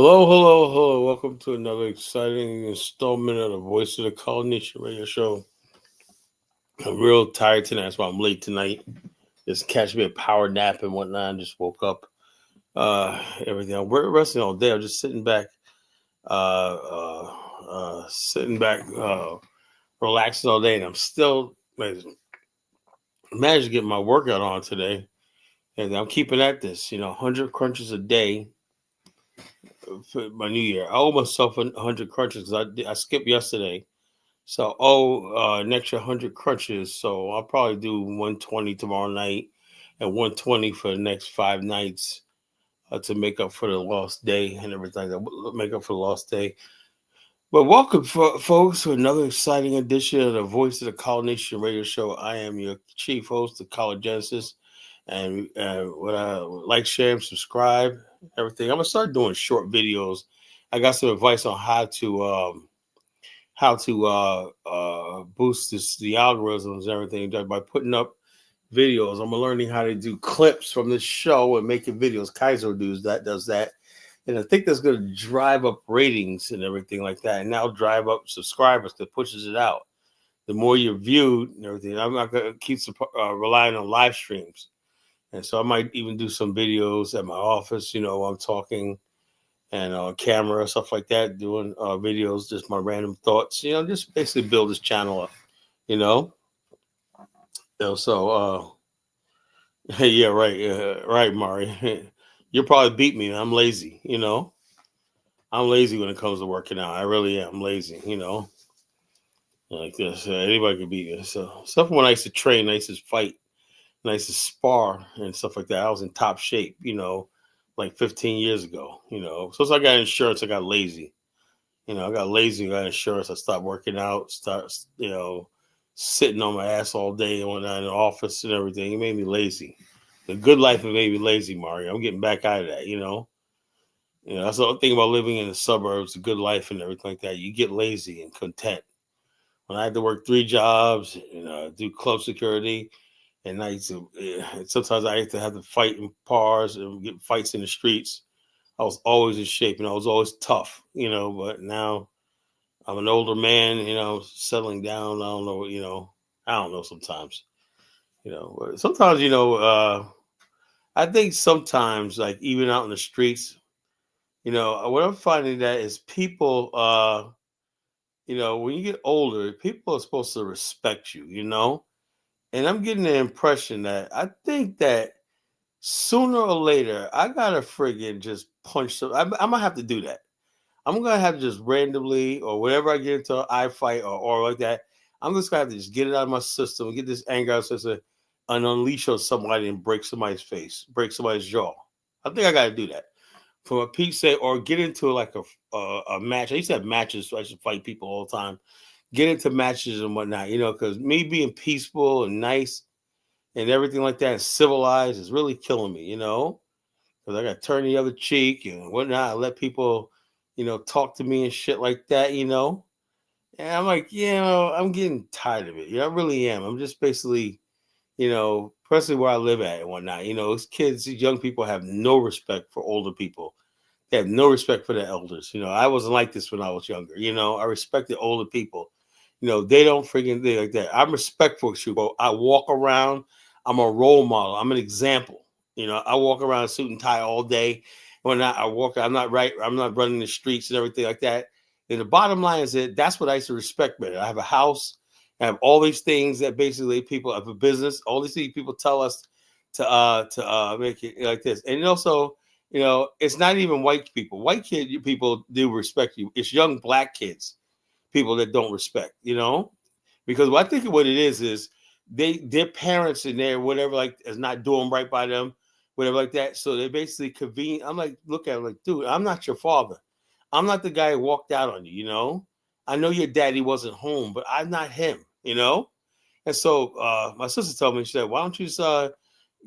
Hello, hello, hello. Welcome to another exciting installment of the Voice of the Colonation radio show. I'm real tired tonight. That's why I'm late tonight. Just catch me a power nap and whatnot. I just woke up. Everything. I'm resting all day. I'm just sitting back, sitting back, relaxing all day. And I'm still managed to get my workout on today. And I'm keeping at this, 100 crunches a day for my new year. I owe myself 100 crunches because I skipped yesterday. So, an extra 100 crunches. So, I'll probably do 120 tomorrow night and 120 for the next 5 nights to make up for the lost day and everything. That make up for the lost day. But welcome, folks, to another exciting edition of the Voice of the Colonation radio show. I am your chief host, the College Genesis. And what I like, share, and subscribe, everything. I'm going to start doing short videos. I got some advice on how to boost the algorithms and everything by putting up videos. I'm learning how to do clips from this show and making videos. Kaiser does that, and I think that's going to drive up ratings and everything like that, and now drive up subscribers that pushes it out. The more you're viewed and everything, I'm not going to keep relying on live streams, and so I might even do some videos at my office. While I'm talking and camera, stuff like that, doing videos, just my random thoughts, just basically build this channel up, you know. So, yeah, right, Mari. You'll probably beat me. I'm lazy, I'm lazy when it comes to working out. I really am lazy, like this. Anybody can beat me. So, stuff when I used to train, I used to fight, and I used to spar and stuff like that. I was in top shape, like 15 years ago, So, as I got insurance, I got lazy. I got lazy, got insurance. I stopped working out, sitting on my ass all day and whatnot in the office and everything. It made me lazy. The good life it made me lazy, Mario. I'm getting back out of that. That's the other thing about living in the suburbs, the good life and everything like that. You get lazy and content. When I had to work 3 jobs, do club security, and sometimes I used to have to fight in bars and get fights in the streets. I was always in shape and I was always tough, but now I'm an older man, settling down. I don't know sometimes, sometimes, I think sometimes, like even out in the streets, what I'm finding that is people, when you get older, people are supposed to respect you, and I'm getting the impression that I think that sooner or later, I gotta friggin' just punch some. I'm gonna have to do that. I'm gonna have to just randomly or whenever I get into an eye fight or like that, I'm just gonna have to just get it out of my system, get this anger out of my system, and unleash on somebody and break somebody's face, break somebody's jaw. I think I gotta do that for a Pete's sake, or get into like a match. I used to have matches, so I used to fight people all the time. Get into matches and whatnot, because me being peaceful and nice and everything like that and civilized is really killing me, because I got to turn the other cheek and whatnot. I let people, talk to me and shit like that, And I'm like, I'm getting tired of it. I really am. I'm just basically, especially where I live at and whatnot. These kids, these young people have no respect for older people. They have no respect for the elders. I wasn't like this when I was younger. I respected older people. They don't freaking think like that. I'm respectful to you. I walk around. I'm a role model. I'm an example. I walk around in suit and tie all day. When I walk, I'm not right. I'm not running the streets and everything like that. And the bottom line is that that's what I used to respect better. I have a house. I have all these things that basically people have a business. All these things people tell us to make it like this. And also, it's not even white people. People do respect you. It's young black kids, people that don't respect, because what I think what it is their parents and their whatever like is not doing right by them, whatever like that. So they basically convene. I'm like, look at him like, dude, I'm not your father. I'm not the guy who walked out on you, I know your daddy wasn't home, but I'm not him. And so my sister told me, she said, why don't you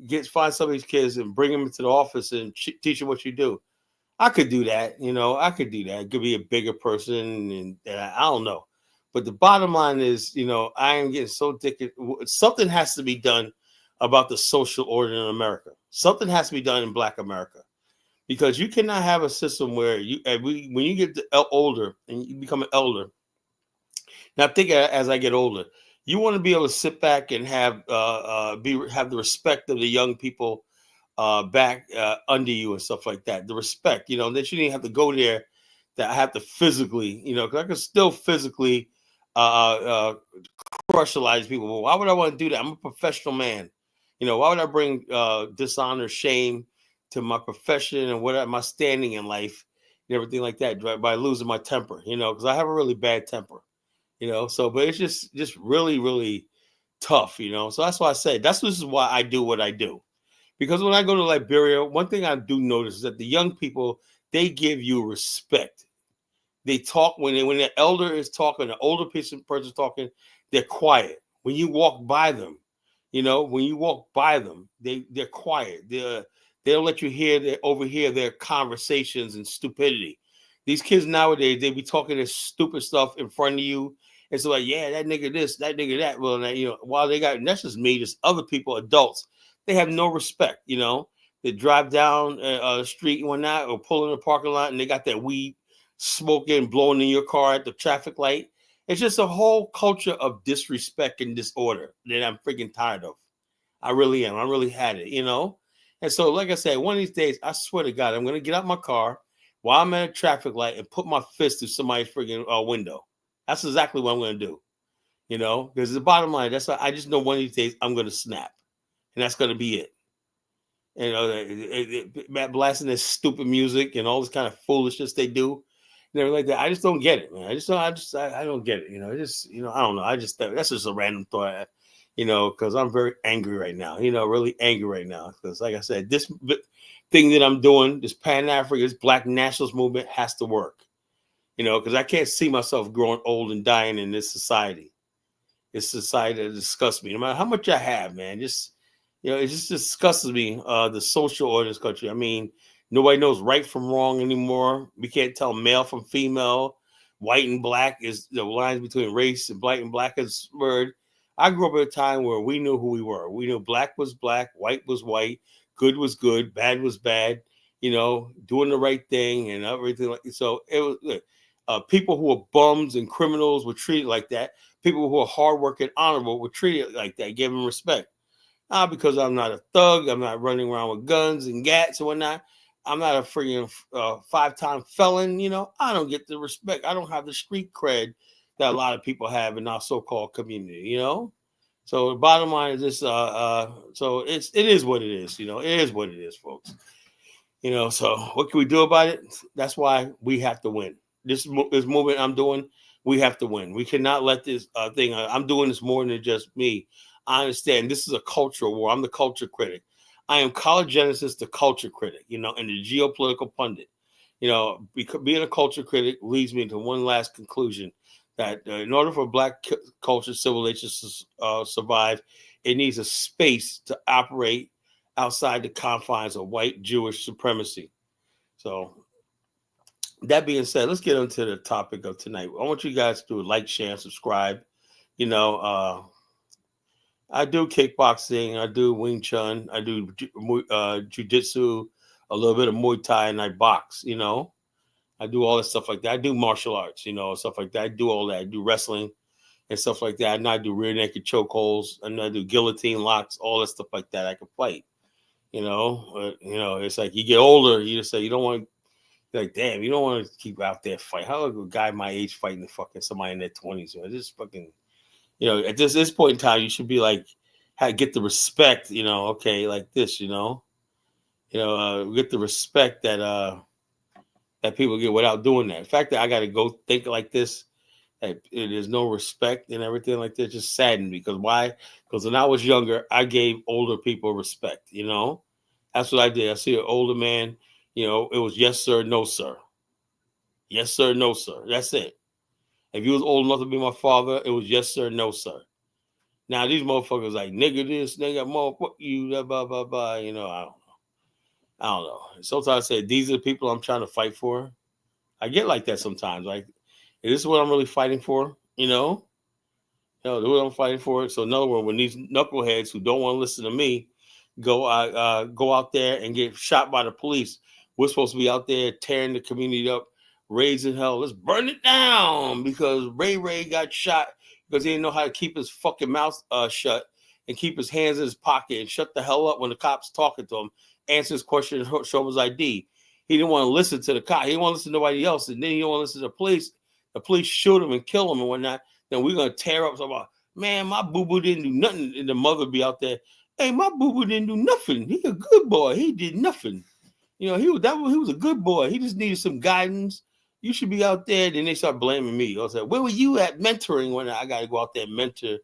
just find some of these kids and bring them into the office and teach them what you do. I could do that, I could do that. I could be a bigger person, and I don't know. But the bottom line is, I am getting so addicted. Something has to be done about the social order in America. Something has to be done in Black America, because you cannot have a system where when you get older and you become an elder. Now, think as I get older, you want to be able to sit back and have the respect of the young people back under you and stuff like that. The respect, that you didn't have to go there. That I have to physically, because I can still physically uh, uh, crushalize people. But why would I want to do that? I'm a professional man. Why would I bring dishonor, shame to my profession and what my standing in life and everything like that by losing my temper? Because I have a really bad temper. So but it's just really, really tough. So that's why I say this is why I do what I do. Because when I go to Liberia, one thing I do notice is that the young people, they give you respect. They talk when the elder is talking, the older person talking, they're quiet. When you walk by them, they're quiet. They don't let you overhear their conversations and stupidity. These kids nowadays, they be talking this stupid stuff in front of you. It's like, yeah, that nigga this, that nigga that. Well, while they got, and that's just me, just other people, adults, they have no respect. They drive down the street and whatnot, or pull in the parking lot, and they got that weed smoking, blowing in your car at the traffic light. It's just a whole culture of disrespect and disorder that I'm freaking tired of. I really am. I really had it, And so, like I said, one of these days, I swear to God, I'm going to get out my car while I'm at a traffic light and put my fist through somebody's freaking window. That's exactly what I'm going to do, because the bottom line, that's why I just know one of these days I'm going to snap, and that's going to be it. Matt blasting this stupid music and all this kind of foolishness they do, and everything like that. I just don't get it, man. I don't get it. I don't know. That's just a random thought, because I'm very angry right now. Really angry right now because, like I said, this thing that I'm doing, this Pan African, this Black nationalist movement, has to work. Because I can't see myself growing old and dying in this society. It's society that disgusts me. No matter how much I have, man, it just disgusts me, the social order in this country. I mean, nobody knows right from wrong anymore. We can't tell male from female. White and black is the lines between race and black is blurred. I grew up at a time where we knew who we were. We knew black was black, white was white, good was good, bad was bad, doing the right thing and everything. So it was people who were bums and criminals were treated like that. People who are hardworking, honorable were treated like that, gave them respect. Because I'm not a thug. I'm not running around with guns and gats and whatnot. I'm not a freaking 5-time felon. I don't get the respect. I don't have the street cred that a lot of people have in our so-called community. So the bottom line is this. So it is what it is. It is what it is, folks. So what can we do about it? That's why we have to win. This movement I'm doing, we have to win. We cannot let this thing. I'm doing this more than just me. I understand this is a cultural war. I'm the culture critic. I am college genesis, the culture critic, and the geopolitical pundit. Being a culture critic leads me to one last conclusion that in order for Black culture civilization to survive, it needs a space to operate outside the confines of white Jewish supremacy. So that being said, let's get into the topic of tonight. I want you guys to like, share, and subscribe. I do kickboxing, I do Wing Chun, I do jiu-jitsu, a little bit of Muay Thai, and I box, I do all that stuff like that. I do martial arts, stuff like that. I do all that. I do wrestling and stuff like that. And I do rear naked chokeholds, and I do guillotine locks, all that stuff like that. I can fight, it's like you get older, you just say you don't want to, like, damn, you don't want to keep out there fight. How a guy my age fighting fucking somebody in their 20s? Just fucking, at this point in time, you should be like, get the respect, okay, like this, get the respect that people get without doing that. The fact that I got to go think like this, that there's no respect and everything like that, just saddened me. Because why? Because when I was younger, I gave older people respect, That's what I did. I see an older man, it was yes, sir, no, sir. Yes, sir, no, sir. That's it. If you was old enough to be my father, it was yes, sir, no, sir. Now these motherfuckers like nigga this, nigga motherfucker you, blah blah blah blah. I don't know. I don't know. Sometimes I say these are the people I'm trying to fight for. I get like that sometimes. Like, is this what I'm really fighting for? What I'm fighting for. So in other words, when these knuckleheads who don't want to listen to me go out there and get shot by the police, We're supposed to be out there tearing the community up, raising hell. Let's burn it down because Ray got shot because he didn't know how to keep his fucking mouth shut and keep his hands in his pocket and shut the hell up when the cops talking to him, answer his question, show him his ID. He didn't want to listen to the cop. He didn't want to listen to nobody else. And then he didn't want to listen to the police. The police shoot him and kill him and whatnot. Then we're going to tear up something about, man, my boo-boo didn't do nothing. And the mother be out there, hey, my boo-boo didn't do nothing. He a good boy. He did nothing. You know, he was a good boy. He just needed some guidance. You should be out there. Then they start blaming me. I was like, where were you at mentoring when I got to go out there and mentor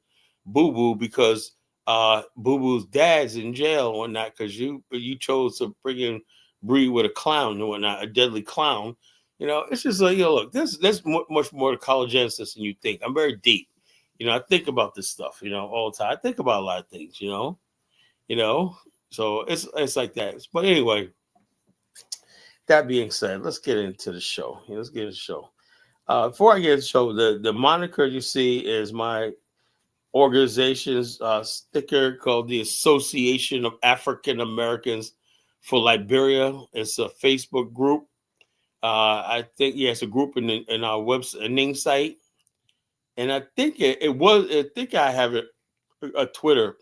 boo-boo because boo-boo's dad's in jail and whatnot because you chose to friggin' breed with a clown and whatnot, a deadly clown. You know, it's just like, look, there's much more to collegenesis than you think. I'm very deep. You know, I think about this stuff, all the time. I think about a lot of things, so it's like that. But anyway, that being said, let's get into the show. Let's get into the show. Before I get into the show, the moniker you see is my organization's sticker called the Association of African Americans for Liberia. It's a Facebook group. I think it's a group in our website, name site, and I think I think I have a Twitter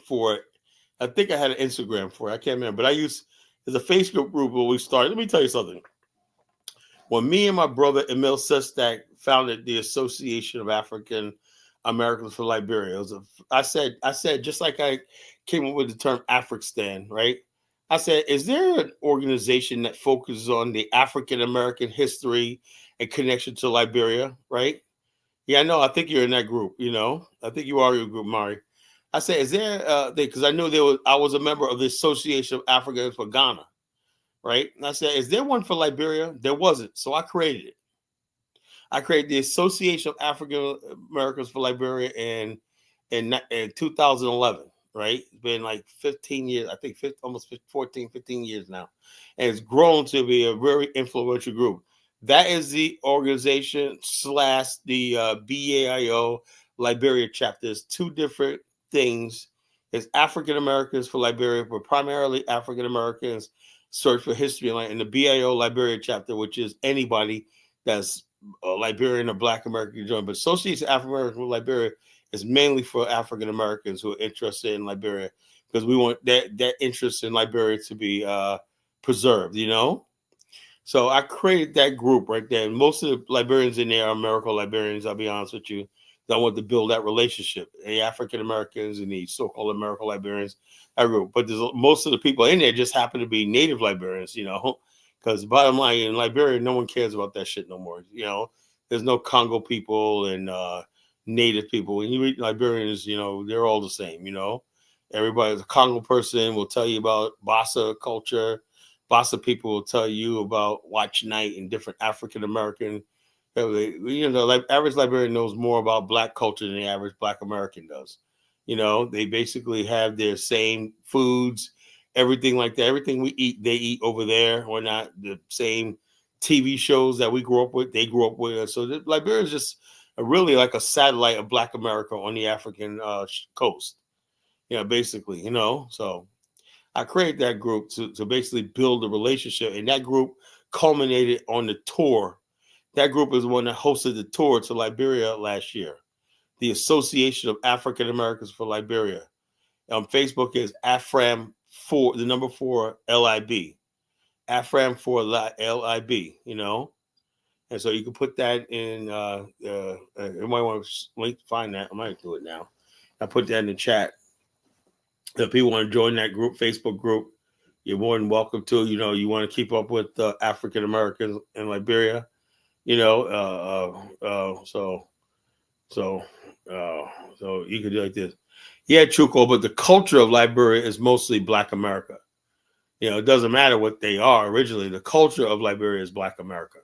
for it. I think I had an Instagram for it. I can't remember, but there's a Facebook group where we started. Let me tell you something. When me and my brother Emil Sestak founded the Association of African Americans for Liberia, I said just like I came up with the term Afrikstan, right? I said, is there an organization that focuses on the African American history and connection to Liberia, right? Yeah, I know. I think you're in that group, I think you are in your group, Mari. I said, is there, because I knew I was a member of the Association of Africans for Ghana, right? And I said, is there one for Liberia? There wasn't. So I created it. I created the Association of African Americans for Liberia in 2011. Right? It's been like 15 years, I think almost 14, 15 years now. And it's grown to be a very influential group. That is the organization / the BAIO Liberia chapter. There's two different things. It's African Americans for Liberia, but primarily African Americans search for history. And the BAIO Liberia chapter, which is anybody that's a Liberian or Black American can join. But Association of African Americans for Liberia is mainly for African Americans who are interested in Liberia because we want that interest in Liberia to be preserved, So I created that group right there. And most of the Liberians in there are American Liberians, I'll be honest with you. I want to build that relationship. The African Americans and the so-called American Liberians, that group. But most of the people in there just happen to be native Liberians, because bottom line, in Liberia, no one cares about that shit no more. There's no Congo people and native people. When you read Liberians, they're all the same, Everybody's a Congo person will tell you about Bassa culture. Bassa people will tell you about Watch Night and different African American. Like average Liberian knows more about Black culture than the average Black American does. They basically have their same foods, everything like that. Everything we eat, they eat over there. Or not the same TV shows that we grew up with, they grew up with. So Liberia is just really like a satellite of Black America on the African coast. Basically, So I created that group to basically build a relationship. And that group culminated on the tour. That group is the one that hosted the tour to Liberia last year. The Association of African Americans for Liberia. On Facebook is AFRAM4, the number 4 LIB. AFRAM4 LIB, And so you can put that in, you might want to find that. I might do it now. I put that in the chat. If people want to join that group, Facebook group, you're more than welcome to. You want to keep up with African Americans in Liberia, so you can do like this. Yeah, Chuko, but the culture of Liberia is mostly Black America. It doesn't matter what they are originally. The culture of Liberia is Black America.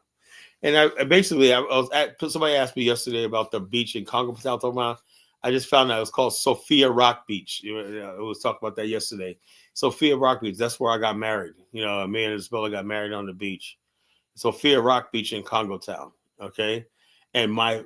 And I was somebody asked me yesterday about the beach in Congo, talking about. I just found out it was called Sophia Rock Beach. I was talking about that yesterday. Sophia Rock Beach. That's where I got married. Me and Isabella got married on the beach. Sophia Rock Beach in Congo Town. Okay. And my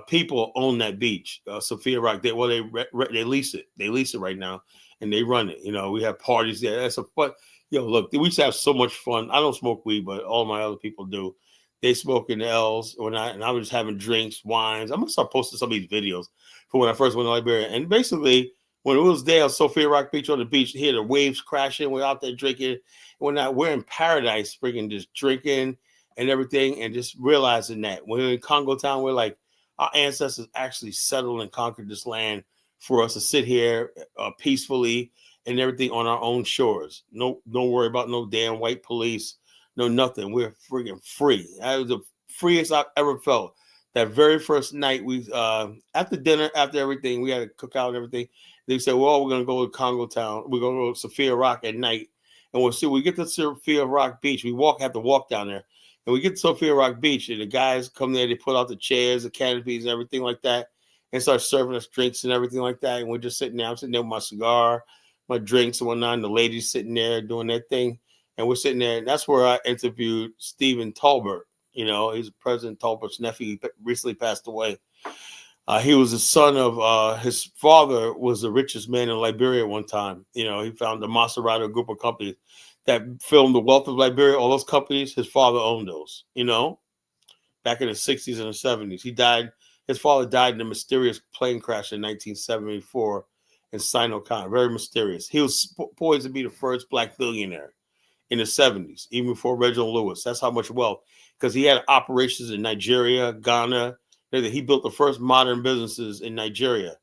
people own that beach, Sophia Rock. They lease it. They lease it right now, and they run it. We have parties there. But Yo, look, we used to have so much fun. I don't smoke weed, but all my other people do. They smoke in the L's and I was just having drinks, wines. I'm gonna start posting some of these videos from when I first went to Liberia. And basically, when it was there on Sophia Rock Beach on the beach, hear the waves crashing. We're out there drinking. And we're in paradise, freaking just drinking and everything, and just realizing that when we're in Congo Town, we're like, our ancestors actually settled and conquered this land for us to sit here peacefully and everything on our own shores. No, don't worry about no damn white police, no nothing. We're freaking free. That was the freest I've ever felt. That very first night, we after dinner, after everything, we had to cook out and everything. They said, "Well, we're gonna go to Congo Town. We're gonna go to Sophia Rock at night, and we'll see." We get to Sophia Rock Beach. We have to walk down there, and we get to Sophia Rock Beach, and the guys come there. They put out the chairs, the canopies, and everything like that, and start serving us drinks and everything like that. And we're just sitting there. I'm sitting there with my cigar, my drinks and whatnot. And the ladies sitting there doing their thing, and we're sitting there. And that's where I interviewed Stephen Tolbert. You know, he's President Tolbert's nephew. He recently passed away. He was the son of his father was the richest man in Liberia at one time. You know, he found the Maserati group of companies that filmed The Wealth of Liberia. All those companies, his father owned those. You know, back in the 60s and the 70s. He died. His father died in a mysterious plane crash in 1974 in Sinocan. Very mysterious. He was poised to be the first black billionaire in the 70s, even before Reginald Lewis. That's how much wealth, because he had operations in Nigeria, Ghana. He built the first modern businesses in Nigeria.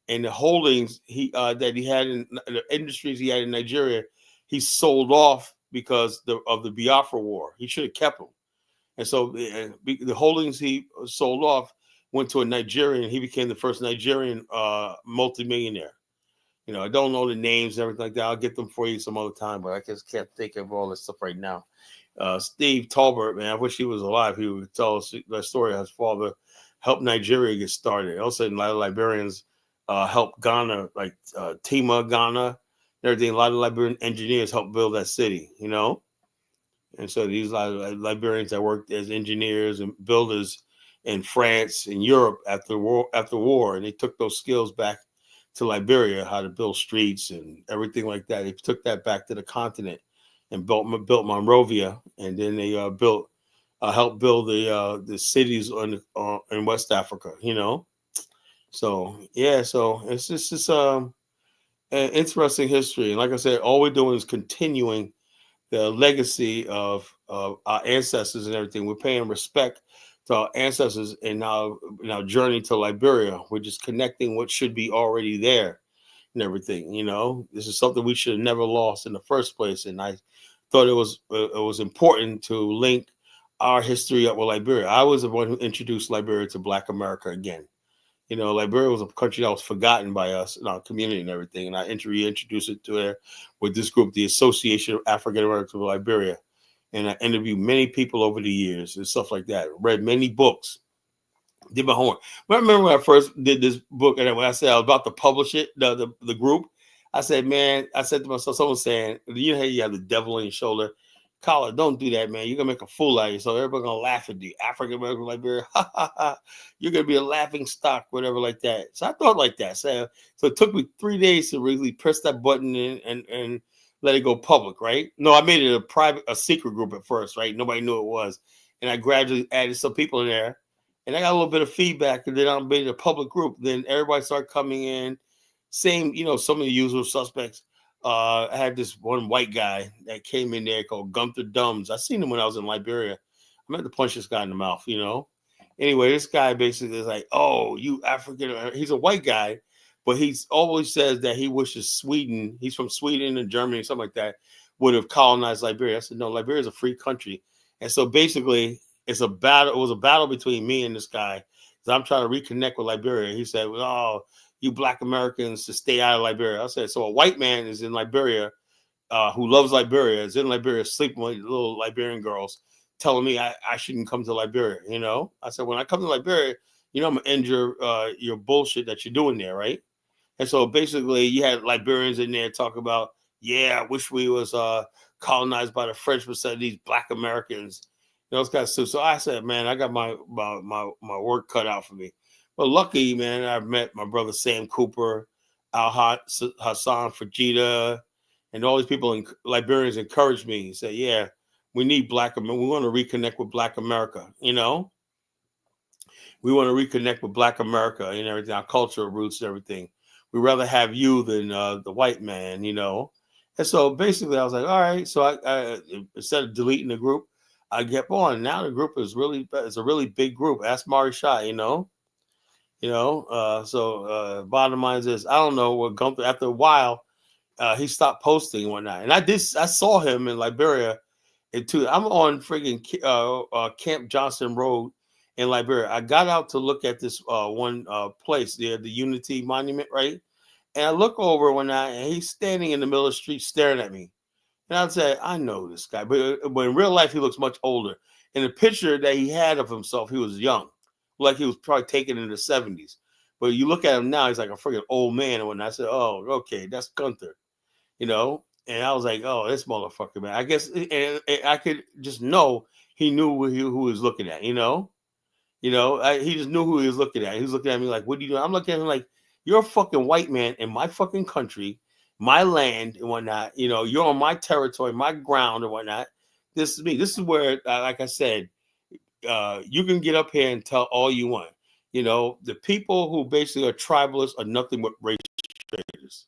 And the holdings that he had in the industries he had in Nigeria, he sold off because of the Biafra War. He should have kept them. And so the holdings he sold off went to a Nigerian. He became the first Nigerian multimillionaire. You know, I don't know the names and everything like that. I'll get them for you some other time, but I just can't think of all this stuff right now. Steve Tolbert, man, I wish he was alive. He would tell us that story. His father helped Nigeria get started. Also, a lot of Liberians helped Ghana, like Tima, Ghana, and everything. A lot of Liberian engineers helped build that city, you know? And so these Liberians that worked as engineers and builders in France and Europe after war, and they took those skills back to Liberia, how to build streets and everything like that. They took that back to the continent and built Monrovia, and then they helped build the cities in West Africa. You know, so yeah, so it's just an interesting history. And like I said, all we're doing is continuing the legacy of our ancestors and everything. We're paying respect to our ancestors in our journey to Liberia. We're just connecting what should be already there and everything. You know, this is something we should have never lost in the first place. And I thought it was important to link our history up with Liberia. I was the one who introduced Liberia to Black America again. You know, Liberia was a country that was forgotten by us in our community and everything. And I reintroduced it to her with this group, the Association of African Americans of Liberia. And I interviewed many people over the years and stuff like that. Read many books. Did my homework. But I remember when I first did this book, and when I said I was about to publish it, the group, I said to myself, someone saying, you know how you have the devil on your shoulder? Collar, don't do that, man. You're going to make a fool out of yourself. Everybody's going to laugh at you. African American Liberia, ha, ha, ha. You're going to be a laughing stock, whatever like that. So I thought like that. So it took me 3 days to really press that button and let it go public, right? No, I made it a secret group at first, right? Nobody knew it was. And I gradually added some people in there. And I got a little bit of feedback, and then I made it a public group. Then everybody started coming in. Same, you know, some of the usual suspects. I had this one white guy that came in there called Gunther Dumbs. I seen him when I was in Liberia. I meant to punch this guy in the mouth, you know. Anyway, this guy basically is like, "Oh, you African." He's a white guy, but he's always says that he wishes Sweden. He's from Sweden and Germany, something like that, would have colonized Liberia. I said, "No, Liberia is a free country," and so basically, it's a battle. It was a battle between me and this guy. So I'm trying to reconnect with Liberia. He said, "Oh, you Black Americans to stay out of Liberia." I said, "So a white man is in Liberia, who loves Liberia, is in Liberia, sleeping with little Liberian girls, telling me I shouldn't come to Liberia." You know, I said, "When I come to Liberia, you know, I'm gonna end your bullshit that you're doing there, right?" And so basically, you had Liberians in there talk about, "Yeah, I wish we was colonized by the French instead of these Black Americans." You know, it's kind of so I said, "Man, I got my work cut out for me." But lucky, man, I've met my brother Sam Cooper, Hassan Fajita, And all these people in Liberians encouraged me and say, yeah, we need Black America. We want to reconnect with Black America, you know? We want to reconnect with Black America and everything, our cultural roots and everything. We'd rather have you than the white man, you know? And so basically I was like, all right. So I instead of deleting the group, I kept on. Now the group is it's a really big group. Ask Mari Shah, you know? Bottom line is, I don't know what Gunther, after a while, he stopped posting and whatnot. And I saw him in Liberia. I'm on friggin' Camp Johnson Road in Liberia. I got out to look at this one place there, the Unity Monument, right? And I look over one night, and he's standing in the middle of the street staring at me. And I'd say, I know this guy. But in real life, he looks much older. In the picture that he had of himself, he was young. Like he was probably taken in the 70s. But you look at him now, he's like a freaking old man. And when I said, oh, okay, that's Gunther, you know? And I was like, oh, this motherfucker, man. I guess and I could just know he knew who he was looking at, you know? He just knew who he was looking at. He was looking at me like, what are you doing? I'm looking at him like, you're a fucking white man in my fucking country, my land and whatnot. You know, you're on my territory, my ground and whatnot. This is me. This is where, like I said, you can get up here and tell all you want. You know, the people who basically are tribalists are nothing but race traders.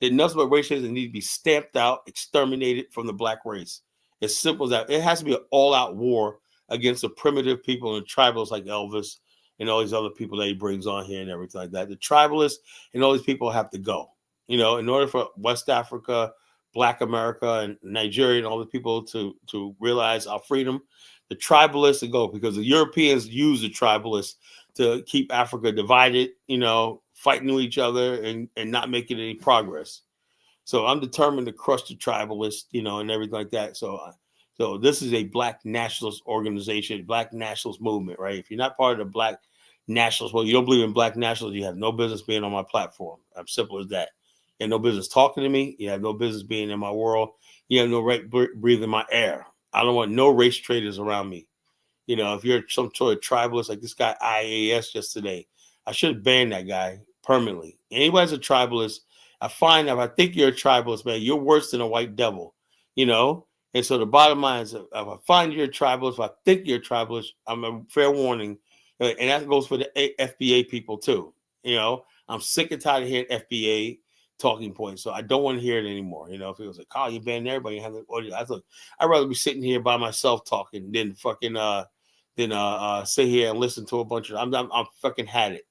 They're nothing but race traders that need to be stamped out, exterminated from the black race. As simple as that. It has to be an all-out war against the primitive people and tribalists like Elvis and all these other people that he brings on here and everything like that. The tribalists and all these people have to go. You know, in order for West Africa, Black America, and Nigeria and all the people to realize our freedom, the tribalists to go, because the Europeans use the tribalists to keep Africa divided, you know, fighting with each other and not making any progress. So I'm determined to crush the tribalists, you know, and everything like that. So this is a Black nationalist organization, Black nationalist movement, right? If you're not part of the Black nationalists, well, you don't believe in Black nationalists, you have no business being on my platform. I'm simple as that. You have no business talking to me. You have no business being in my world. You have no right breathing my air. I don't want no race traders around me. You know, if you're some sort of tribalist like this guy IAS yesterday, I should ban that guy permanently. Anybody's a tribalist, I find that if I think you're a tribalist, man, you're worse than a white devil, you know? And so the bottom line is, if I find you're a tribalist, if I think you're a tribalist, I'm a fair warning. And that goes for the FBA people too. You know, I'm sick and tired of hearing FBA talking points. So I don't want to hear it anymore. You know, if it was like, oh, you banned everybody, you have the audio. I'd rather be sitting here by myself talking than fucking sit here and listen to a bunch of. I'm fucking had it.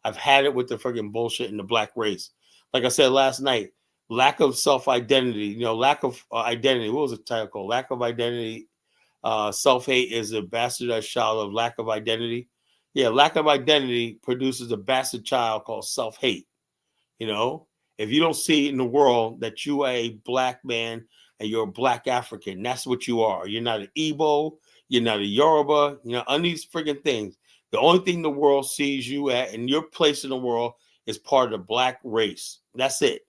I've had it with the fucking bullshit in the black race. Like I said last night, lack of self-identity. You know, lack of identity. What was the title called? Lack of identity. Self-hate is a bastardized child of lack of identity. Yeah, lack of identity produces a bastard child called self-hate. You know, if you don't see in the world that you are a black man and you're a black African, that's what you are. You're not an Igbo, you're not a Yoruba, you know, on these friggin' things. The only thing the world sees you at and your place in the world is part of the black race. That's it.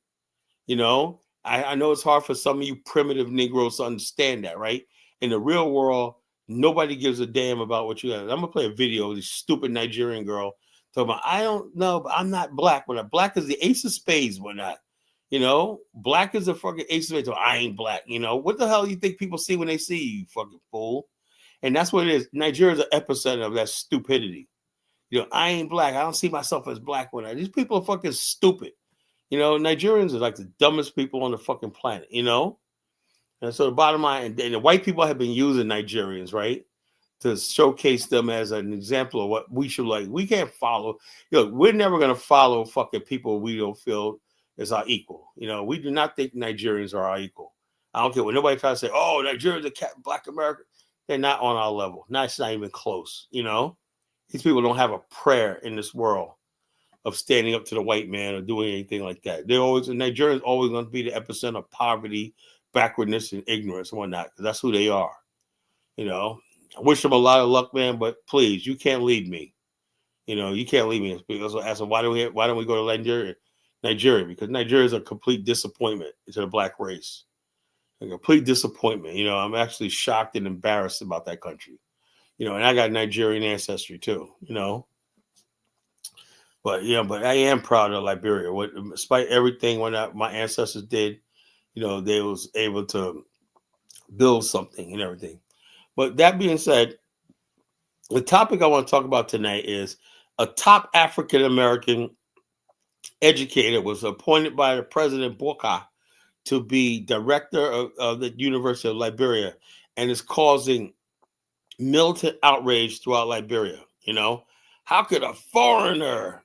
You know, I know it's hard for some of you primitive Negroes to understand that, right? In the real world, nobody gives a damn about what you have. I'm going to play a video of this stupid Nigerian girl talking about, I don't know, but I'm not black. When black is the ace of spades, we're not. You know, black is the fucking ace of spades. So I ain't black. You know, what the hell do you think people see when they see you, fucking fool? And that's what it is. Nigeria is an epicenter of that stupidity. You know, I ain't black. I don't see myself as black when these people are fucking stupid. You know, Nigerians are like the dumbest people on the fucking planet, you know? And so the bottom line, and the white people have been using Nigerians, right, to showcase them as an example of what we should like. We can't follow. You know, we're never going to follow fucking people we don't feel is our equal. You know, we do not think Nigerians are our equal. I don't care what nobody tries to say, oh, Nigerians are black America. They're not on our level. No, it's not even close, you know? These people don't have a prayer in this world of standing up to the white man or doing anything like that. Nigerians always going to be the epicenter of poverty, backwardness, and ignorance and whatnot, because that's who they are. You know, I wish them a lot of luck, man, but please, you can't lead me. You know, you can't lead me. Because I said, why don't we go to Nigeria? Because Nigeria is a complete disappointment to the black race. A complete disappointment. You know, I'm actually shocked and embarrassed about that country. You know, and I got Nigerian ancestry too, you know. But I am proud of Liberia. Despite everything my ancestors did, they was able to build something and everything. But that being said, the topic I want to talk about tonight is a top African American educator was appointed by the President Boka to be director of the University of Liberia, and is causing militant outrage throughout Liberia. How could a foreigner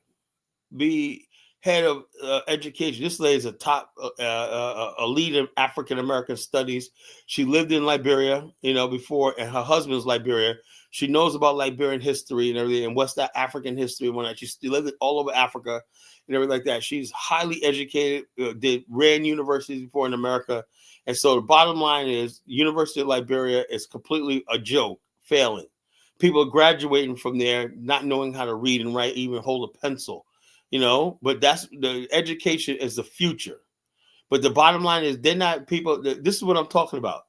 be head of education? This lady is a top a lead in African American studies. She lived in Liberia, before, and her husband's Liberia. She knows about Liberian history and everything, and West African history. When she lived all over Africa and everything like that. She's highly educated. Ran universities before in America, and so the bottom line is, University of Liberia is completely a joke, failing. People are graduating from there not knowing how to read and write, even hold a pencil. But that's the education is the future. But the bottom line is, they're not people. This is what I'm talking about.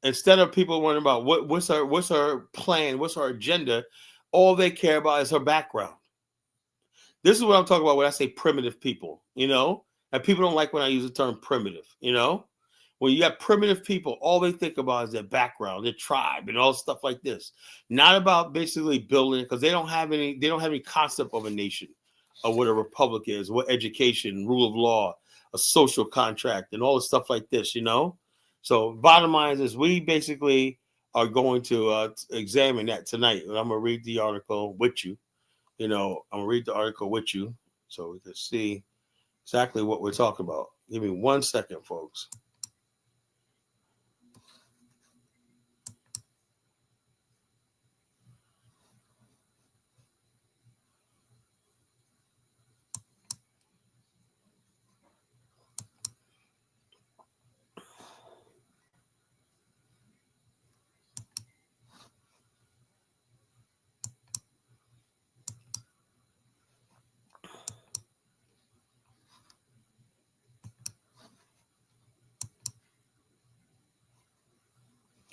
Instead of people wondering about what's her plan, what's her agenda, all they care about is her background. This is what I'm talking about when I say primitive people. And people don't like when I use the term primitive. When you have primitive people, all they think about is their background, their tribe, and all stuff like this. Not about basically building, because they don't have any concept of a nation, or what a republic is, what education, rule of law, a social contract, and all the stuff like this. So bottom line is, we basically are going to examine that tonight. And I'm gonna read the article with you. I'm gonna read the article with you so we can see exactly what we're talking about. Give me 1 second, folks.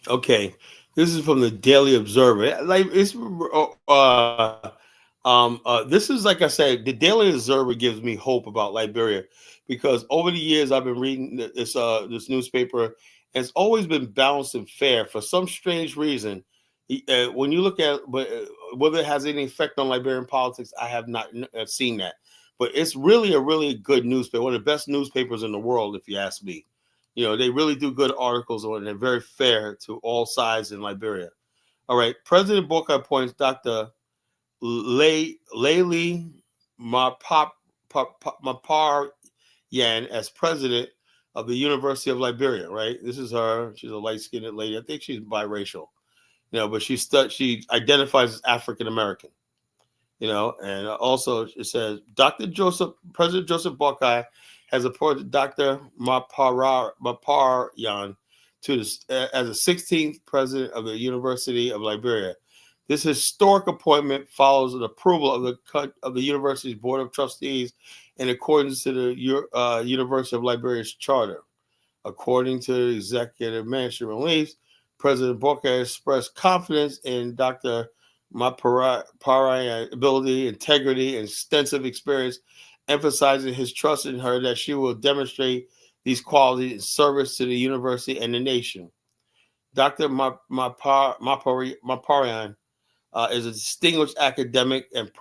Okay, this is from the Daily Observer. Like, it's this is, like I said, the Daily Observer gives me hope about Liberia, because over the years I've been reading this newspaper, and it's always been balanced and fair. For some strange reason, when you look at whether it has any effect on Liberian politics, I have not seen that. But it's really a really good newspaper, one of the best newspapers in the world, if you ask me. They really do good articles on it. They're very fair to all sides in Liberia. All right. President Boka appoints Dr. Layli Maparian as president of the University of Liberia, right? This is her. She's a light-skinned lady. I think she's biracial, but she identifies as African American, and also it says President Joseph Boakai has appointed Dr. Maparian as the 16th president of the University of Liberia. This historic appointment follows an approval of the university's board of trustees in accordance to the University of Liberia's charter. According to the executive management release, President Boakai expressed confidence in Dr. Maparian's ability, integrity, and extensive experience, emphasizing his trust in her that she will demonstrate these qualities in service to the university and the nation. Dr. Maparian is a distinguished academic and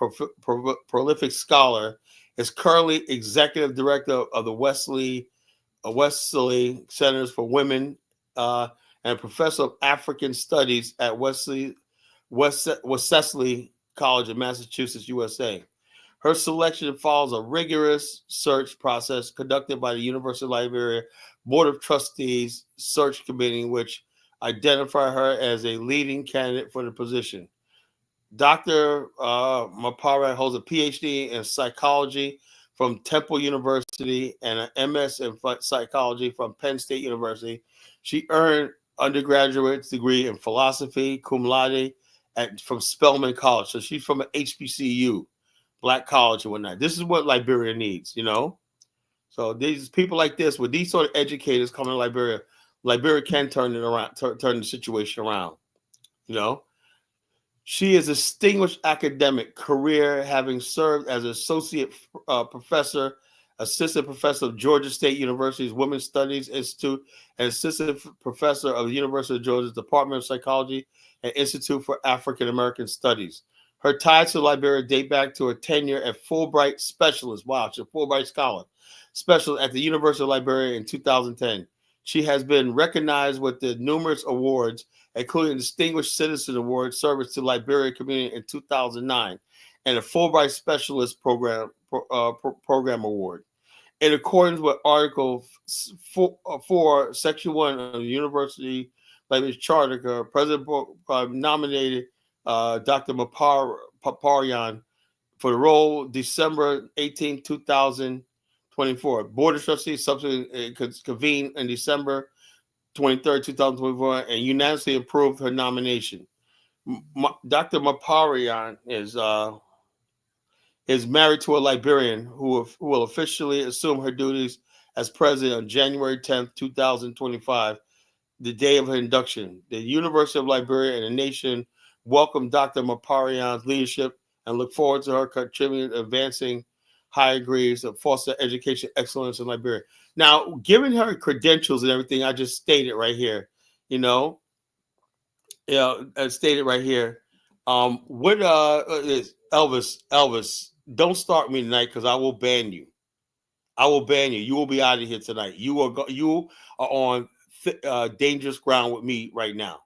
prolific scholar. Is currently executive director of the Wesley Centers for Women, and a professor of African Studies at Wesley College in Massachusetts, USA. Her selection follows a rigorous search process conducted by the University of Liberia Board of Trustees Search Committee, which identified her as a leading candidate for the position. Dr. Mapara holds a PhD in psychology from Temple University and an MS in psychology from Penn State University. She earned undergraduate degree in philosophy, cum laude, from Spelman College. So she's from an HBCU, black college and whatnot. This is what Liberia needs, So these people like this, with these sort of educators coming to Liberia, Liberia can turn it around, turn the situation around, She is a distinguished academic career, having served as associate professor assistant professor of Georgia State University's Women's Studies Institute, and assistant professor of the University of Georgia's Department of Psychology and Institute for African American Studies. Her ties to Liberia date back to her tenure at Fulbright Specialist. Wow, she's a Fulbright Scholar. Specialist at the University of Liberia in 2010. She has been recognized with the numerous awards, including Distinguished Citizen Award Service to Liberia Community in 2009 and a Fulbright Specialist Program Award. In accordance with Article 4, Section 1 of the University Liberia Charter, President nominated Dr. Maparian for the role December 18, 2024. Board of Trustees subsequently convened in December 23, 2024, and unanimously approved her nomination. Dr. Maparian is married to a Liberian who will officially assume her duties as president on January 10, 2025, the day of her induction. The University of Liberia and the nation welcome Dr. Maparian's leadership and look forward to her contributing to advancing higher degrees of foster education excellence in Liberia. Now, given her credentials and everything I just stated right here, stated right here, what is Elvis, don't start me tonight because I will ban you. I will ban you. You will be out of here tonight. You are on dangerous ground with me right now.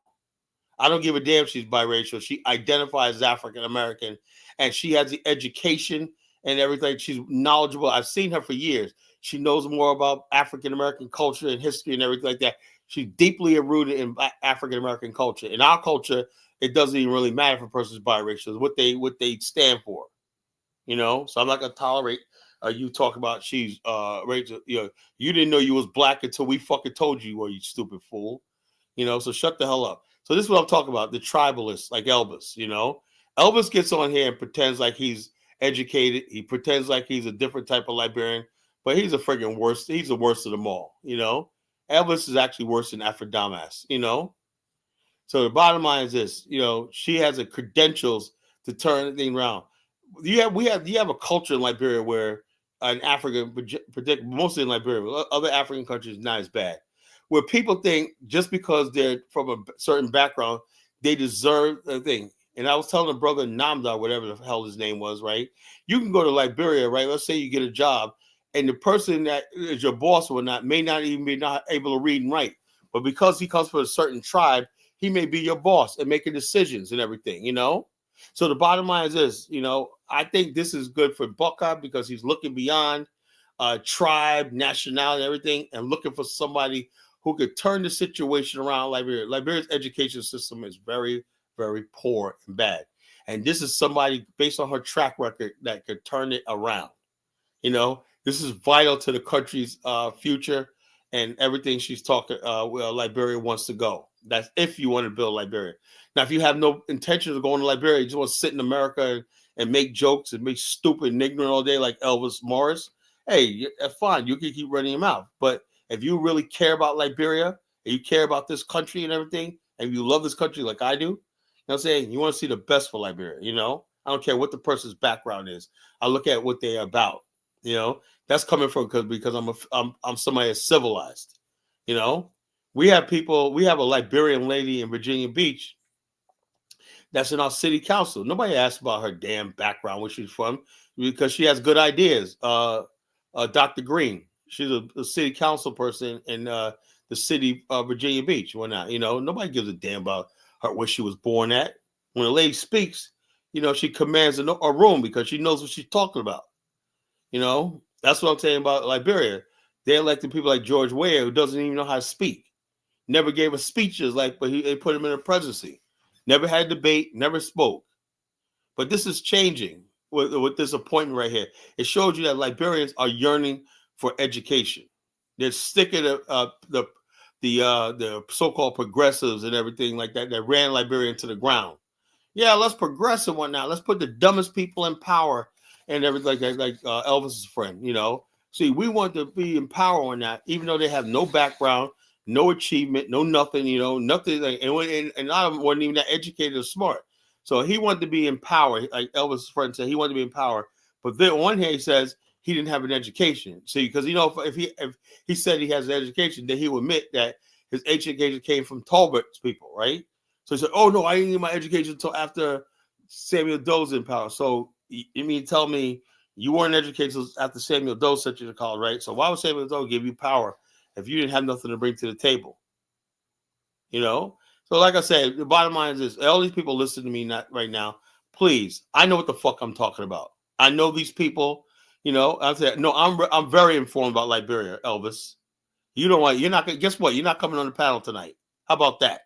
I don't give a damn she's biracial. She identifies as African American, and she has the education and everything. She's knowledgeable. I've seen her for years. She knows more about African American culture and history and everything like that. She's deeply rooted in African American culture. In our culture, it doesn't even really matter if a person's biracial. It's what they stand for. So I'm not gonna tolerate you talk about she's racial. You didn't know you was black until we fucking told you were, you stupid fool. So shut the hell up. So this is what I'm talking about, the tribalists like Elvis, Elvis gets on here and pretends like he's educated. He pretends like he's a different type of Liberian, but he's a friggin' worst. He's the worst of them all, Elvis is actually worse than Afrodamas, So the bottom line is this, she has the credentials to turn things around. You have a culture in Liberia where in Africa, mostly in Liberia, other African countries not as bad, where people think just because they're from a certain background, they deserve a thing. And I was telling a brother Namda, whatever the hell his name was, right? You can go to Liberia, right? Let's say you get a job, and the person that is your boss or not may not even be not able to read and write. But because he comes from a certain tribe, he may be your boss and making decisions and everything, So the bottom line is this, I think this is good for Buckeye because he's looking beyond tribe, nationality, everything, and looking for somebody who could turn the situation around. Liberia's education system is very, very poor and bad. And this is somebody, based on her track record, that could turn it around. This is vital to the country's future and everything she's talking where Liberia wants to go. That's if you want to build Liberia. Now, if you have no intention of going to Liberia, you just want to sit in America and make jokes and make stupid and ignorant all day like Elvis Morris, hey, fine, you can keep running your mouth. But if you really care about Liberia and you care about this country and everything, and you love this country like I do, you know what I'm saying? You want to see the best for Liberia, I don't care what the person's background is. I look at what they're about, That's coming from because I'm somebody that's civilized, We have a Liberian lady in Virginia Beach that's in our city council. Nobody asked about her damn background, where she's from, because she has good ideas. Dr. Green, she's a city council person in the city of Virginia Beach. Why not? Nobody gives a damn about her, where she was born at. When a lady speaks, she commands a room because she knows what she's talking about. That's what I'm saying about Liberia. They elected people like George Weah, who doesn't even know how to speak. Never gave us speeches, but they put him in a presidency. Never had debate, never spoke. But this is changing with this appointment right here. It shows you that Liberians are yearning for education. They're sticking the so-called progressives and everything like that ran Liberia into the ground. Yeah, let's progress and whatnot. Let's put the dumbest people in power and everything like that, like Elvis's friend, See, we want to be in power on that, even though they have no background, no achievement, no nothing, nothing. And a lot of them weren't even that educated or smart. So he wanted to be in power. Like Elvis's friend said, he wanted to be in power. But then on one hand, he says he didn't have an education. See, because if he said he has an education, then he would admit that his education came from Talbot's people, right? So he said, "Oh no, I didn't get my education until after Samuel Doe's in power." So you mean tell me you weren't educated after Samuel Doe sent you to college, right? So why would Samuel Doe give you power if you didn't have nothing to bring to the table? So like I said, the bottom line is this: all these people listening to me right now, please, I know what the fuck I'm talking about. I know these people. I said, no, I'm very informed about Liberia, Elvis. You're not gonna guess what? You're not coming on the panel tonight. How about that?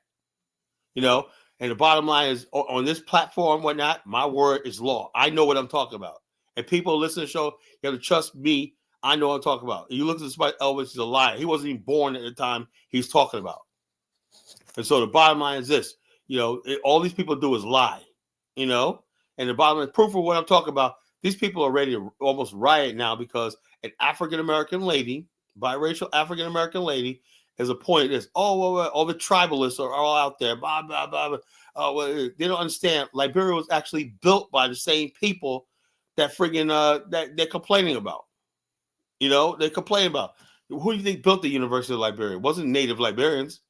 And the bottom line is on this platform, whatnot, my word is law. I know what I'm talking about. And people listen to the show, you have to trust me. I know what I'm talking about. You look at this Elvis, he's a liar. He wasn't even born at the time he's talking about. And so the bottom line is this, all these people do is lie, and the bottom line, proof of what I'm talking about, these people are ready to almost riot now because an African-American lady, biracial African-American lady, is appointed this. Oh, well, all the tribalists are all out there, blah, blah, blah, blah. Well, they don't understand. Liberia was actually built by the same people that friggin' that they're complaining about. They complain about. Who do you think built the University of Liberia? It wasn't native Liberians.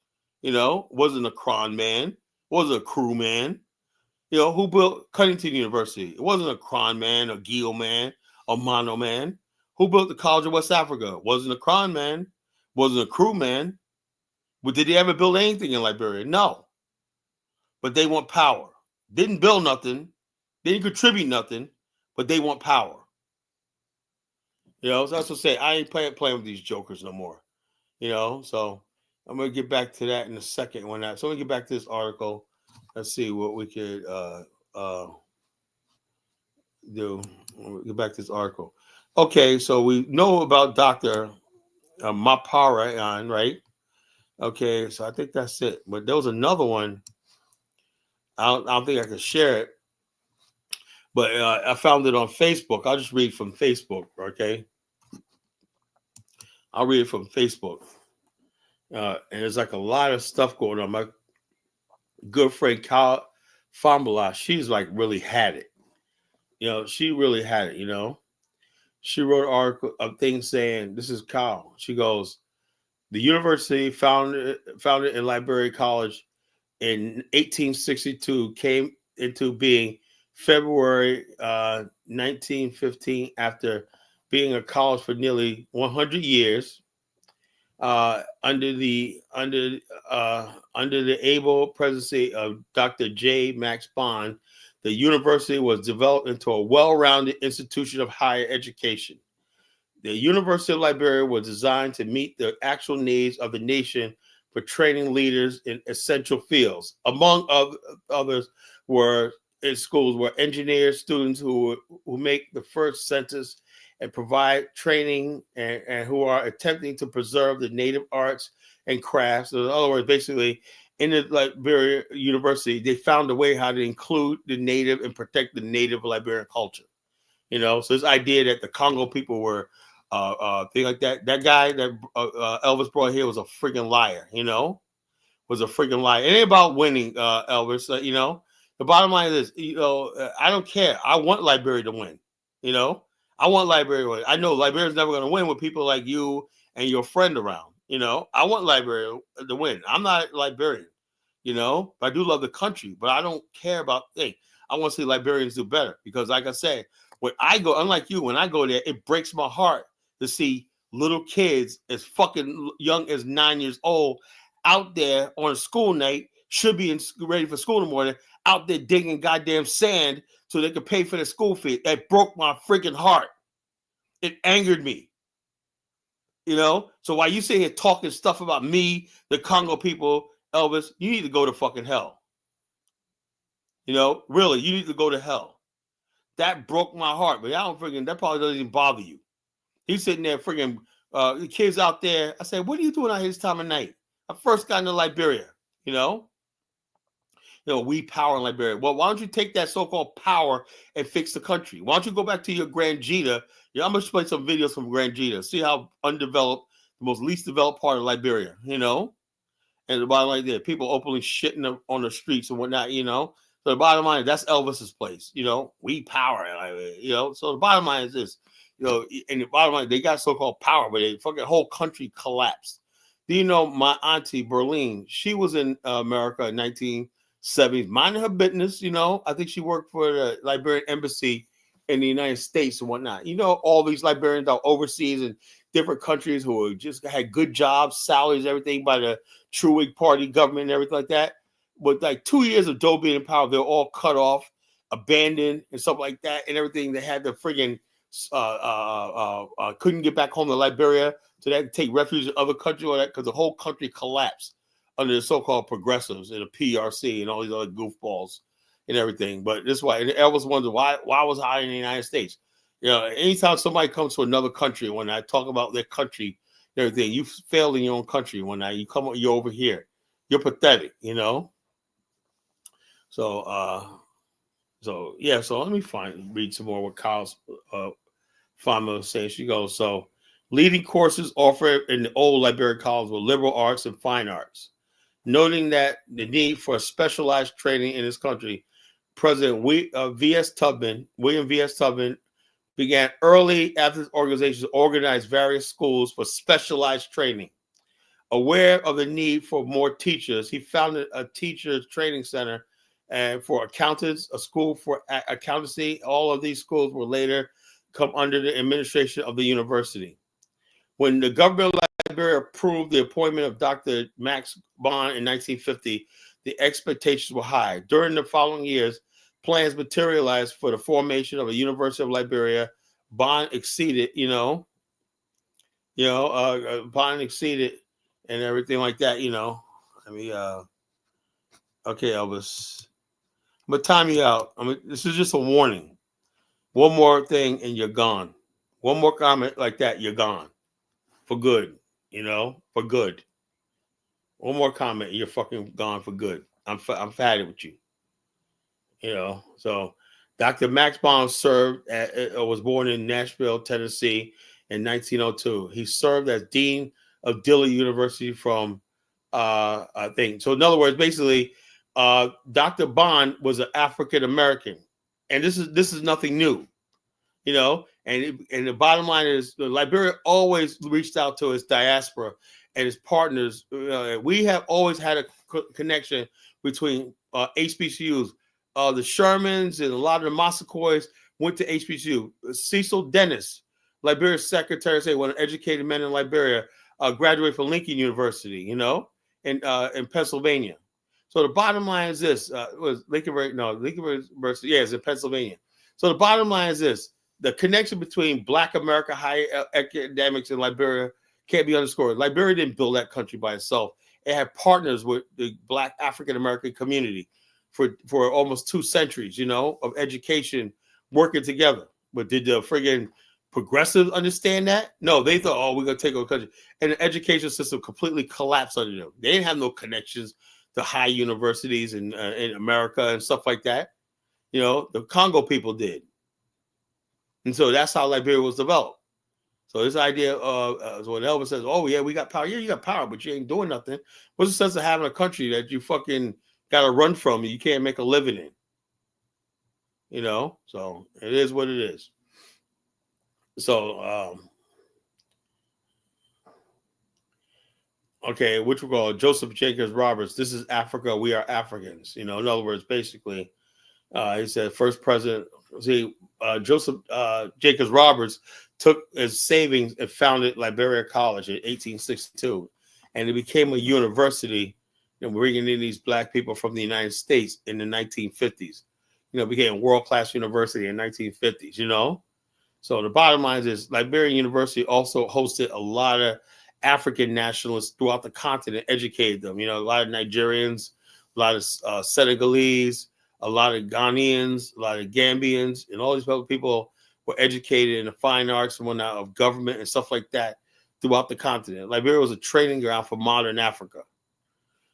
Wasn't a Cron man, wasn't a crew man. Who built Cunington University? It wasn't a Cron man, a Gil man, a Mono man. Who built the College of West Africa? Wasn't a Cron man, wasn't a crew man. But did they ever build anything in Liberia? No. But they want power. Didn't build nothing. They didn't contribute nothing, but they want power. So that's what I say. I ain't playing with these jokers no more. So I'm going to get back to that in a second. So I'm going to get back to this article. Let's see what we could do. We'll get back to this article. Okay, so we know about Dr. Mapara, right? Okay, so I think that's it. But there was another one. I don't think I can share it. But I found it on Facebook. I'll just read from Facebook, okay? I'll read it from Facebook. And there's like a lot of stuff going on. My good friend Kyle Fambala, she's like really had it. She really had it, She wrote an article of things saying, this is Kyle. She goes, the university founded in Liberia College in 1862 came into being February 1915 after being a college for nearly 100 years. Under the able presidency of Dr. J. Max Bond, the university was developed into a well-rounded institution of higher education. The University of Liberia was designed to meet the actual needs of the nation for training leaders in essential fields. Among others were in schools were engineers, students who make the first census and provide training and who are attempting to preserve the native arts and crafts. So in other words, basically, in the Liberia University, they found a way how to include the native and protect the native Liberian culture. So this idea that the Congo people were thing like that. That guy that Elvis brought here was a freaking liar. Was a freaking liar. It ain't about winning, Elvis. The bottom line is, I don't care. I want Liberia to win. I want Liberia to win. I know Liberia's never going to win with people like you and your friend around. I want Liberia to win. I'm not Liberian. But I do love the country. But I don't care about things. I want to see Liberians do better because, like I said, when I go, unlike you, when I go there, it breaks my heart to see little kids as fucking young as 9 years old out there on a school night, should be ready for school in the morning, out there digging goddamn sand so they could pay for their school fee. That broke my freaking heart. It angered me. So while you sit here talking stuff about me, the Congo people, Elvis, you need to go to fucking hell. Really, you need to go to hell. That broke my heart, but I don't freaking, that probably doesn't even bother you. He's sitting there freaking, the kids out there. I said, what are you doing out here this time of night? I first got into Liberia, we power in Liberia. Well, why don't you take that so-called power and fix the country? Why don't you go back to your Grand Jita? I'm going to play some videos from Grand Jita. See how undeveloped, the most least developed part of Liberia, And the bottom line there, people openly shitting on the streets and whatnot, So the bottom line, that's Elvis's place, we power, So the bottom line is this. You know, and the bottom line, they got so-called power, but the fucking whole country collapsed. Do you know my auntie Berlin? She was in America in 1970s, minding her business. You know, I think she worked for the Liberian embassy in the United States and whatnot. You know, all these Liberians out overseas in different countries who just had good jobs, salaries, everything by the Truick Party government and everything like that. With like 2 years of Doe being in power, they're all cut off, abandoned, and stuff like that, and everything. They had the friggin' couldn't get back home to Liberia, so they had to take refuge in other countries or that because the whole country collapsed under the so-called progressives and the PRC and all these other goofballs and everything. But this is why, and I always wondered why was I in the United States? You know, anytime somebody comes to another country, when I talk about their country and everything, you failed in your own country. When you come, you're over here, you're pathetic, you know. So, so yeah. So let me read some more what Kyle's Fama was saying. She goes, so leading courses offered in the old Liberian college were liberal arts and fine arts. Noting that the need for specialized training in this country, President William V.S. Tubman began early after his organization to organize various schools for specialized training. Aware of the need for more teachers, he founded a teachers training center and for accountants, a school for accountancy. All of these schools were later come under the administration of the university. When the government of Liberia approved the appointment of Dr. Max Bond in 1950, the expectations were high. During the following years, plans materialized for the formation of a University of Liberia. Bond exceeded, Bond exceeded and everything like that, you know. I mean, okay, Elvis. I'm going to time you out. This is just a warning. One more thing and you're gone. One more comment like that, you're gone. For good, for good. One more comment, and you're fucking gone for good. I'm fatty with you. So Dr. Max Bond was born in Nashville, Tennessee in 1902. He served as Dean of Dillard University from, I think. So in other words, basically, Dr. Bond was an African American. And this is nothing new. And the bottom line is Liberia always reached out to its diaspora and its partners. We have always had a connection between HBCUs. The Shermans and a lot of the Massaquois went to HBCU. Cecil Dennis, Liberia's secretary, say one of the educated men in Liberia, graduated from Lincoln University, in Pennsylvania. So the bottom line is this: Lincoln University, yeah, it's in Pennsylvania. So the bottom line is this. The connection between Black America higher academics and Liberia can't be underscored. Liberia didn't build that country by itself. It had partners with the Black African American community for almost 2 centuries, of education working together. But did the friggin' progressives understand that? No, they thought, we're going to take over the country. And the education system completely collapsed under them. They didn't have no connections to high universities in America and stuff like that. The Congo people did. And so that's how Liberia was developed. So this idea of when Elvis says, "Oh yeah, we got power." Yeah, you got power, but you ain't doing nothing. What's the sense of having a country that you fucking got to run from and you can't make a living in? So it is what it is. So okay, which we call Joseph Jacobs Roberts. This is Africa. We are Africans. In other words, basically, he said first president. Joseph Jacobs Roberts took his savings and founded Liberia College in 1862, and it became a university, bringing in these Black people from the United States in the 1950s. Became a world-class university in 1950s. So the bottom line is Liberian University also hosted a lot of African nationalists throughout the continent, educated them. A lot of Nigerians, a lot of Senegalese, a lot of Ghanaians, a lot of Gambians, and all these other people were educated in the fine arts and whatnot of government and stuff like that throughout the continent. Liberia was a training ground for modern Africa.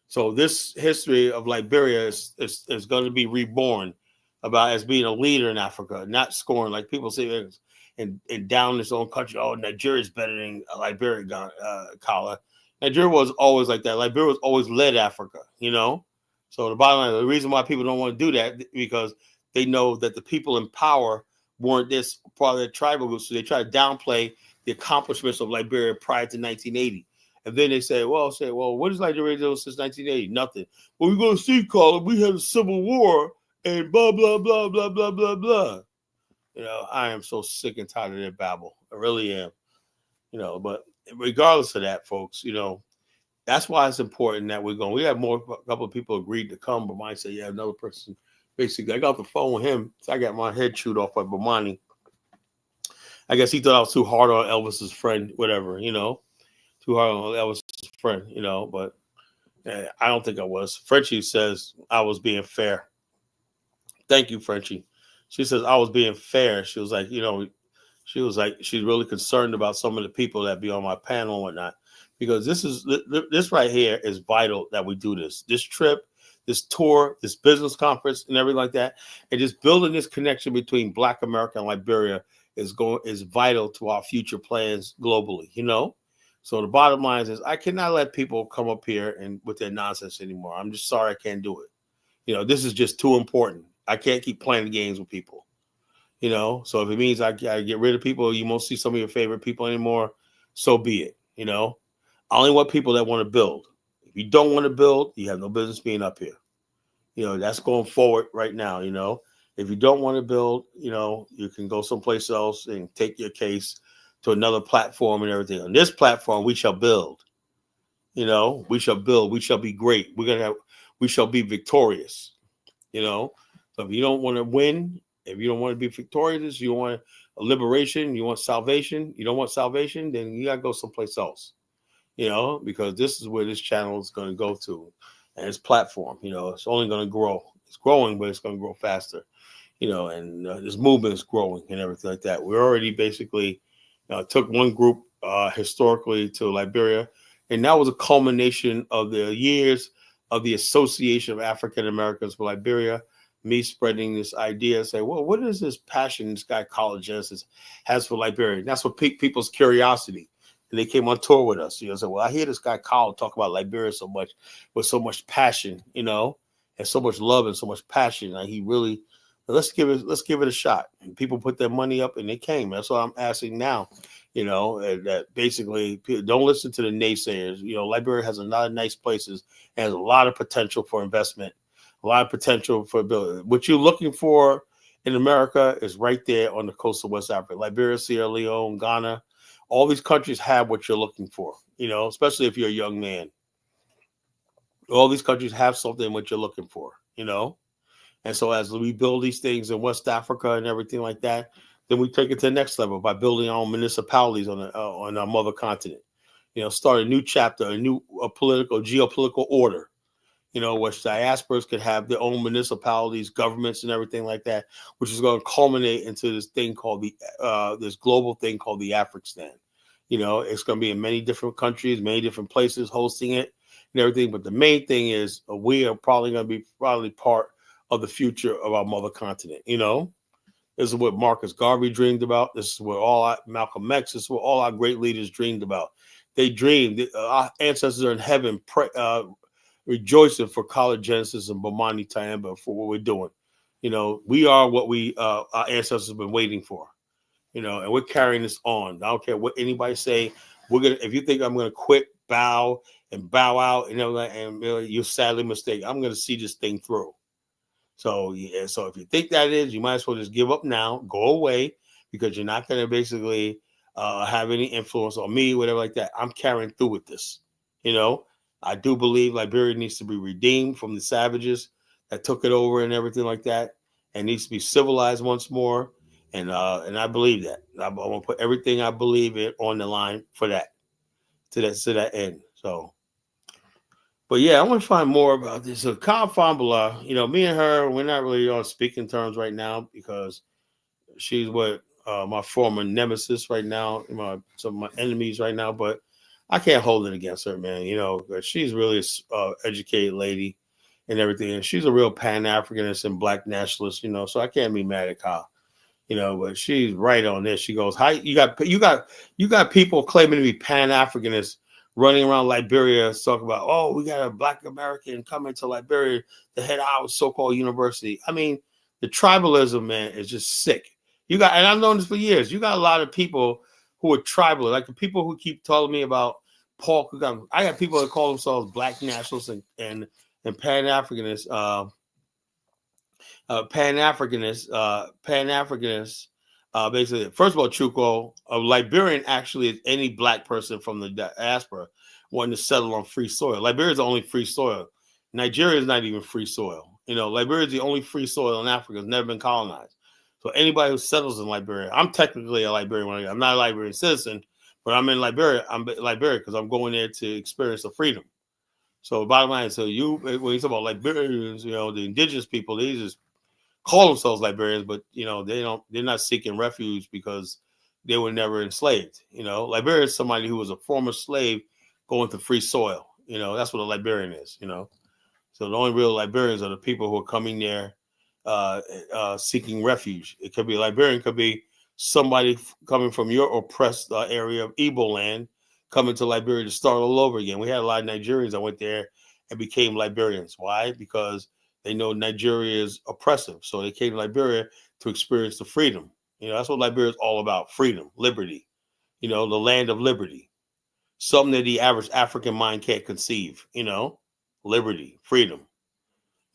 So this history of Liberia is going to be reborn about as being a leader in Africa, not scoring like people say and down its own country. Oh, Nigeria is better than Liberia, Kala. Nigeria was always like that. Liberia was always led Africa, So the bottom line, the reason why people don't want to do that because they know that the people in power weren't this part of the tribal group, so they try to downplay the accomplishments of Liberia prior to 1980. And then they say, well, what has Liberia done since 1980? Nothing. Well, we're going to see, Carla, we had a civil war and blah, blah, blah, blah, blah, blah, blah. I am so sick and tired of their babble. I really am. But regardless of that, folks, that's why it's important that we have a couple of people agreed to come, but mine said, yeah, another person. Basically, I got the phone with him, so I got my head chewed off by Bomani. I guess he thought I was too hard on Elvis's friend, whatever, too hard on Elvis's friend, but I don't think I was. Frenchie says I was being fair. Thank you, Frenchie. She says I was being fair. She was like, she's really concerned about some of the people that be on my panel and whatnot, because this right here is vital that we do this trip, this tour, this business conference and everything like that. And just building this connection between Black America and Liberia is vital to our future plans globally, So the bottom line is I cannot let people come up here and with their nonsense anymore. I'm just sorry I can't do it. This is just too important. I can't keep playing games with people. So if it means I get rid of people, you won't see some of your favorite people anymore, so be it. I only want people that want to build. If you don't want to build, you have no business being up here. That's going forward right now. If you don't want to build, you can go someplace else and take your case to another platform and everything. On this platform, we shall build. We shall build. We shall be great. We shall be victorious. So if you don't want to win, if you don't want to be victorious, you want a liberation, you want salvation, you don't want salvation, then you got to go someplace else, because this is where this channel is going to go to, and its platform, it's only going to grow. It's growing, but it's going to grow faster, and this movement is growing and everything like that. We already basically took one group historically to Liberia, and that was a culmination of the years of the Association of African Americans for Liberia, me spreading this idea, say, well, what is this passion this guy, College Genesis, has for Liberia? And that's what piqued people's curiosity. And they came on tour with us. Said, well, I hear this guy, Kyle, talk about Liberia so much, with so much passion, and so much love and so much passion. Like he really, let's give it a shot. And people put their money up and they came. That's what I'm asking now. That basically don't listen to the naysayers. Liberia has a lot of nice places and has a lot of potential for investment, a lot of potential for building. What you're looking for in America is right there on the coast of West Africa. Liberia, Sierra Leone, Ghana, all these countries have what you're looking for, especially if you're a young man. All these countries have something what you're looking for, And so as we build these things in West Africa and everything like that, then we take it to the next level by building our own municipalities on our mother continent. Start a new chapter, a new geopolitical order, which diasporas could have their own municipalities, governments, and everything like that, which is going to culminate into this thing called this global thing called the African. It's going to be in many different countries, many different places hosting it and everything. But the main thing is we are probably going to be part of the future of our mother continent. This is what Marcus Garvey dreamed about. This is what Malcolm X, this is what all our great leaders dreamed about. They dreamed, our ancestors are in heaven, rejoicing for College Genesis and Bomani Tyehimba for what we're doing. We are what our ancestors have been waiting for, and we're carrying this on. I don't care what anybody say. If you think I'm going to quit, bow out, and you're sadly mistaken. I'm going to see this thing through. So if you think that is, you might as well just give up now, go away, because you're not going to basically have any influence on me, whatever like that. I'm carrying through with this. I do believe Liberia needs to be redeemed from the savages that took it over and everything like that, and needs to be civilized once more. And I believe that. I'm going to put everything I believe in on the line for that, to that end. So. But yeah, I want to find more about this. So Kyle Fambula, me and her, we're not really on speaking terms right now because she's my former nemesis right now, some of my enemies right now. But I can't hold it against her, man. Because she's really an educated lady and everything, and she's a real Pan-Africanist and Black nationalist. So I can't be mad at Kyle. But she's right on this. She goes, "Hi, you got people claiming to be Pan-Africanists running around Liberia talking about, oh, we got a Black American coming to Liberia to head our so-called university." I mean, the tribalism, man, is just sick. And I've known this for years. You got a lot of people who are tribal, like the people who keep telling me about Paul Kagame. I got people that call themselves black nationalists and Pan Africanists, Pan Africanists. Basically, first of all, Chuko, a Liberian actually is any black person from the diaspora wanting to settle on free soil. Liberia is the only free soil. Nigeria is not even free soil. Liberia is the only free soil in Africa. It's never been colonized. So anybody who settles in Liberia, I'm technically a Liberian. I'm not a Liberian citizen, but I'm in Liberia. I'm Liberia because I'm going there to experience the freedom. So bottom line, when you talk about Liberians, the indigenous people, they just call themselves Liberians, but they're not seeking refuge because they were never enslaved. Liberia is somebody who was a former slave going to free soil. That's what a Liberian is. So the only real Liberians are the people who are coming there seeking refuge. It could be a Liberian, could be somebody coming from your oppressed area of Igbo land, coming to Liberia to start all over again. We had a lot of Nigerians that went there and became Liberians. Why? Because they know Nigeria is oppressive. So they came to Liberia to experience the freedom. That's what Liberia is all about: freedom, liberty, the land of liberty. Something that the average African mind can't conceive, liberty, freedom.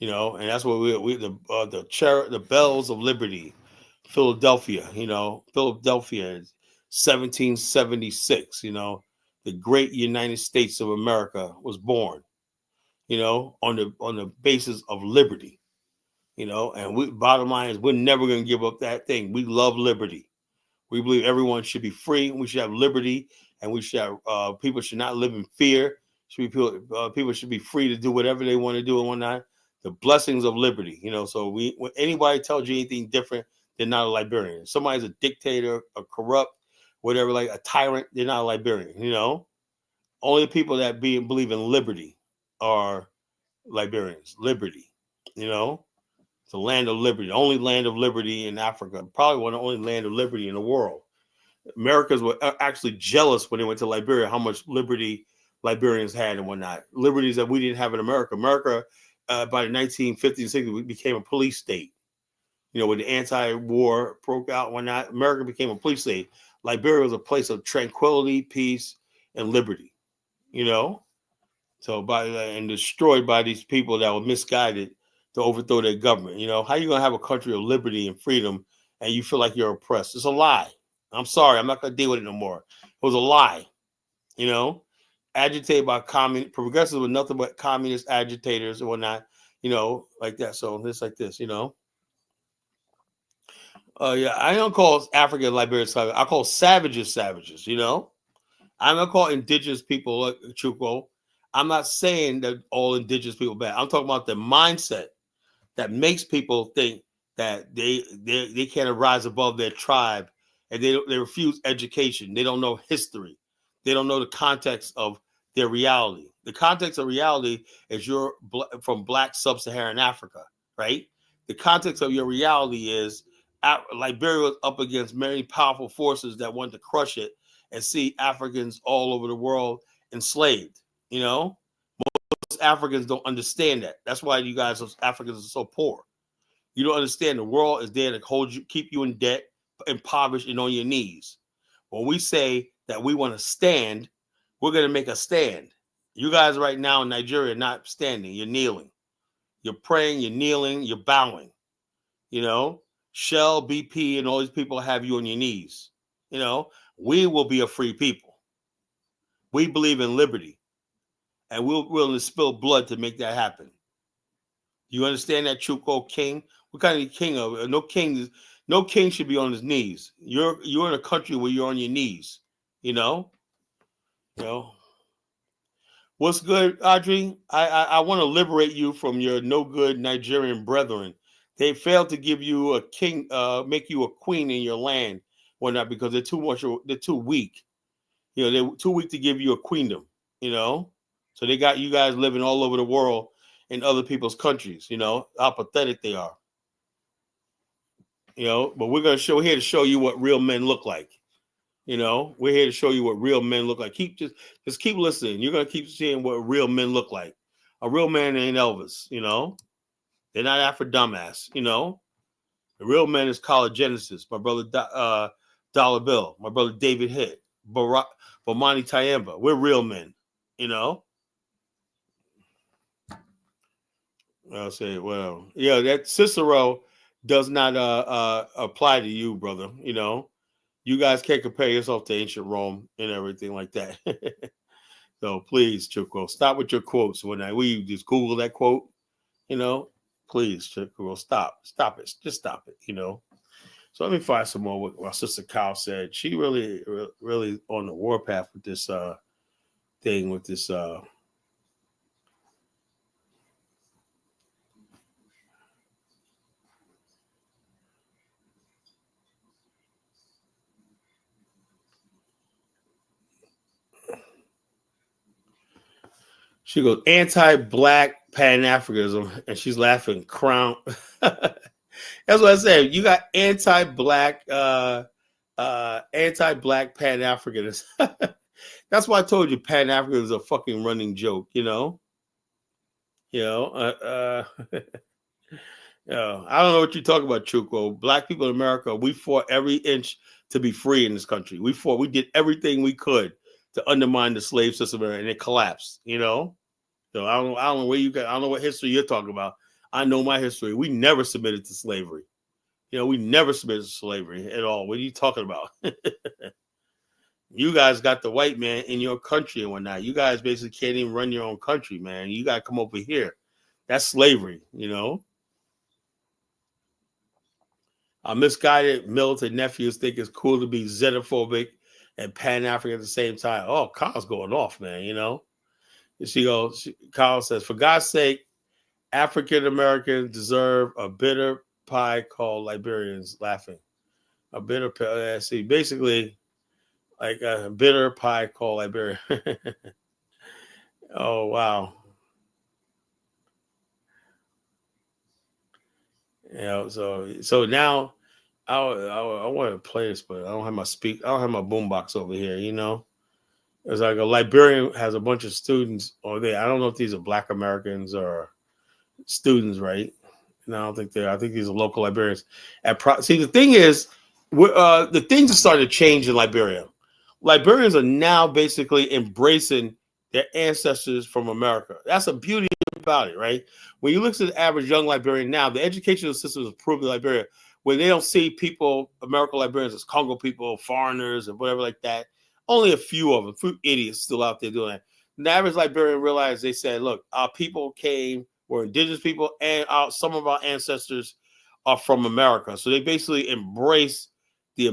And that's what the bells of liberty, Philadelphia, Philadelphia, 1776, the great United States of America was born, on the basis of liberty, and bottom line is we're never going to give up that thing. We love liberty. We believe everyone should be free. We should have liberty, and we should have, people should not live in fear. People should be free to do whatever they want to do and whatnot. The blessings of liberty, So when anybody tells you anything different, they're not a Liberian. If somebody's a dictator, a corrupt, whatever, like a tyrant, they're not a Liberian. Only the people that believe in liberty are Liberians. Liberty, It's the land of liberty, the only land of liberty in Africa, probably one of the only land of liberty in the world. Americans were actually jealous when they went to Liberia, how much liberty Liberians had and whatnot. Liberties that we didn't have in America. America, by the 1950s and 60s, we became a police state. When the anti-war broke out and whatnot, America became a police state. Liberia was a place of tranquility, peace, and liberty. So and destroyed by these people that were misguided to overthrow their government. How you gonna have a country of liberty and freedom and you feel like you're oppressed? It's a lie. I'm sorry, I'm not gonna deal with it no more. It was a lie. Agitated by progressives with nothing but communist agitators and whatnot. Like that. So it's like this. I don't call African Liberians. I call savages savages. I'm gonna call indigenous people like Chuko. I'm not saying that all indigenous people are bad. I'm talking about the mindset that makes people think that they can't rise above their tribe, and they refuse education. They don't know history. They don't know the context of their reality. The context of reality is you're from Black Sub-Saharan Africa, right? The context of your reality is Liberia was up against many powerful forces that want to crush it and see Africans all over the world enslaved. Most Africans don't understand that. That's why you guys, Africans, are so poor. You don't understand the world is there to hold you, keep you in debt, impoverished, and on your knees. When we say that we want to stand, we're going to make a stand. You guys right now in Nigeria are not standing. You're kneeling. You're praying. You're kneeling. You're bowing. Shell, BP, and all these people have you on your knees. We will be a free people. We believe in liberty. And we're willing to spill blood to make that happen. You understand that, Chuko King? What kind of king are no king should be on his knees. You're in a country where you're on your knees. What's good, Audrey? I want to liberate you from your no good Nigerian brethren. They failed to give you a king, make you a queen in your land, whatnot, because they're too weak. They're too weak to give you a queendom. So they got you guys living all over the world in other people's countries. How pathetic they are. But we're here to show you what real men look like. We're here to show you what real men look like. Just keep listening. You're gonna keep seeing what real men look like. A real man ain't Elvis. They're not after dumbass. The real men is College Genesis, my brother Dollar Bill, my brother David Hitt, Bomani Tyemba. We're real men, you know. I'll say, well, yeah, that Cicero does not apply to you, brother. You know, you guys can't compare yourself to ancient Rome and everything like that. So please, Chukwo, stop with your quotes. When we just Google that quote, you know, please, Chukwo, stop it, just stop it. You know. So let me find some more what my sister Kyle said. She really on the warpath with this thing with this she goes anti-black Pan-Africanism, and she's laughing. Crown. That's what I said. You got anti-black Pan-Africanism. That's why I told you Pan-Africanism is a fucking running joke. You know. I don't know what you're talking about, Chukwo. Black people in America, we fought every inch to be free in this country. We did everything we could to undermine the slave system, and it collapsed. You know. So I don't know where you got. I don't know what history you're talking about. I know my history. We never submitted to slavery. You know, we never submitted to slavery at all. What are you talking about? You guys got the white man in your country and whatnot. You guys basically can't even run your own country, man. You got to come over here. That's slavery, you know. Misguided militant nephews think it's cool to be xenophobic and Pan-African at the same time. Oh, Kyle's going off, man, you know. Kyle says, for God's sake, African Americans deserve a bitter pie called Liberians. Laughing. A bitter pie. See, basically, like a bitter pie called Liberia. Oh, wow. You know, so now I want to play this, but I don't have my boombox over here, you know. It's like a Liberian has a bunch of students over there. I don't know if these are Black Americans or students, right? No, I don't think I think these are local Liberians. See, the thing is, the things are starting to change in Liberia. Liberians are now basically embracing their ancestors from America. That's a beauty about it, right? When you look at the average young Liberian now, the educational system has improved in Liberia, where they don't see people, American Liberians, as Congo people, foreigners, and whatever like that. Only a few of them, few idiots still out there doing that. The average Liberian realized, they said, look, our people were indigenous people, and some of our ancestors are from America. So they basically embrace the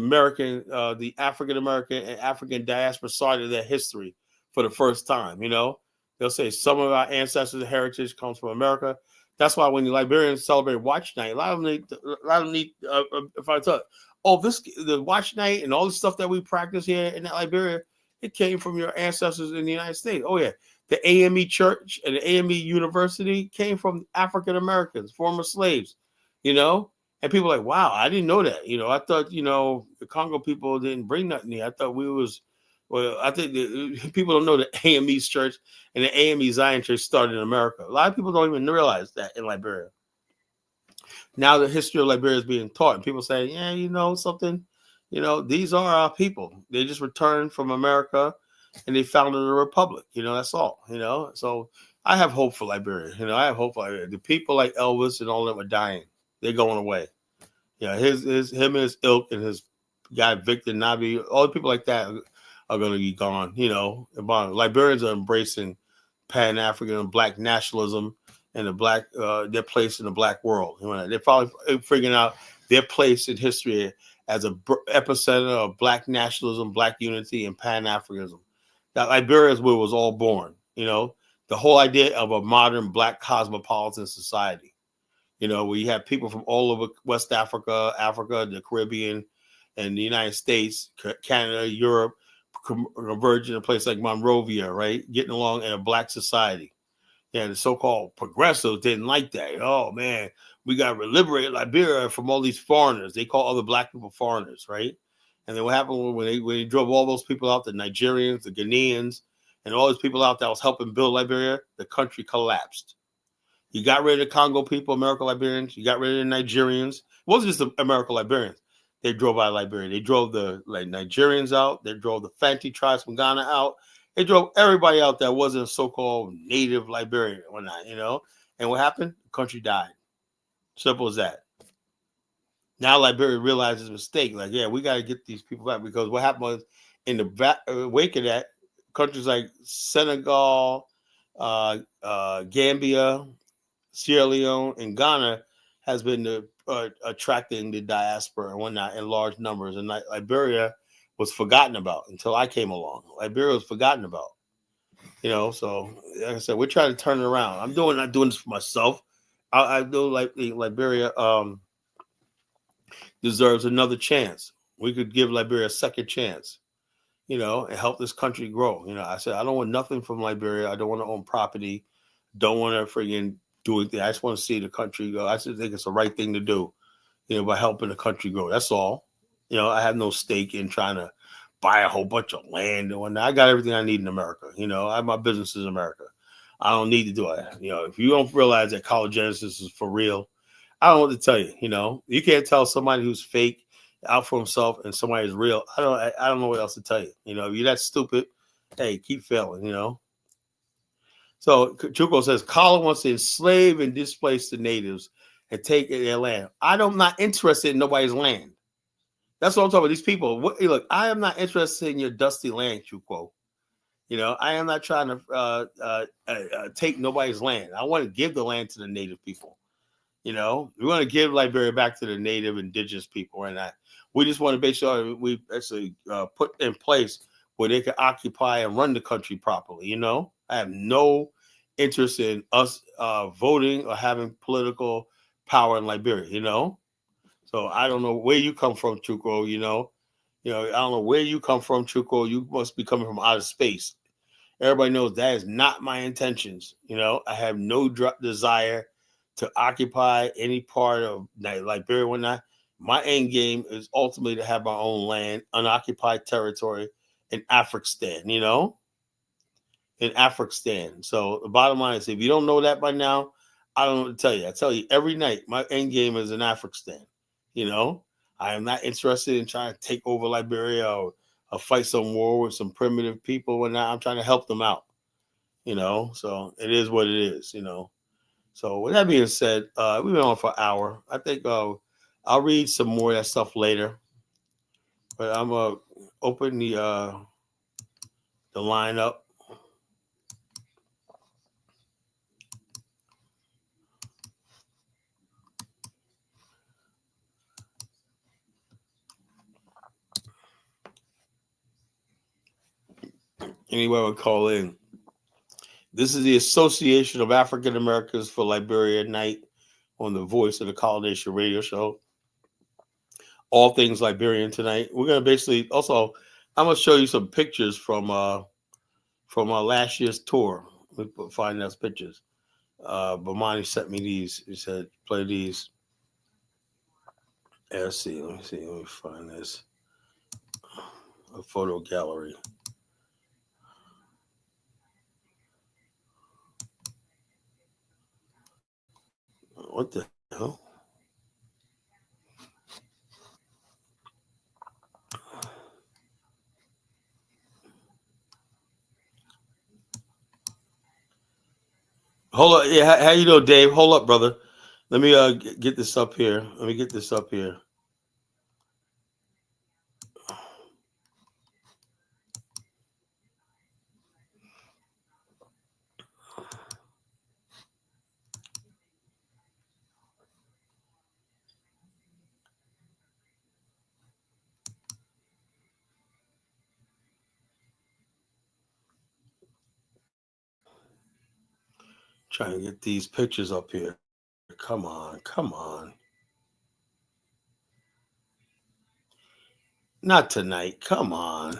the African American and African diaspora side of their history for the first time. You know, they'll say some of our ancestors' heritage comes from America. That's why when the Liberians celebrate Watch Night, a lot of them need. If I tell, the Watch Night and all the stuff that we practice here in Liberia, it came from your ancestors in the United States. Oh yeah, the AME Church and the AME University came from African Americans, former slaves. You know, and people are like, wow, I didn't know that. You know, I thought, you know, the Congo people didn't bring nothing here. I thought I think people don't know the AME Church and the AME Zion Church started in America. A lot of people don't even realize that in Liberia. Now the history of Liberia is being taught, and people say, yeah, you know something, you know, these are our people. They just returned from America and they founded a republic. You know, that's all, you know. So I have hope for Liberia. You know, I have hope for Liberia. The people like Elvis and all of them are dying. They're going away. Yeah, him and his ilk and his guy Victor Nabi, all the people like that are going to be gone. You know, Liberians are embracing Pan African and Black nationalism and their place in the Black world. You know, they're probably figuring out their place in history as a epicenter of Black nationalism, Black unity, and Pan Africanism. That Liberia is where it was all born. You know, the whole idea of a modern Black cosmopolitan society. You know, we have people from all over West Africa, the Caribbean, and the United States, Canada, Europe, converging in a place like Monrovia, right? Getting along in a Black society. Yeah, the so-called progressives didn't like that. Oh, man, we got to liberate Liberia from all these foreigners. They call other Black people foreigners, right? And then what happened when they drove all those people out, the Nigerians, the Ghanaians, and all those people out that was helping build Liberia, the country collapsed. You got rid of the Congo people, American Liberians. You got rid of the Nigerians. It wasn't just the American Liberians. They drove out of Liberia. They drove the Nigerians out. They drove the Fanti tribes from Ghana out. They drove everybody out that wasn't a so-called native Liberian or not, And what happened? The country died. Simple as that. Now Liberia realizes its mistake. Like, yeah, we got to get these people back, because what happened was, in the wake of that, countries like Senegal, Gambia, Sierra Leone, and Ghana has been attracting the diaspora and whatnot in large numbers. And Liberia was forgotten about until I came along. Liberia was forgotten about. So like I said, we're trying to turn it around. I'm not doing this for myself. I know Liberia deserves another chance. We could give Liberia a second chance, and help this country grow. I said, I don't want nothing from Liberia. I don't want to own property. Don't want to friggin' do anything. I just want to see the country go. I just think it's the right thing to do, by helping the country grow. That's all. I have no stake in trying to buy a whole bunch of land and whatnot. I got everything I need in America. I have my businesses in America. I don't need to do it. If you don't realize that college genesis is for real, I don't know what to tell you. You can't tell somebody who's fake, out for himself, and somebody is real. I don't know what else to tell you. If you're that stupid, hey, keep failing. So Chuko says, Colin wants to enslave and displace the natives and take their land. I'm not interested in nobody's land. That's what I'm talking about. These people. Look, I am not interested in your dusty land, Chuko. I am not trying to take nobody's land. I want to give the land to the native people. We want to give Liberia back to the native indigenous people, and we just want to make sure we actually put in place where they can occupy and run the country properly. I have no interest in us voting or having political power in Liberia. So I don't know where you come from, Chuko. I don't know where you come from, Chuko. You must be coming from outer space. Everybody knows that is not my intentions. I have no desire to occupy any part of Liberia or whatnot. My end game is ultimately to have my own land, unoccupied territory in Afghanistan, in Afghanistan. So the bottom line is, if you don't know that by now, I don't know what to tell you. I tell you every night, my end game is in Afghanistan. I am not interested in trying to take over Liberia or fight some war with some primitive people. And I'm trying to help them out. So it is what it is. So with that being said, we've been on for an hour. I think I'll read some more of that stuff later. But I'm gonna open the line up. Anybody would call in. This is the Association of African Americans for Liberia Night on the Voice of the Colonization Radio Show. All things Liberian tonight. We're gonna basically also. I'm gonna show you some pictures from our last year's tour. We find those pictures. Bomani sent me these. He said, "Play these." Let's see. Let me find this. A photo gallery. What the hell? Hold up. Yeah, how you doing, Dave? Hold up, brother. Let me get this up here. Let me get this up here. Trying to get these pictures up here. Come on, come on. Not tonight. Come on.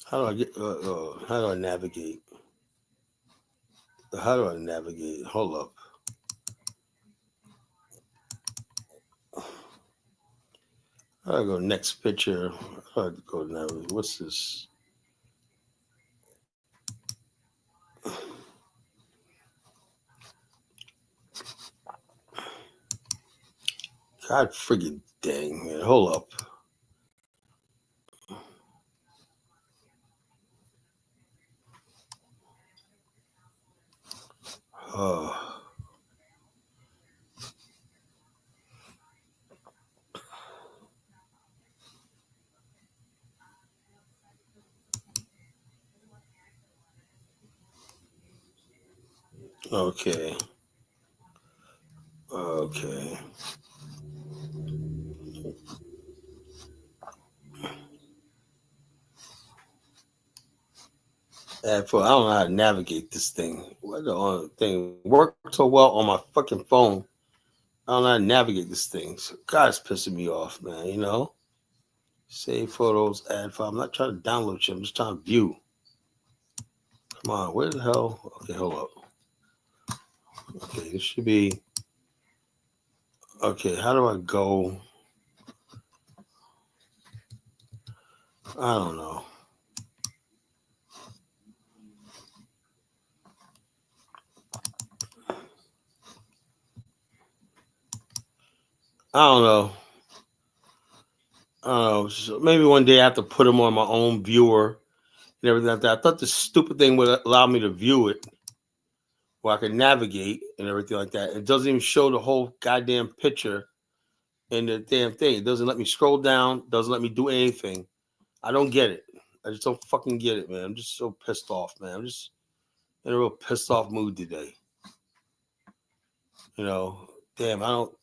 How do I get? How do I navigate? How do I navigate? Hold up. How do I go next picture? How do I go navigate? What's this? God friggin' dang, man. Hold up. Oh, okay. Okay. I don't know how to navigate this thing. What the thing worked so well on my fucking phone. I don't know how to navigate this thing. So God, it's pissing me off, man. You know? Save photos, add file. I'm not trying to download shit. I'm just trying to view. Come on, where the hell? Okay, hold up. Okay, this should be. Okay, how do I go? I don't know. I don't know. I don't know. So maybe one day I have to put them on my own viewer and everything like that. I thought this stupid thing would allow me to view it where I can navigate and everything like that. It doesn't even show the whole goddamn picture in the damn thing. It doesn't let me scroll down, doesn't let me do anything. I don't get it. I just don't fucking get it, man. I'm just so pissed off, man. I'm just in a real pissed off mood today. You know, damn, I don't.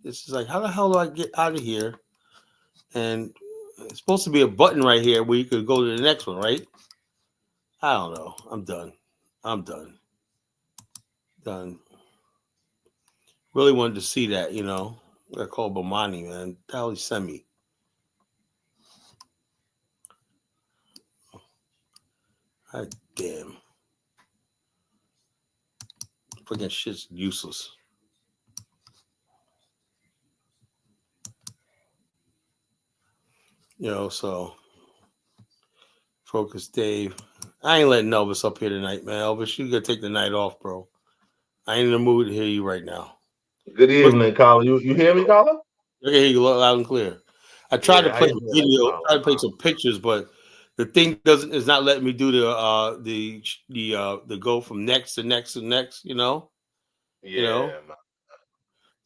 This is like, how the hell do I get out of here? And it's supposed to be a button right here where you could go to the next one, right? I don't know. I'm done. I'm done. Done. Really wanted to see that, you know. I call Bomani, man. The hell he sent me. God damn. Fucking shit's useless. You know, so Focus Dave. I ain't letting Elvis up here tonight, man. Elvis, you gotta take the night off, bro. I ain't in the mood to hear you right now. Good What's evening, caller. You hear me, caller? I can hear you loud and clear. I tried to Yeah, how play you a doing, video, caller? tried to play some pictures, but the thing doesn't is not letting me do the go from next to next to next, you know? You know? Yeah, man.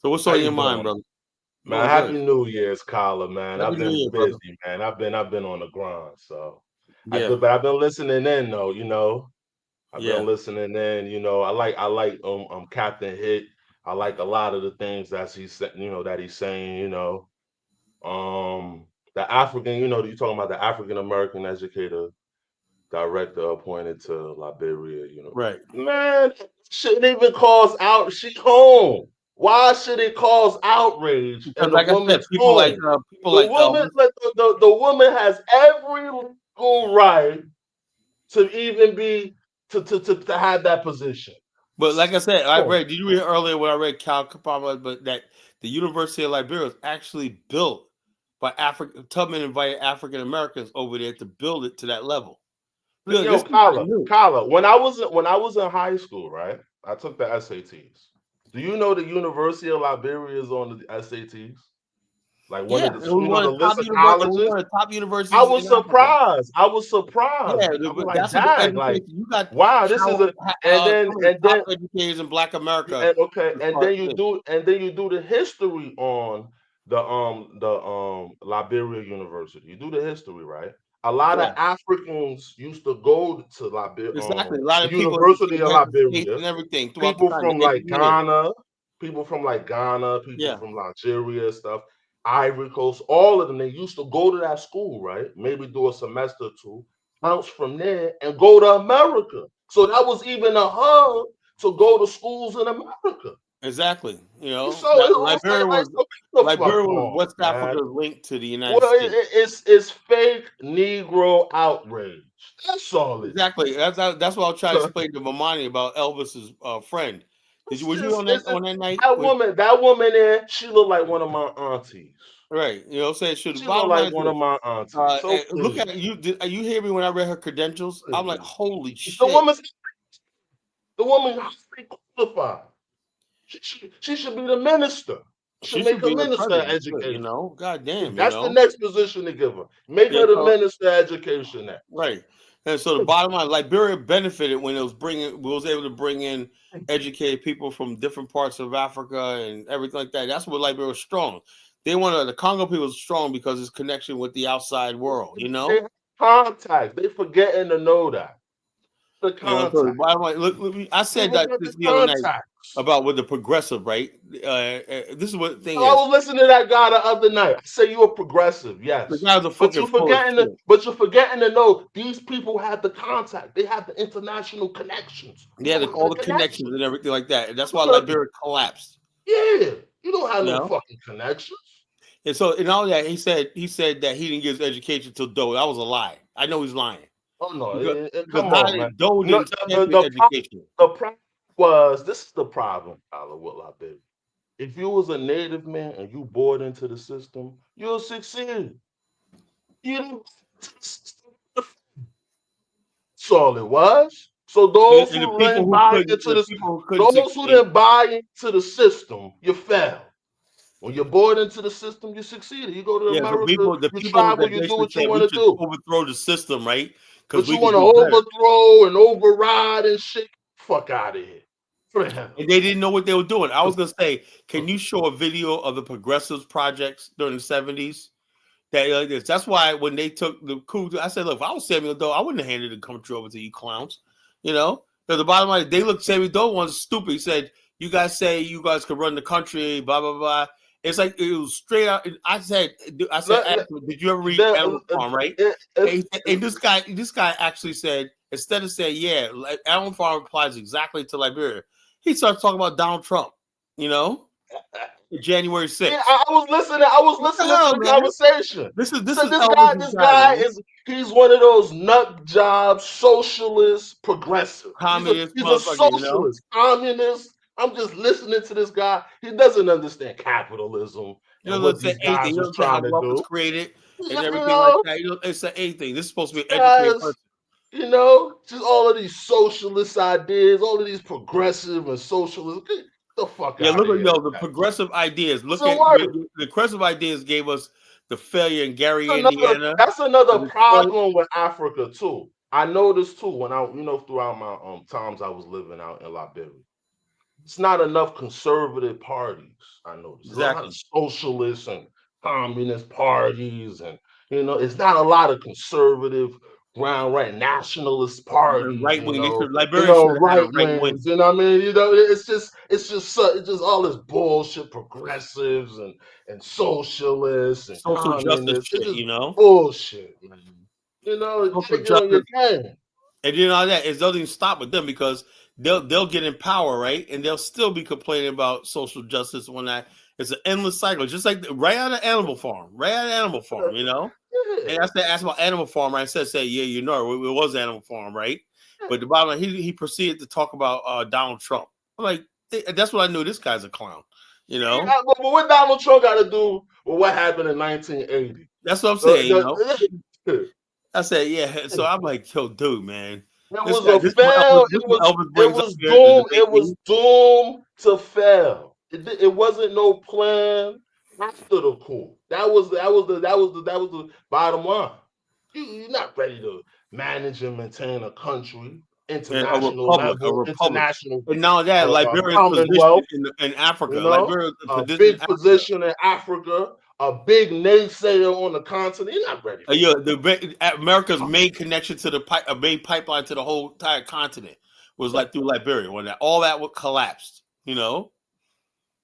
So what's How on you your mind, doing, brother? man? Doing good. Happy New Year's, caller, man. Happy I've New been Year, brother. busy, man. I've been on the grind, so Yeah, but I've been listening in though. You know, I've yeah, been listening in. You know, I like Captain Hit. I like a lot of the things that he's that he's saying. Um, the African. You talking about the African American educator director appointed to Liberia, right. Man, shouldn't even cause out. She home. Why should it cause outrage Because in the like I said, woman's home? people The like woman, Elvis. the woman has every legal right to even be to have that position. But like I said, I Home. read. Did you read earlier when I read Cal Capaba, but that the University of Liberia was actually built by African Tubman invited African Americans over there to build it to that level. Look, Yo, this is not Kyla, new. Kyla, when I was in high school, right? I took the SATs. Do you know the University of Liberia is on the SATs? Like one Yeah, of the, it was one the of the top list of colleges. one of the top I universities was in Africa. surprised. I was surprised. Yeah, I was but like, that's what the "Dag, like, education. You got wow, this is a." And then some of the and top then educators in Black America and okay, as and far as then you this. do the history on the Liberia University. You do the history, right? A lot of Yeah, Africans used to go to exactly. A lot the of people in University of United States Liberia. and everything throughout the People continent, from like educated. Ghana, people from like Ghana, people Yeah, from Nigeria, stuff, Ivory Coast, all of them. They used to go to that school, right? Maybe do a semester or two, bounce from there, and go to America. So that was even a hub to go to schools in America. Exactly. You know, So that it's like the fuck Liberia was on, West man. Africa's link to the United Well, States. it's fake Negro outrage. That's all it Exactly. That's what I'll try to is. explain to Mamani about Elvis's friend. It's Was you just, on that night? that woman there, she looked like one of my aunties. Right. You know what I'm saying? Should the She looked bottom line like is one of this. my aunties. So Look please, at you. You hear me when I read her credentials? I'm like, please. holy The shit. woman's the woman highly qualified. She should be the minister. She Should make should her be the minister of president. Shit, you education. know? God damn, you That's the know? next position to give her. Make Yeah, her the so minister of education next. right. And so the bottom line, Liberia benefited when it was able to bring in educated people from different parts of Africa and everything like that. That's what Liberia was strong. The Congo people was strong because its connection with the outside world, you They know? have contact. They forgetting to know that. The You know, so the contact. bottom line, I They said that forget the this the other night contacts. about with the progressive, right? This is what the thing I is. was listening to that guy the other night. I say you're progressive, The yes. guy's a But fucking full of shit. you're forgetting to know these people have the contact. They have the international connections. Yeah, You don't have all the the connections connections. and everything like that. And that's why Liberia collapsed. Yeah. You don't have You no know? fucking connections. And so in all that, he said that he didn't get his education till Doe. That was a lie. I know he's lying. Oh no, Because come how on, man. did Doe No, didn't champion education. the problem was this is the problem, Tyler, with Liberia. If you was a native man and you bought into the system, you'll succeed. You didn't. That's all it was. So And the people who couldn't those who succeed. didn't buy into the system, you failed. When you're bought into the system, you succeeded. You go to Yeah, America, the you people travel, that you do basically what you said want we to should do. overthrow the system, right? Because But you we could want to do better. overthrow and override and shit. Fuck out of here. For the hell. And they didn't know what they were doing. I was gonna say, can you show a video of the progressives projects during the 70s? That like this. That's why when they took the coup, I said, look, if I was Samuel Doe, I wouldn't have handed the country over to you clowns. You know? Because the bottom line, they looked Samuel Doe was stupid. He said, you guys say you guys could run the country, blah, blah, blah. It's like it was straight out. I said, The- did you ever read the- Animal Farm, right? it's- And this guy actually said, instead of saying, yeah, like, Animal Farm applies exactly to Liberia, he starts talking about Donald Trump, you know, January Yeah, 6th. I was What the listening to hell, the man? conversation. This So is Elvis's this guy, guy man. he's one of those nut job socialist progressive. Communist He's a motherfucker, you know? socialist, communist. I'm just listening to this guy. He doesn't understand capitalism You and know, what say these anything. guys You was don't say how trying to wealth is do. created and You everything like know, that. You don't say anything. This is supposed to be an educated guys, person. just all of these socialist ideas, all of these progressive and socialist. Get the fuck Yeah, out look of at here. the progressive ideas. Look Doesn't at work. the progressive ideas gave us the failure in Gary, Indiana, That's the another Detroit. problem with Africa too. I noticed too when I throughout my times I was living out in Liberia. It's not enough conservative parties. I noticed there's a lot of Exactly. socialist and communist parties, and it's not a lot of conservative ground right nationalist parties. Right wing. Liberia should have had a Right right wing. wings. You know what I mean? It's just all this bullshit. Progressives and socialists and Social justice communists. It's shit, just you know? bullshit, man. Social Gotta get on your justice. game. And you know that it doesn't even stop with them because they'll get in power, right? And they'll still be complaining about social justice when it's an endless cycle, just like right out of Animal Farm, you know. And Yeah. I said, ask about Animal Farm, right? I said, yeah, you know, it was Animal Farm, right? But the bottom line, he proceeded to talk about Donald Trump. I'm like, that's what I knew. This guy's a clown, you know. But what Donald Trump got to do with what happened in 1980? That's what I'm saying, you know. I said, yeah. So I'm like, yo, dude, man, It this was guy, a fail. this is what Elvis It brings up was here in the debate It was meeting. doomed to fail. It wasn't no plan after the coup. That was the bottom line. You're not ready to manage and maintain a country, And international level, a republic. international And now that Liberia's position commonwealth. in Africa, You know, Liberia's a position in big Africa. position in Africa, a big naysayer on the continent. You're not ready for Yeah, that. America's main connection to a main pipeline to the whole entire continent was like through Liberia when all that collapsed. You know,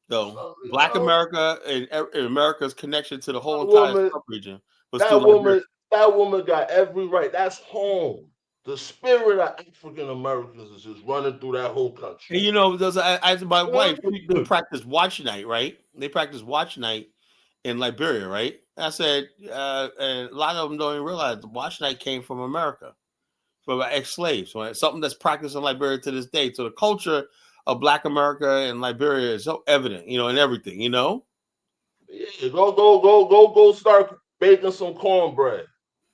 so So, Black America and America's connection to the whole that entire woman, sub region was through that Liberia. woman, that woman got every right. That's home. the spirit of African Americans is just running through that whole country. And you know, my wife, they practice watch night, right? They practice watch night in Liberia, right? I said, and a lot of them don't even realize the watch night came from America, from ex-slaves, right? Something that's practiced in Liberia to this day. So the culture of Black America and Liberia is so evident, you know, in everything, you know. Yeah, go start baking some cornbread.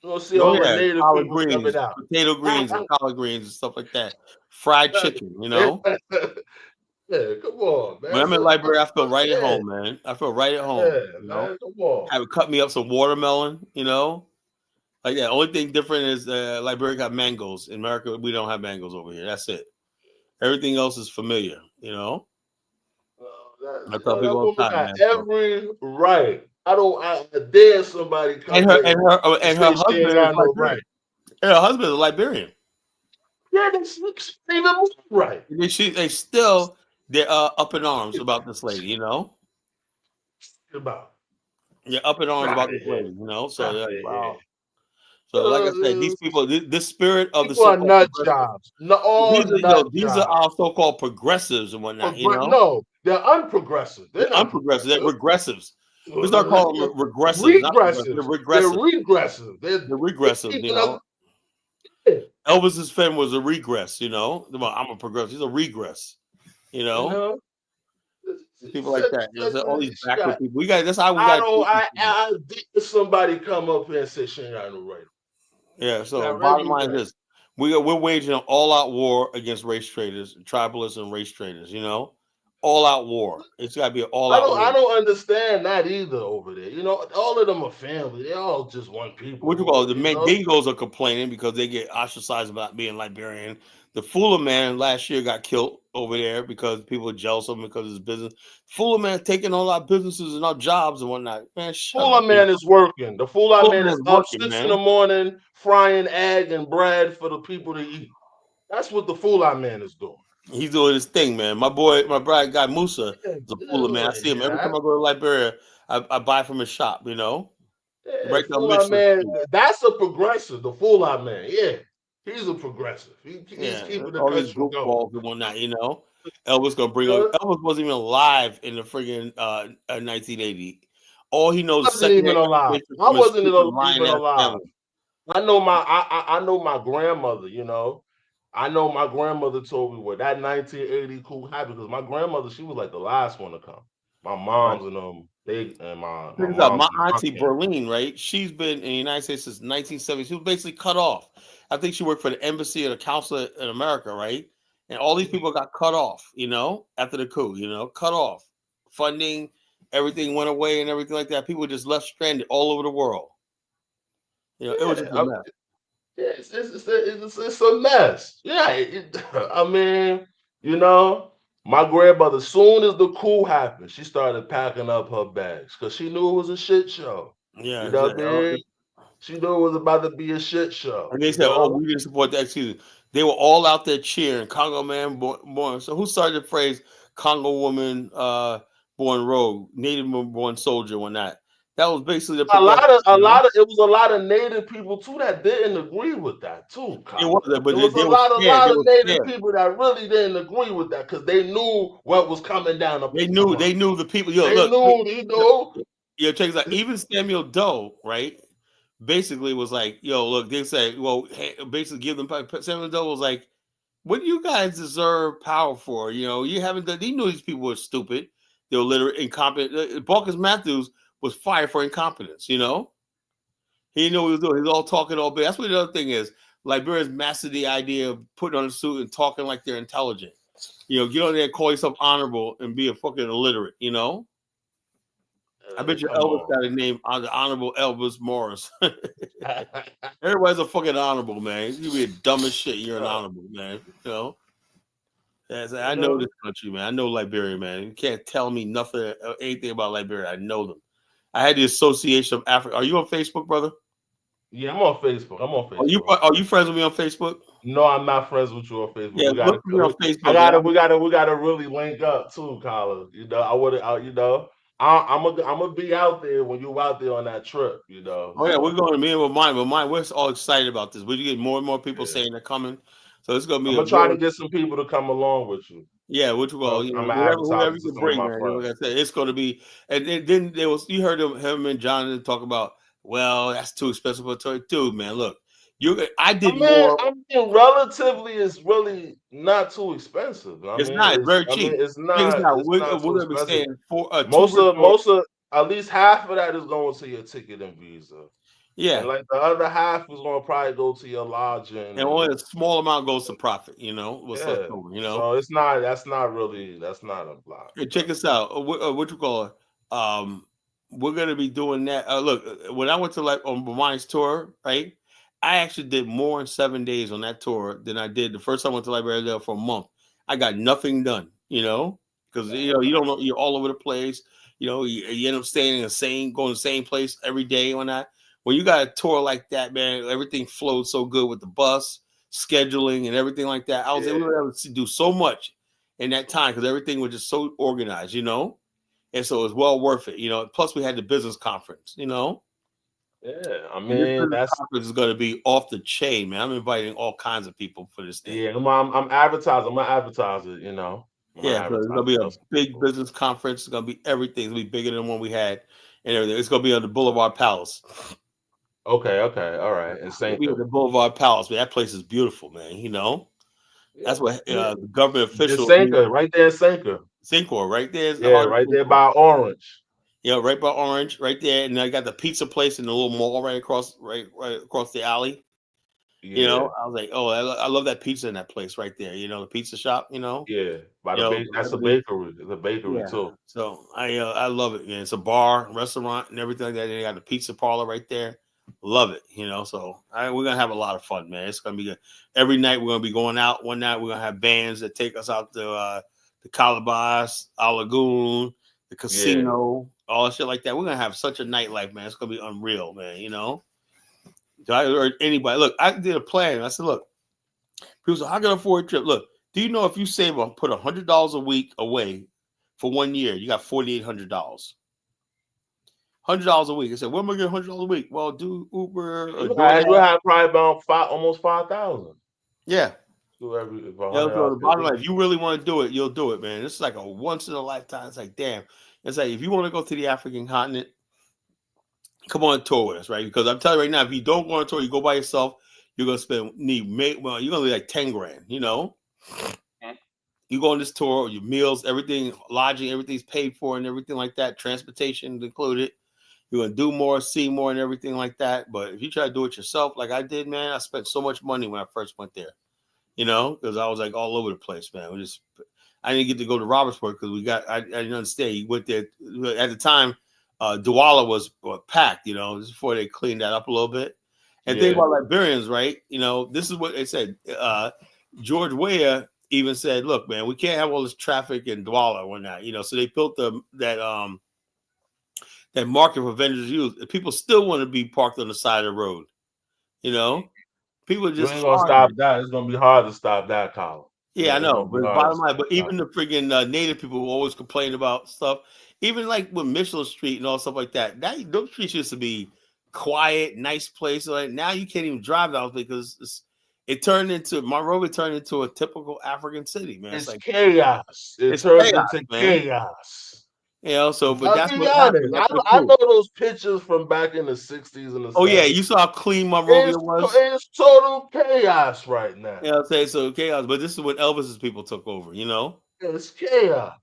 You know, see Oh all the yeah, native collard people coming greens, out. potato greens, and collard greens and stuff like that. Fried chicken, you know. Yeah, come on, When man. I'm in So, Liberia, I feel right at yeah, home, man. I feel right at home, yeah, you know. man. Come on. Have it cut me up some watermelon, you know. Like that. Only thing different is Liberia got mangoes. In America, we don't have mangoes over here. That's it. Everything else is familiar, you know. I tell That people all the woman time, got man. So. every right. I dare somebody And come her here and her and and her say she ain't husband is got no right. Liberian. And her husband is Liberian. Yeah, that's even more right. They still they're up in arms about this lady, you know. About They're up in arms out about of this here, lady, you know. So out of yeah, here. wow. So like I said, these people, this spirit of the People are so-called nut progressive, jobs. No, all nut these are jobs. our so-called progressives and whatnot, you know. No, they're unprogressive. They're They're not unprogressive. They're progressive. regressives. We start calling them regressives, not progressive. They're Regressives. They're regressive. regressive. They're They're regressive, you keeping know. up. Yeah, Elvis's friend was a regress, you know. Well, I'm a progressive. He's a regress, you you know. know. People like that. You know, so all these She backward got. people. We got. That's how we I got to don't. treat these people. I did somebody come up here and say she ain't got no right. Yeah. She So have bottom every line right. is this: we're waging an all-out war against race traders, tribalists, and race traders. You know, all-out war. It's got to be an all-out I war. don't understand that either over there. You know, all of them are family. They're all just one people What you over call it? there. The You know. Mandingos are complaining because they get ostracized about being Liberian. The Fuller man last year got killed over there because people are jealous of him because of his business. Fuller man taking all our businesses and our jobs and whatnot. Man, shut Fuller up. You man is working. The Fuller Fuller man is man's up working, 6 in the man. morning frying egg and bread for the people to eat. That's what the Fuller man is doing. He's doing his thing, man. My boy, my brother guy Musa Yeah, is a Fuller man. I see him every time I go to Liberia. I buy from his shop, you know, yeah, right down Fuller Mission man. Street. That's a progressive. The Fuller man. Yeah, he's a progressive. He's Yeah, keeping the all these country going. goofballs and whatnot, you know. Elvis gonna bring up. Uh, Elvis wasn't even alive in the friggin' 1980. All he knows is wasn't even secondhand alive. information I from his wasn't stupid lying even ass alive. family. I know my grandmother, you know. I know my grandmother told me what that 1980 coup happened because my grandmother, she was like the last one to come. My Right. mom's and they and my Check this out. mom's My and my auntie camp. Berlin, right? She's been in the United States since 1970. She was basically cut off. I think she worked for the embassy or the consulate in America, right? And all these people got cut off, you know, after the coup, you know, cut off. Funding, everything went away and everything like that. People just left stranded all over the world. You know, it was Yeah, just a mess. it's a mess. Yeah, I mean, you know, my grandmother, soon as the coup happened, she started packing up her bags because she knew it was a shit show. Yeah, You know what I mean? exactly. She knew it was about to be a shit show. And they You said, "Oh, know? we didn't support the excuse." They were all out there cheering. Congo man born. So who started the phrase "Congo woman born rogue, Native born soldier"? When that was basically the progressive. You know, It was a lot of native people too that didn't agree with that too, it Colin. was that, but It was they were a scared. lot They of were native scared. people that really didn't agree with that because they knew what was coming down the They knew. pipeline. They knew the people. Yo, They look. knew, you know. Yo, check this out. Even Samuel Doe, right? Basically was like, yo, look. They say, well, hey, basically give them. Samuel Doe was like, what do you guys deserve power for? You know, you haven't done. He knew these people were stupid. They were literally incompetent. Marcus Matthews was fired for incompetence. You know, he knew what he was doing. He was all talking all big. That's what the other thing is. Liberians mastered the idea of putting on a suit and talking like they're intelligent. You know, get on there, call yourself honorable, and be a fucking illiterate. You know. I bet your Come Elvis on. got a name on the Honorable Elvis Morris. Everybody's a fucking honorable, man. You be dumb as shit. You're an honorable, man. You know. You I know know? this country, man. I know Liberia, man. You can't tell me nothing, anything about Liberia. I know them. I had the Association of Africa. Are you on Facebook, brother? Yeah, I'm on Facebook. I'm on Are you Facebook. are you friends with me on Facebook? No, I'm not friends with you on Facebook. Yeah, look for me on Facebook, man. We gotta really link up too, Colin. You know, you know. I'm gonna be out there when you out there on that trip, you know. Oh yeah, we're So going to me and with mine. But mine, we're all excited about this. We get more and more people yeah, saying they're coming. So it's gonna be I'm a gonna try to real, get some people to come along with you. yeah. Which well, I'm gonna whoever advertise it you to can some of bring, my man. friends. Like I said, it's gonna be. And then there was you heard him and John talk about. Well, that's too expensive for a toy, dude. Man, look, I did more. I mean, relatively, it's really not too expensive. It's not. It's very I mean, cheap. Check this out. it's not We're too gonna be expensive. staying for a tour for. Most of, at least half of that is going to your ticket and visa, and Yeah, like the other half is going to probably go to your lodging and only a small amount goes to profit. What's left yeah. over. So that's not a lot. Hey, check this out. What you call it? We're gonna be doing that. Look, when I went to like on Mine's tour, right? I actually did more in 7 days on that tour than I did the first time I went to Liberia for a month. I got nothing done, because you don't know you're all over the place. You end up staying in going to the same place every day on that. When you got a tour like that, man, everything flowed so good with the bus scheduling and everything like that. I was able to do so much in that time because everything was just so organized, and so it was well worth it, Plus, we had the business conference, Yeah, I and this mean business that's conference is going to be off the chain, man. I'm inviting all kinds of people for this thing. yeah. I'm advertising. I'm gonna advertise it. I'm gonna Yeah, so it's going advertise to it. be Tell a some big people. business conference. It's going to be everything. It's going to be bigger than one we had and everything. It's going to be on the Boulevard Palace. Okay, all right. And It'll be at Sanka. the Boulevard Palace, man. That place is beautiful, man. Yeah, That's what yeah. the government It's official, Sanka, right there in Sanka. Syncor, right there is the Yeah, heart of right there Syncor. by Orange. Right by Orange, right there, and I got the pizza place in the little mall right across the alley. Yeah, I was like, oh, I love that pizza in that place right there. The pizza shop. yeah. By the bake, that's a Everything. bakery. It's a bakery Yeah. too. So I love it, man. It's a bar, restaurant, and everything like that. They got the pizza parlor right there. Love it. So we're gonna have a lot of fun, man. It's gonna be good. Every night we're gonna be going out. One night we're gonna have bands that take us out to the Calabas, our lagoon, the Yeah. casino, all that shit like that. We're gonna have such a nightlife, man. It's gonna be unreal, man. So I urge anybody. Look, I did a plan. I said, look, people say, how can I afford a trip? Look, do you know if you save or put $100 a week away for 1 year, you got $4,800. $100 a week. I said, where am I getting $100 a week? Well, do Uber or You DoorDash. have probably about almost 5,000. Yeah. Do every for So $100 the a bottom line, week. if you really want to do it, you'll do it, man. It's like a once in a lifetime. It's like, damn. It's like if you want to go to the African continent, come on a tour with us, right? Because I'm telling you right now, if you don't go on a tour, you go by yourself, you're gonna you're gonna be like 10 grand, You go on this tour, your meals, everything, lodging, everything's paid for and everything like that, transportation included. You're gonna do more, see more, and everything like that. But if you try to do it yourself, like I did, man, I spent so much money when I first went there. Because I was like all over the place, man. I didn't get to go to Robertsburg because I didn't understand. You went there at the time. Douala was packed, this is before they cleaned that up a little bit. And think Yeah. about Liberians, right? This is what they said. George Weah even said, "Look, man, we can't have all this traffic in Douala or whatnot." So they built that market for vendors use. People still want to be parked on the side of the road. You know, people are You just ain't gonna hard. stop that. It's gonna be hard to stop that, Colin. Yeah, I It's know. gonna be But hard to bottom line, stop but that. even the friggin' native people who always complain about stuff, even like with Michelin Street and all stuff like that, those streets used to be quiet, nice place. Like now you can't even drive down because it turned into Monrovia turned into a typical African city, man. It's It's like chaos. It it's turns chaos, into man. chaos. But I'll that's be what honest. happened. That's the I truth. know those pictures from back in the 60s and the Oh yeah, 70s. you saw how clean Monrovia was. It's total chaos right now. So chaos. But this is when Elvis's people took over. It's chaos.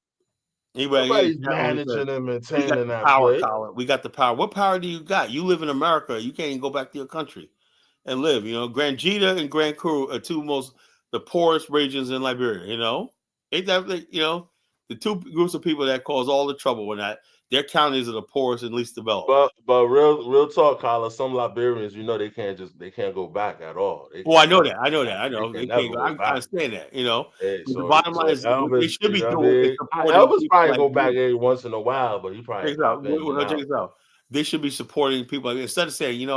Anyway, Nobody's Captain said, managing and we got maintaining the that power, place. Colin. We got the power. What power do you got? You live in America. You can't even go back to your country and live. Grand Jita and Grand Kuru are the poorest regions in Liberia. Ain't that the two groups of people that cause all the trouble when their counties are the poorest and least developed. But real talk, Carla, some Liberians, they can't go back at all. They Oh, I can know never that. I go know that. back. I They know can they never can't go. go I back. understand that. Hey, But the bottom line so is what they Elvis, should you be know what I doing is mean? supporting Elvis people probably like go back you. every once in a while, but he probably Check this out. pop in and Check out. this out. They should be supporting people instead of saying,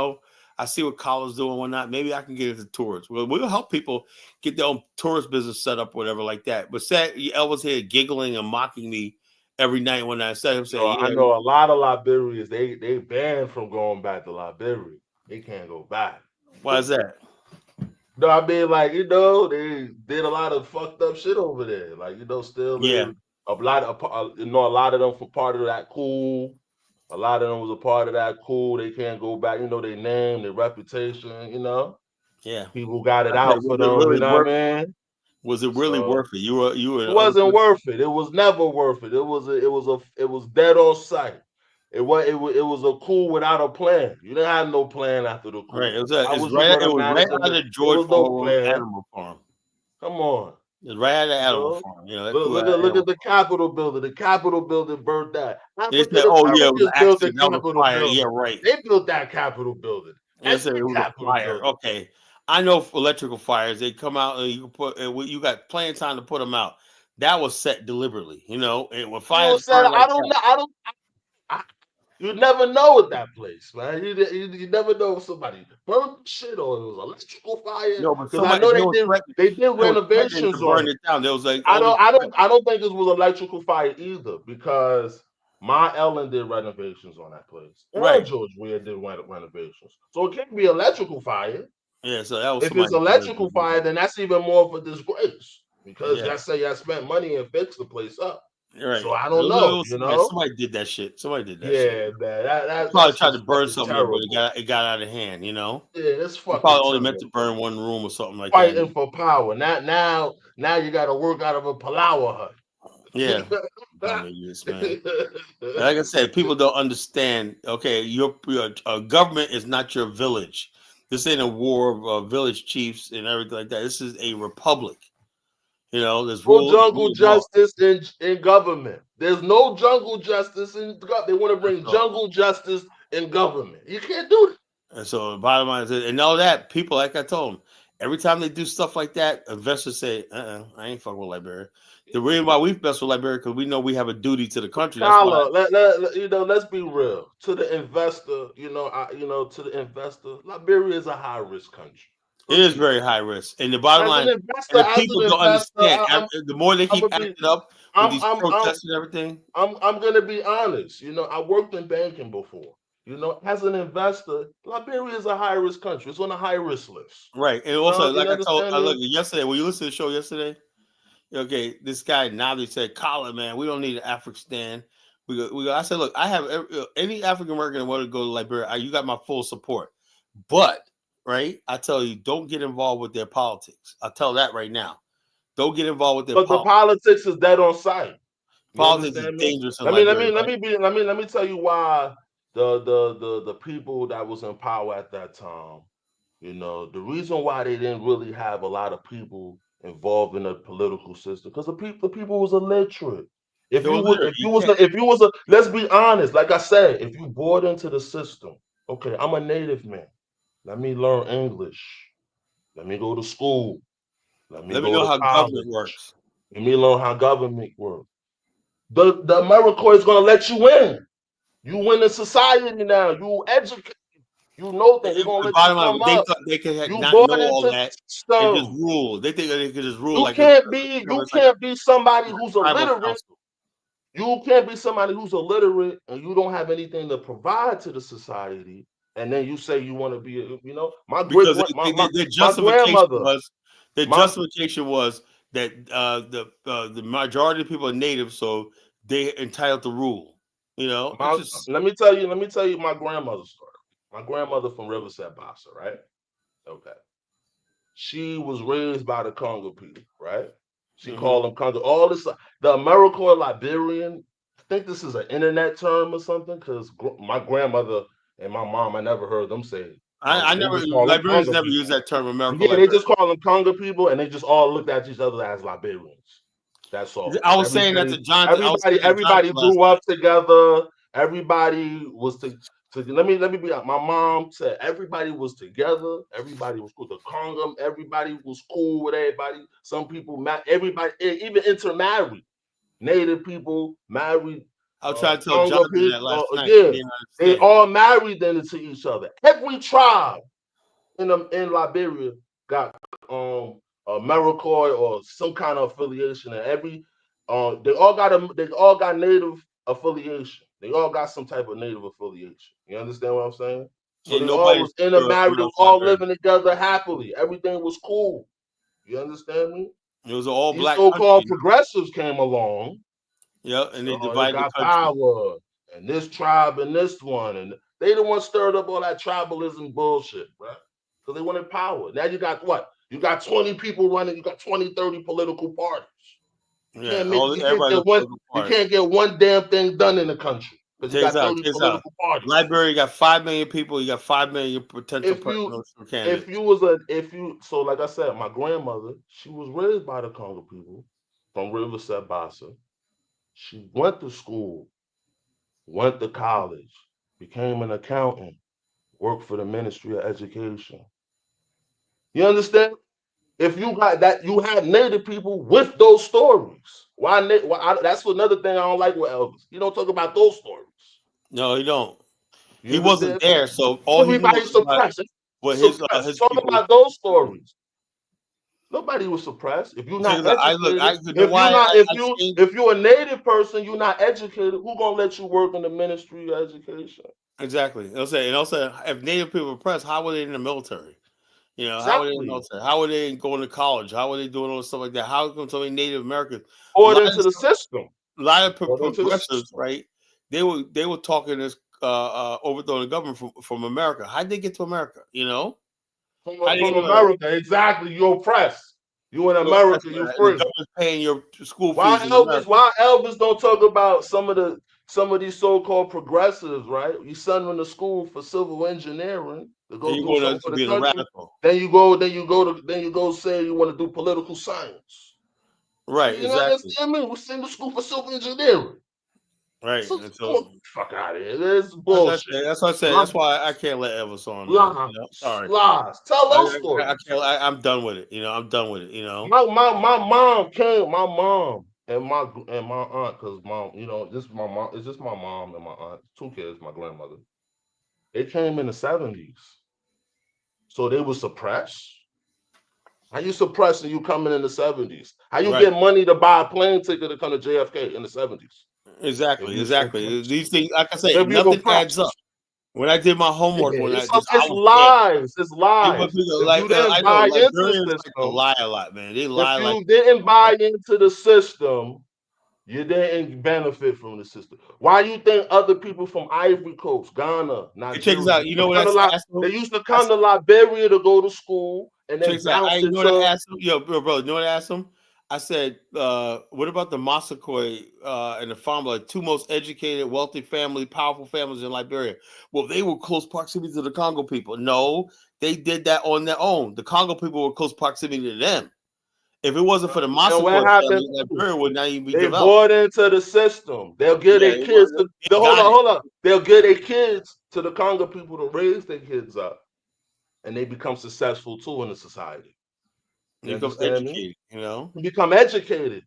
I see what Colin's doing, whatnot. Maybe I can get into tours. Well, we'll help people get their own tourist business set up, whatever like that. But Elvis here giggling and mocking me every night when I said him say, I yeah, know a lot of Liberians, they banned from going back to Liberia. They can't go back. why is that? No, I mean, like, they did a lot of fucked up shit over there. Like, still Yeah, in a lot of, a lot of them for part of that cool. A lot of them was a part of that cool. They can't go back. Their name, their reputation. yeah. People got it I said, out for them. You know what I mean? was it really So worth it? You were it in other wasn't countries? worth it. It was never worth it. It was dead on sight. It was a coup without a plan. You didn't have no plan after the Right. coup. How It's was you right. It gonna was manage right them? out of There George was no Orwell's plan. Animal Farm. Come on. It's right out of Animal So Farm. That look, cool look out at of look at Animal the Farm. Capitol building. The Capitol building burned down. They African said, "Oh yeah, it was Americans an built the accident. That was a Capitol fire." Yeah, building. right. They built that Capitol building. They That's said the it was a Capitol fire. building. Okay, I know for electrical fires, they come out and you can put. You got plenty of time to put them out. That was set deliberately. And when fires Said burn like I don't that, know. I, you never know at that place, man. You never know if somebody burned shit or it was electrical fire. no, but Because I somebody know threatened. they did They were threatening to renovations on burn it. it down. There was like I only. don't I don't I don't think it was electrical fire either because my Ellen did renovations on that place. And Right. George Weir did renovations. So it can't be electrical fire. Yeah. So that was If it's somebody. electrical fire, then that's even more of a disgrace. Because Yeah. y'all say y'all spent money and fixed the place up. Right. So I It don't was, it know, was somebody did that shit. Somebody did that shit. Yeah, man. Probably tried to That's burn fucking something, but terrible. it got out of hand. Yeah, it's They fucking probably only meant to terrible. burn one room or something like that. Fighting for power. Now you gotta work out of a Palawa hut. Yeah, dumb idiots, man. Like I said, people don't understand. Okay, your government is not your village. This ain't a war of village chiefs and everything like that. This is a republic. There's No rule jungle of law. justice in government. There's no jungle justice in government. They want to bring So, jungle justice in government. You can't do that. and so the bottom line is, and all that people, like I told them, every time they do stuff like that, investors say, I ain't fucking with Liberia. The reason why we mess with Liberia because we know we have a duty to the country. That's why. Tyler, let's be real. To the investor, to the investor, Liberia is a high risk country. It is very high risk, and the bottom As line, an and investor, the people don't understand. I'm The more they keep gonna be, acting up with I'm, these I'm, I'm, protests and everything, I'm gonna be honest. I worked in banking before. As an investor, Liberia is a high risk country. It's on a high risk list. right? And also, You like understand I look me? yesterday when you listen to the show yesterday. Okay, this guy now they said, "Colin, man, we don't need an Afghanistan." I said, look, I have any African American that want to go to Liberia. You got my full support, but right, I tell you, don't get involved with their politics. I tell that right now. Don't get involved with their But the politics. politics is dead on sight. You Politics is understand me? dangerous in Let me Liberia, right? let me tell you why the people that was in power at that time, the reason why they didn't really have a lot of people involved in the political system because the people was illiterate. It was literally you can't. If you was a, let's be honest, like I said, if you bought into the system, okay, I'm a native man. Let me learn English. Let me go to school. Let me Let me go know to how government college. works. Let me learn how government works. The America is gonna let you in. You win in society now. You educate. You know things. They're gonna The let you bottom come line, they up. thought they could You not know bought into all the that and just system. rule. They think they could just rule You like a can't be. You it's like can't be somebody a who's tribal illiterate. council You can't be somebody who's illiterate and you don't have anything to provide to the society. And then you say you want to be, my great because their my justification grandmother, was my that the majority of people are native, so they entitled to rule. It's my just let me tell you my grandmother's story. My grandmother from Riverside, Bassa, right? Okay. She was raised by the Congo people, right? She mhm. called them Congo. All this, the American Liberian. I think this is an internet term or something because my grandmother and my mom, I never heard them say Congo. I They never just call them Liberians Congo never people. use that term American Yeah, they Liberian. just call them Congo people, and they just all looked at each other as Liberians. That's all. I Because was saying that to Jonathan. I was saying to everybody Jonathan last grew night. up together. Everybody was let me be honest. My mom said everybody was together. Everybody was cool. The Congom, everybody was cool with everybody. Some people everybody even intermarried. Native people married I was trying to tell Congo Jonathan that people. last night. He Yeah, didn't they understand. all married into each other. Every tribe in Liberia got Americoy or some kind of affiliation, and They all got native affiliation. They all got some type of native affiliation. You understand what I'm saying? So And they all nobody's was intermarried, they around was all Liberia. living together happily. Everything was cool. You understand me? It was an all These black so-called country. progressives came along. Yeah, and they They divided the got country. power, and this tribe and this one, and they the one stirred up all that tribalism bullshit, bro. Because they wanted power. Now you got what? You got 20 people running. You got 20, 30 political parties. Yeah, everybody's a political You party. can't get one damn thing done in the country because you got 30 Takes out. political parties. Liberia got 5 million people. You got 5 million potential If you presidential candidates. so like I said, my grandmother, she was raised by the Congo people from Riverside Bassa. She went to school, went to college, became an accountant, worked for the Ministry of Education. You understand? If you got that, you had native people with those stories. That's another thing I don't like with Elvis. You don't talk about those stories. No, he don't. You He wasn't understand? there, so all he knew Everybody was about suppressed. what Suppressed. his Talk people. about those stories. Nobody was suppressed. If you're Check not this out. educated, You know why changed if you're a native person, you're not educated. Who gonna let you work in the Ministry of Education? exactly. And also, if Native people were oppressed, how were they in the military? You know, how were they in the Exactly. military? How were they going to college? How were they doing all this stuff like that? How come so many Native Americans? A Poured lot into the system. a lot of Poured into the progressives, system. right? They were talking this overthrowing the government from America. How'd they get to America? You know, how they get From to America? America, exactly. You're oppressed. You in You know, America, you and the free. government's paying your school fees in America. Why Elvis don't talk about some of these so-called progressives, right? You send them to school for civil engineering to And go you're do going something to for the be a country. radical, Then you go say you want to do political science. right? You know what Exactly, I mean? We send to school for civil engineering. right. So And come so on, fuck out of here. This is that's bullshit. that's what I said. That's why I can't let Elvis on, man. Lies, You know, sorry. lies. Tell I, those I stories. can't. I'm done with it. You know, I'm done with it. You know. My mom came. My mom and my aunt, because mom, this is my mom. It's just my mom and my aunt. Two kids. My grandmother. They came in the 70s, so they were suppressed. How you suppressing you coming in the 70s? How you Right. get money to buy a plane ticket to come to JFK in the 70s? If Exactly. you Exactly. suppressed, These things, like I say, if you nothing adds up. oppressed, When I did my homework, I it's was scared. lies. It's lies. If you didn't I know buy into the Liberians like to system, lie a lot, man. They if lie like you didn't buy into the system, you didn't benefit from the system. Why you think other people from Ivory Coast, Ghana, it takes Nigeria, out. You know what I asked them? they used to I come to Liberia to go to school and then Checks out. bounce You know what I into. asked him? Yo, bro, you know what I asked him? I said, what about the Massaquoi and the Famba, two most educated, wealthy family, powerful families in Liberia? Well, they were close proximity to the Congo people. No, they did that on their own. The Congo people were close proximity to them. If it wasn't for the And what Massaquoi happened? family, Liberia would not even be They developed. bought into the system. They'll give Yeah, their kids to they got it. hold up. They'll give their kids to the Congo people to raise their kids up, and they become successful too in the society. They You become understand me? educated, you know? Become educated.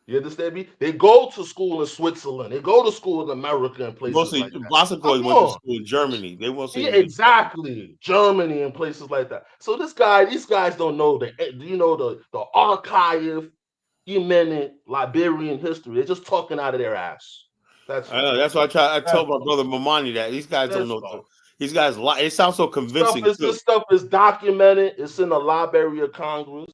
You understand me? They go to school in Switzerland. They go to school in America and places Mostly like that. Massaquoi Come went to on. school in Germany. They mostly Yeah, did. exactly. Germany and places like that. So these guys don't know the archive, minute Liberian history. They're just talking out of their ass. That's I all. know. That's why I That's told my all. brother Mamani that these guys don't That's know. all. These guys lie. It sounds so convincing too. This stuff is documented. It's in the Library of Congress.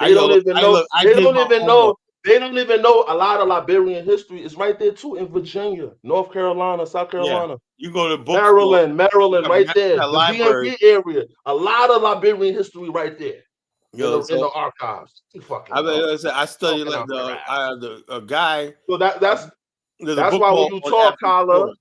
I They don't yo, even I know. look. I They did don't my even homework. know. They don't even know a lot of Liberian history is right there too in Virginia, North Carolina, South Yeah, Carolina, you go to bookstore. Maryland, right there. A The library. DMV area. A lot of Liberian history right there Yo, in so the archives. You I fucking mean, know. like I said, I studied Talking like out their ass. the a guy. So There's a that's book why when called you On talk, African Kyla,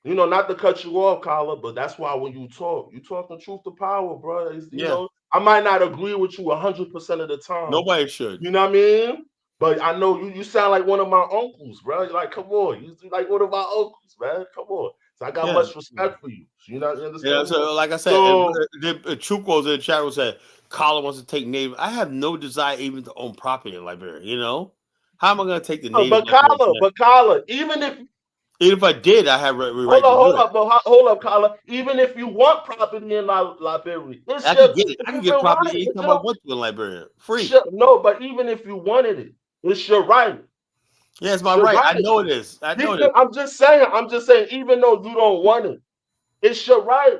Stories. not to cut you off, Kyla, but that's why when you talking truth to power, bro. Yeah, I might not agree with you 100% of the time. nobody should. You know what I mean? But I know you sound like one of my uncles, bro. You're like, come on. You like one of my uncles, man. Come on. So I got Yeah. much respect for you. You know, you Yeah, understand me? so like I said, So, Chukwu's in the chat room said, Colin wants to take native. I have no desire even to own property in Liberia, you know? How am I going to take the native Liberian land? but Kyla, Even if I did, I have the right to do it. hold up, Kyla. Even if you want property in Liberia, I could get it. I could it's get your property right. anytime I want to in Liberia. Free. No, but even if you wanted it, it's your right. Yeah, it's my Should right. I write it. know it is. I know it is. I'm just saying, even though you don't want it, it's your right.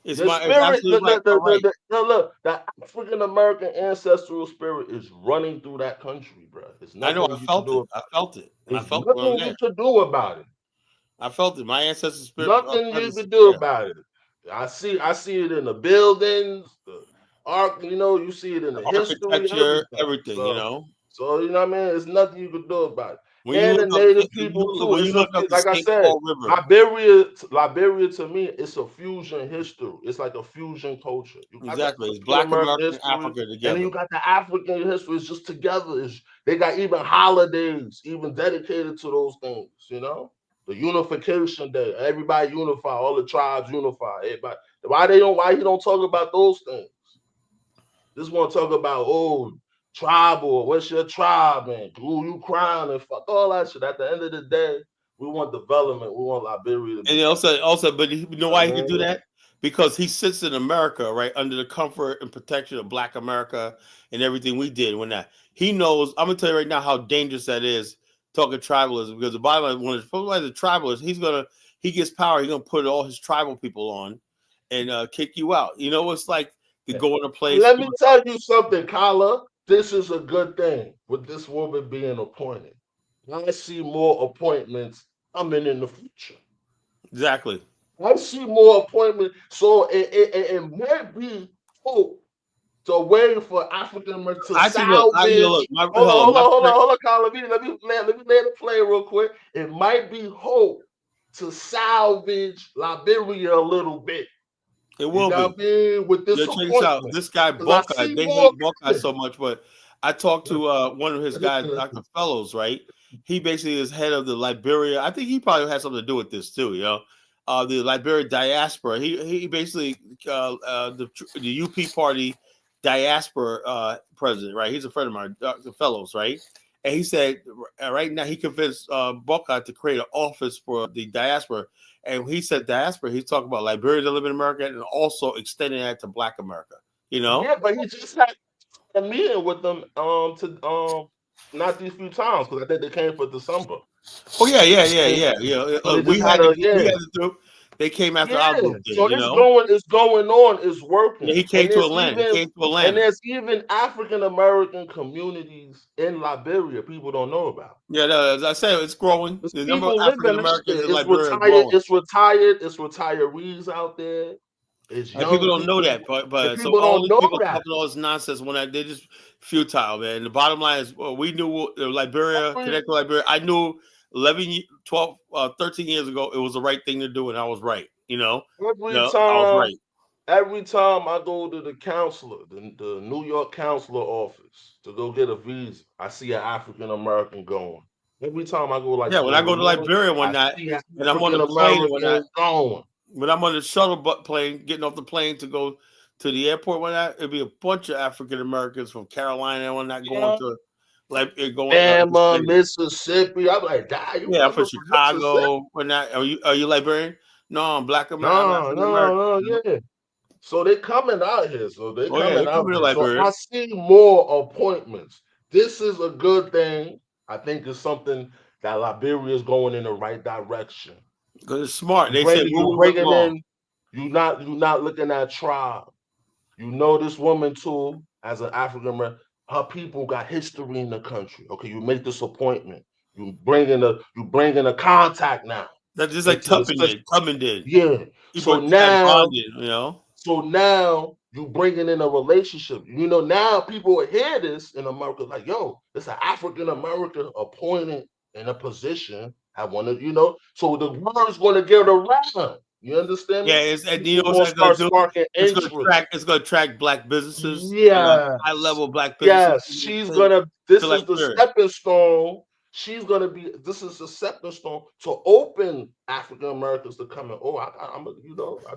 It's Your my it's spirit, absolutely my right. look, the African American ancestral spirit is running through that country, bro. There's I know. nothing you can do. I felt it, and I There's felt it when I was nothing you there. can do about it. I felt it. My ancestors' spirit Nothing you presence is can do there. about it. I see it in the buildings, the art, you see it in The the history, architecture, everything. everything. You know, So you know what I mean? There's nothing you can do about it. when you And the look up, native people too. when you It's a look up the like I St. said, Paul River, Liberia to me, it's a fusion history. It's like a fusion culture. You got the exactly. It's African Black American America and history, Africa and then together. you got the African history. It's just together. They got even holidays, even dedicated to those things, The unification day, everybody unify, all the tribes unify. Everybody. Why he don't talk about those things? Just want to talk about tribal. What's your tribe, man? Who you crying and fuck all that shit. At the end of the day, we want development. We want Liberia to be. And but you know why he can do that? Because he sits in America, right, under the comfort and protection of Black America and everything we did. When that he knows, I'm gonna tell you right now how dangerous that is. Talking tribalism, because the Bible, when it's the tribalist, he gets power. He's gonna put all his tribal people on and kick you out. You know, it's like to go in a place. Let me tell you something, Kyla. This is a good thing with this woman being appointed. I see more appointments coming in the future. Exactly. I see more appointments. So it might be hope to way for African Americans to Actually, look, salvage. my Hold on, Kyla. Let me land the plane real quick. It might be hope to salvage Liberia a little bit. It You will know be. what I mean? With Yeah, this check this out. appointment. This guy Because I Buckeye, see they more hate Buckeye coming. so much, but I talked to one of his guys, Dr. Fellows, right? He basically is head of the Liberia. I think he probably has something to do with this too, the Liberia diaspora. He basically the UP party diaspora president, right? He's a friend of mine, Dr. Fellows, right? And he said right now he convinced Buckeye to create an office for the diaspora. And he said diaspora, he's talking about Liberians that live in America and also extending that to Black America. Yeah, but he just had a meeting with them not these few times because I think they came for December. Oh yeah. So they We just had had to a we had to do. They came after our group did, So it's going on, it's Yeah, working. he came to Atlanta. He came to Atlanta. There's even African American communities in Liberia people don't know about. Yeah, no, as I said, it's growing. There's The number of people African living Americans in it's Liberia are retired, growing. it's retirees out there, it's And young people don't know people, that, and but so people all don't these know people that. talking all this nonsense when they're just futile, man. The bottom line is, we knew Liberia, connect to Liberia. I knew 11, 12, 13 years ago it was the right thing to do, and I was right. I was right. Every time I go to the counselor, the New York counselor office to go get a visa, I see an African American going. Every time I go like Yeah, to when I go to Illinois, Liberia one I night, see an and I'm on African the plane one night, American going. when I'm on the shuttle plane, getting off the plane to go to the airport one night, it'd be a bunch of African Americans from Carolina one night going to Alabama, Mississippi. I'm like, God, you yeah, I'm coming from from Mississippi? Chicago. When that are you Liberian? No, I'm Black American. I'm No, African American. no, no, yeah. So they coming out here. So they Oh yeah, coming they're out coming to here. So Liberia I see more appointments. This is a good thing. I think it's something that Liberia is going in the right direction. because it's smart. You They said you move bringing along. in. You not looking at tribe. You know this woman too, as an African American. Her people got history in the country. Okay, you make this appointment. You bring in a contact now That's just like into the Tubman system. did. Tubman did. Yeah. He So brought that now bonding. So now you bringing in a relationship. Now people will hear this in America like, yo, it's an African American appointed in a position. I want to, so the word's going to get around. You understand Yeah, me? and you People know what going to that's gonna start do? sparking interest. It's gonna attract Black businesses, high Yes. level Black businesses Yes. to This is the Liberia. stepping stone. This is the stepping stone to open African Americans to come in. Oh, I'm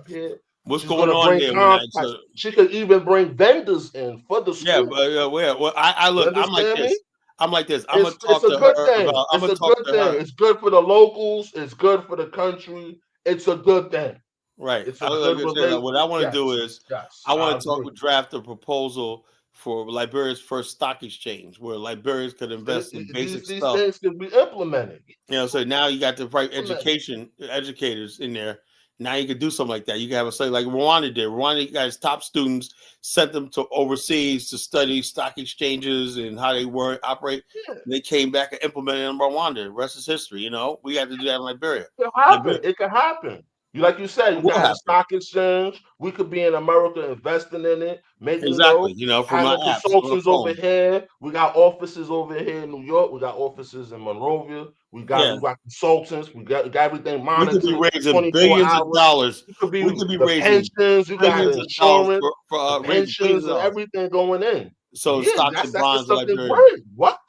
here. What's She's going gonna on bring there when that? contacts. She could even bring vendors in for the Yeah, school. but well, I You look. I'm like understand me? this. I'm like this. I'm gonna It's talk a to good her thing. about. I'm It's gonna a talk good to thing. her. It's good for the locals. It's good for the country. It's a good thing. Right. It's a Like good I said, relation. what I want to do Yes, is yes, I I want to agree. draft a proposal for Liberia's first stock exchange, where Liberians could invest in basic These stuff. things can be implemented. So now you got the right Implemented. educators in there. Now you can do something like that. You can have a study like Rwanda did. Rwanda guys, top students, sent them to overseas to study stock exchanges and how they work, operate. Yeah. And they came back and implemented in Rwanda. The rest is history. We had to do that in Liberia. It can happen. It can happen. Like you said, you It will can have a happen. stock exchange. We could be in America investing in it, making Exactly. From my having apps, from the consultants over phone. here. We got offices over here in New York. We got offices in Monrovia. We Yeah. got consultants. We got everything We could be monitored raising 24 billions of hours. dollars. It could We be could be the raising pensions. You got the billions of dollars insurance, for the raising billions pensions, of and dollars. everything going in. So Yeah, stocks and that's bonds in something Liberia. great. What?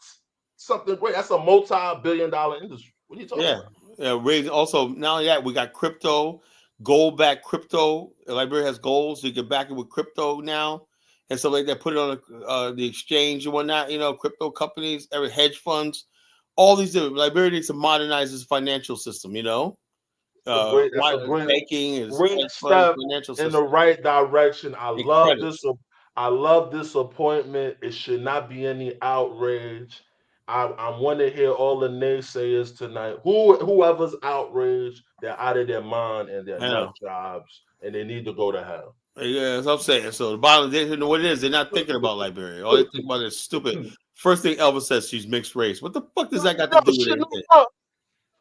Something great. That's a multi-billion-dollar industry. What are you talking about? Raising also not only that, we got crypto, gold back crypto. Liberia has gold, so you can back it with crypto now and stuff like that. Put it on the exchange and whatnot. Crypto companies, every hedge funds, all these different. Liberia needs to modernize its financial system. That's a Banking is great hedge funds, step financial in the system, right direction. and credit. I love this appointment. It should not be any outrage. I want to hear all the naysayers tonight. Whoever's outraged, they're out of their mind and they're nut jobs and they need to go to hell. Yeah, that's what I'm saying. So the bottom, what it is, they're not thinking about Liberia. All they think about is stupid. First thing Elvis says, she's mixed race. What the fuck does that got to do with anything?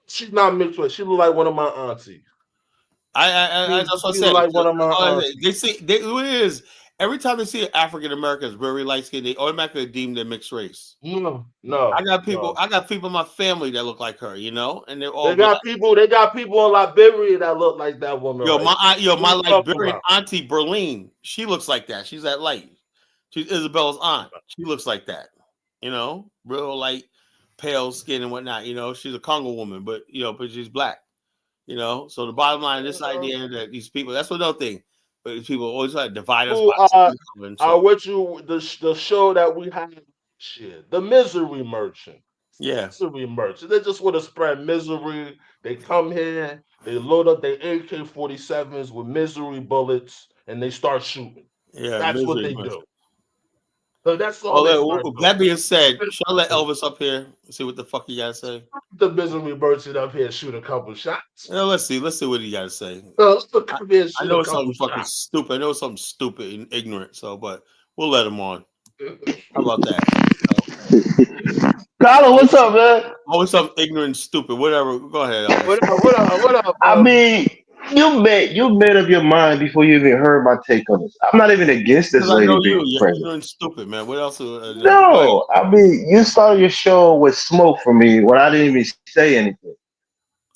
She's not mixed race. She look like one of my aunties. That's what I She said. look like one of my aunties. They see what it is. Every time they see African Americans very light skinned, they automatically deem them mixed race. No. I got people in my family that look like her, and they're all They got people in Liberia that look like that woman. My Liberian auntie Berlin, she looks like that. She's that light. She's Isabella's aunt. She looks like that. Real light, pale skin and whatnot. She's a Congo woman, but she's black. So the bottom line, this idea that these people, that's another thing. But these people always try to divide us. With you, the show that we had shit, the Misery Merchant. Yeah. Misery Merchant. They just want to spread misery. They come here, they load up their AK-47s with misery bullets, and they start shooting. Yeah, that's what they do. So that's all. That being said, shall I let Elvis up here and see what the fuck he got to say? The Misery Merchant up here shoot a couple shots. Let's see what he got to say. I know it's something fucking stupid. I know it's something stupid and ignorant. But we'll let him on. How about that? Carla, what's up, man? Always something ignorant and stupid. Whatever. Go ahead, Elvis. What up? I mean, you made up your mind before you even heard my take on this. I'm not even against this lady being You're president. ignorant and stupid, man. What else? No, I mean, you started your show with smoke for me when I didn't even say anything.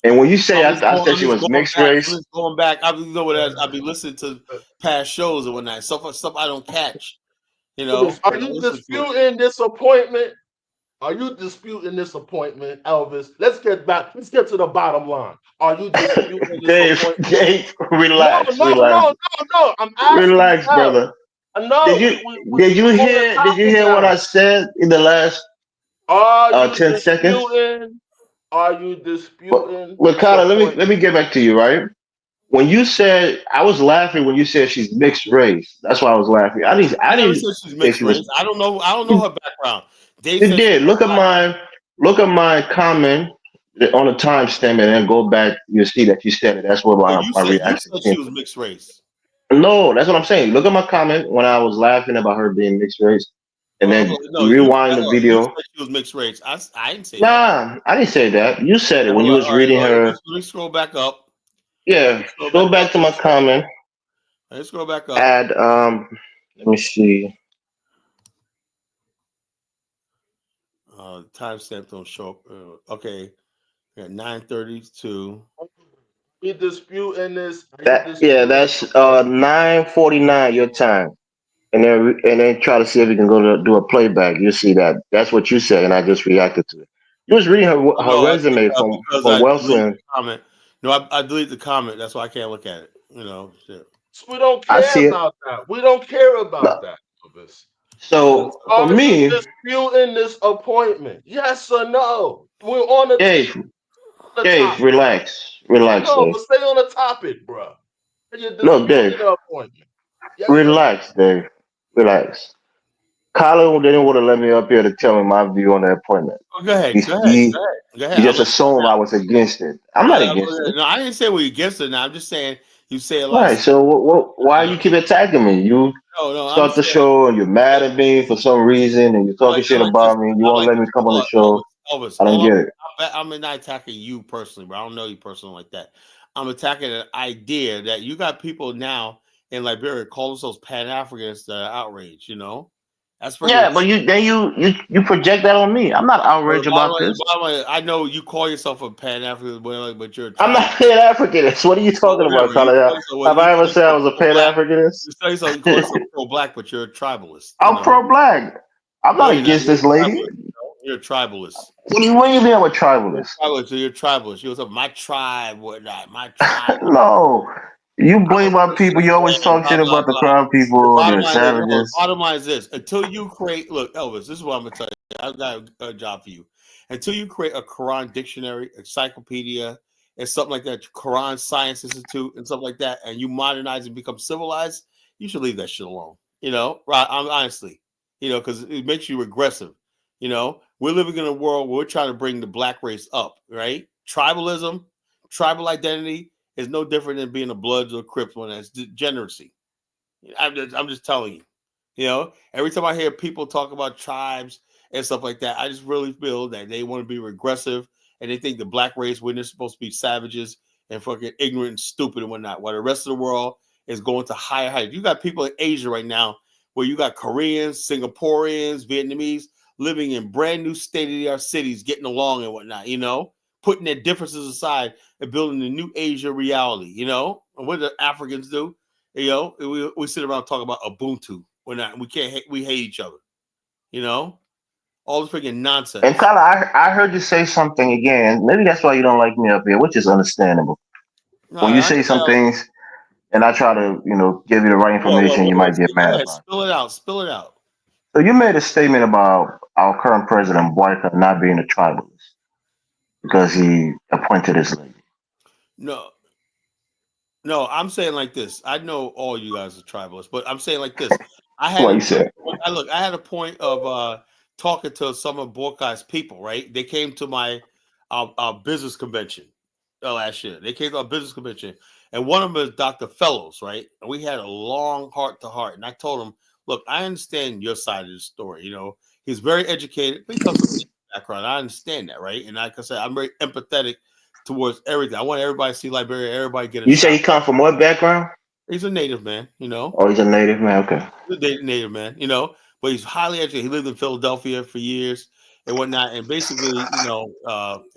And when you say I said she was mixed race, I'm going back. I'll be listening to past shows and whatnot. Stuff I don't catch. Are you disputing this appointment? Are you disputing this appointment, Elvis? Let's get to the bottom line. Are you disputing this appointment? Dave, relax. No. I'm asking. Relax, brother. No. Did you hear what I said in the last 10 seconds? Are you disputing? Well, Carla, let me get back to you, right? When you said, I was laughing when you said she's mixed race. That's why I was laughing. I didn't say she's mixed race. I don't know her background. Dave did. Look at my comment on the timestamp and then go back. You'll see that you said it. That's what my reaction was. She was mixed race. No, that's what I'm saying. Look at my comment when I was laughing about her being mixed race. And then rewind the video. She was mixed race. I didn't say that. Nah, I didn't say that. You said it when you was reading her. Let me scroll back up. Yeah, go back to my comment. Let's scroll back up. Add let me see. Timestamp don't show up. Okay, at 9:32. We disputing this. That's 9:49 your time. And then try to see if you can go to do a playback. You see that. That's what you said, and I just reacted to it. You was reading her resume from Wilson. No, I deleted the comment. That's why I can't look at it. Shit. We don't care about that. We don't care about that. So for me, disputing this appointment, yes or no? We're on the Dave, relax. No, but stay on the topic, bro. No, Dave. Relax, Dave. Relax. Colin didn't want to let me up here to tell me my view on the appointment. Oh, go ahead. He, Go ahead. he, Go ahead. Go he ahead. I'm just gonna tell you assumed I now. was against it. I'm not against it. No, I didn't say we're against it. Now I'm just saying you say a lot of Right. stuff. So why You you keep attacking me? You no. I'm start the saying show and you're mad at me for some reason and you're talking shit like this. about me. You I'm won't like let this. me come on Hold the on, show. Elvis. I don't get it. I'm not attacking you personally, but I don't know you personally like that. I'm attacking an idea that you got people now in Liberia call themselves Pan Africans that are outraged. That's freaking. Yeah, but you project that on me. I'm not Well, outraged about this. I know you call yourself a Pan African, but you're a I'm tribe. not Pan Africanist. What are you Well, talking about, whatever. You Colin? call yourself, Have you I call ever said I yourself was a Pan pro-black. Africanist? You call yourself pro-black, but you're a tribalist. I'm pro-black. I'm No, not you're not. against You're this a lady. tribalist. You're a tribalist. What do you mean I'm a tribalist? You're a tribalist. You're a my tribe, whatnot. My tribe. No. You I blame was our gonna people. see You always land, talk blah shit blah about the blah. crowd The people, bottom the line is, no, the savages. bottom line is this: until you create, look, Elvis, this is what I'm gonna tell you. I've got a job for you. Until you create a Quran dictionary, encyclopedia, and something like that, Quran Science Institute, and something like that, and you modernize and become civilized, you should leave that shit alone. Right? I'm honestly, because it makes you regressive. We're living in a world where we're trying to bring the black race up, right? Tribalism, tribal identity is no different than being a Bloods or Crips one. That's degeneracy. I'm just telling you. Every time I hear people talk about tribes and stuff like that, I just really feel that they want to be regressive and they think the black race, when they're supposed to be savages and fucking ignorant and stupid and whatnot, while the rest of the world is going to higher heights. You got people in Asia right now where you got Koreans, Singaporeans, Vietnamese living in brand new state-of-the-art cities, getting along and whatnot, putting their differences aside and building a new Asia reality, And what do the Africans do? We sit around talking about Ubuntu. We can't hate, we hate each other, all this freaking And nonsense. Colin, I heard you say something again. Maybe that's why you don't like me up here, which is understandable. No, When you I say didn't say some things and I try to, give you the right information, you might get go mad ahead, about it. spill it out, spill it out. So you made a statement about our current president, Boyka, not being a tribalist because he appointed his lady. No, no, I'm saying like this. I know all you guys are tribalists, but I'm saying like this. I That's had what a you said. I had a point of talking to some of Borkai's people, right? They came to my business convention last year. They came to our business convention, and one of them is Dr. Fellows, right? And we had a long heart to heart, and I told him, "Look, I understand your side of the story. He's very educated, but he comes from a background. I understand that, right? And like I said, I'm very empathetic towards everything. I want everybody to see Liberia, everybody get a You say shot. he come from what background? He's a native man, Oh, he's a native man. Okay. He's a native man, but he's highly educated. He lived in Philadelphia for years and whatnot, and basically,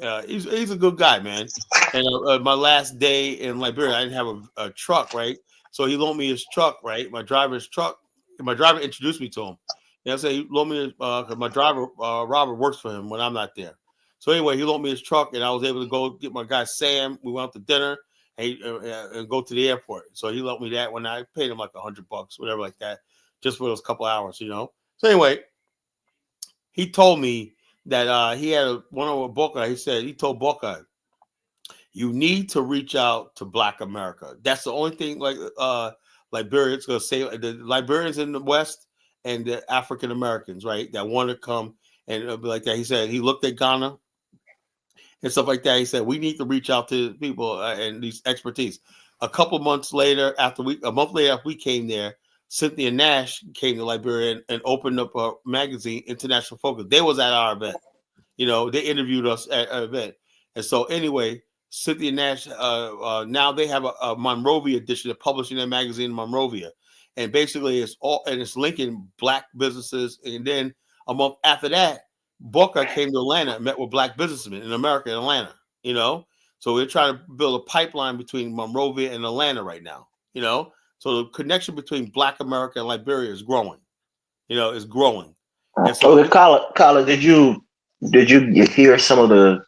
he's a good guy, man. And my last day in Liberia, I didn't have a truck, right? So he loaned me his truck, right? My driver's truck. And my driver introduced me to him. So he loaned me because my driver Robert works for him when I'm not there. So anyway, he loaned me his truck, and I was able to go get my guy Sam. We went out to dinner and go to the airport. So he loaned me that when I paid him like $100, whatever like that, just for those couple hours. So anyway, he told me that he had one of Boca. He told Boca, you need to reach out to Black America. That's the only thing Liberians gonna say. The Liberians in the West and the African Americans, right, that want to come and be like that. He said he looked at Ghana and stuff like that. He said we need to reach out to people and these expertise. A month later after we came there, Cynthia Nash came to Liberia and opened up a magazine, International Focus. They was at our event. They interviewed us at our event. And so anyway, Cynthia Nash, now they have a Monrovia edition. They're publishing their magazine in Monrovia. And basically it's linking Black businesses. And then a month after that, Booker came to Atlanta and met with Black businessmen in America, in Atlanta. So we're trying to build a pipeline between Monrovia and Atlanta right now, So the connection between Black America and Liberia is growing, is growing. And so Okay, Colin, did you hear some of the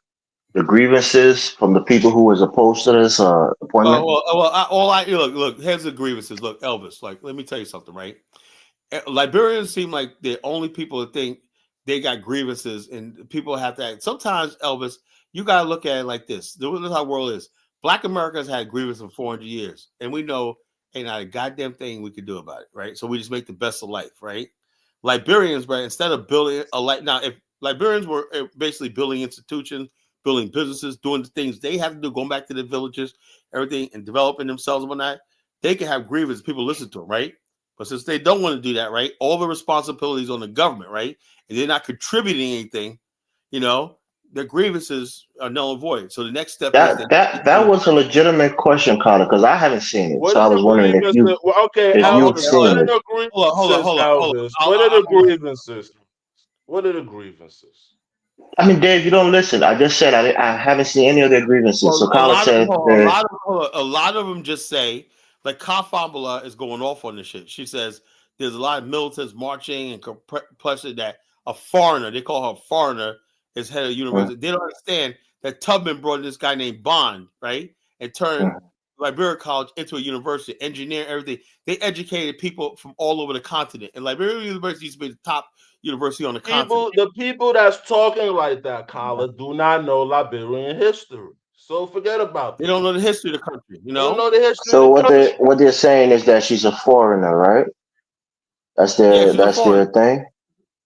grievances from the people who was opposed to this appointment? look. Here's the grievances. Look, Elvis. Like, let me tell you something, right? Liberians seem like the only people that think they got grievances, and people have to act. Sometimes, Elvis, you gotta look at it like this. This is how the world is. Black America's had grievances for 400 years, and we know ain't not a goddamn thing we could do about it, right? So we just make the best of life, right? Liberians, right, instead of building now, if Liberians were basically building institutions, building businesses, doing the things they have to do, going back to the villages, everything, and developing themselves and whatnot, they can have grievances. People listen to them, right? But since they don't want to do that, right, all the responsibilities on the government, right, and they're not contributing anything, their grievances are null and void. So the next step is That was a legitimate question, Connor, because I haven't seen it. What So are I the was wondering grievances? Well, okay, if you've Elvis, what seen are it. the grievances, Elvis? What are the grievances? What are the grievances? I mean, Dave, you don't listen. I just said I haven't seen any of their grievances. So Well, a Carla lot of said that a lot of them just say, like Kafambula is going off on this shit. She says there's a lot of militants marching and complexing that a foreigner, they call her a foreigner, is head of university. They don't understand that Tubman brought this guy named Bond, right, and turned Liberia College into a university, engineer, everything. They educated people from all over the continent, and Liberia University used to be the top university on the continent. The people that's talking like that, Carla, do not know Liberian history. So forget about They that. don't know the history of the country, They don't know the history so of the country. what they're saying is that she's a foreigner, right? That's Yeah, she's a their foreigner. thing.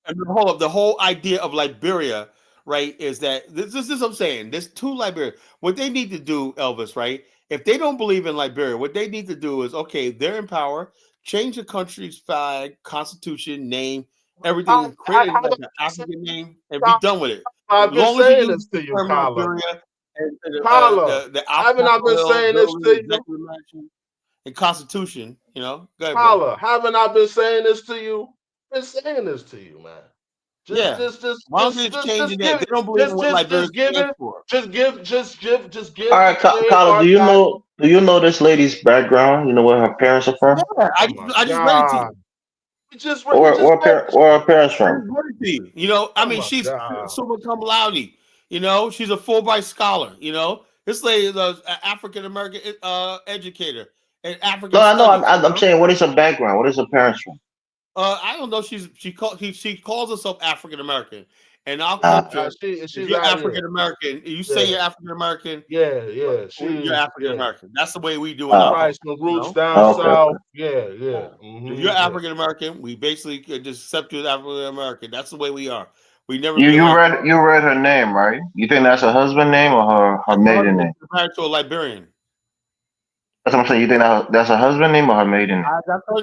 And the whole idea of Liberia, right, is that this is what I'm saying. There's two Liberia. What they need to do, Elvis, right? If they don't believe in Liberia, what they need to do is, okay, they're in power, change the country's flag, constitution, name, everything, create like an African name, and be done with it. As I've been long as you saying use this to the you, term Carla. Liberia and Carla, the haven't I been Capitol saying this building, to you? executive mansion, and constitution, go ahead, brother. Carla, haven't I been saying this to you? I've been saying this to you, man. Why don't they change it? They don't believe in what Liberia stands for. Just give. All right, Carla, do you know this lady's background? You know where her parents are from? Yeah, I just read it to you. Where her parents from? I mean, she's summa cum laude. She's a Fulbright scholar. This lady is an African American educator and African. No, I know. Studies, I'm saying, what is her background? What is her parents from? I don't know. She calls herself African American, and our culture. If you're African American, you say you're African American. Yeah. You're African American. That's the way we do it. it. Christ, some roots down south. Yeah. Mm-hmm. If you're African American, we basically just accept you as African American. That's the way we are. We never. You read her name, right? You think that's her husband name or her maiden name? She's married to a Liberian. That's what I'm saying. You think that's her husband name or her maiden name?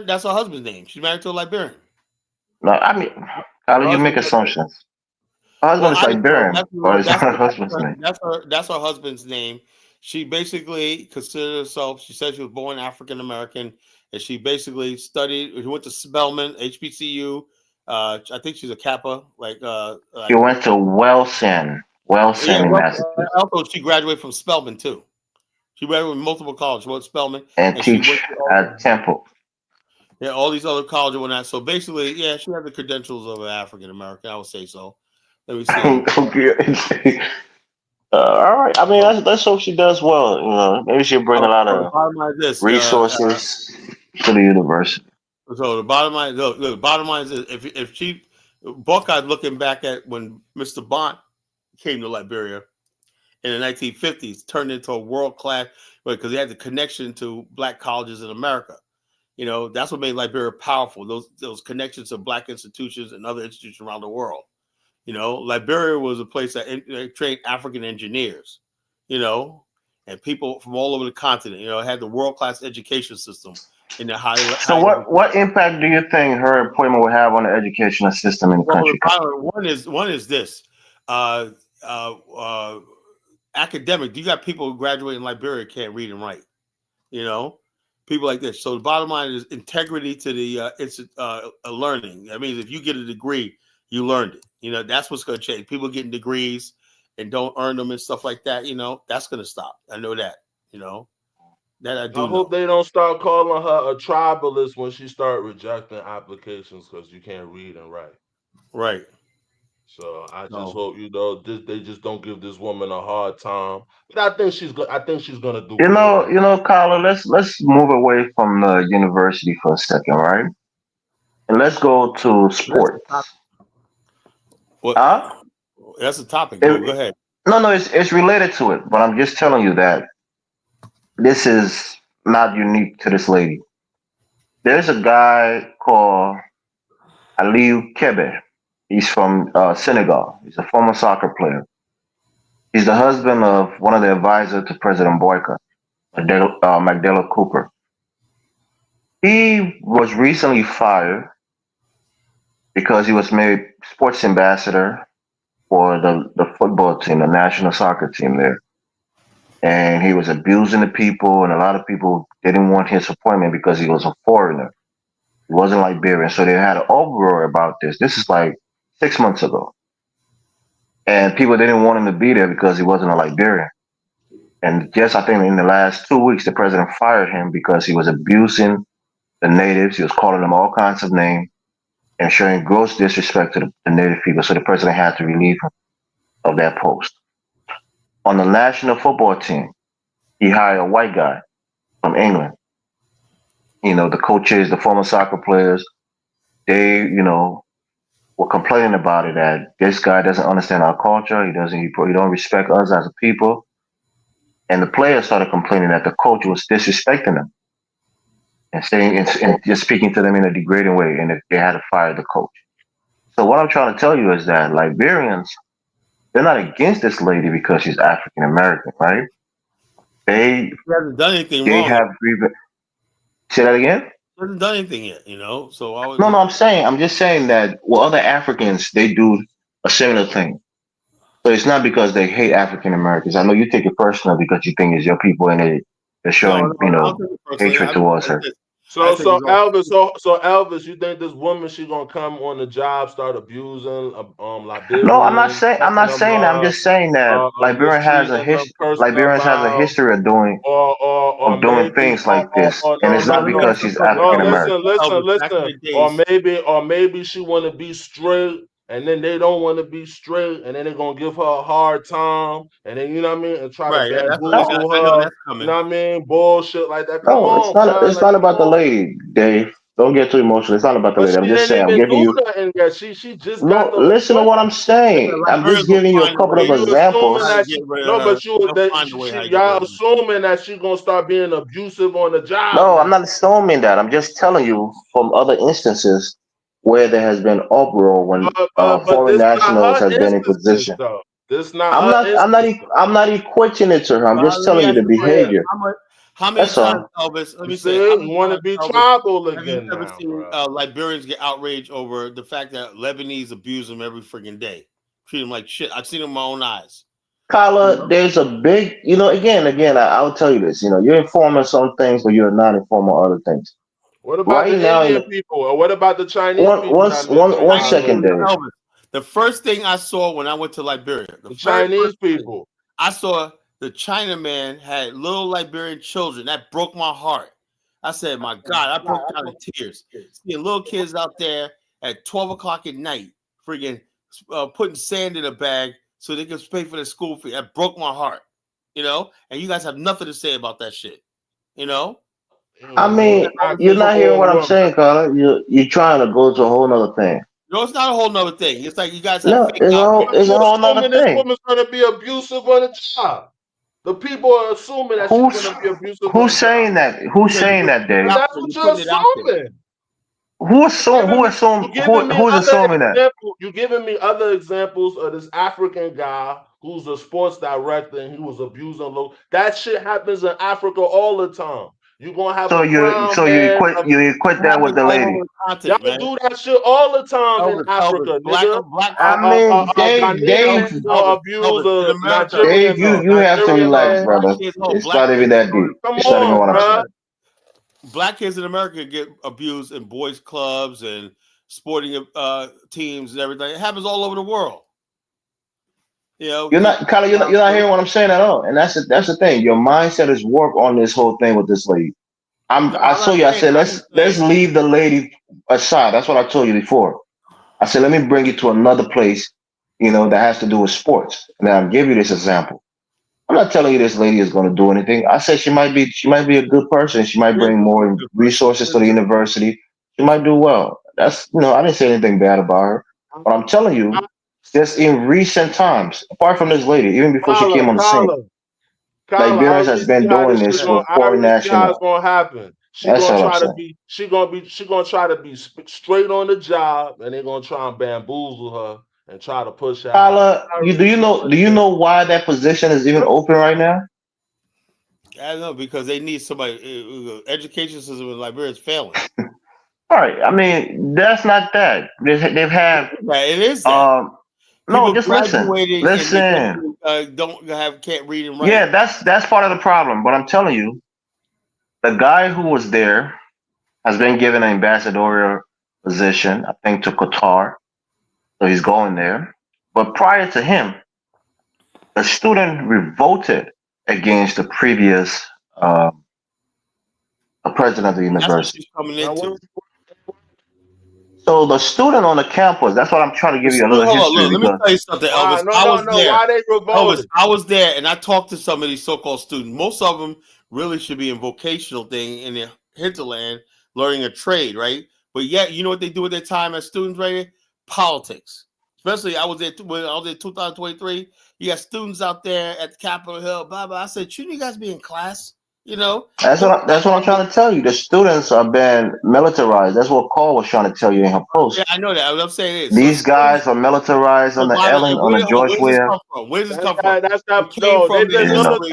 That's her husband's name. She's married to a Liberian. No, I mean, how do you make assumptions? Her husband is Liberian, or is that her husband's name? That's her husband's name. She basically considered herself. She said she was born African American, and she basically studied. She went to Spelman, HBCU. I think she's a Kappa. She went to Wellsend in Massachusetts. Also, she graduated from Spelman too. She graduated from multiple colleges. She went to Spelman and teach at Temple. Yeah, all these other colleges and whatnot. So basically, yeah, she had the credentials of an African American. I would say so. Let me see. Okay. All right. I mean, let's hope she does well. Maybe she'll bring a lot of resources to the university. So the bottom line, the bottom line is, if she, Buckeye's looking back at when Mr. Bond came to Liberia in the 1950s, turned into a world class because he had the connection to black colleges in America. That's what made Liberia powerful. Those connections to black institutions and other institutions around the world. Liberia was a place that trained African engineers, and people from all over the continent. It had the world-class education system in the high. So what impact do you think her appointment will have on the educational system in the country? One is this. Academic. You got people who graduate in Liberia can't read and write. People like this. So the bottom line is integrity to the learning. That means if you get a degree, you learned it. That's what's going to change. People getting degrees and don't earn them and stuff like that. That's going to stop. I know that. That I do. I hope they don't start calling her a tribalist when she start rejecting applications because you can't read and write. Right. So I just hope they just don't give this woman a hard time. But I think she's gonna do. Carla, let's move away from the university for a second, right? And let's go to sports. That's a topic. Go ahead. No, it's related to it, but I'm just telling you that this is not unique to this lady. There's a guy called Aliou Kebe. He's from Senegal. He's a former soccer player. He's the husband of one of the advisors to President Boyka, Magdala Cooper. He was recently fired because he was made sports ambassador for the football team, the national soccer team there. And he was abusing the people, and a lot of people didn't want his appointment because he was a foreigner. He wasn't Liberian. So they had an uproar about this. This is like 6 months ago. And people didn't want him to be there because he wasn't a Liberian. And just I think in the last 2 weeks, the president fired him because he was abusing the natives. He was calling them all kinds of names and showing gross disrespect to the native people. So the president had to relieve him of that post. On the national football team, he hired a white guy from England. The coaches, the former soccer players, they, were complaining about it that this guy doesn't understand our culture. He don't respect us as a people. And the players started complaining that the coach was disrespecting them and saying and just speaking to them in a degrading way, and that they had to fire the coach. So what I'm trying to tell you is that Liberians, they're not against this lady because she's African American, right? They He hasn't done anything they wrong. have say that again? He hasn't done anything yet, So I was No, I'm just saying that other Africans they do a similar thing. So it's not because they hate African Americans. I know you take it personal because you think it's your people and they're showing, I don't take it personally. hatred towards her. So Elvis, you think this woman she gonna come on the job start abusing Liberians? No, I'm not saying that. I'm just saying that Liberians has a history of doing maybe, things like this, and it's not because she's African American. Or maybe she want to be straight, and then they don't want to be straight, and then they're gonna give her a hard time, and then you know what I mean, and try to bamboozle her. You know what I mean? Bullshit like that. Come on, it's not. It's not about the lady, Dave. Don't get too emotional. It's not about the lady. I'm just saying. I'm giving you. She just No, got the. listen to what I'm saying. I'm just giving you a couple of examples. Y'all assuming that she's gonna start being abusive on the job. No, I'm not assuming that. I'm just telling you from other instances where there has been uproar when foreign nationals has been in position. This not. I'm not equating it to her. I'm just telling you the behavior. How many times, Elvis? Let me say, you want to be tribal again. Have you ever seen Liberians get outraged over the fact that Lebanese abuse them every freaking day, treat them like shit? I've seen it with my own eyes. Kyla, there's a big, again, I'll tell you this. You're informed on some things, but you're not informed on other things. What about the Indian people? Or what about the Chinese people? One second, Dave. Elvis, the first thing I saw when I went to Liberia, the Chinese people, I saw the Chinaman had little Liberian children. That broke my heart. I said, my God, I broke down in tears. Seeing little kids out there at 12 o'clock at night, freaking putting sand in a bag so they can pay for their school fee. That broke my heart, and you guys have nothing to say about that shit, I mean, you're not hearing what I'm saying, Carla. You're trying to go to a whole nother thing. No, it's not a whole nother thing. It's like you guys have it's a whole nother thing. This woman's going to be abusive on the job. The people are assuming that she's going to be abusive. Who's saying that? Who's saying that, Dave? That's what you're assuming. Who's assuming that? You're giving me other examples of this African guy who's a sports director and he was abusing that shit happens in Africa all the time. You're gonna have you equate that with the lady. Y'all do that shit all the time in Africa, nigga. Dave, you have to relax, brother. It's not even that deep. It's not even what I'm saying. Black kids in America get abused in boys' clubs and sporting teams and everything. It happens all over the world. You're not hearing what I'm saying at all, and that's the thing. Your mindset is warped on this whole thing with this lady. I told you. I said let's leave the lady aside. That's what I told you before. I said let me bring you to another place, that has to do with sports. And I'll give you this example. I'm not telling you this lady is going to do anything. I said she might be a good person. She might bring more resources to the university. She might do well. That's I didn't say anything bad about her, but I'm telling you. Just in recent times, apart from this lady, even before she came on the scene, Liberians has been doing this with foreign nationals. Gonna happen. She That's gonna what I'm try to saying. be. She gonna try to be straight on the job, and they're gonna try and bamboozle her and try to push her out. Kyla, I really do you know why that position is even open right now? I don't know because they need somebody. Education system in Liberia is failing. All right. I mean, that's not that. They've had Yeah, it is that um no, people just listen. graduating and they Listen. don't have can't read and Yeah, write. that's part of the problem. But I'm telling you, the guy who was there has been given an ambassadorial position, I think, to Qatar. So he's going there. But prior to him, a student revolted against the previous president of the That's what university. she's coming now. into. So the student on the campus, that's what I'm trying to give you a little Hold on, history look. Let me because tell you something, Why? Elvis. No, I no, was no. there. Why they Elvis, revolted? I was there, and I talked to some of these so-called students. Most of them really should be in vocational thing in the hinterland, learning a trade, right? But yet, you know what they do with their time as students, right? Politics. Especially, I was there when I was in 2023. You got students out there at the Capitol Hill, blah blah. I said, shouldn't you guys be in class? You know, that's what I'm trying to tell you. The students are being militarized. That's what Call was trying to tell you in her yeah, post. I know that. What I'm saying is, so the These students. guys are militarized on So, the Bible, Ellen, and on the George where does this Ware. come from? Where does this That's come from? not. That's It not. came No, from they've the been You know, history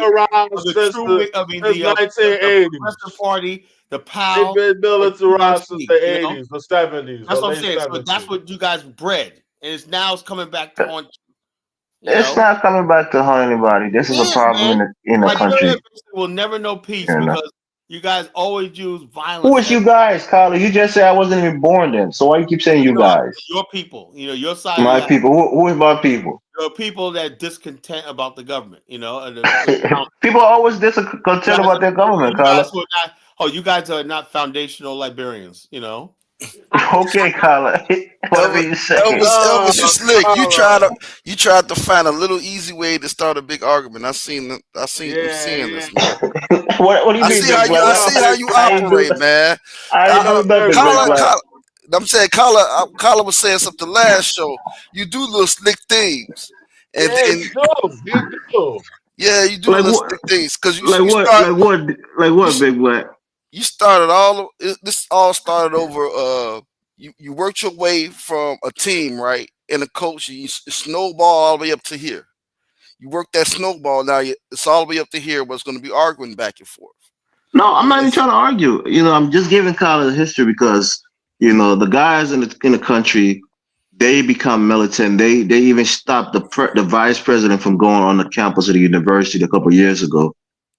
of militarized the since true, the I mean, since the 1980s. Progressive Party, the They've PAL, been and militarized since PRC. the You know, 80s, the 70s, that's or what I'm late saying. So that's 70s. what you guys bred, and it's coming back to haunt you. You it's know, not coming back to haunt anybody. This it is a is, problem man. in the Liberia country. basically will never know peace You know. because you guys always use Who violence is as you guys, Kyler? You just said I wasn't even born then. So why you keep saying you you know guys? your people. You know, your side of My the people. Who is my people? there are people that discontent about the government. You know, and the People are always you discontent guys, about their government, you guys Kyler. who are not. Oh, you guys are not foundational Liberians. You know. Okay, Kyler. Whatever Elvis, you say. Elvis, you slick. Carla. You tried to find a little easy way to start a big argument. I'm Yeah, seeing yeah. this, man. What do you mean, Big Black? I No, see how you I ain't do operate, man. I ain't Uh, do nothing, Big Carla, Black. Carla, I'm saying Carla was saying something last show. You do little slick things, and yeah, then he do. He do. yeah, you do Like little what? slick things because Like what? Like what? Like you what, Big Black? you started this all started over you worked your way from a team, right, and a coach. You snowball all the way up to here. You work that snowball. Now it's all the way up to here where it's going to be arguing back and forth. No, I'm not even It's, trying to argue. I'm just giving Kyler history because the guys in the country, they become militant. They even stopped the vice president from going on the campus of the university a couple of years ago.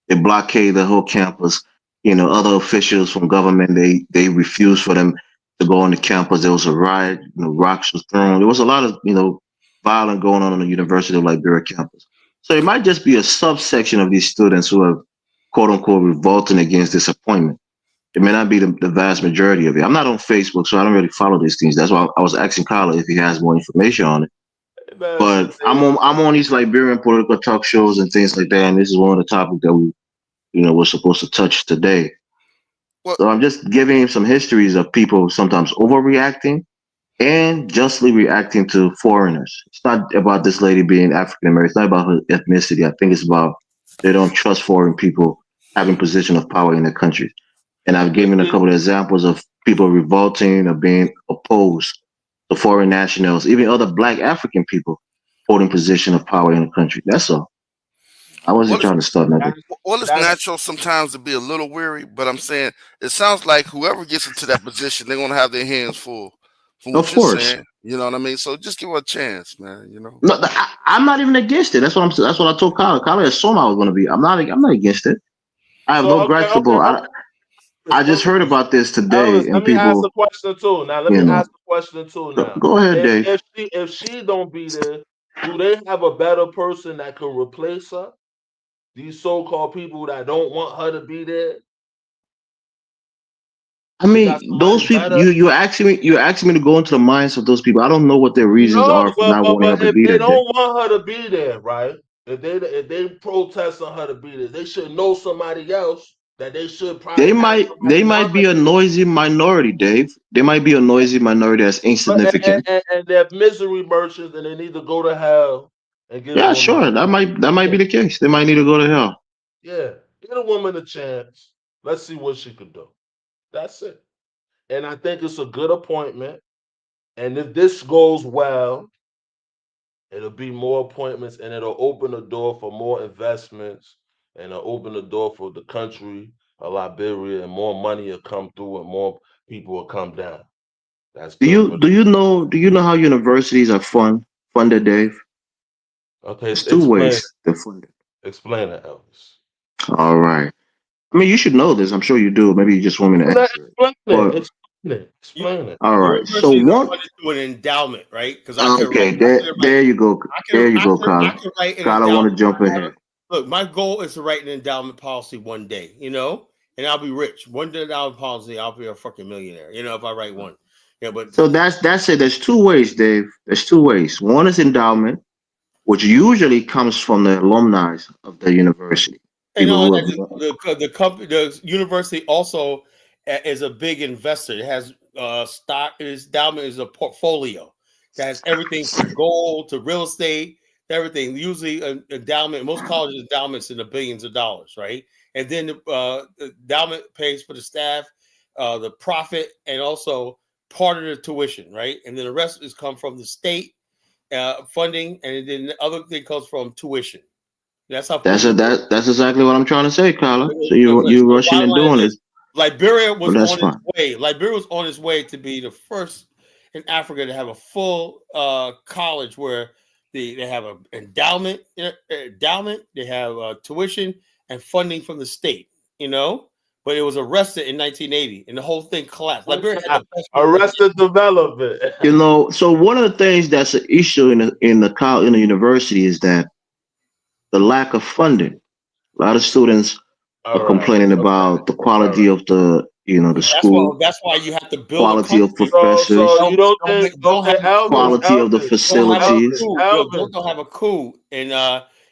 They blockaded the whole campus. Other officials from government, they refused for them to go on the campus. There was a riot. Rocks was thrown. There was a lot of violence going on the University of Liberia campus. So it might just be a subsection of these students who are quote unquote revolting against this appointment. It may not be the vast majority of it. I'm not on Facebook, so I don't really follow these things. That's why I was asking Carla if he has more information on it. Man, But since I'm on these Liberian political talk shows and things like that, and this is one of the topics that we're supposed to touch today. well, So I'm just giving him some histories of people sometimes overreacting and justly reacting to foreigners. It's not about this lady being African American. It's not about her ethnicity. I think it's about they don't trust foreign people having position of power in their countries. And I've given a couple of examples of people revolting or being opposed to foreign nationals, even other Black African people holding position of power in the country. That's all. I wasn't well, trying to start nothing. that's it's that's natural sometimes to be a little weary, but I'm saying it sounds like whoever gets into that position, they're gonna have their hands full. From Of what you're course. saying, you know what I mean. So just give her a chance, man. No, I'm not even against it. That's what I'm. That's what I told Kyle. Kyle assumed I was going to be. I'm not. I'm not against it. I have so no okay, gripes for okay, both. okay. I just heard Elvis, about this today, Elvis, let and me ask a people, question too. Now, let you me know, ask a question too. Now, go ahead, if Dave. if she if she don't be there, do they have a better person that could replace her? These so-called people that don't want her to be there, I they got mean, those somebody people. better. You're asking me to go into the minds of those people. I don't know what their reasons No, are for not wanting her but to if be they there, Dave. don't want her to be there, right? If they protest on her to be there, they should know somebody else that they should They probably have might. They somebody might be a nominated. noisy minority, Dave. They might be a noisy minority that's But insignificant. and they're misery merchants, and they need to go to hell and give a Yeah, woman a sure. chance. That might Yeah, be the case. They might need to go to hell. yeah. Give a woman a chance. Let's see what she could do. That's it. And I think it's a good appointment. And if this goes well, it'll be more appointments and it'll open the door for more investments and it'll open the door for the country of Liberia and more money will come through and more people will come down. That's good for Do you know how universities are funded, Dave? okay. There's two ways they're funded. Explain it, Elvis. All right. I mean, you should know this. I'm sure you do. Maybe you just want me to answer it. But Explain it. all right. So Universities are one. funded through an endowment, right? Because I can Okay. write. There you go. There you go, I Kyle. can write an Kyle, I want to endowment. jump ahead. Look, my goal is to write an endowment policy one day, and I'll be rich. One day endowment policy, I'll be a fucking millionaire, if I write one. Yeah, but So that's it. There's two ways, Dave. There's two ways. One is endowment, which usually comes from the alumni of the university. the company, the university also is a big investor. It has stock. Its endowment is a portfolio that has everything from gold to real estate, everything. Usually, an endowment. Most colleges endowments in the billions of dollars, right? And then the endowment pays for the staff, the profit, and also part of the tuition, right? And then the rest is come from the state funding, and then the other thing comes from tuition. That's exactly what I'm trying to say, Kyla. So you're rushing and doing it. Liberia was that's on fine. its way. Liberia was on its way to be the first in Africa to have a full college where they have an endowment, they have tuition and funding from the state. But it was arrested in 1980, and the whole thing collapsed. Liberia had the best Arrested development. So one of the things that's an issue in the university is that the lack of funding. A lot of students are complaining about the quality of the school. That's why you have to build quality of professors. So you don't think quality of the facilities. Don't have a coup, and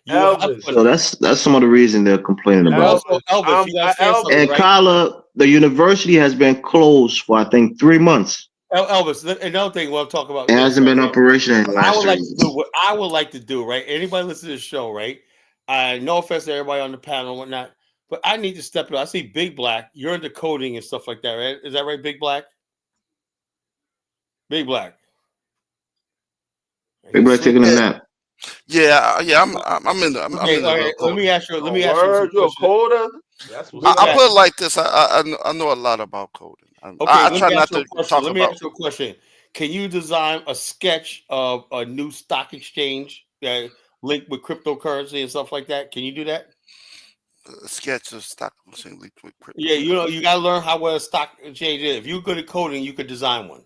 so that's some of the reason they're complaining about. Elvis, and Kyla, the university has been closed for I think 3 months. Elvis, another thing we'll talk about. It hasn't been operational in the last 3 months. What I would like to do, right? Anybody listen to this show, right? No offense to everybody on the panel and whatnot, but I need to step it up. I see Big Black. You're into coding and stuff like that, right? Is that right, Big Black? Big Black. Big Black taking a nap. Yeah. I'm in. Let me ask you. You're a coder. I put it like this. I know a lot about coding. I try not to talk about. Let me ask you a question. Can you design a sketch of a new stock exchange linked with cryptocurrency and stuff like that? Can you do that? A sketch of stock exchange linked with crypto. Yeah, you gotta learn how a stock exchange is. If you're good at coding, you could design one.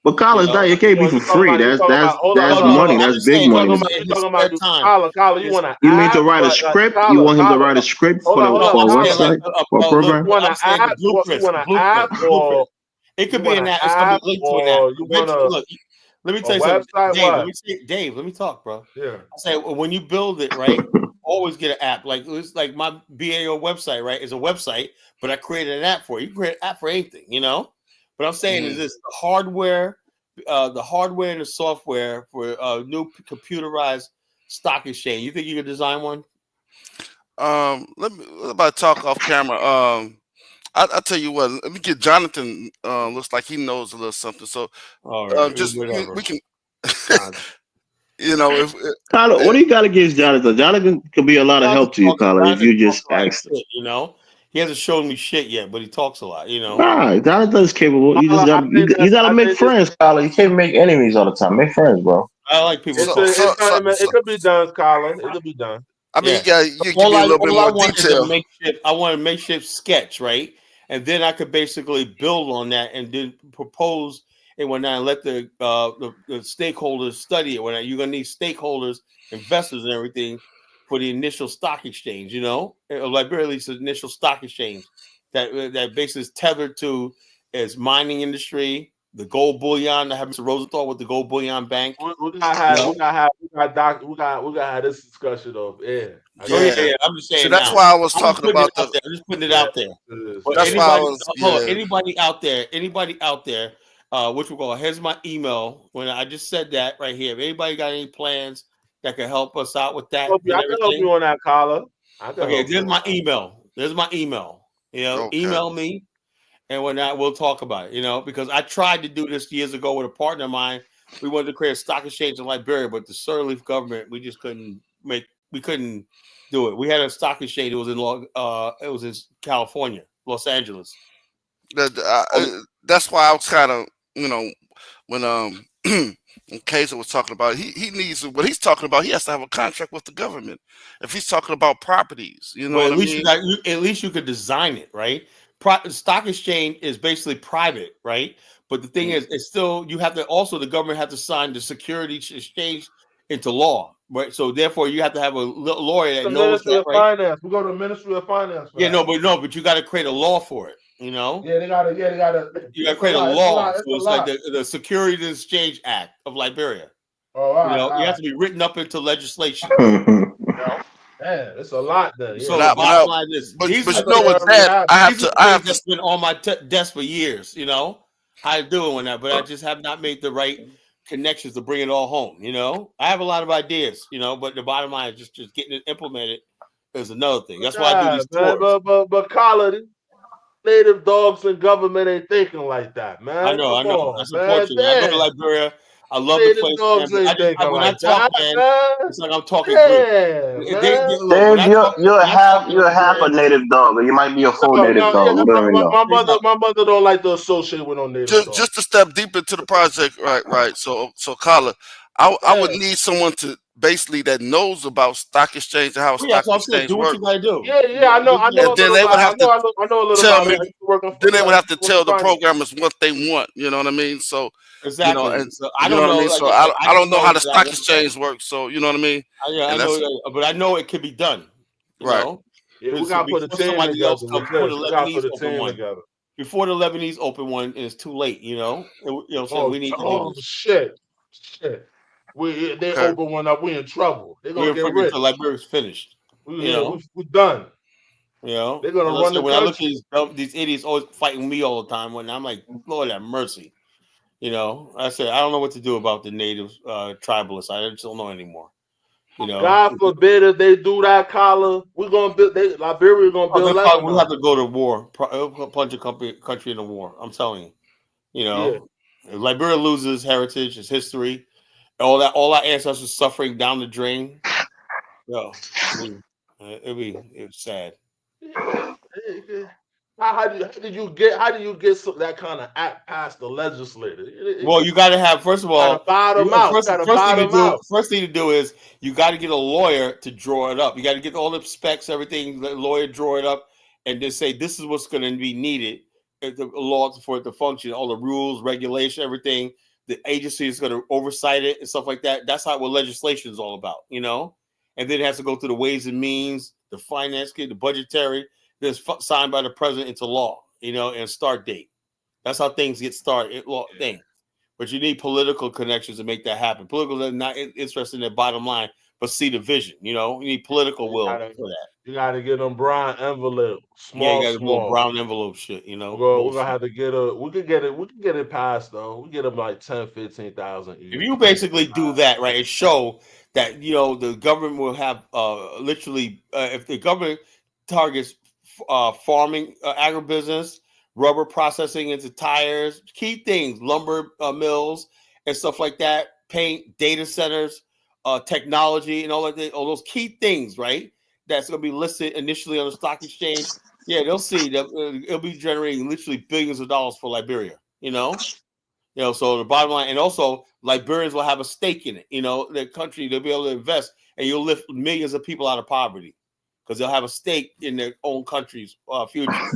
But college, it can't be for free. That's money. That's big money. Kyla, you want to? You mean to write a script? You want him to write a script for a website or a program? You want to app? You want an app or it could be an app. It's gonna be linked to an app. Look, let me tell you something, Dave. Let me talk, bro. Yeah. I say when you build it, right? Always get an app. Like it's like my BAO website, right? Is a website, but I created an app for it. You can create an app for anything, What I'm saying is this: the hardware and the software for a new computerized stock exchange. You think you could design one? Let me talk off camera. I'll tell you what. Let me get Jonathan. Looks like he knows a little something. So, just we can. If Tyler, what do you got against Jonathan? Jonathan could be a lot of help to you, Tyler, if you just ask him. He hasn't shown me shit yet, but he talks a lot. Right, Jonathan's capable. You just gotta make friends, Tyler. You can't make enemies all the time. Make friends, bro. I like people. It could be done, Colin. It could be done. I mean, you can be a little bit more detailed. I want a makeshift sketch, right? And then I could basically build on that and then propose it when I let the stakeholders study it. When you're gonna need stakeholders, investors, and everything for the initial stock exchange. Liberia released the initial stock exchange that basically is tethered to its mining industry, the gold bullion that happens to Rosenthal with the gold bullion bank. We gotta have this discussion of I'm just saying. So that's why I was talking about I'm just putting it out there. But that's why I was. Anybody out there, which we'll go. Here's my email. When I just said that right here, if anybody got any plans that can help us out with that, I can help you on that, Carla. There's my email. Email me, And when not, we'll talk about it, you know, because I tried to do this years ago with a partner of mine. We wanted to create a stock exchange in Liberia, but the Sirleaf government, we just couldn't do it. We had a stock exchange. It was in California, Los Angeles. That's why I was kind of, you know, when when Kaiser was talking about it, he needs what he's talking about. He has to have a contract with the government. If he's talking about properties, you know But what at I least mean. at least you could design it, right? Stock exchange is basically private, right? But the thing is, it's still you have to also the government have to sign the security exchange into law, right? So therefore, you have to have a lawyer The that knows Ministry that, of right? Finance. We go to the Ministry of Finance for Yeah, that. but you got to create a law for it. You know, Yeah, they gotta. Yeah, they gotta. you got to It's a create a lot. It's a law. lot. It's So a it's like lot. the Security Exchange Act of Liberia. Oh, all You right, know, all you have right. to be written up into legislation. You know, Man, it's a lot then. Yeah, so But the I, it's a but lot. bottom I, line is but these are but the you I think know they things. what, already Dad? have. These are the I things have to. that's been on my desk for years, you know, how to do it on that, but I just have not made the right connections to bring it all home, you know. I have a lot of ideas, you know, but the bottom line is just getting it implemented is another thing. That's why I do Yeah, these man. tours. But Colin, native dogs and government ain't thinking like that, man. Come I know. on, That's man. unfortunate. I go to Damn. Liberia. I love the Native place, man, dogs but ain't thinking when I like talk, that, man, man. it's like I'm talking Greek. Damn, man. Look, Dave, you're when I talk to you're half a Liberians, native dog, or you might be a full No, native no, yeah, dog. We don't even know. my mother don't like to associate with no native dog. Just to step deep into the project, right. So Carla, I would Yeah, need someone to basically that knows about stock exchange and how a well, yeah, stock that's what I'm saying. exchange Do what work, you gotta do. yeah. I know and a then little they would about. have to I know a little tell about it. me. I used to work on. Then they I would used have to to work in tell the finance. programmers what they want. You know what I mean? So, Exactly. and So I you know don't what I know. mean. Like So I said, I I just don't know know how the that I stock want that. exchange works. So you know what I mean. I And know, that's but I know it can be done. You right. know, Yeah, we so gotta put a before team somebody else together comes, with before the this. We gotta Lebanese put a open team one, together. before the Lebanese open one, it's too late. You know, you know what I'm saying. We need to do this. Shit. They Okay. open one up. We in trouble. They're gonna We're get freaking rich. until Liberia's finished. You know, We done. you know. They're gonna As I run said, the when I look at country. these idiots always fighting me all the time, when I'm like, Lord have mercy. You know, I said I don't know what to do about the native tribalists. I just don't know anymore. You know, God forbid if they do that, collar, we're gonna build. Liberia gonna oh, build we have Lebanon. to go to war, plunge a country into war. I'm telling you. You Yeah. know, if Liberia loses heritage, its history, all our ancestors suffering down the drain. No, it's sad. Yeah. How do you get that kind of act past the legislator? Well, you got to have first of Gotta all, bottom out. You gotta bottom out. first thing to do is you got to get a lawyer to draw it up. You got to get all the specs, everything. The lawyer draw it up, and just say this is what's going to be needed. The law for it to function, all the rules, regulation, everything. The agency is going to oversight it and stuff like that. That's what legislation is all about, you know. And then it has to go through the ways and means, the finance, the budgetary. Then it's signed by the president into law, you know, and start date. That's how things get started. Thing. But you need political connections to make that happen. Political are not interested in the bottom line, but see the vision. You know, you need political You will gotta, for that. you gotta get them brown envelope, Yeah, you small, got a little small. brown envelope shit. You know, We're gonna bullshit. have to get a. We could get it. We could get it passed though. We get them like 10, 15,000 If each. you We can get basically it do passed. that, right, and show that the government will have literally if the government targets farming, agribusiness, rubber processing into tires, key things, lumber mills and stuff like that, paint, data centers, technology, and all those key things, right? That's going to be listed initially on the stock exchange. Yeah, they'll see that it'll be generating literally billions of dollars for Liberia. So the bottom line, and also Liberians will have a stake in it. The country, they'll be able to invest, and you'll lift millions of people out of poverty because they'll have a stake in their own country's future.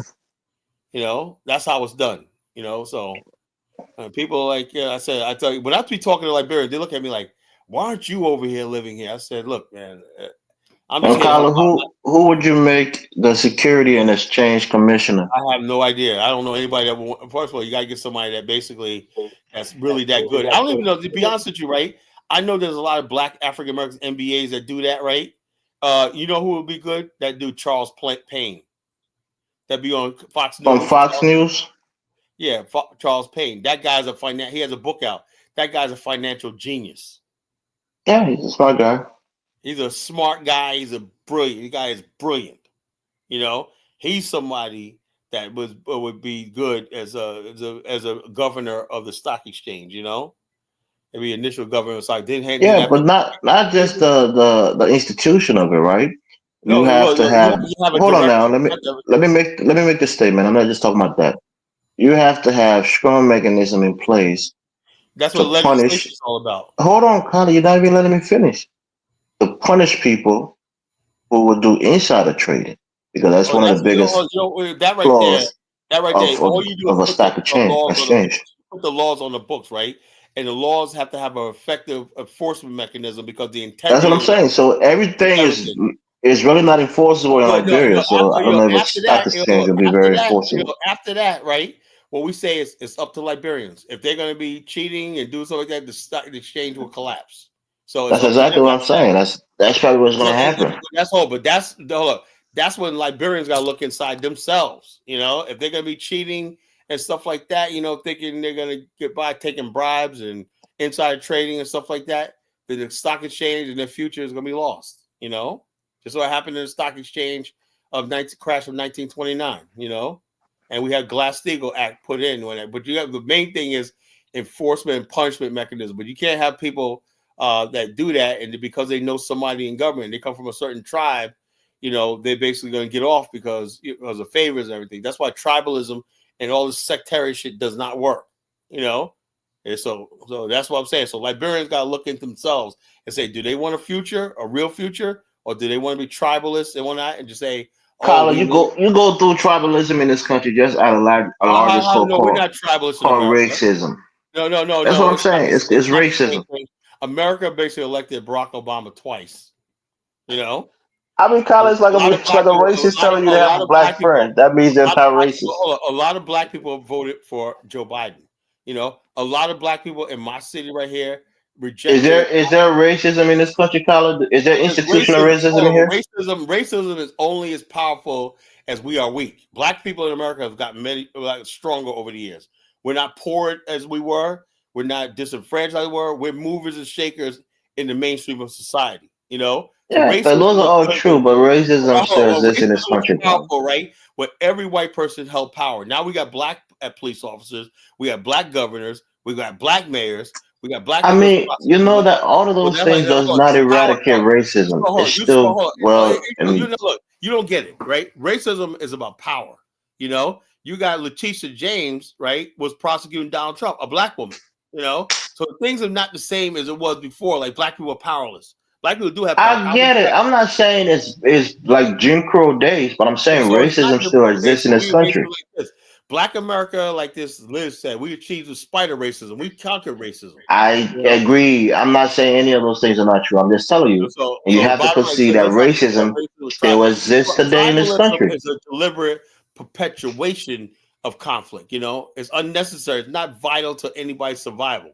That's how it's done. So people I tell you, when I be talking to Liberians, they look at me like, "Why aren't you over here living here?" I said, "Look, man, I'm just And here to help Kyla, out. who would you make the Security and Exchange Commissioner? I have no idea. I don't know anybody that will. First of all, you got to get somebody that basically that's really that good. I don't even know. To be honest with you, right? I know there's a lot of Black African American MBAs that do that, right? You know who would be good? That dude Charles Payne. That be on Fox From News. Fox News? Yeah, Charles Payne. That guy's He has a book out. That guy's a financial genius. Yeah, he's a smart guy. He's a smart guy. He's a brilliant. The guy is brilliant. He's somebody that would be good as a governor of the stock exchange. Maybe initial governor of the stock. Didn't Yeah, have but not just the institution of it, right? You no. have Well, to have. you have a Hold on now. director. Let me make this statement. I'm not just talking about that. You have to have strong mechanism in place That's what to legislation punish. is all about. Hold on, Connie. You're not even letting me finish. To punish people who would do insider trading, because that's Oh, one of the that's biggest that right there. flaws That right there. of of, All you do is of a put the stock exchange. laws on the Exchange. books. Put the laws on the books, right? And the laws have to have an effective enforcement mechanism because the That's what integrity I'm of the saying. So is everything everything. is really not enforceable in No, no, Liberia. no. So I don't know if a After stock that, exchange will be very enforceable. after that, right? What we say is it's up to Liberians. If they're going to be cheating and do something like that, the exchange will collapse. So it's That's up to exactly them what I'm after that. saying. That's probably what's going to And happen. that's all. But hold up. That's when Liberians got to look inside themselves. If they're going to be cheating and stuff like that, thinking they're going to get by taking bribes and insider trading and stuff like that, then the stock exchange and their future is going to be lost. Just what happened in the stock exchange of crash of 1929. And we had Glass-Steagall Act put in when it. But you have the main thing is enforcement and punishment mechanism. But you can't have people that do that, and because they know somebody in government, they come from a certain tribe, they're basically going to get off because of favors and everything. That's why tribalism and all this sectarian shit does not work. And so that's what I'm saying. So Liberians got to look into themselves and say, do they want a real future, or do they want to be tribalists and whatnot, and just say, oh, Colin, we you go through tribalism in this country just at a larger how scope no, we're not tribalists in called America. racism. No, no, no, That's what no. I'm saying. It's Not the same racism. thing. America basically elected Barack Obama twice. You know, I mean, a Colin, it's lot of it's like black a people, racist telling you a to have lot a of black black people, friend. That means a they're lot of not black people, racist. a lot of black people voted for Joe Biden. A lot of black people in my city right here Is rejected. there racism in this country, Colin? Is there Because institutional racism in here? racism is only as powerful as we are weak. Black people in America have gotten stronger over the years. We're not poor as we were. We're not disenfranchised as we were. We're movers and shakers in the mainstream of society. So Yeah, racism those are is all good true, but racism still exists in racism this was country, Colin. powerful, right? Where every white person held power. Now we got black police officers, we got black governors, we got black mayors, we got black I U.S. mean, you know prosecutors. that all of So those that's like things does not this power. eradicate racism. It's still and Look, you don't get it, right? Racism is about power. You got Letitia James, right, was prosecuting Donald Trump, a black woman. So things are not the same as it was before. Like black people are powerless. Black people do have power. I get it. I'm not saying it's like Jim Crow days, but I'm saying So it's not racism Jim still Crow days. exists in So this we are basically country. like this. Black America, like this Liz said, we achieved the spider racism. We conquered racism. I agree. I'm not saying any of those things are not true. I'm just telling you, and you So the have to bottom line, so concede that let's not get racism racism with still exists today in this tribalism country. is a deliberate perpetuation of conflict. It's unnecessary. It's not vital to anybody's survival.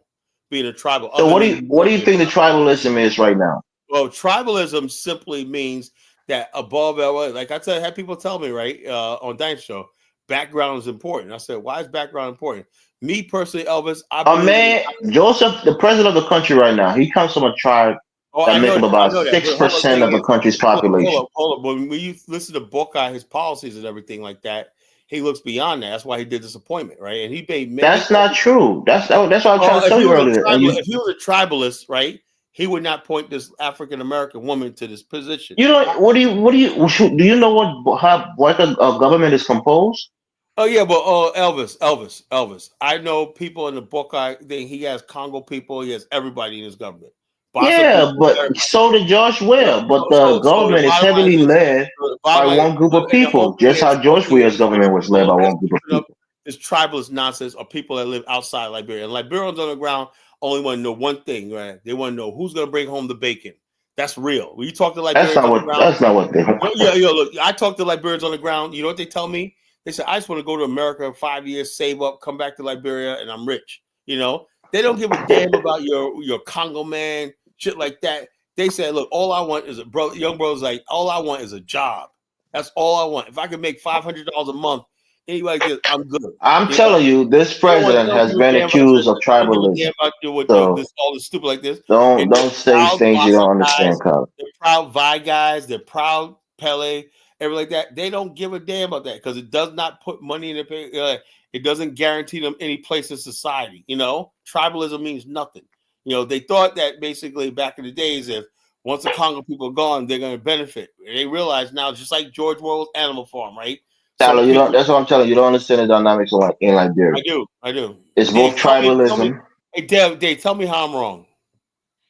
Being a tribal, So other than you what want do to you be a think the tribal. tribalism is right now? Well, tribalism simply means that above, like I had people tell me right on Dine's show, background is important. I said, why is background important? Me personally, Elvis, I A believe. man, Joseph, the president of the country right now, he comes from a tribe Oh, that I make know up that. I about know that. six But hold on, the percent thing of the is, country's population. hold up. When you listen to Buckeye, his policies and everything like that, he looks beyond that. That's why he did this appointment, right? And he made many. That's not true. That's what I was trying to If tell he you was a earlier. And tribal, if he was a tribalist, right, he would not point this African American woman to this position. you know do you know what a government is composed? Oh yeah, but Elvis. I know people in the Buckeye thing. He has Congo people. He has everybody in his government. Bassa Yeah, people, but everybody. so did George Weah. But the So the government is bottom line heavily is, led the by bottom line, one group of and the people, just how George Weah's government was led by only one that's group of keeping up people. this tribalist nonsense are people that live outside Liberia. And Liberians on the ground only want to know one thing, right? They want to know who's going to bring home the bacon. That's real. When you talk to Liberians on the ground, That's not what they want. look, I talk to Liberians on the ground. You know what they tell me? They say, I just want to go to America 5 years, save up, come back to Liberia, and I'm rich. They don't give a damn about your Congo man, shit like that. They say, look, all I want is young brother's like, all I want is a job. That's all I want. If I could make $500 a month, anybody gets, I'm good. I'm telling you, this They president don't has give a been damn about accused of they don't give a damn tribalism. about what So this all this stupid like this. And don't they're say proud things you Bassa don't guys, understand, Colin. they're proud Vi guys, they're proud Pele, everything like that. They don't give a damn about that because it does not put money in the pay. It doesn't guarantee them any place in society. Tribalism means nothing. They thought that basically back in the days, if once the Congo people are gone, they're going to benefit. They realize now, just like George Orwell's Animal Farm, right? Tyler, that's what I'm telling you. You don't understand the dynamics in Liberia. I do. It's both tribalism. Hey, Dave, tell me how I'm wrong.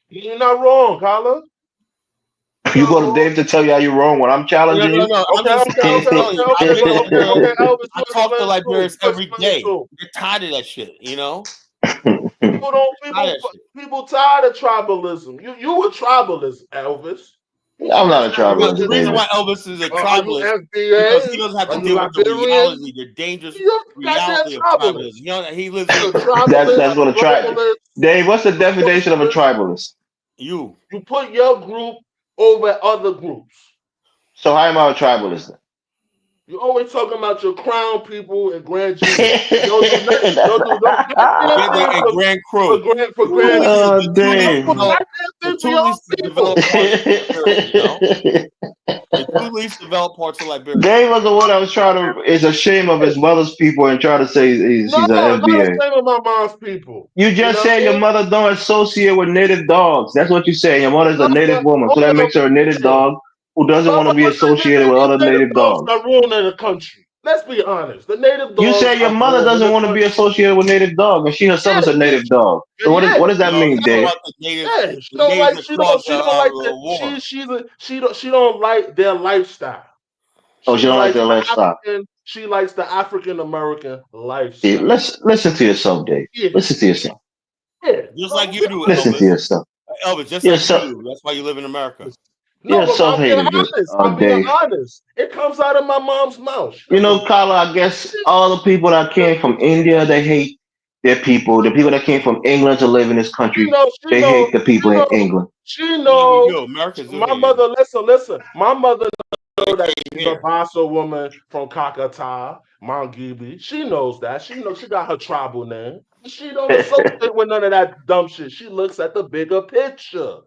You're not wrong, Carla. You go to Dave to tell you how you're wrong when I'm challenging you? No. Okay. I talk to Liberians every day. They're tired of that shit, People tired of tribalism. You a tribalist, Elvis. I'm not a tribalist. The reason why Elvis is a tribalist because he doesn't have to deal with the reality, the dangerous reality of tribalism. He lives in that's what a tribalist. Dave, what's the definition of a tribalist? You put your group over other groups. So how am I a tribalist then? You're always talking about your crown people and grand jury. Grand crew. For grand oh, damn. The two least developed parts of Liberia. Dave was the one that was trying to is ashamed of his mother's people and trying to say she's an FBA. I'm not ashamed of my mom's people. You just said your mother don't associate with native dogs. That's what you say. Your mother's a native woman, so that makes her a native dog who doesn't want to be associated with other native dogs. Are ruining the country. Let's be honest. The native dogs. You said your mother doesn't want to be associated with native dogs, and she herself is a native dog. So what does that mean, Dave? She don't like their lifestyle. Oh, she don't like their lifestyle. She likes the African American lifestyle. Yeah, listen to yourself, Dave. Yeah. Listen to yourself. Yeah. Just like you do. Listen to yourself. Elvis, just like you do. That's why you live in America. No, but I'm being honest. It comes out of my mom's mouth. Carla, I guess all the people that came from India, they hate their people. The people that came from England to live in this country, they hate the people in England. She knows. My mother, listen. My mother knows that she's a Bassa woman from Kakata, Mount Gibi. She knows that. She knows she got her tribal name. She don't associate with none of that dumb shit. She looks at the bigger picture.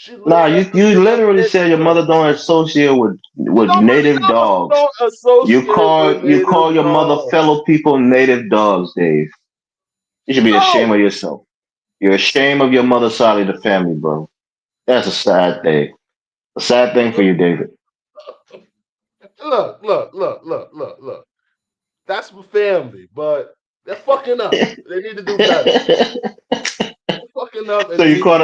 You literally said your mother don't associate with native dogs. You call your mother fellow people native dogs, Dave. You should be ashamed of yourself. You're ashamed of your mother's side of the family, bro. That's a sad thing. A sad thing for you, David. Look. That's my family, but they're fucking up. They need to do better. So you call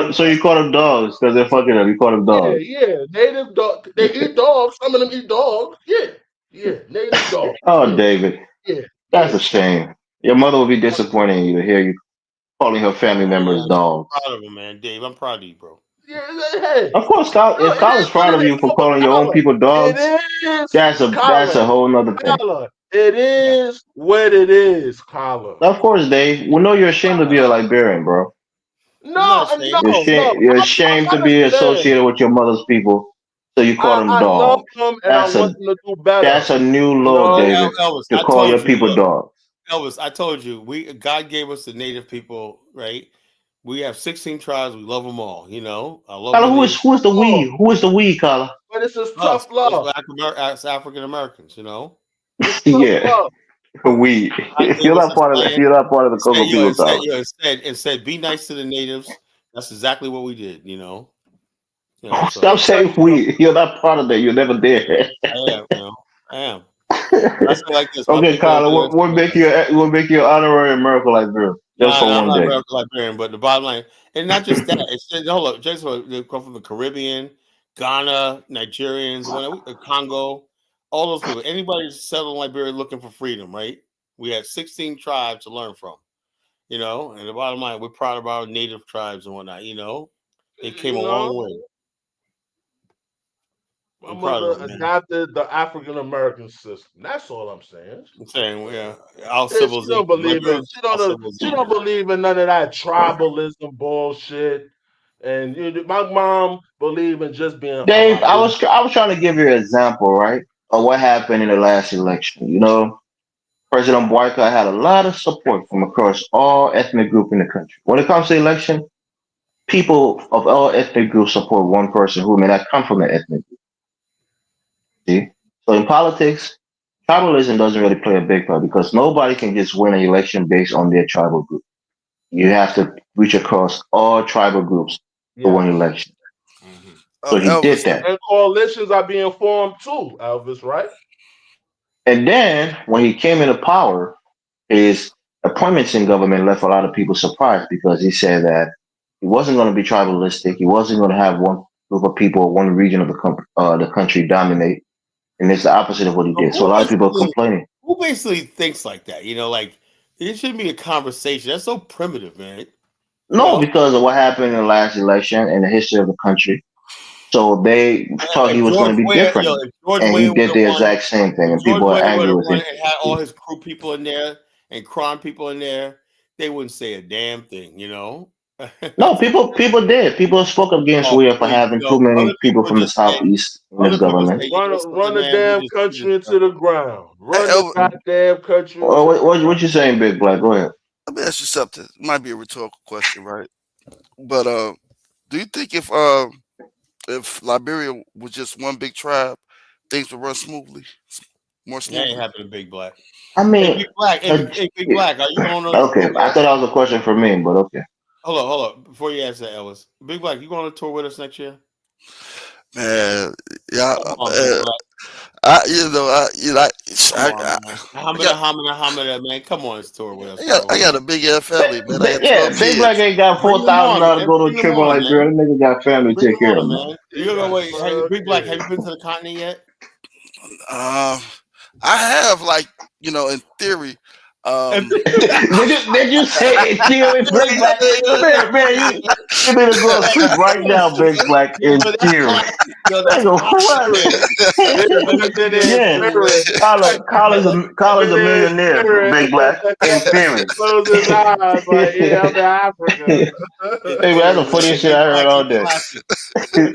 them dogs because they're fucking up. You call them dogs. Yeah. Native dog. They eat dogs. Some of them eat dogs. Yeah. Native dogs. Oh, David. Yeah. That's a shame. Your mother will be disappointed in you to hear you calling her family members dogs. I'm proud of him, man. Dave, I'm proud of you, bro. Yeah, hey. Of course, if Colin's proud of you for calling your own people dogs, that's a whole nother thing. It is what it is, Colin. Of course, Dave. We know you're ashamed to be a Liberian, bro. No. You're ashamed to be associated with your mother's people, so you call them dogs. I love them and I want them to do better. That's a new law, David, to call your people dogs. Elvis, I told you, God gave us the native people, right? We have 16 tribes. We love them all. I love them. Who is the we? Who is the we, Carla? But it's just tough love. As African Americans, Yeah. We. You're not part of the Congo people. Said, be nice to the natives. That's exactly what we did. Stop saying we. You're not part of that. You're never there. I am. Like this. Okay, Carla, we'll make you an honorary American Liberian. Just for one day. American Liberian, but the bottom line, and not just that. Hold up, just they come from the Caribbean, Ghana, Nigerians, Congo. All those people, anybody settled in Liberia looking for freedom, right? We had 16 tribes to learn from, and the bottom line, we're proud of our native tribes and whatnot, It came a long way. My mother adopted the African American system. That's all I'm saying. Our civilization. She don't believe in none of that tribalism bullshit. And my mom believed in just being. Dave, I was trying to give you an example, right, of what happened in the last election. President Boyka had a lot of support from across all ethnic groups in the country. When it comes to election, people of all ethnic groups support one person who may not come from an ethnic group. See? So in politics, tribalism doesn't really play a big part because nobody can just win an election based on their tribal group. You have to reach across all tribal groups to win Yes. election. Mhm. So he did Elvis, that. And coalitions are being formed too, Elvis, right? And then when he came into power, his appointments in government left a lot of people surprised because he said that he wasn't going to be tribalistic. He wasn't going to have one group of people, one region of the country dominate. And it's the opposite of what he But did. So a lot of people are complaining. who basically thinks like that? You know, like it shouldn't be a conversation. That's so primitive, man. You No, know, because of what happened in the last election and the history of the country. So they thought he if was going George to be Weah, you know, different. if George And he Weah would did have the won, exact same thing. if And George people are Weah would angry have with won him. and had all his crew people in there and crime people in there, they wouldn't say a damn thing. You know. No, people did. People spoke against Oh, Weah for please, having you too know, many other people people from the just say, southeast in his other people government. say, you know something, Run the man, damn country into the ground. Run the Elvis, goddamn country Well, into the what you saying, Big Black? Go ahead. let me ask you something. It might be a rhetorical question, right? But do you think if Liberia was just one big tribe, things would run smoothly, more that ain't smoothly? happening, Big Black. I Hey, mean, Big Black. Hey, uh, Big Black. Are you going on a tour okay. with I us? thought that was a question for me, but okay. Hold on. Before you answer that, Ellis, Big Black, you going on a tour with us next year? Man, yeah, Come on, Big Black. Come on, man. I got, Hamida, man. Come on this tour with us, bro. I got a big ass family, man. I got Yeah, 12 Big Black kids. ain't got Bring four them thousand on, dollars to man. go to a Bring them trip on on, Liberia. man. That nigga got family to Bring them take care of, on, man. man. He You know got what? Hey, 12 Big Black, have you kids. been to the continent yet? Um, I have in theory. Um, did you say in theory, Big Black? Man, you need to go to sleep right now, Big Black. Yeah, In but that's theory, classic. Yo, that's nigga, classic, what? man. Let me Living do in this Yeah, for you, man. spirit. Collar's a Living in millionaire, Big Black. In spirit. theory. Close his eyes like, yeah, I'm in Africa. In Hey, man, that's theory, the man. funniest shit Big I heard Black all is day. classic.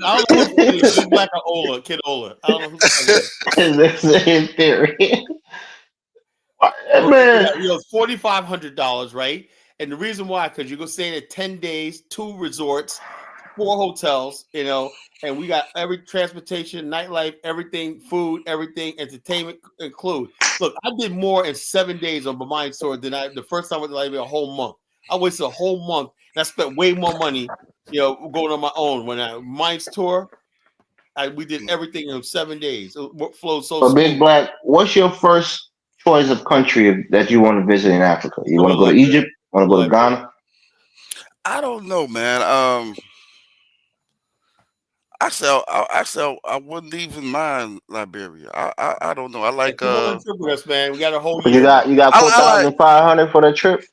I don't know who's funnier, Big Black or Ola, Kid Ola. I don't know who's funnier. That's in theory. So Man, it's $4,500, right? And the reason why, because you're gonna stay there 10 days, 2 resorts, 4 hotels, and we got every transportation, nightlife, everything, food, everything, entertainment include. Look, I did more in 7 days on my tour than the first time I did like a whole month. I wasted a whole month and I spent way more money, going on my own. When I Mines tour, we did everything in 7 days. It flowed so but Big smooth. Black, what's your first choice of country that you want to visit in Africa? You want to go to Liberia. Egypt? Want to go to Liberia. Ghana? I don't know, man. I wouldn't even mind Liberia. I don't know. I Hey, like come on a trip with us, man. We got a whole You year, man. got four I like thousand 500 for that trip.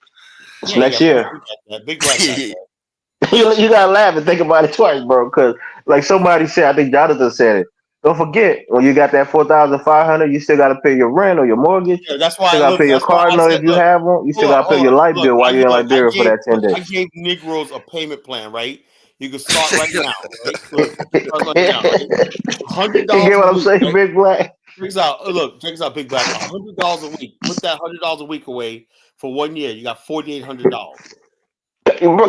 It's Yeah, you next got money. year. We got that. Big Black got that. You gotta laugh and think about it twice, bro. Because like somebody said, I think Jonathan said it. Don't forget when you got that 4,500, you still gotta pay your rent or your mortgage. Yeah, that's You why. still gotta Look, pay your that's why car I note said, if you look, have one. You still gotta pay hold your on. light Look, bill while you're in Liberia for that 10 I gave Negroes a payment plan, right? You can start right now, right? Look, you can start right now, right? You $100 get a what I'm week, saying, right? Big Black? Check this out. Look, check this out, Big Black. $100 a week. Put that $100 a week away for 1 year. You got $4,800.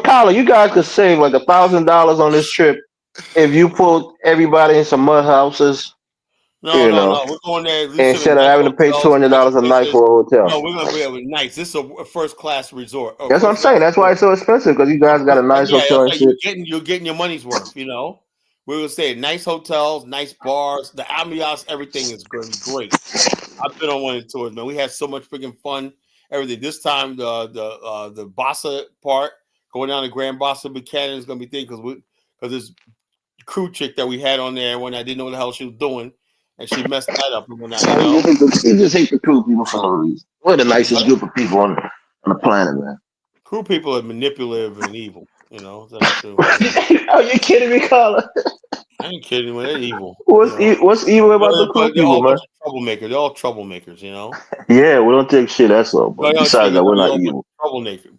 Colin, you guys could save like $1,000 on this trip if you put everybody in some mud houses, No, you no, know, no. We're going there. We live in instead of nice having to pay two hotels. hundred Nice dollars a night places. for a hotel. No, we're gonna be able to nice. This is a first class resort or That's what I'm first saying. class That's why tour. it's so expensive because you guys got a nice Yeah, hotel that's and like shit. you're getting your money's worth. We're gonna stay at nice hotels, nice bars. The ambiance, everything is going to be great. I've been on one of the tours, man. We had so much freaking fun. Everything. This time, the Bassa part going down to Grand Bassa Buchanan is gonna be thing because this crew chick that we had on there when I didn't know what the hell she was doing, and she messed that up and whatnot. Oh, you just hate the cool people for no reason. We're the nicest group of people on the planet, man. Crew people are manipulative and evil. That's true. Oh, you kidding me, Carla? I ain't kidding. Man, they're evil. What's evil about the cool They're all people, a man? bunch of troublemakers. They're all troublemakers. Yeah, we don't take shit. That's all. No, But no, besides that, we're they're not all a bunch evil.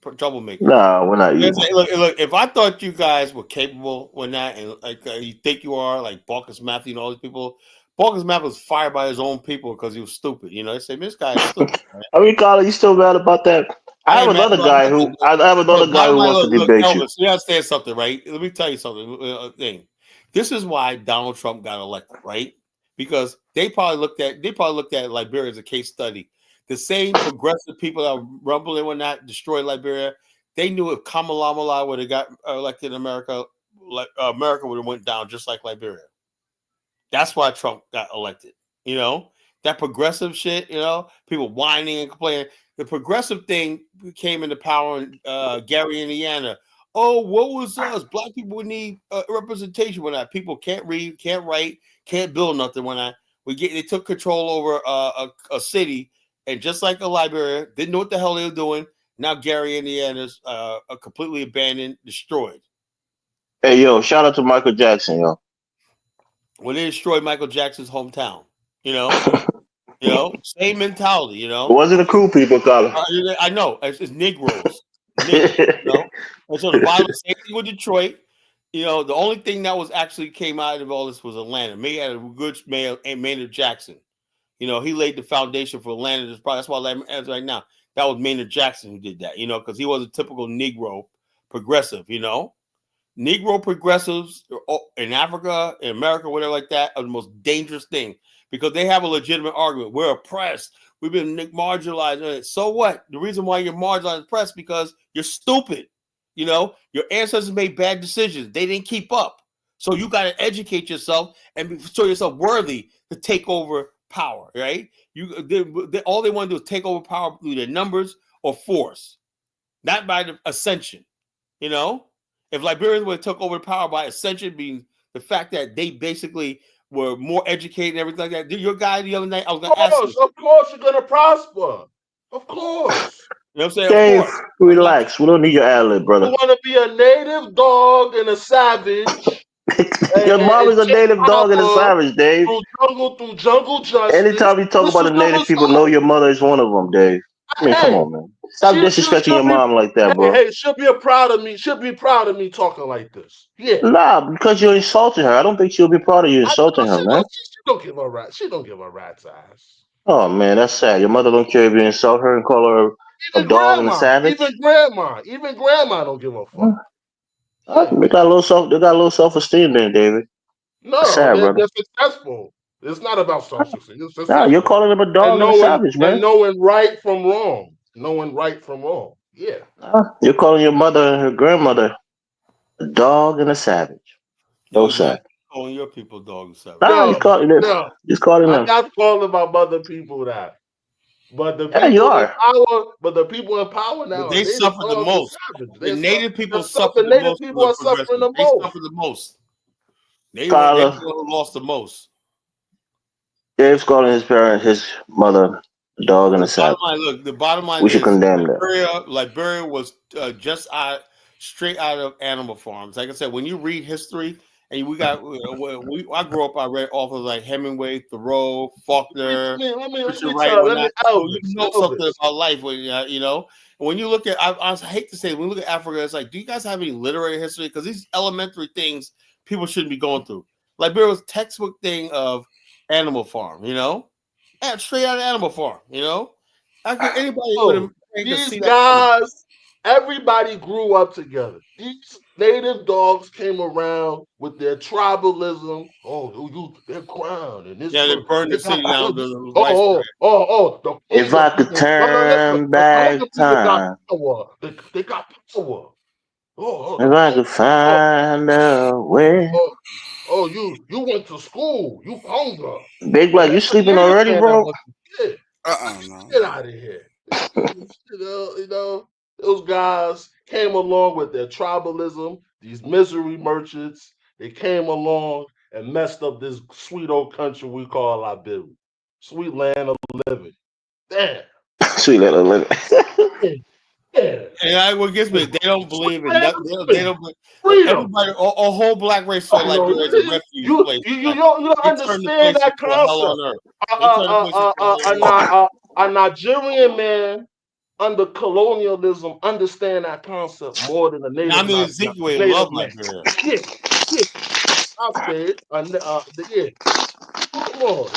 of troublemakers. Nah, we're not evil. Look, if I thought you guys were capable when that, and like you think you are, like Marcus Matthew and all these people, Marcus Matthew was fired by his own people because he was stupid. They say this guy is stupid. Man. I mean, Carla, you still mad about that? I I have ain't mad another about guy nothing. who Bottom line, wants to look, debate you. Elvis, you understand something, right? Let me tell you something. Thing. This is why Donald Trump got elected, right? because they probably looked at Liberia as a case study. The same progressive people that were rumbling when that destroyed Liberia, they knew if Kamala would have got elected in America, America would have went down just like Liberia. That's why Trump got elected. You know, that progressive shit, you know, people whining and complaining. The progressive thing came into power in Gary, Indiana. Oh, what was us? Black people would need representation when that people can't read, can't write, can't build nothing. When they took control over a city, and just like a Liberia, didn't know what the hell they were doing. Now Gary, Indiana's completely abandoned, destroyed. Hey, yo, shout out to Michael Jackson, yo. When they destroyed Michael Jackson's hometown, you know, same mentality, you know. It wasn't the cool people, Colin. I know it's Negroes, you know. And so the bottom, same thing with Detroit. You know, the only thing that was actually came out of all this was Atlanta. May had a good mayor, Maynard Jackson. You know, he laid the foundation for Atlanta. That's why Atlanta right now. That was Maynard Jackson who did that. You know, because he was a typical Negro progressive. You know. Negro progressives in Africa, in America, whatever like that, are the most dangerous thing because they have a legitimate argument. We're oppressed. We've been marginalized. So what? The reason why you're marginalized and oppressed because you're stupid. You know, your ancestors made bad decisions. They didn't keep up. So you got to educate yourself and show yourself worthy to take over power, right? All they want to do is take over power through their numbers or force, not by the ascension, you know? If Liberians would have took over the power by ascension, being the fact that they basically were more educated and everything like that. Your guy the other night, I was going to ask you. Of course, you're going to prosper. Of course. You know what I'm saying? Dave, of course. Relax. We don't need your ad-lib, brother. You want to be a native dog and a savage. Your mom is a native dog and a savage, Dave. Through jungle justice. Anytime you talk about the native people, know your mother is one of them, Dave. I mean, come on, man. Stop disrespecting your mom like that, bro. Hey, she'll be proud of me. She'll be proud of me talking like this. Yeah. Nah, because you're insulting her. I don't think she'll be proud of you insulting her, man. She don't give a rat. She don't give a rat's ass. Oh man, that's sad. Your mother don't care if you insult her and call her a dog and a savage. Even grandma don't give a fuck. They got a little self-esteem there, David. No, sad, they're successful. It's not about self-esteem. Nah, you're calling him a dog and a savage, man. And knowing right from wrong. Knowing right from wrong. Yeah. You're calling your mother and her grandmother a dog and a savage. So sad. Calling your people dog and savage. Nah, he's calling them. He's calling them. I'm not calling my mother people that. But the people in power now, they suffer the most. The native people suffer the most. Native people are suffering the most. They suffer the most. They lost the most. Dave's calling his mother a dog and a savage. The bottom line we should condemn that. Liberia was just straight out of animal farms. Like I said, when you read history, and I grew up, I read authors like Hemingway, Thoreau, Faulkner. Let me something about life. You know, when you look at, I hate to say, when you look at Africa, it's like, do you guys have any literary history? Because these elementary things people shouldn't be going through. Liberia was textbook thing of Animal Farm, you know, and straight out of Animal Farm, you know. Anybody would have. These guys, everybody grew up together. These native dogs came around with their tribalism. They're crowned and this. Yeah, they burned the city down. If I could turn back time, they got power. If I could find a way. You went to school. You hunger. Big Black, you sleeping already, bro? Get out of here. you know, those guys came along with their tribalism, these misery merchants. They came along and messed up this sweet old country we call Liberia. Sweet land of living. Damn. Sweet land of living. And what gets me, they don't believe in nothing. They don't believe. Everybody, a whole black race felt like it was a refuge place. You don't understand that concept. A Nigerian man under colonialism understand that concept more than a native. I mean, Ezekiel love Liberia. I'll say it. Come on,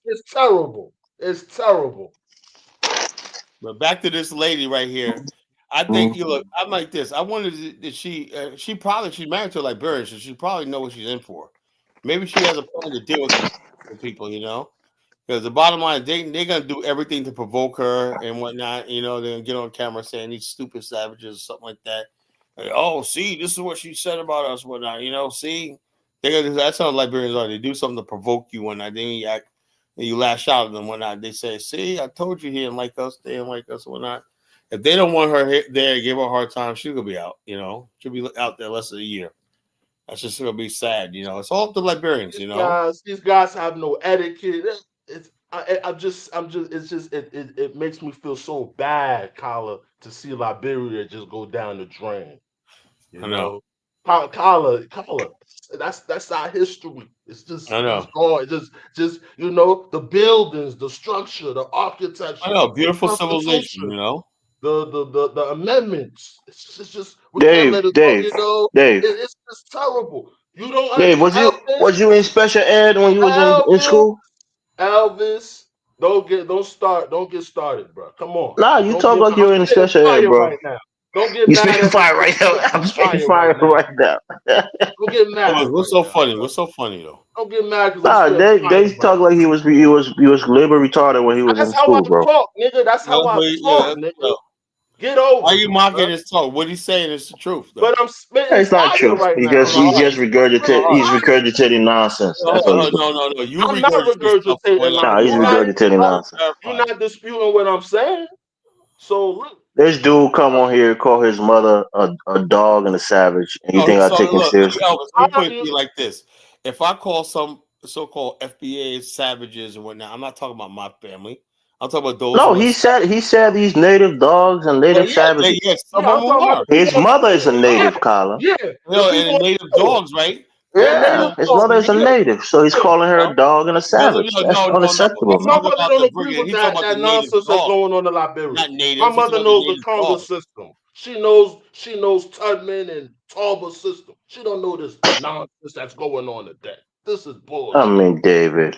it's terrible. It's terrible. But back to this lady right here. I think I'm like this. I wondered that she's married to a Liberian, so she probably know what she's in for. Maybe she has a plan to deal with these people, you know. Because the bottom line, they're gonna do everything to provoke her and whatnot. You know, they're gonna get on camera saying these stupid savages or something like that. Like, oh, see, this is what she said about us, whatnot. You know, see, they're gonna do that's how Liberians are. They do something to provoke you whatnot. Then you act and you lash out at them whatnot. They say, see, I told you he didn't like us, they didn't like us, whatnot. If they don't want her there, give her a hard time, she's gonna be out, you know. She'll be out there less than a year. That's just gonna be sad, you know. It's all up to Liberians, you know. These guys have no etiquette. It makes me feel so bad, Kala, to see Liberia just go down the drain. You I know. Kala, that's our history. It's just I know. it's gone. Just you know, the buildings, the structure, the architecture, I know. the Beautiful civilization, constitution, you know. the amendments. It's just we can't let it go. You know, it's just terrible. You don't Dave, understand, was you in special ed when you was in Elvis. school? Elvis, don't get started, bro. Come on. Nah, you Don't talk get like I'm you're in spitting special ed, fire bro. right now. Don't get You mad spitting at me. fire right now. I'm spitting fire right now. Don't get mad What's right so now, funny? bro. What's so funny though? Don't get mad because I'm Nah, spitting fire they right talk like he was labor retarded when he now. was That's in how I school, bro. talk, nigga. That's how I talk, Yeah, nigga. Get over why are it, you bro. mocking his talk? What he's saying is the truth, though. But I'm spitting It's not fire true. right He now, just No, he's bro. just I'm spitting he's fire. regurgitating nonsense. That's what he's doing. No. You I'm not regurgitate stuff the way regurgitating Nah, he's you're Liberians not regurgitating no, nonsense. you're clarify. not disputing what I'm saying. So look, This dude come on here call his mother a dog and a savage, and you No, think I so take him look, seriously? Elvis, let how me put do it to you you like this. If I call some so-called FBA savages and whatnot, I'm not talking about my family. I'm talking about those No, who are he said these native dogs and well, native yeah, savages. some yeah, of I'm them talking about are. the His people on mother is a yeah, native, Kyla. yeah, You the know, people and on native Twitter. dogs, right? Yeah, You Yeah, native know, his dogs, mother is a yeah, native, so he's yeah. calling you her know. a dog and a It doesn't, savage. That's but My unacceptable, we're man. talking mother about don't the agree brigade. with He's talking that about the that native nonsense that's dogs, going on in Liberia. not My natives. He's mother talking about the knows the native Conga dogs. system. She knows Tubman and Talbot system. She don't know this nonsense that's going on today. This is I bullshit. mean, David,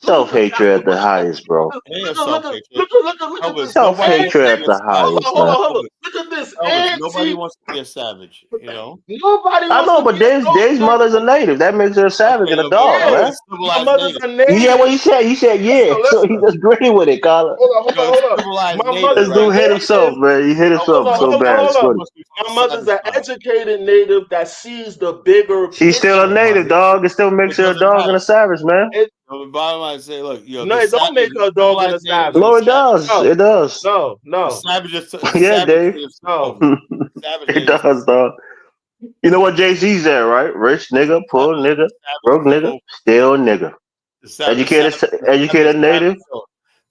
Look at self the hatred castle. at the highest, bro. It ain't self-hatred. Look at Elvis, this. Self nobody is hatred saying at it's the self. highest, man. Hold on. Elvis, Look at this nobody anti. wants to be a savage, you know. Nobody I wants know, to be but a dog, Dave's mother's a nigga. native. That makes her a savage and Okay, a dog, well, Yeah, man. it's my civilized mother's native. a You hear what native. he said? He said, yeah. So he Listen. just agreed with it, Kyla. It's Hold up. civilized My native, This mother's right? a dude hit himself, native. man. He hit Elvis, himself so bad. It's Hold up. funny. must be from the My mother's savage an side. educated native that sees the bigger She's still a picture, my native, nigga. dog. It still makes It her a doesn't dog and matter. a savage, man. It, So the bottom line is say, look, no, the it don't savage, make her a dog and civilized a native and savage. No, the it does. No, It does. no, the no, savages, the Yeah, savage Dave. natives took no. over. Savage It natives, does, dog. You know what Jay-Z's at, right? Rich nigga, poor nigga, savages broke took nigga, over. still nigga. Educated, The educated savages native,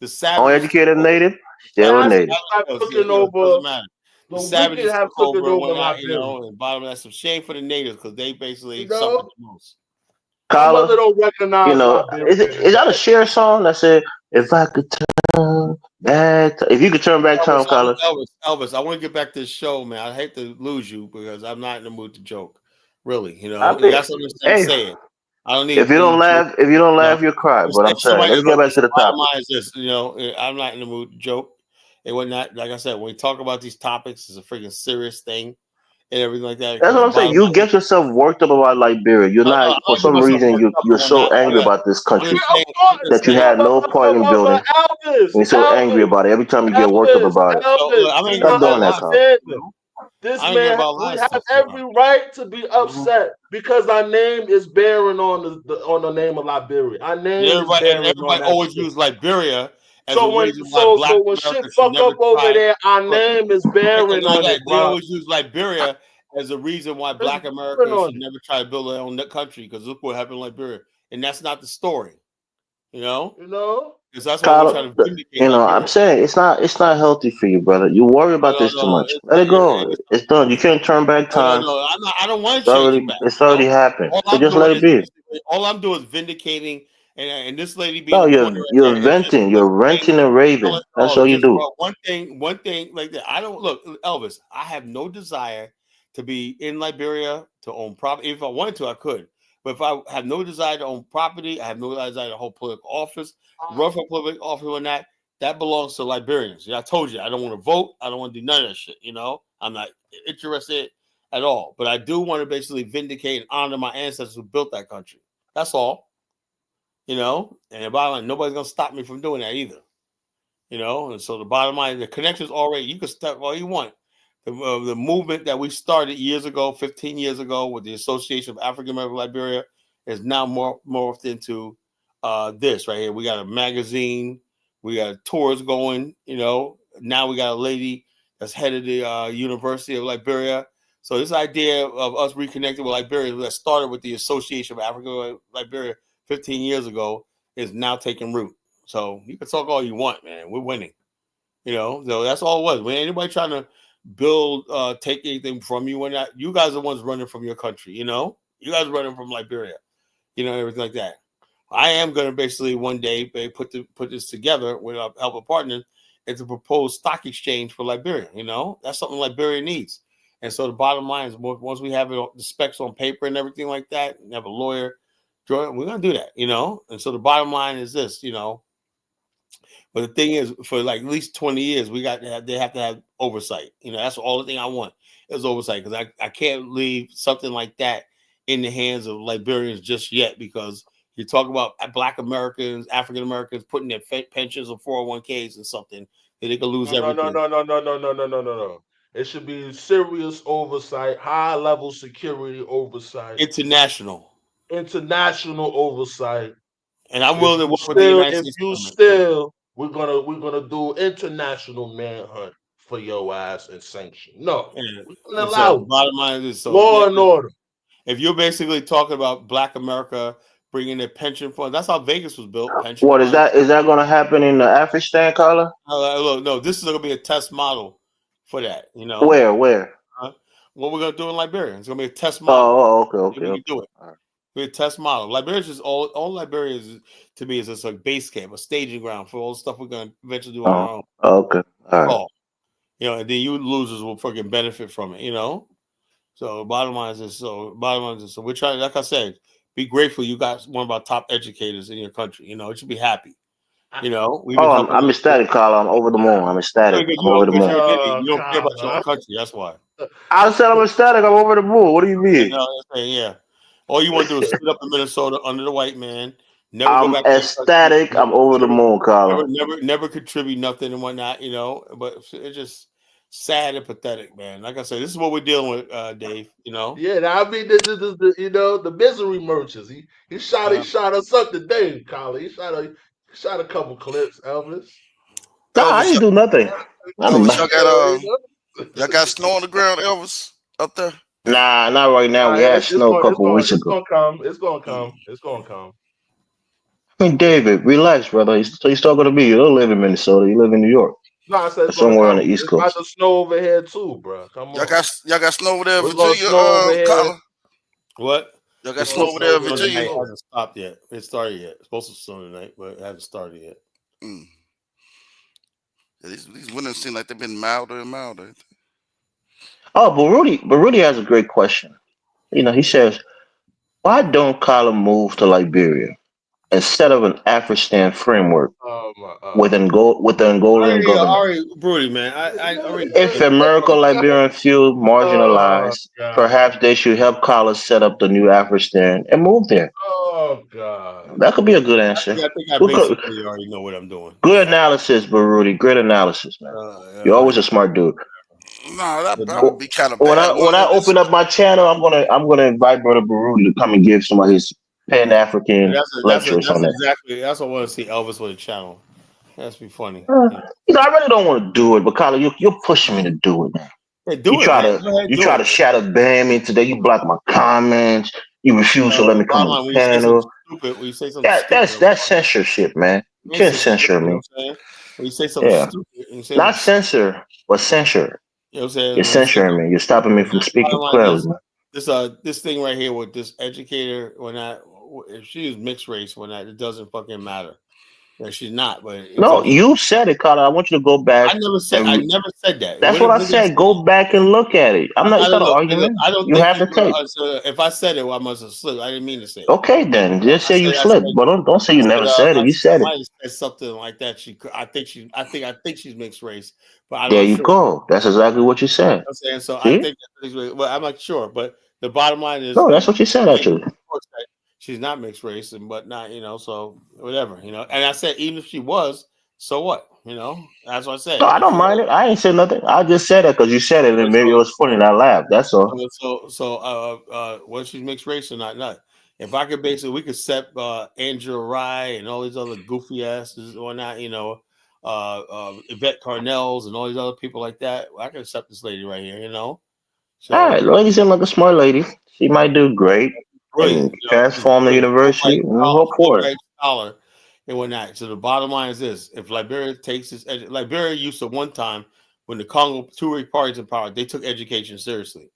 the savages took uneducated over. native, The still Savages native. have taken it doesn't over. matter. The The wicked savages have took taken over and over whatnot, you Liberia. know, and bottom line, that's some shame for the natives because they You basically suffered know, the most. my mother Collar, don't recognize Liberia is that a today. share song that said, if I could turn back, if you could turn back time, Collar? Elvis, I want to get back to the show, man. I hate to lose you because I'm not in the mood to joke. Really, you I know, you think, got something to say, hey, say it. I don't need any joke. if you don't You know, laugh, you cry. But I'm if saying, somebody, let's get back to the bottom topic. line is this, you know, I'm not in the mood to joke. And when that, like I said, when we talk about these topics, it's a freaking serious thing and everything like that. That's Because what the I'm saying. bottom You line, get yourself worked up about Liberia. You're not, I'm for not getting some myself reason, worked up you're and so whatnot. angry about this I'm country just Yeah, of saying, that you had no part in building, course. and you're so angry about it. Every time you get worked up about it, so look, I'm Do stop angry not about doing a that, lot of Collar. stuff, understand you this. know. This I'm angry man, about a lot we of have stuff every sometimes. right to be upset because our name is bearing on the name of Liberia. Our name is And bearing on everybody that always shit. use Liberia as a So reason why Black when shit America should fuck never up over try. there, our Look, name is bearing like on that, it, they bro. always use Liberia as a reason why It's Black bearing America on should it. never try to build their own country because look what happened in Liberia, and that's not the story, you know. You know? Because that's why we're Collar, trying to vindicate I'm Liberia. saying it's not healthy for you, brother. You worry about this too No, much. it's Let not. it go. It's done. You can't turn back time. No. I'm not. I don't want to change it back. It's You already know, happened. all So I'm just doing let it is be. vindicating, and this lady being No, a pointer right you're there is just venting. one You're thing. ranting and raving. That's all you Just do. one thing like that. I don't look, Elvis. I have no desire to be in Liberia to own property. If I wanted to, I could. But if I have no desire to own property, I have no desire to hold political office, run for political office or not. That belongs to Liberians. Yeah, I told you I don't want to vote. I don't want to do none of that shit. You know, I'm not interested at all. But I do want to basically vindicate and honor my ancestors who built that country. That's all. And the bottom line, nobody's gonna stop me from doing that either. And so the bottom line, the connections already. You can step all you want. The movement that we started years ago, 15 years ago, with the Association of African American Liberia, is now morphed into this right here. We got a magazine, we got tours going. Now we got a lady that's head of the University of Liberia. So this idea of us reconnecting with Liberia that started with the Association of African Liberia 15 years ago is now taking root. So you can talk all you want, man. We're winning. So that's all it was. When anybody trying to build, take anything from you, when that, you guys are the ones running from your country. You guys are running from Liberia. Everything like that. I am going to basically one day put this together with our help of partners and to propose stock exchange for Liberia. That's something Liberia needs. And so the bottom line is, once we have the specs on paper and everything like that, and have a lawyer, we're going to do that. And so the bottom line is this. But the thing is, for like at least 20 years, they have to have oversight. That's the only thing I want is oversight, because I can't leave something like that in the hands of Liberians just yet, because you talk about Black Americans, African Americans putting their pensions or 401ks and something that they could lose everything. No. It should be serious oversight, high level security oversight, international oversight. And I'm willing to work with the United States government. We're gonna do international manhunt for your ass and sanction. No, we're gonna allow. Bottom line is, law and order. If you're basically talking about Black America bringing their pension fund, that's how Vegas was built. Pension What fund. is that going to happen in the Afghanistan, Carla? Look, no, this is going to be a test model for that. Where? What we're going to do in Liberia? It's going to be a test model. Okay. We can do it. Right. Be a test model. Liberia is just all Liberia is to me is just a base camp, a staging ground for all the stuff we're going to eventually do on our own. Okay. All right. And then you losers will fucking benefit from it. So bottom line is this. So we're trying, like I said, be grateful you got one of our top educators in your country. You should be happy. I'm ecstatic, Carla. I'm over the moon. I'm ecstatic. I'm over the moon. You don't care about your own country. That's why. I said I'm ecstatic. I'm over the moon. What do you mean? Yeah. All you want to do is sit up in Minnesota under the white man. Never I'm go back ecstatic. I'm over the moon, Carla. Never contribute nothing and whatnot. But it's just sad and pathetic, man. Like I said, this is what we're dealing with, Dave. Yeah, I mean, this is the misery merchants. He shot us up today, Carla. He shot a couple clips, Elvis. No, I didn't do nothing. Y'all got snow on the ground, Elvis, up there? Nah, not right now. We had snow a couple weeks ago. It's gonna come. I mean, David, relax, brother. He's talking to me. You don't live in Minnesota. You live in New York. No, I said somewhere on the East Coast. It's about to snow over here too, bro. Come on. Y'all got snow over there, Virginia. What? Y'all got snow over there, Virginia. It hasn't stopped yet. It started yet. It's supposed to snow tonight, but it hasn't started yet. Yeah, these winters seem like they've been milder and milder. Oh, but Rudy has a great question. He says, why don't Carla move to Liberia instead of an Afghanistan framework with the Angolan government? Brody, man. If America Liberian feel marginalized, perhaps they should help Carla set up the new Afghanistan and move there. Oh God, that could be a good answer. I think I basically already know what I'm doing. Good analysis, Barudi. Great analysis, man. You're always a smart dude. No, that would be kind of bad. When I open up my channel, I'm gonna invite Brother Barudi to come and give some of his Pan-African lectures on that. Exactly. That's what I want to see Elvis with a channel. That's be funny. I really don't want to do it, but Carla, you're pushing me to do it, man. Hey, you try to shadow ban me today. You block my comments. You refuse to let me come on the panel. That's censorship, man. You can't censor me. When you say something stupid, not censor, but censure. You know what I'm saying? You're censoring me. You're stopping me from speaking clearly. This thing right here with this educator, if she is mixed race, it doesn't fucking matter. Yeah, she's not, but no, you said it, Carla. I want you to go back. I never said that. That's what I said. Go back and look at it. It's not an argument. I don't. You have to take. If I said it, I must have slipped. I didn't mean to say it. Okay, then just say you slipped, but don't say you never said it. You said it. Said something like that. I think she's mixed race. But there you go. That's exactly what you said. I'm saying so. See? I think. Well, I'm not sure, but the bottom line is. No, that's what you said. Actually, she's not mixed race, and but not so whatever. And I said even if she was, so what? That's what I No, said. I If don't you mind it. I ain't said nothing. I just said it because you said it, and maybe it so was funny, and I laughed. That's all. whether she's mixed race or not. If I could basically, we could set Angela Rye and all these other goofy asses or not, Yvette Carnell's and all these other people like that. I could accept this lady right here. All right, So lady seemed like a smart lady. She might do great brilliant. and She's transform the brilliant. university. Hope for it. Fulbright scholar and whatnot. So the bottom line is this: if Liberia takes this, Liberia used to one time when the Congo two parties in power, they took education seriously.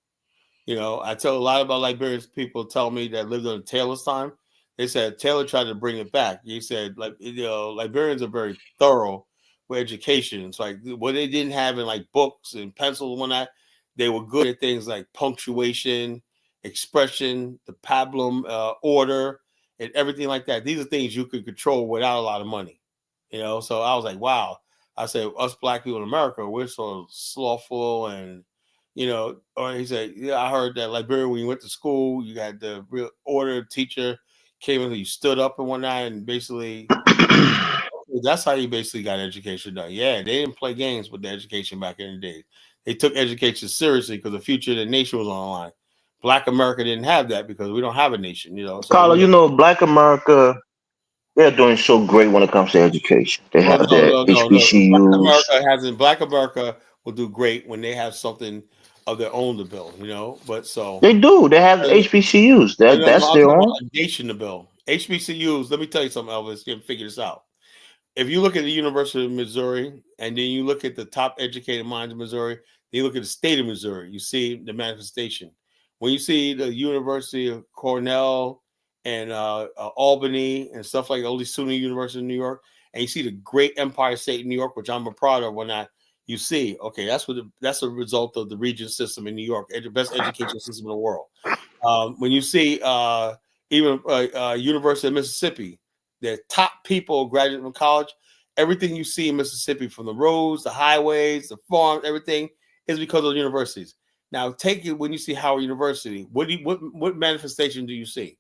I tell a lot about Liberian people tell me that lived on Taylor's time. They said Taylor tried to bring it back. He said, Liberians are very thorough with education. It's like what they didn't have in like books and pencils and whatnot. They were good at things like punctuation, expression, the pablum, order, and everything like that. These are things you could control without a lot of money. So I was like, wow. I said, us black people in America, we're so slothful and or he said, yeah, I heard that Liberia, when you went to school, you had the real order teacher came in, you stood up and whatnot, and basically that's how you basically got education done. Yeah, they didn't play games with the education back in the days. They took education seriously because the future of the nation was on the line. Black America didn't have that because we don't have a nation, So Carla, Black America, they're doing so great when it comes to education. They well, have their no. HBCUs. Black America will do great when they have something of their own to build, But so They do. They have HBCUs. no, That's I'm their talking own. about a nation to build. HBCUs, let me tell you something, Elvis. You can figure this out. If you look at the University of Missouri and then you look at the top educated minds of Missouri, then you look at the state of Missouri, you see the manifestation. When you see the University of Cornell and Albany and stuff like all these SUNY University in New York, and you see the great Empire State in New York, which I'm a proud of, you see, okay, that's a result of the Regent system in New York, the best education system in the world. When you see even University of Mississippi, the top people graduating from college, everything you see in Mississippi, from the roads, the highways, the farms, everything is because of the universities. Now, take it when you see Howard University. What manifestation do you see?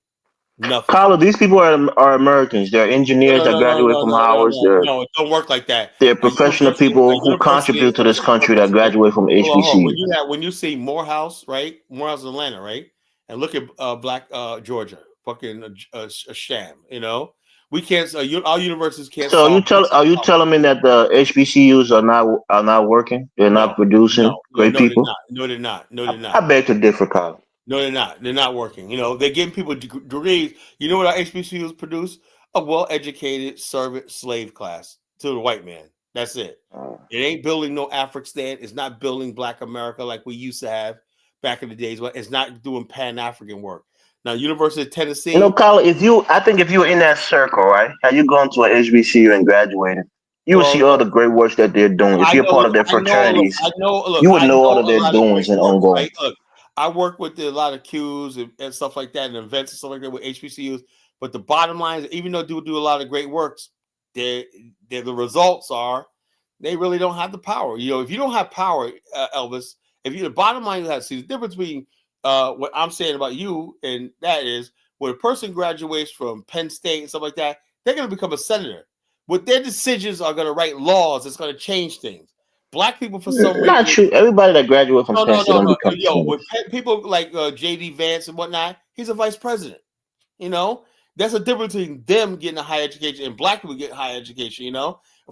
Nothing. Carla, these people are Americans. They're engineers that graduate from Howard. No, it don't work like that. They're professional A people who university contribute to this country that represents. graduate from Hold on. HBCUs. When you see Morehouse, right? Morehouse, Atlanta, right? And look at Black Georgia, fucking a sham. We can't. Our universities can't So solve. are you telling me that the HBCUs are not working? They're not producing great No, they're people? not. No, they're not. No, they're I not. beg to differ, Carla. No, they're not. They're not working. They're giving people degrees. You know what our HBCUs produce? A well-educated servant slave class to the white man. That's it. It ain't building no African. It's not building Black America like we used to have back in the days. It's not doing Pan-African work. Now, University of Tennessee. Carla, I think if you were in that circle, right, had you gone to an HBCU and graduated, you would see all the great work that they're doing. If you're part of their fraternities, you would know all of their doings and ongoing. Right? Look, I work with a lot of Qs and stuff like that, and events and stuff like that with HBCUs. But the bottom line is, even though they do a lot of great works, the results are they really don't have the power. If you don't have power, Elvis, the bottom line, you have to see the difference between what I'm saying about you, and that is when a person graduates from Penn State and stuff like that, they're going to become a senator. With their decisions are going to write laws. It's going to change things. Black people, for some reason, not true. Everybody that graduates from Penn State don't become with people like J.D. Vance and whatnot, he's a vice president. That's a difference between them getting a higher education and black people getting higher education.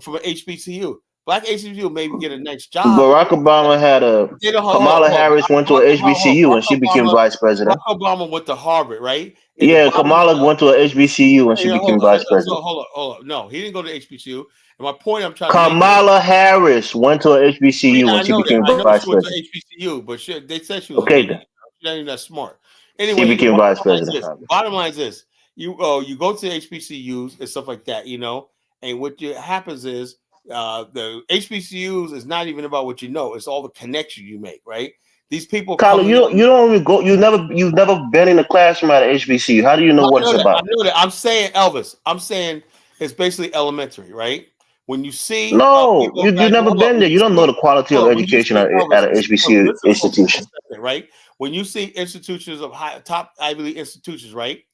From an HBCU. Black HBCU maybe get a nice job. Barack Obama had Kamala Harris went to a HBCU and she became vice president. Barack Obama went to Harvard, right? Yeah, Kamala went to a HBCU and she became vice president. Hold on. No, he didn't go to HBCU. And my point I'm trying Kamala Harris went to a HBCU and she became vice president. She went to HBCU, but they said she was okay. She's not even that smart. Anyway, she became vice president. Bottom line is this: you go to HBCUs and stuff like that, and what happens is the HBCUs is not even about what you know; it's all the connection you make, right? These people. Carla, you don't even go. You've never been in a classroom at an HBCU. How do you know what it's about? I know that. I'm saying, Elvis. I'm saying it's basically elementary, right? When you see you've never been there. You don't know the quality of education at an HBCU institution, right? When you see institutions of top Ivy League institutions, right?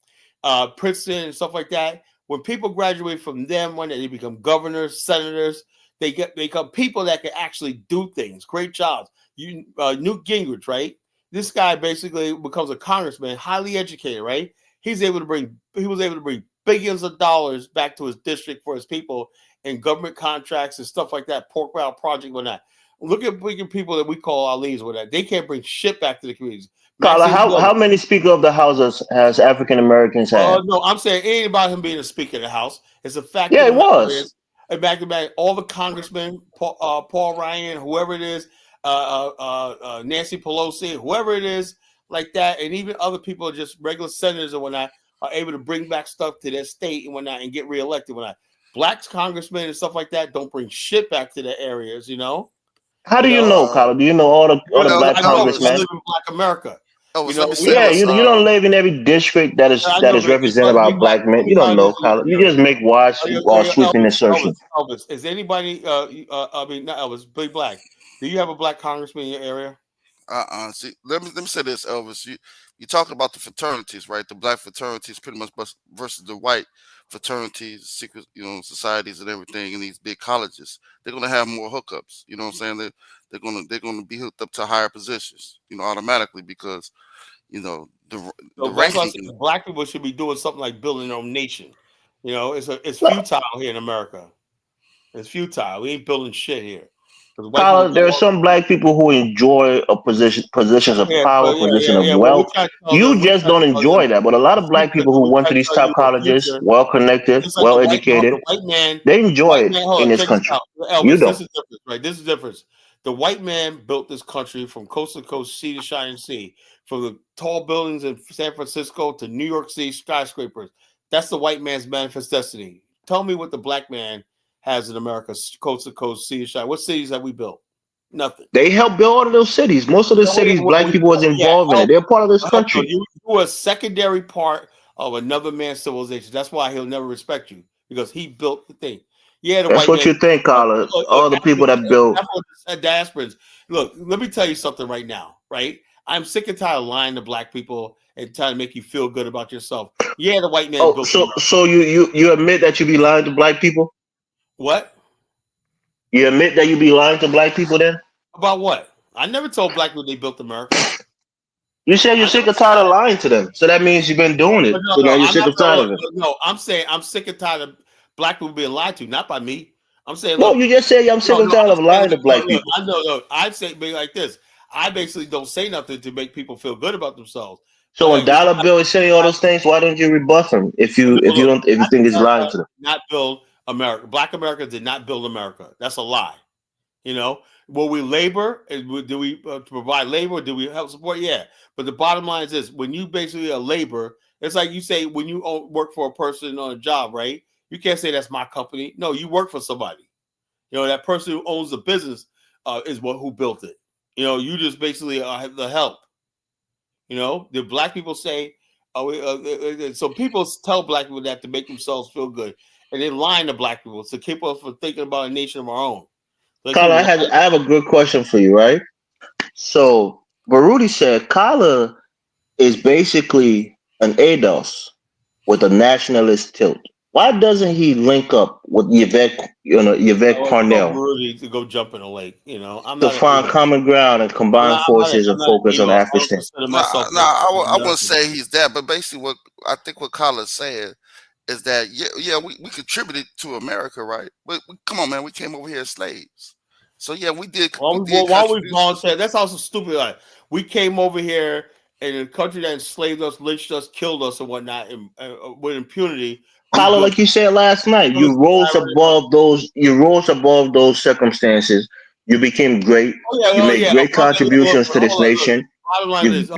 Princeton and stuff like that. When people graduate from them, when they become governors, senators, they become people that can actually do things, great jobs. Newt Gingrich, right? This guy basically becomes a congressman, highly educated, right? He was able to bring billions of dollars back to his district for his people in government contracts and stuff like that, pork barrel project, whatnot. Look at people that we call our leaders with that. They can't bring shit back to the communities. Carla, how many Speaker of the House has African Americans had? No, I'm saying it ain't about him being a Speaker of the House. It's a fact. Yeah, it was. And back to back, all the congressmen, Paul Ryan, whoever it is, Nancy Pelosi, whoever it is, like that, and even other people, just regular senators and whatnot, are able to bring back stuff to their state and whatnot and get reelected. Whatnot. Black congressmen and stuff like that don't bring shit back to their areas, you know. How do you know, Carla? Do you know all the black congressmen? I live in Black America. You don't live in every district that is represented by black men. You don't know, Carla. You just make wide sweeping assertions. Elvis, is anybody? I mean, not Elvis, Big Black. Do you have a black congressman in your area? See, let me say this, Elvis. You talk about the fraternities, right? The black fraternities, pretty much versus the white fraternities, secret, societies and everything in these big colleges. They're gonna have more hookups. You know what I'm saying? They're gonna be hooked up to higher positions, automatically because, the ranking. Black people should be doing something like building their own nation. It's futile here in America. It's futile. We ain't building shit here. Carla, there are some black people who enjoy positions of power, position of wealth. You just don't enjoy that. But a lot of black people who went to these top colleges, well-connected, well-educated, they enjoy it in this country. You don't. This is the difference. The white man built this country from coast to coast, sea to shining sea, from the tall buildings in San Francisco to New York City skyscrapers. That's the white man's manifest destiny. Tell me what the black man has in America, coast to coast, sea to shine. What cities have we built? Nothing. They helped build all of those cities. Most of the cities, black people was involved in it. They're part of this country. You were a secondary part of another man's civilization. That's why he'll never respect you, because he built the thing. Yeah, that's what you think, Carla. All the people that built diasporans. Look, let me tell you something right now, right? I'm sick and tired of lying to black people and trying to make you feel good about yourself. Yeah, the white man built so you admit that you be lying to black people? What? You admit that you be lying to black people then? About what? I never told black people they built America. You said you're sick and tired of lying to them. So that means you've been doing it. So now you're sick and tired of it. No, I'm saying I'm sick and tired of black people being lied to, not by me. I'm saying, no, you just said I'm sick and tired of lying to black people. I know. I'd say be like this. I basically don't say nothing to make people feel good about themselves. So when Dollar Bill is saying all those things, why don't you rebuff him if you think he's lying to them? Not build America. Black America did not build America. That's a lie. Will we labor? Do we provide labor? Do we help support? Yeah. But the bottom line is this: when you basically labor, it's like you say when you work for a person on a job, right? You can't say that's my company. No, you work for somebody. That person who owns the business is who built it. You just basically have the help. The black people say, so people tell black people that to make themselves feel good, and they're lying to black people to keep us from thinking about a nation of our own. Carla, I have a good question for you, right? So Baruti said Carla is basically an ADOS with a nationalist tilt. Why doesn't he link up with Yvette Cornell to go jump in a lake? To find common ground and combine forces and focus on Afghanistan. I wouldn't say he's that, but basically what I think what Carla's saying is that we contributed to America, right? But come on, man, we came over here as slaves. So yeah, we did. Why we volunteer? That's also stupid. Like we came over here in a country that enslaved us, lynched us, killed us, and whatnot, with impunity. Carla, like you said last night, you rose above those circumstances. You became great. You made great contributions to this nation.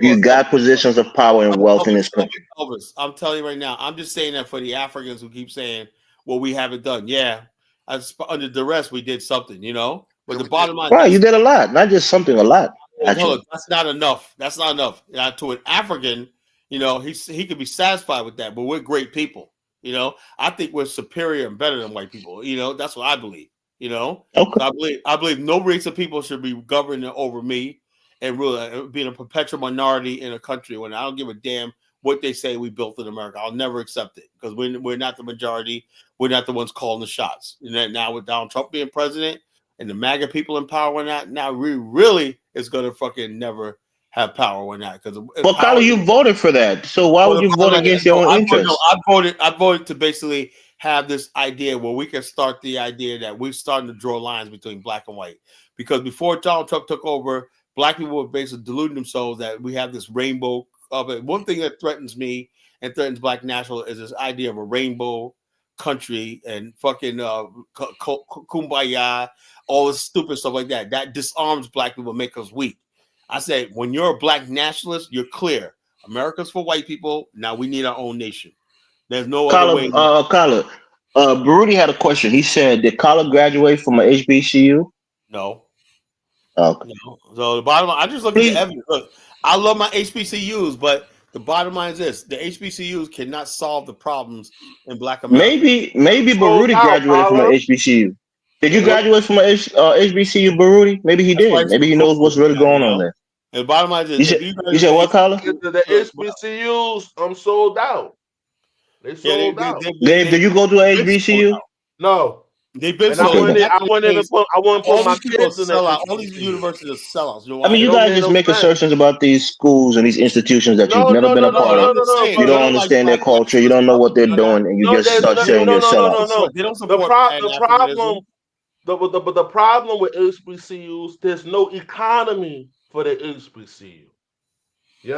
You got positions of power and wealth in this country. Elvis, I'm telling you right now, I'm just saying that for the Africans who keep saying, well, we haven't done. Yeah, under duress, we did something, But the bottom line, right? You did a lot, not just something. A lot. Look, that's not enough. That's not enough. To an African, he could be satisfied with that. But we're great people. I think we're superior and better than white people. That's what I believe. Okay. I believe no race of people should be governing over me and really being a perpetual minority in a country when I don't give a damn what they say we built in America. I'll never accept it because we're not the majority. We're not the ones calling the shots. And then now with Donald Trump being president and the MAGA people in power when that, now we really is going to fucking never have power when that. Because But Kyler, you voted for that. So why would you vote against your own interests? I voted to basically have this idea where we can start the idea that we're starting to draw lines between black and white. Because before Donald Trump took over, black people were basically deluding themselves that we have this rainbow of it. One thing that threatens me and threatens black national is this idea of a rainbow country and fucking kumbaya, all this stupid stuff like that. That disarms black people, make us weak. I said, when you're a black nationalist, you're clear. America's for white people. Now we need our own nation. There's no other way. Kyler, Baruti had a question. He said, did Kyler graduate from an HBCU? No. Okay. No. So the bottom line, I just look at the evidence. Look, I love my HBCUs, but the bottom line is this: the HBCUs cannot solve the problems in Black America. Maybe Baruti graduated from an HBCU. Did you graduate from an HBCU, Baruti? Maybe he did. Maybe he knows what's really going on there. And the bottom line is, you said what, Kyler? The HBCUs sold out. They sold out. Dave, did you go to an HBCU? No. They've been I wouldn't put my kids in that. All these universities are sellouts. You know, I mean, you guys just make assertions about these schools and these institutions that you've never been a part of. You don't understand their culture. You don't know what they're doing, and you just start saying you're sellouts. They don't support the problem with HBCUs, there's no economy for the HBCU.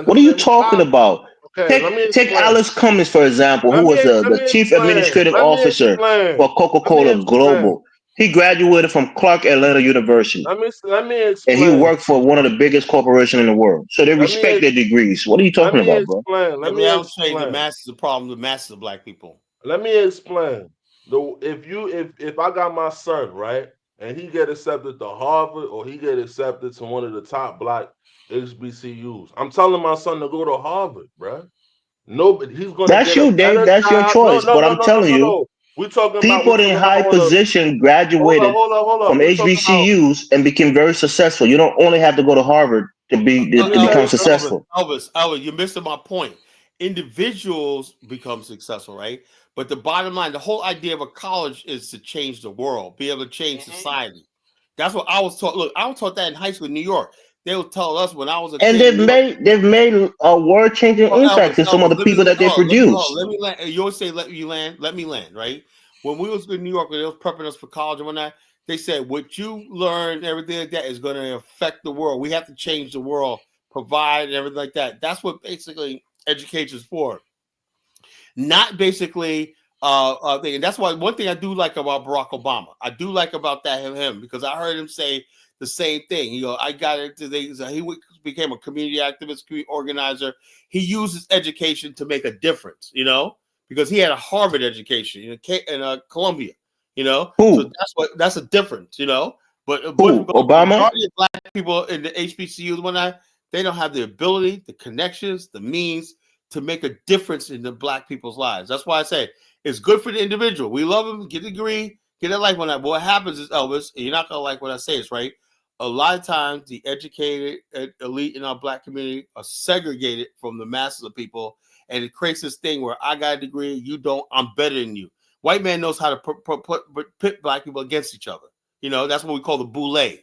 What are you talking about? Okay, take Alice Cummings, for example, who was the chief administrative officer for Coca-Cola Global. He graduated from Clark Atlanta University. Let me explain. And he worked for one of the biggest corporations in the world. So they respect their degrees. What are you talking about, bro? Let me explain. The masses, the problem, the masses of black people. Let me explain. If I got my son, right, and he get accepted to Harvard or he get accepted to one of the top black HBCUs, I'm telling my son to go to Harvard, bro. Nobody, he's going. That's you, Dave. That's your choice. But I'm telling you, we're talking people in high position graduated from HBCUs and became very successful. You don't only have to go to Harvard to become successful. Elvis, you're missing my point. Individuals become successful, right? But the bottom line, the whole idea of a college is to change the world, be able to change society. That's what I was taught. Look, I was taught that in high school in New York. They would tell us when I was a kid. And they've made a world changing impact in some of the people that they produce. Let me land. You always say let me land, right? When we was in New York, when they was prepping us for college and whatnot, they said what you learn, everything like that is going to affect the world. We have to change the world, provide and everything like that. That's what basically education is for. Not basically thing. And that's why one thing I do like about Barack Obama. I do like about that him because I heard him say the same thing. You know, I got into things. He became a community activist, community organizer. He uses education to make a difference, you know, because he had a Harvard education in Columbia, you know. Ooh. So that's a difference, you know. But Obama, black people in the HBCUs, they don't have the ability, the connections, the means to make a difference in the black people's lives. That's why I say it's good for the individual. We love them, get a degree, get a life on that. But what happens is, Elvis, and you're not gonna like what I say, is right. A lot of times, the educated elite in our black community are segregated from the masses of people, and it creates this thing where I got a degree, you don't, I'm better than you. White man knows how to pit black people against each other. You know, that's what we call the boule.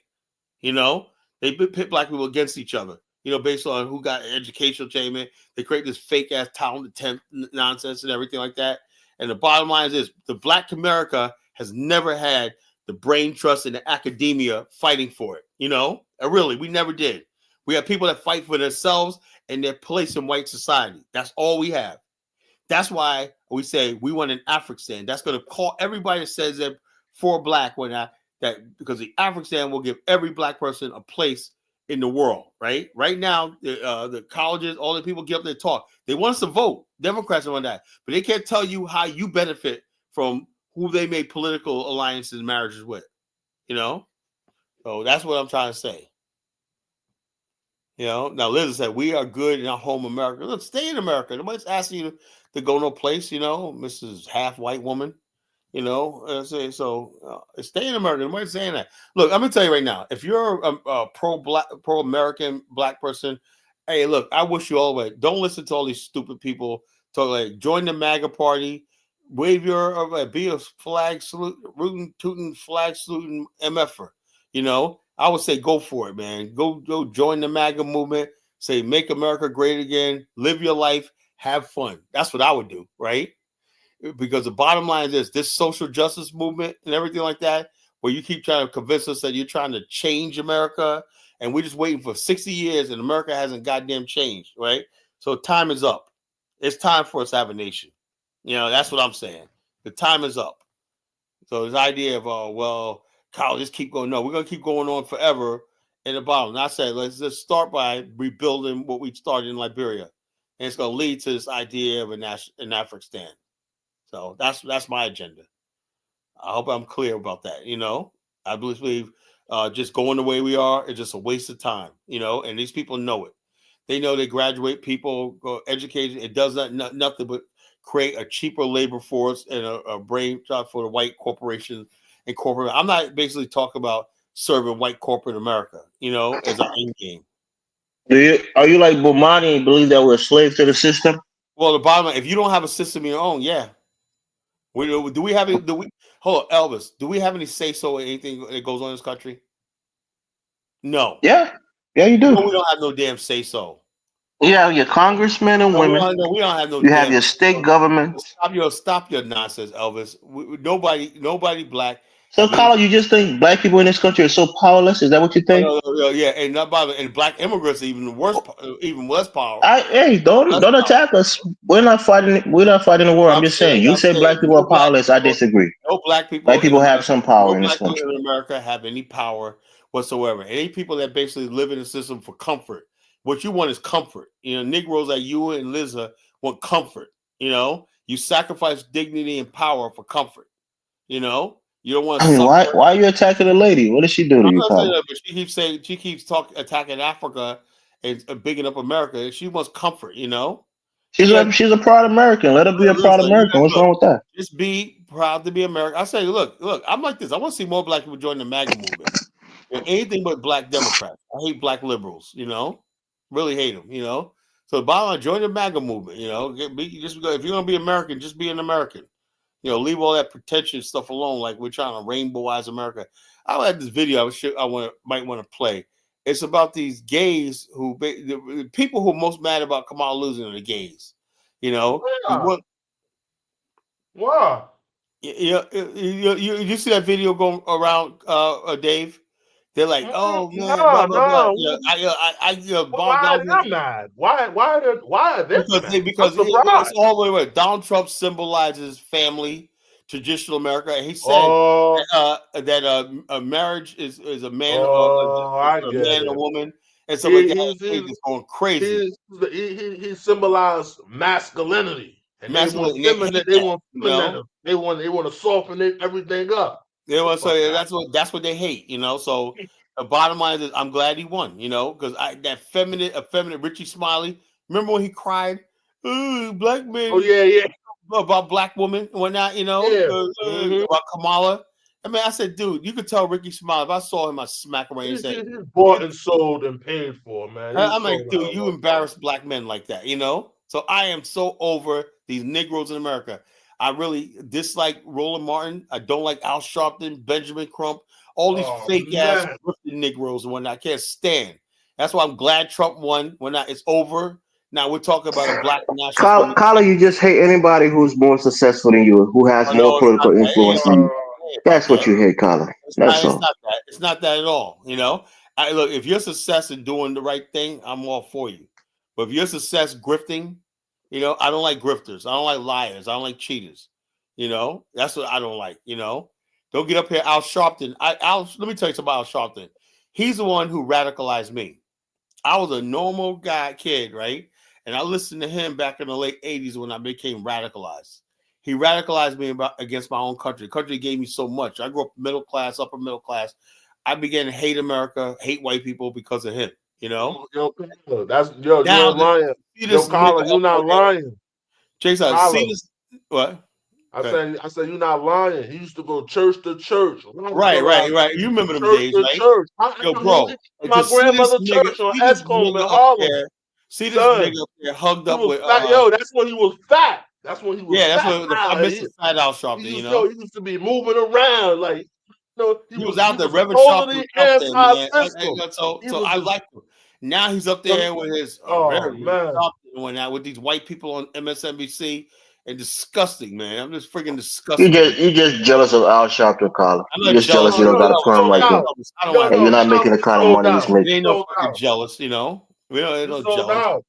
You know, they pit black people against each other. You know, based on who got educational attainment, they create this fake ass talent nonsense and everything like that. And the bottom line is this: the Black America has never had the brain trust in the academia fighting for it. You know, really, we never did. We have people that fight for themselves and their place in white society. That's all we have. That's why we say we want an African. That's going to call everybody that says that for black because the African will give every black person a place in the world. Right now, the colleges, all the people get up there and talk. They want us to vote. Democrats and all that, but they can't tell you how you benefit from who they made political alliances and marriages with, you know? So that's what I'm trying to say. You know, now Liz said, we are good in our home America. Look, stay in America. Nobody's asking you to go no place, you know, Mrs. Half-White woman, you know? Stay in America. Nobody's saying that. Look, I'm going to tell you right now, if you're a pro-American black person, Hey, look, I wish you all the way. Don't listen to all these stupid people talk like join the MAGA party, wave your be a flag salute, rootin' tootin' flag saluting MFer. I would say go for it, man. Go join the MAGA movement. Say make America great again. Live your life. Have fun. That's what I would do, right? Because the bottom line is this social justice movement and everything like that, where you keep trying to convince us that you're trying to change America, and we're just waiting for 60 years and America hasn't goddamn changed, right? So time is up. It's time for us to have a nation. That's what I'm saying. The time is up. So this idea of, Kyle, just keep going. No, we're going to keep going on forever in the bottom. And I said, let's just start by rebuilding what we started in Liberia. And it's going to lead to this idea of an Afghanistan. So that's my agenda. I hope I'm clear about that. I believe just going the way we are is just a waste of time. And these people know it. They know they graduate people, go educated. It does nothing but create a cheaper labor force and a brain job for the white corporations and corporate. I'm not basically talking about serving white corporate America, as an end game. Are you like Bomani and believe that we're slaves to the system? Well, the bottom line, if you don't have a system of your own, yeah. Do we have any? Hold on, Elvis? Do we have any say so in anything that goes on in this country? No. Yeah, you do. No, we don't have no damn say so. You have your congressmen and women. We don't have no. You have your state governments. Stop your nonsense, Elvis. Nobody black. So, Carl, you just think black people in this country are so powerless? Is that what you think? Yeah, and not by and black immigrants are even worse, even less powerful. Don't attack us. We're not fighting the war. I'm just saying. You say black people are powerless. I disagree. No black people. Black people have some power in this country. country. In America have any power whatsoever. Any people that basically live in a system for comfort. What you want is comfort. Negroes like you and Liza want comfort. You sacrifice dignity and power for comfort. You don't want to. Why are you attacking a lady? What did she do to you, Carl? But she keeps attacking Africa and bigging up America. She wants comfort. She's a proud American. Let her be a proud American. What's wrong with that? Just be proud to be American. I say, look, I'm like this. I want to see more black people join the MAGA movement. Anything but black Democrats. I hate black liberals. Really hate them. So the bottom line, join the MAGA movement. If you're gonna be American, just be an American. Leave all that pretentious stuff alone. Like we're trying to rainbowize America. I had this video might want to play. It's about these gays the people who are most mad about Kamala losing are the gays. Why? You see that video going around, Dave? They're like, oh man, no. Why are they mad? Why are they mad? Because it's all the way around. Donald Trump symbolizes family, traditional America. And he said that a marriage is a man, a man and a woman, and so he's going crazy. He symbolized masculinity, and they want to soften everything up. That's what they hate, So the bottom line is, I'm glad he won, because that effeminate Richie Smiley. Remember when he cried, "Ooh, black man." Oh yeah, about black women and whatnot, about Kamala. I mean, I said, dude, you could tell Ricky Smiley. If I saw him, I'd smack him right and say, "He's bought and sold and paid for, man." I'm like, dude, you embarrass black men like that, So I am so over these Negroes in America. I really dislike Roland Martin. I don't like Al Sharpton, Benjamin Crump, all these fake ass Negroes and whatnot. I can't stand. That's why I'm glad Trump won. It's over. Now we're talking about a black national. Kyle, you just hate anybody who's more successful than you, who has more political influence than you. That's what you hate, Kyle. It's not that at all. Look, if you're success in doing the right thing, I'm all for you. But if you're success grifting, I don't like grifters. I don't like liars. I don't like cheaters. That's what I don't like. Don't get up here, Al Sharpton. Let me tell you something about Al Sharpton. He's the one who radicalized me. I was a normal kid, right? And I listened to him back in the late 80s when I became radicalized. He radicalized me against my own country. The country gave me so much. I grew up middle class, upper middle class. I began to hate America, hate white people because of him. You're lying. You're not lying. Jason, see this? What? I said you're not lying. He used to go church to church. Right. You remember them days, right? Church. Yo, bro, my grandmother's church on Escombe in Harlem. See this Son, nigga up there hugged he up was with fat. Yo, that's when he was fat. That's when he was yeah, that's fat. what I miss the fat Al Sharpton, He you used, know. he used to be moving around like, He was out there. Reverend Sharpton totally was out there, man. anti-system. So I like him. Now he's up there with his Reverend Sharpton went out with these white people on MSNBC and disgusting, man. I'm just freaking disgusted. You just jealous of Al Sharpton, Carla. I'm You're not just jealous you don't got a firm like that. And you're not making the kind of money he's making. Ain't no fucking jealous, you know. We don't ain't no sold jealous. out.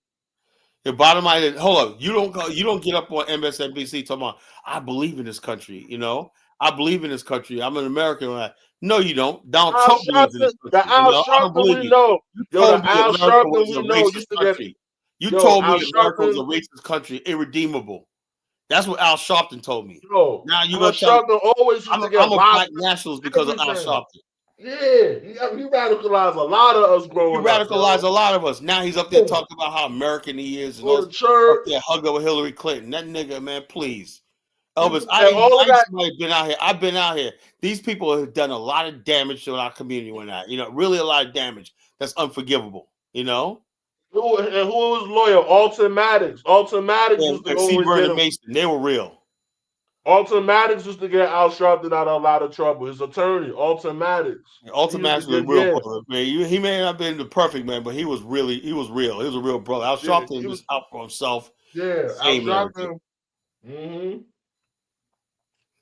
The bottom line is, hold up, you don't get up on MSNBC talking about I believe in this country, you know. I believe in this country. I'm an American. No, you don't. Donald Trump believes in this country. The Al Sharpton we know. You told me America was a racist country. You told me America was a racist country, irredeemable. That's what Al Sharpton told me. No, now you gonna tell me I'm a black nationalist because of Al Sharpton. Yeah, he radicalized a lot of us growing up. He radicalized a lot of us. Now he's up there talking about how American he is and go to church. Up there hug over Hillary Clinton. That nigga, man, please. Elvis, I've been out here. I've been out here. These people have done a lot of damage to our community when that, you know, really a lot of damage. That's unforgivable, you know. Who was lawyer? Alton Maddox. Alton Maddox used to C. Vernon Mason. They were real. Alton Maddox used to get Al Sharpton out of a lot of trouble. His attorney, Alton Maddox. Alton Maddox was a real brother, man. He may not have been the perfect man, but he was real. He was a real brother. Al Sharpton was out for himself. Yeah, Al Sharpton.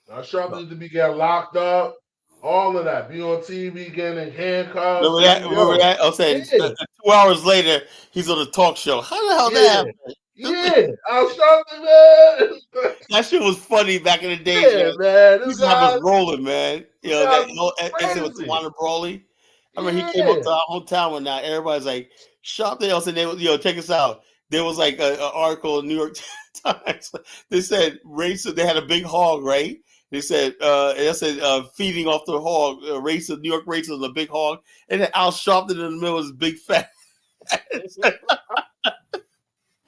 Al Sharpton used to be getting locked up. All of that. Be on TV getting handcuffed. Remember that? I said 2 hours later, he's on a talk show. How the hell that happened? Yeah, Al Sharpton, man. That shit was funny back in the day. Yeah, man. This guy was rolling, man. You know, that with Tawana Brawley. I mean, he came up to our hometown one night. Everybody's like, Sharpton. I said, check us out. There was like an article in New York Times. They said racist. They had a big hog, right? They said, feeding off the hog, racist, New York racism, a big hog, and then Al Sharpton in the middle was big fat.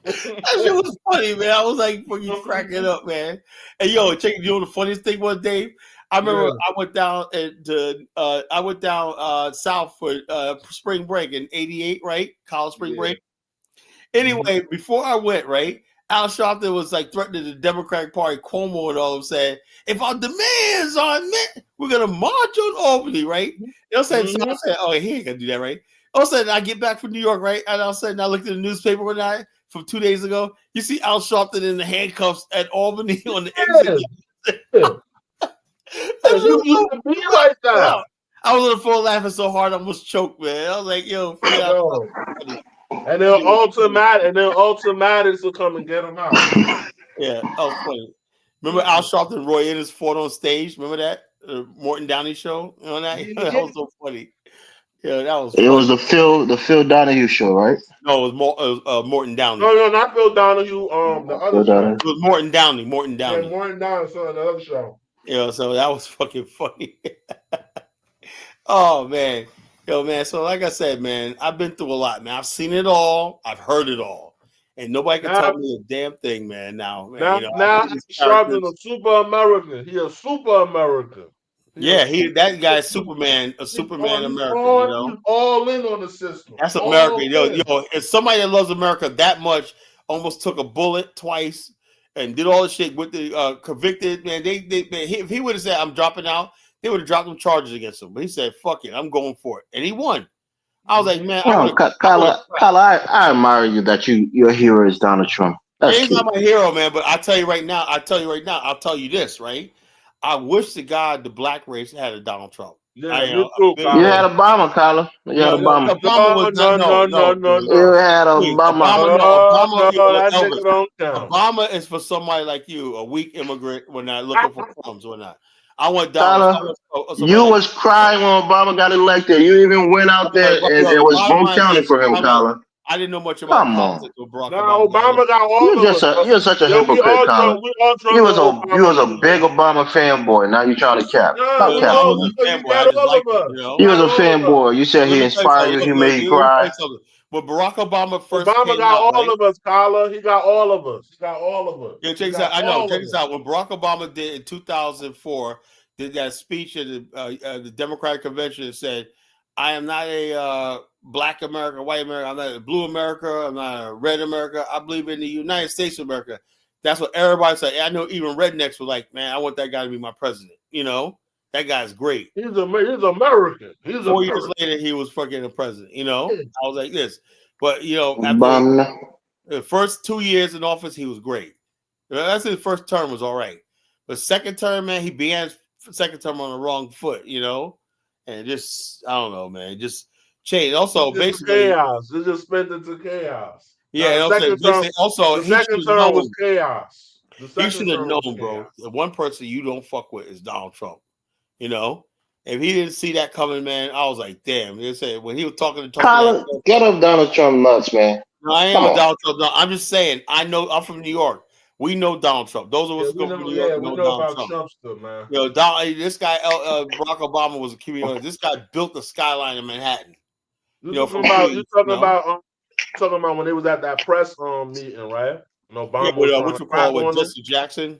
That shit was funny, man. I was like fucking cracking up, man. And you know the funniest thing was, Dave? I remember I went down south for spring break in '88, right? College spring break. Anyway, before I went, right, Al Sharpton was like threatening the Democratic Party, Cuomo and all of them, saying, if our demands aren't met, we're gonna march on Albany, right? You know what I'm saying? So I said, oh, he ain't gonna do that, right? All of a sudden, I get back from New York, right? And all of a sudden, I looked at the newspaper one night from 2 days ago. You see Al Sharpton in the handcuffs at Albany on the exit. You used to be like that. I was on the phone laughing so hard I almost choked, man. I was like, yo. And then Alton Maddox will come and get him out. Yeah, that was funny. Remember Al Sharpton and Roy Innes fought on stage? Remember that? Morton Downey show? You know that? That was so funny. Yeah, that was funny. It was the Phil Donahue show, right? No, it was Morton Downey. No, not Phil Donahue. The other show. It was Morton Downey. Yeah, Morton Downey, so the other show. Yeah, so that was fucking funny. Oh, man. Yo, man, so like I said, man, I've been through a lot, man. I've seen it all. I've heard it all. And nobody can tell me a damn thing, man, now. Man, now Sharpton's a super American. He a super American. That guy's Superman, a Superman American, you know. He's all in on the system. That's American. Yo, if somebody that loves America that much almost took a bullet twice and did all the shit with the convicted, man, if he would have said, I'm dropping out, they would have dropped them charges against him. But he said, fuck it, I'm going for it. And he won. I was like, man. Kyla, I admire you that your hero is Donald Trump. He's not my hero, man. But I'll tell you right now, I'll tell you this, right? I wish to God the black race had a Donald Trump. Yeah, you had Obama, Kyla. You had Obama. No. You had Obama. Obama is for somebody like you, a weak immigrant when not looking for crumbs or not. I want Donald. You was crying when Obama got elected. You even went out there and it was home county for him, Kyla. I didn't know much about politics. Obama got all You're such a hypocrite, Kyla. You was a big Obama fanboy. Now you're trying to cap. Stop capping. You was a fanboy. You said he inspired you. He made you cry. When Barack Obama first Obama got all of us, Kyla. He got all of us. Yeah, check this out. I know. Check this out. When Barack Obama did in 2004, did that speech at the Democratic convention and said, "I am not black America, white America. I'm not a blue America. I'm not a red America. I believe in the United States of America. That's what everybody said. I know even rednecks were like, man, I want that guy to be my president. You know, that guy's great. He's American. He's 4 years American. later, he was fucking the president. You know, I was like this. But, you know, after Bum. the first 2 years in office, he was great. That's his first term was all right. But second term, man, he began second term on the wrong foot, you know? And just, I don't know, man, just changed. Also, basically, chaos. It just spent into chaos. Yeah, the second term, also, the second term was chaos. He should have known, bro. The one person you don't fuck with is Donald Trump. You know, if he didn't see that coming, man, I was like, damn. They said when he was talking to Colin, get up Donald Trump nuts, man. No, I am a Donald Trump. No, I'm just saying. I know. I'm from New York. We know Donald Trump. Those of us who come from New York know Donald about Trump. Trumpster, man. You know, this guy, Barack Obama, was a comedian. This guy built the skyline in Manhattan. You're talking about when they was at that press meeting, right? Obama with Jesse Jackson.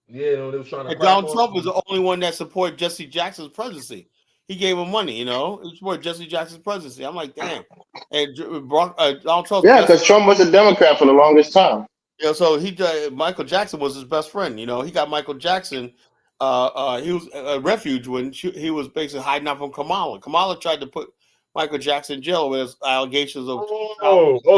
Yeah, they was trying to. Donald Trump was the only one that supported Jesse Jackson's presidency. He gave him money, you know. He supported Jesse Jackson's presidency. I'm like, damn. And Donald Trump. Yeah, because Trump was a Democrat for the longest time. Yeah, so Michael Jackson was his best friend. You know, he got Michael Jackson. He was a refuge when he was basically hiding out from Kamala. Kamala tried to put Michael Jackson in jail with his allegations of.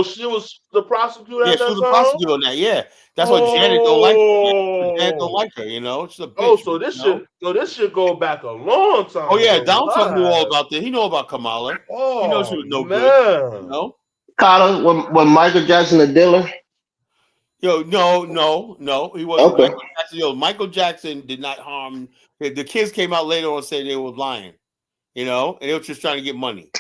She was the prosecutor. Yeah, she was the prosecutor on that. Yeah, that's why Janet don't like her. Janet don't like her. You know, she's a bitch. This should go back a long time. Oh yeah, Donald Trump knew all about this. He knew about Kamala. He knows she was no good. You know, Carla, was Michael Jackson a dealer? Yo, no, he wasn't. Okay. Michael Jackson did not harm. The kids came out later on saying they were lying. You know, and they were just trying to get money.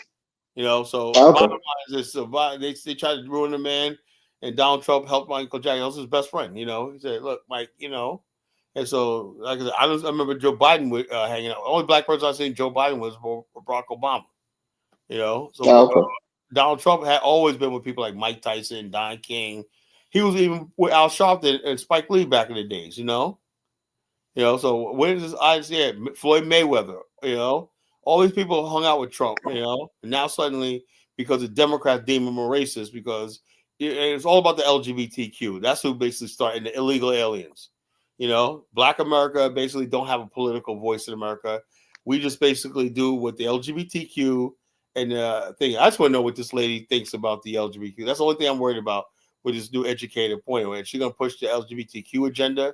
You know, so bottom line is this: they tried to ruin the man, and Donald Trump helped Michael Jackson. That was his best friend. You know, he said, "Look, Mike, you know," and so like I said, I remember Joe Biden hanging out. The only black person I seen Joe Biden was Barack Obama. You know, so Donald Trump had always been with people like Mike Tyson, Don King. He was even with Al Sharpton and Spike Lee back in the days. You know, so when is this? Floyd Mayweather. You know. All these people hung out with Trump, you know, and now suddenly, because the Democrats deem him a racist, because it's all about the LGBTQ. That's who basically started the illegal aliens. You know, Black America basically don't have a political voice in America. We just basically do what the LGBTQ and thing. I just want to know what this lady thinks about the LGBTQ. That's the only thing I'm worried about with this new educator point. Is she going to push the LGBTQ agenda?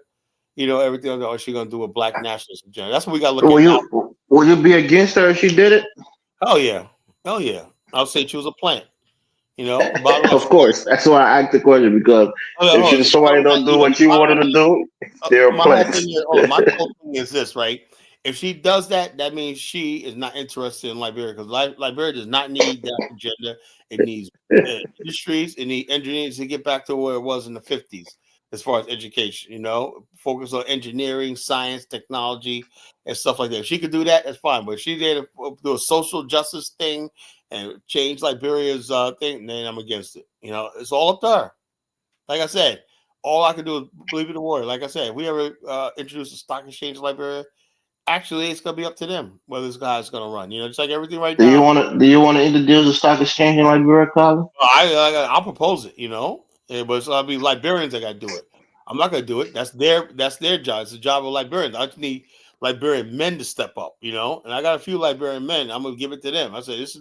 You know, everything, or is she going to do a black nationalist agenda? That's what we got to look at. Will you be against her if she did it? Oh yeah. I'll say she was a plant. You know, of course. That's why I asked the question, because if somebody don't do what you wanted to do, they're a plant. My whole thing is this, right? If she does that, that means she is not interested in Liberia, because Liberia does not need that agenda. It needs industries, it needs engineers to get back to where it was in the 50s. As far as education, you know, focus on engineering, science, technology, and stuff like that. If she could do that, that's fine. But if she's there to do a social justice thing and change Liberia's thing, then I'm against it. You know, it's all up to her. Like I said, all I can do is believe in the word. Like I said, if we ever introduce a stock exchange in Liberia, actually, it's going to be up to them whether this guy's going to run. You know, just like everything right now. Do you want to introduce a stock exchange in Liberia, Colin? I'll propose it. You know. Yeah, but I'll be Liberians that got to do it. I'm not going to do it. That's their job. It's the job of Liberians. I just need Liberian men to step up, you know. And I got a few Liberian men. I'm going to give it to them. I said, it's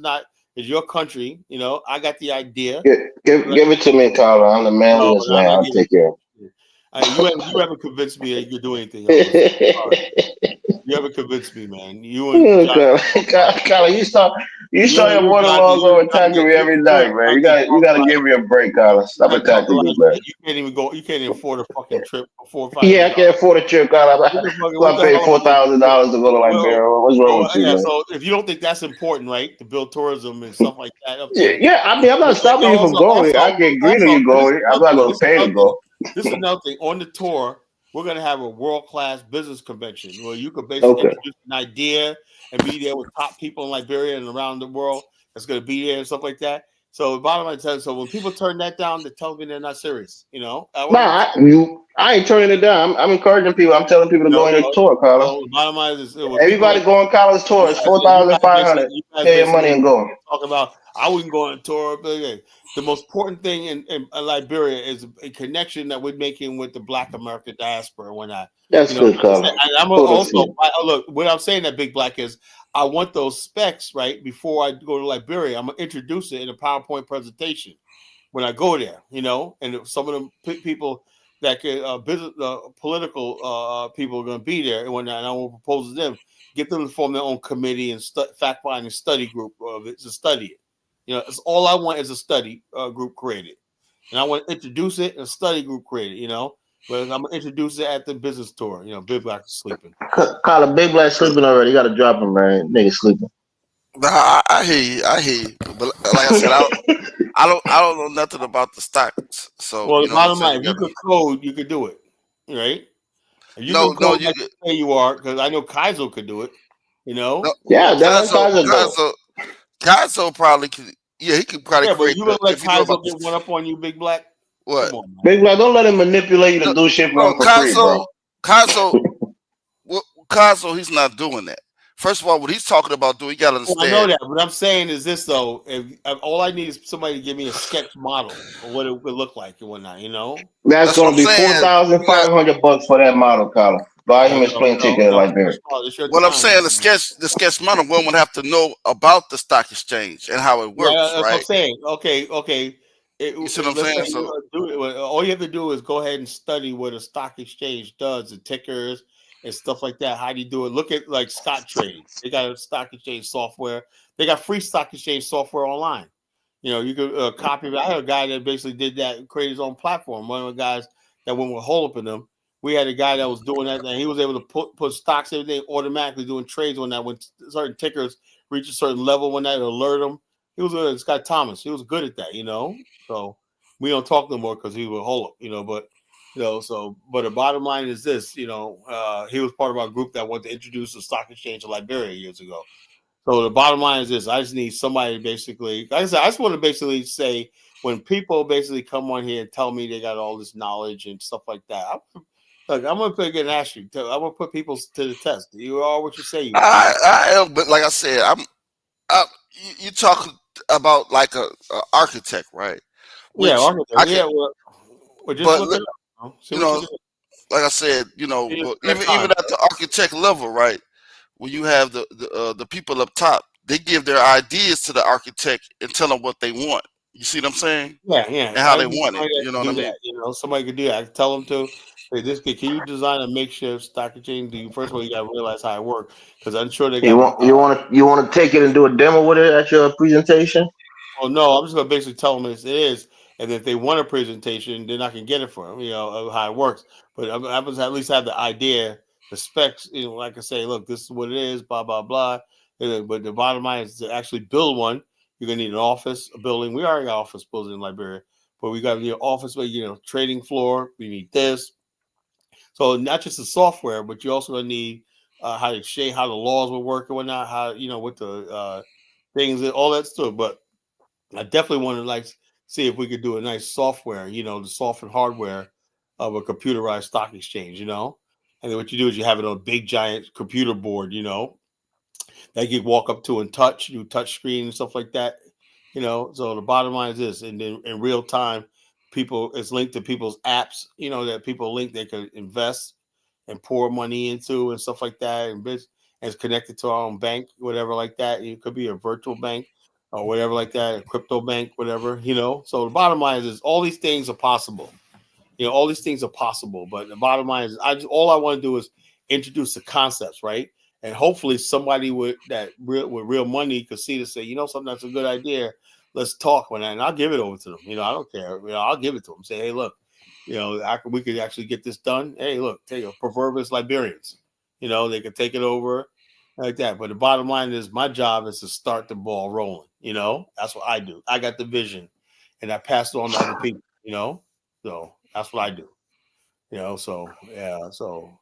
your country, you know. I got the idea. Give it to me, Carla. I'm the manliest man. I'll take care of it. You haven't convinced me that you could do anything else. You haven't convinced me, man. Carla, you start your monologues over attacking me every night, man. You gotta give me a break, Carla. Stop attacking me, man. You can't even afford a fucking trip for 4 or 5. Yeah, I can't afford a trip, Carla. I paid $4,000 to go to Liberia. What's wrong with you, man? So if you don't think that's important, right, to build tourism and stuff like that. Yeah. I mean, I'm not stopping you from going. I get green on you going. I'm not gonna pay to go. This is another thing. On the tour, we're going to have a world-class business convention where you could basically introduce an idea and be there with top people in Liberia and around the world that's going to be there and stuff like that. So the bottom line is, so when people turn that down, they tell me they're not serious. You know, I I ain't turning it down. I'm encouraging people. I'm telling people to go on your tour, Carlos. The bottom line is when Everybody people, go on college tour. It's $4,500. you guys Pay your money and go. talk about I wouldn't go on a tour. But the most important thing in Liberia is a connection that we're making with the Black American diaspora and whatnot. That's good, Carlos. And I'm also look. What I'm saying that Big Black is, I want those specs right before I go to Liberia. I'm gonna introduce it in a PowerPoint presentation when I go there. And some of the people that could business political people are going to be there and whatnot. And I will propose to them, get them to form their own committee and fact finding study group of it to study it. It's all I want is a study group created, and I want to introduce it and a study group created. But I'm gonna introduce it at the business tour. Big Black is sleeping. Carlos, Big Black sleeping already. You got to drop him, man. Nigga sleeping. I hear you. I hear you. But like I said, I don't know nothing about the stocks. So Well, the bottom line, if you could code, you could do it, right? If you can code, you say you are, because I know Kaizo could do it. Yeah, Kaizo probably could. Yeah, he could probably create. But you gonna let Kaizo get one up on you, Big Black? What? Come on, man. Big Black, don't let him manipulate you to do shit for him for free, bro. Kaizo, he's not doing that. First of all, what he's talking about doing, you gotta understand. I know that, but I'm saying is this though: if all I need is somebody to give me a sketch model of what it would look like and whatnot, That's gonna be $4,500 for that model, Colin. Buy him his plane ticket at Liberia. What I'm saying, the sketch model, one would have to know about the stock exchange and how it works, that's right? What I'm saying. Okay. You see what I'm saying? So all you have to do is go ahead and study what a stock exchange does, the tickers and stuff like that. How do you do it? Look at like Scott Trade. They got a stock exchange software. They got free stock exchange software online. You could copy it. I had a guy that basically did that, created his own platform. One of the guys that went with Hole Up in them. We had a guy that was doing that, and he was able to put stocks, everything automatically doing trades on that when certain tickers reach a certain level, when that alert them. He was good. Scott Thomas. He was good at that, So we don't talk no more because he was Hole Up, but. But the bottom line is this, he was part of our group that wanted to introduce the stock exchange in Liberia years ago. So the bottom line is this: I just need somebody basically. Like I said, I just want to basically say when people basically come on here and tell me they got all this knowledge and stuff like that. I'm going to ask you. I'm going to put people to the test. You are what you say you are. I am, but like I said, you talk about like a architect, right? Which architect. Well, just look it up. Like I said, even at the architect level, right? When you have the people up top, they give their ideas to the architect and tell them what they want. You see what I'm saying? Yeah. And how they want it. You know what I mean? Somebody could do that. I could tell them to. Hey, can you design a makeshift stock exchange? First of all, you got to realize how it works, because I'm sure they got. You want to take it and do a demo with it at your presentation? Oh no, I'm just gonna basically tell them it is, and if they want a presentation, then I can get it for them. Of how it works. But I'm at least have the idea, the specs. Like I say, look, this is what it is. Blah blah blah. But the bottom line is to actually build one. You're gonna need an office, a building. We already got office building in Liberia, but we got to need an office, trading floor. We need this. So not just the software, but you also gonna need how to shade how the laws will work and whatnot. How what the things and all that stuff. But I definitely want to see if we could do a nice software. The software and hardware of a computerized stock exchange. And then what you do is you have it on a big giant computer board. That you can walk up to and do touch screen and stuff like that. So the bottom line is this, and then in real time, it's linked to people's apps, that people link they can invest and pour money into and stuff like that. And it's connected to our own bank, whatever like that. It could be a virtual bank or whatever like that, a crypto bank, whatever, So the bottom line is all these things are possible. All these things are possible, but the bottom line is all I want to do is introduce the concepts, right? And hopefully somebody with real money could see to say, something that's a good idea. Let's talk with that, and I'll give it over to them. I don't care. I'll give it to them. Say, hey, look, we could actually get this done. Hey, look, take a proverbial Liberians. They could take it over like that. But the bottom line is my job is to start the ball rolling. That's what I do. I got the vision, and I pass it on to other people. So that's what I do. So yeah. So,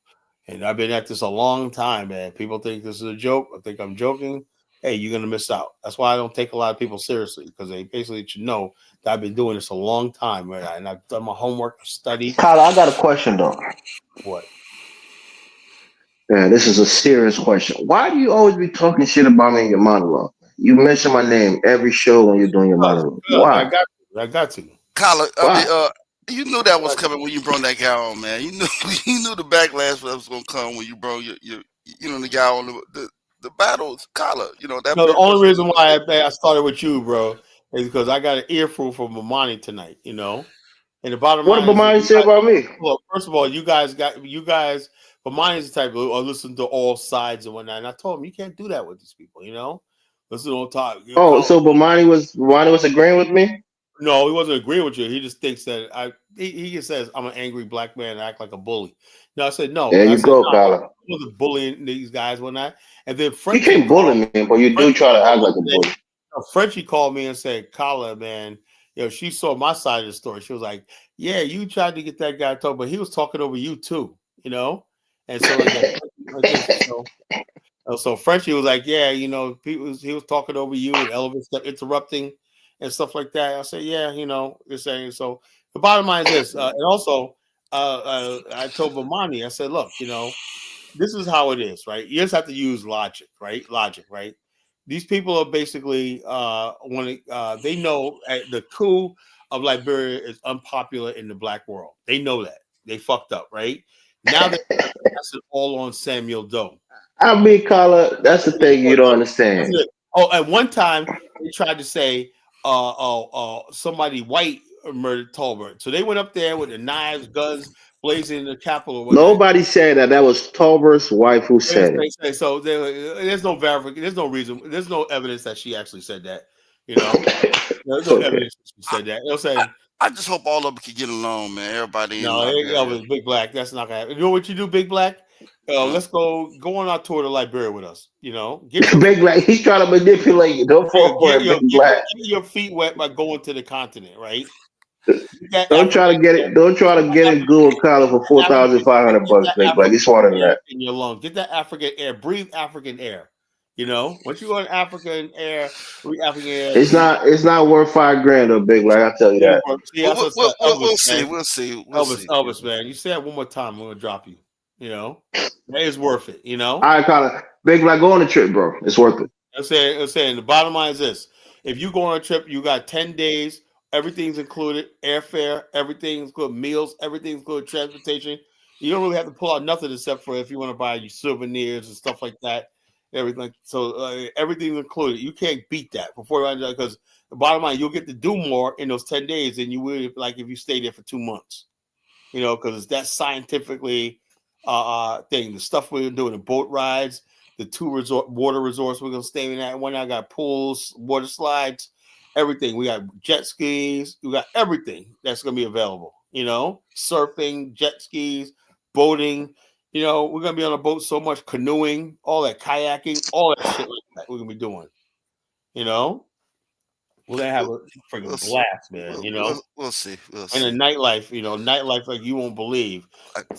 and I've been at this a long time, man. People think this is a joke. I think I'm joking. hey, you're gonna miss out. That's why I don't take a lot of people seriously, because they basically should know that I've been doing this a long time, right? And I've done my homework, I've studied. Kyle, I got a question though. What? Yeah, this is a serious question. Why do you always be talking shit about me in your monologue? You mention my name every show when you're doing your monologue. I Why? got to. I got to. Collar, I mean, Why? you knew that was coming when you brought that guy on, man. You knew you knew the backlash that was gonna come when you brought your the guy on the battles, Collar. You know that No, the purpose. only reason why I started with you, bro, is because I got an earful from Mamani tonight. And the bottom What line did is that Bamani say about me? well, first of all, you guys, Mamani is the type of listen to all sides and whatnot. And I told him you can't do that with these people. Listen on top. Oh, so Bamani was agreeing with me? No, he wasn't agreeing with you. He just thinks that he just says I'm an angry black man and act like a bully. No, I said no. There I you said go, no. I Kyle. wasn't bullying these guys one night. And then You Frenchie can't bully me, but you do try to act like a bully. Frenchie called me and said, Kala, man, she saw my side of the story. She was like, yeah, you tried to get that guy to talk, but he was talking over you too, And so like that, so Frenchie was like, yeah, he was talking over you and Elvis kept interrupting and stuff like that. I said, yeah, they're saying so. The bottom line is this, and also I told Bomani, I said, look, this is how it is, right? You just have to use logic, right? Right? These people are basically they know the coup of Liberia is unpopular in the black world. They know that. They fucked up, right? Now they're passing all on Samuel Doe. I mean, Kyle, that's the thing you don't understand. Oh, at one time they tried to say somebody white murdered Tolbert. So they went up there with the knives, guns, blazing in the Capitol. Nobody said that. That was Tolbert's wife who said it. So there's no verification. There's no reason. There's no evidence that she actually said that. There's no evidence that she said that. They'll say. I just hope all of them can get along, man. Everybody. No, Elvis, Big Black. That's not gonna happen. You know what you do, Big Black? Let's go on our tour to Liberia with us. Get your Big Black. He's trying to manipulate you. Don't fall for it, Big Black. Get your feet wet by going to the continent, right? Don't try to get it. Don't try to get it good with Kyle for $4,500, Big Black. He's smarter than that. In your lungs, get that African air. Breathe African air. Once you go in African air, breathe African air. It's not worth $5,000 though, Big Black. I tell you that. We'll see. Elvis, man. You say that one more time, I'm gonna drop you. That is worth it. All right, Kyle. Big Black, go on the trip, bro. It's worth it. I'm saying the bottom line is this: if you go on a trip, you got 10 days. Everything's included, airfare, everything's included, meals, everything's included, transportation. You don't really have to pull out nothing except for if you want to buy your souvenirs and stuff like that. Everything. So everything's included. You can't beat that because the bottom line, you'll get to do more in those 10 days than you would if you stay there for 2 months. Because it's that scientifically thing. The stuff we're doing, the boat rides, the 2 water resorts we're gonna stay in at. One I got pools, water slides. Everything. We got jet skis. We got everything that's going to be available. Surfing, jet skis, boating. We're going to be on a boat so much, canoeing, all that, kayaking, all that shit like that we're going to be doing. We're going to have a freaking blast, man. We'll see. And the nightlife, nightlife like you won't believe.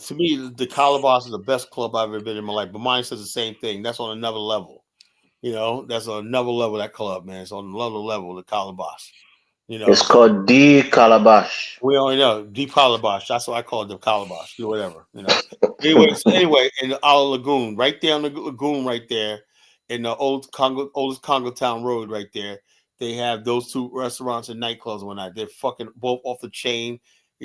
To me, the Calabash is the best club I've ever been in my life. But mine says the same thing. That's on another level. That's on another level, that club, man. It's on another level, the Calabash. It's called the Calabash. We only know deep Calabash. That's what I call it, the Calabash. Do whatever, Anyway, in our lagoon, right there on the lagoon, right there, in the oldest Congo Town Road, right there, they have those 2 restaurants and nightclubs. When they're fucking both off the chain,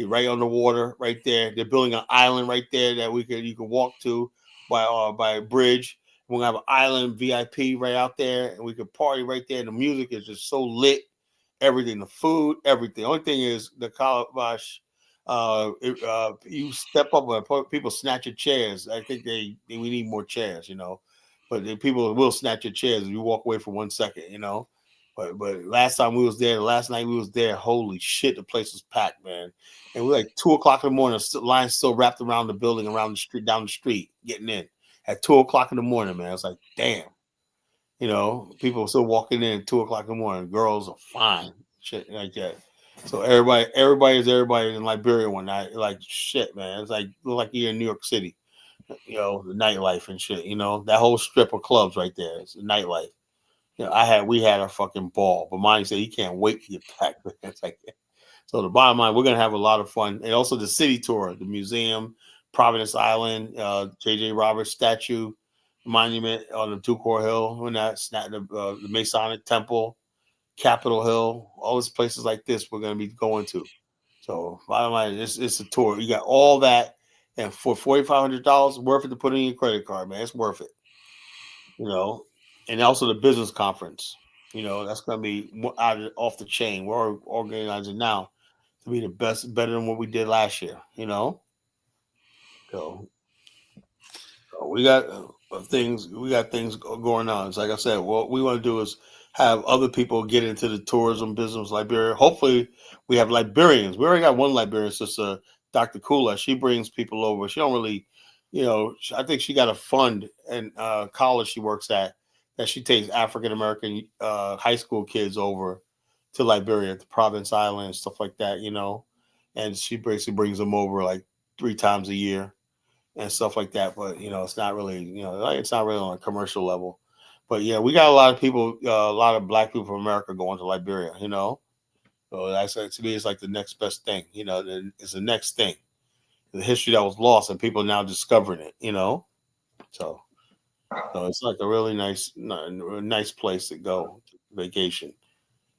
right on the water, right there. They're building an island right there that you can walk to by a bridge. We're gonna have an island VIP right out there, and we could party right there. And the music is just so lit. Everything, the food, everything. The only thing is the Calabash. You step up and people snatch your chairs. I think we need more chairs, But people will snatch your chairs if you walk away for 1 second, But last night we was there, holy shit, the place was packed, man. And we're like 2:00 in the morning, line still wrapped around the building, around the street, down the street, getting in. At 2:00 in the morning, man. It's like, damn. People are still walking in at 2:00 in the morning. Girls are fine. Shit like that. So everybody is everybody in Liberia one night. Like shit, man. It's like you're in New York City. The nightlife and shit. That whole strip of clubs right there. It's the nightlife. You know, we had a fucking ball, but mine said he can't wait to get back. It's like, so the bottom line, we're gonna have a lot of fun, and also the city tour, the museum, Providence Island, J.J. Roberts statue, monument on the Ducor Hill, when that's not the Masonic Temple, Capitol Hill, all these places like this we're gonna be going to. So bottom line, it's a tour. You got all that, and for $4,500, worth it to put in your credit card, man. It's worth it, you know. And also the business conference, you know, that's gonna be off the chain. We're organizing now to be the best, better than what we did last year, you know. So we got things going on. It's like I said, what we want to do is have other people get into the tourism business, Liberia. Hopefully, we have Liberians. We already got one Liberian sister, Dr. Kula. She brings people over. She don't really, you know. I think she got a fund in college she works at that she takes African American high school kids over to Liberia, to Province Island, and stuff like that. You know, and she basically brings them over like 3 times a year and stuff like that. But you know, it's not really, you know, like, it's not really on a commercial level. But yeah, we got a lot of people, a lot of black people from America going to Liberia. You know, so that's like, to me, it's like the next best thing. You know, it's the next thing, the history that was lost, and people are now discovering it. You know, so it's like a really nice place to go vacation.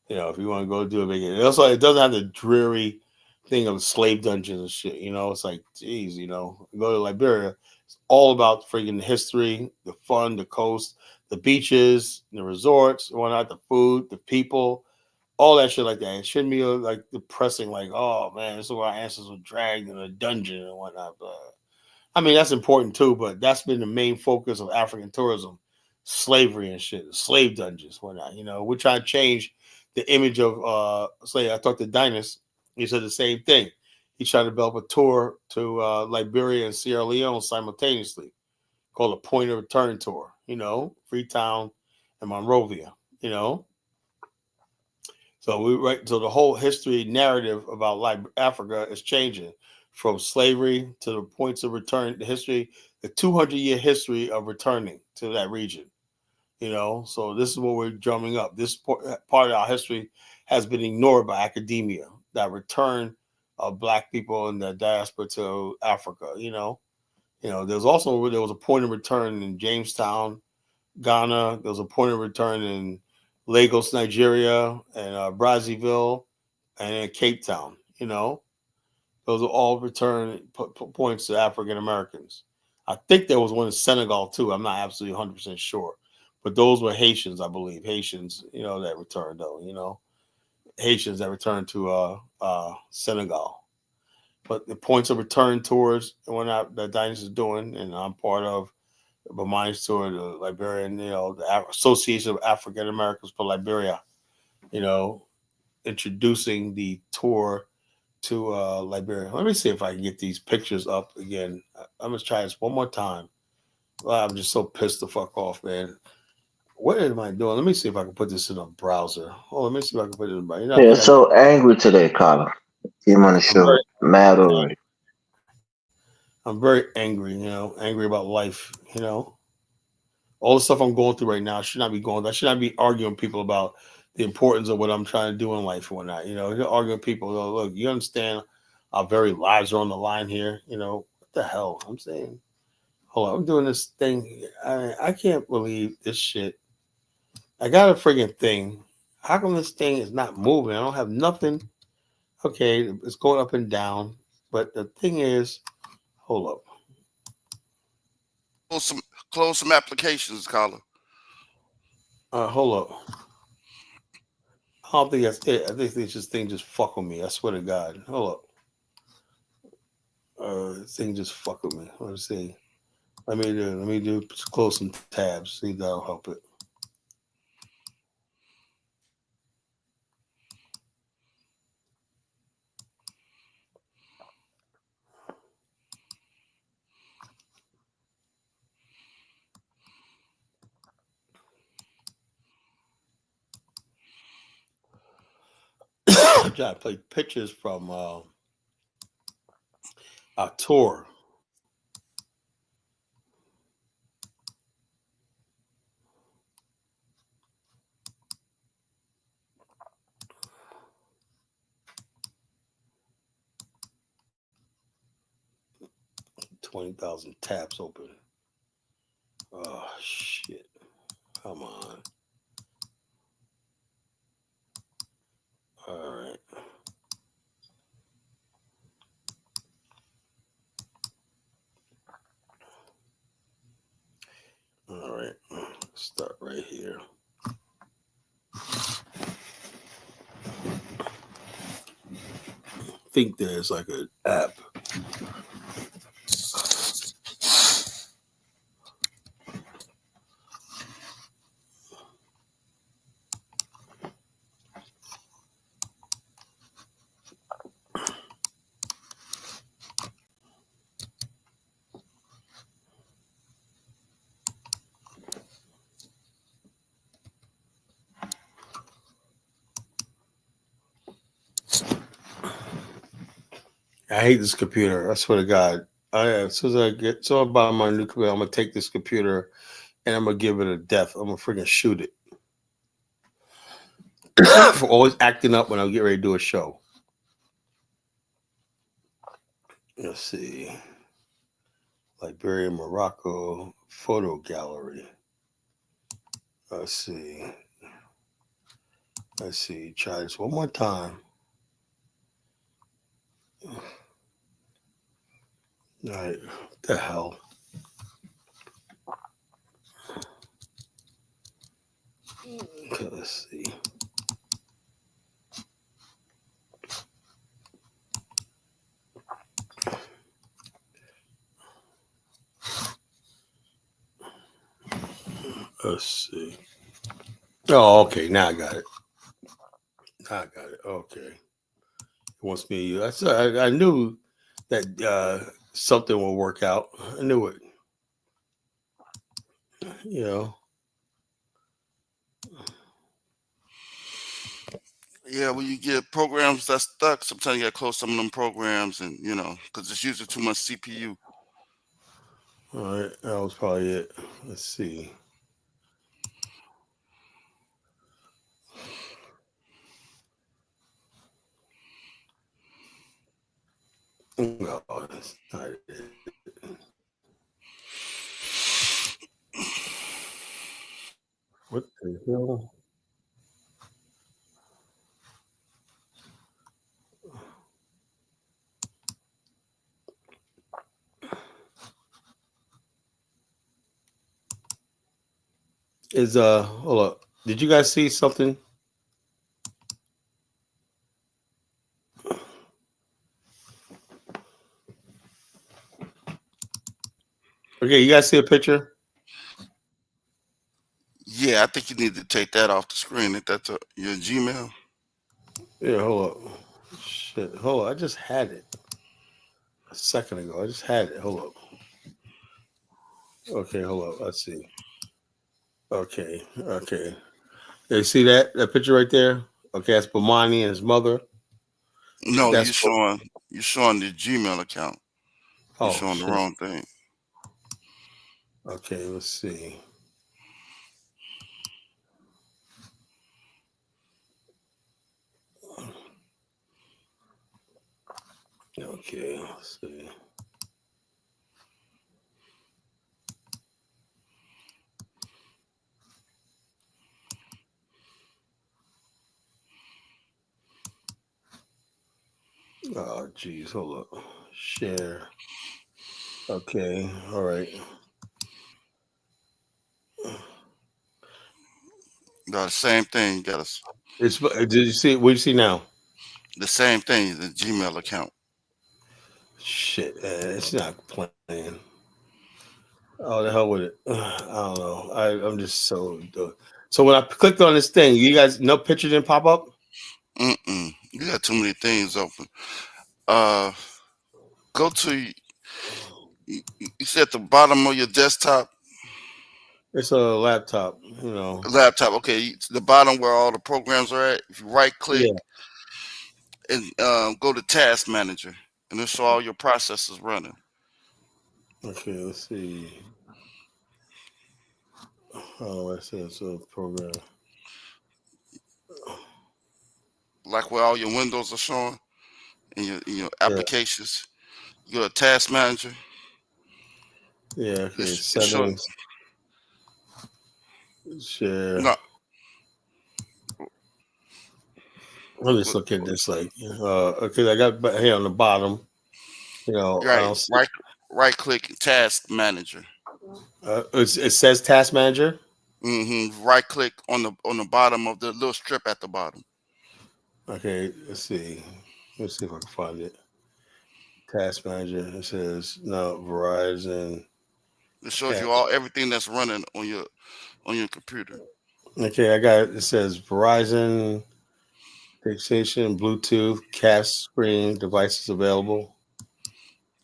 You know, if you want to go do a vacation, also it doesn't have the dreary thing of slave dungeons and shit. You know, it's like, geez, you know, go to Liberia. It's all about freaking history, the fun, the coast, the beaches, the resorts, whatnot, the food, the people, all that shit like that. It shouldn't be like depressing, like, oh man, this is where our ancestors were dragged in a dungeon and whatnot. But I mean, that's important too, but that's been the main focus of African tourism, slavery and shit, slave dungeons, whatnot. You know, we're trying to change the image of slave. I talked to Dynas. He said the same thing. He's trying to develop a tour to Liberia and Sierra Leone simultaneously, called a Point of Return tour. You know, Freetown and Monrovia. You know, so the whole history narrative about Africa is changing from slavery to the points of return. The history, the 200-year history of returning to that region. You know, so this is what we're drumming up. This part of our history has been ignored by academia. That return of black people in the diaspora to Africa. There was a point of return in Jamestown, Ghana. There was a point of return in Lagos, Nigeria, and Brazzaville, and in Cape Town. You know, those are all return points to African Americans. I think there was one in Senegal too. I'm not absolutely 100% sure, but those were Haitians, I believe. Haitians, that returned though. Haitians that returned to Senegal. But the points of return tours and whatnot that Dynas is doing, and I'm part of the Minds Tour, the Liberian, the Association of African Americans for Liberia, introducing the tour to Liberia. Let me see if I can get these pictures up again. I'm going to try this one more time. Well, I'm just so pissed the fuck off, man. What am I doing? Let me see if I can put this in a browser. Oh, let me see if I can put it in a browser. Yeah, so angry today, Carla. You want to show mad already. I'm very angry, angry about life, all the stuff I'm going through right now. I should not be arguing with people about the importance of what I'm trying to do in life or whatnot. You're arguing with people, look, you understand our very lives are on the line here. What the hell? I'm saying, hold on, I'm doing this thing. I can't believe this shit. I got a friggin' thing. How come this thing is not moving? I don't have nothing. Okay, it's going up and down. But the thing is, hold up. Close some applications, Carla. Hold up. I don't think that's it. I think this thing just fuck with me. I swear to God. Hold up. This thing just fuck with me. Let's see. Let me do close some tabs. See if that'll help it. I'm trying to play pictures from our tour. 20,000 tabs open. Oh shit! Come on. All right. All right. Start right here. I think there's like an app. I hate this computer. I swear to God. As soon as I get so I buy my new computer, I'm gonna take this computer and I'm gonna give it a death. I'm gonna freaking shoot it for always acting up when I get ready to do a show. Let's see. Liberia, Morocco photo gallery. Let's see. Let's see. Try this one more time. All right. What the hell? Okay, let's see. Let's see. Oh, okay. Now I got it. Okay. It wants me to use. I knew that something will work out. I knew it. You know. Yeah, when you get programs that's stuck, sometimes you got to close some of them programs, and because it's using too much CPU. All right. That was probably it. Let's see. No, that's not it. What the hell? Hold up. Did you guys see something? Okay, you guys see a picture? Yeah, I think you need to take that off the screen. If that's your Gmail. Yeah, hold up. Shit. Hold up. I just had it a second ago. I just had it. Hold up. Okay, hold up. Let's see. Okay. You see that picture right there? Okay, that's Bomani and his mother. No, That's you're showing the Gmail account. You're oh showing the shit. wrong thing. Okay, let's see. Okay, let's see. Oh geez, hold up. Share. Okay, all right. The same thing. You got Did you see what do you see now? the same thing. The Gmail account. Shit, man, it's not playing. Oh, the hell with it. I don't know. I'm just so. So when I clicked on this thing, you guys, no picture didn't pop up. You got too many things open. Uh, Go to you see at the bottom of your desktop It's a laptop, you know. laptop. Okay, the bottom where all the programs are at. If you right click Yeah. and go to Task Manager, and then show all your processes running. Okay, let's see. Oh, I see. It's a program. Like where all your windows are showing in your Yeah. applications. You go to Task Manager. Yeah, okay. It shows Settings. Share. no. Let me just look at this. Like, okay, I got here on the bottom. You know, I Right, don't see. right click task manager. It says Task Manager. Right click on the bottom of the little strip at the bottom. Okay, let's see. Let's see if I can find it. Task Manager. It says no Verizon. It shows you everything that's running on your computer. Okay, I got it. It says Verizon fixation, Bluetooth, cast screen devices available.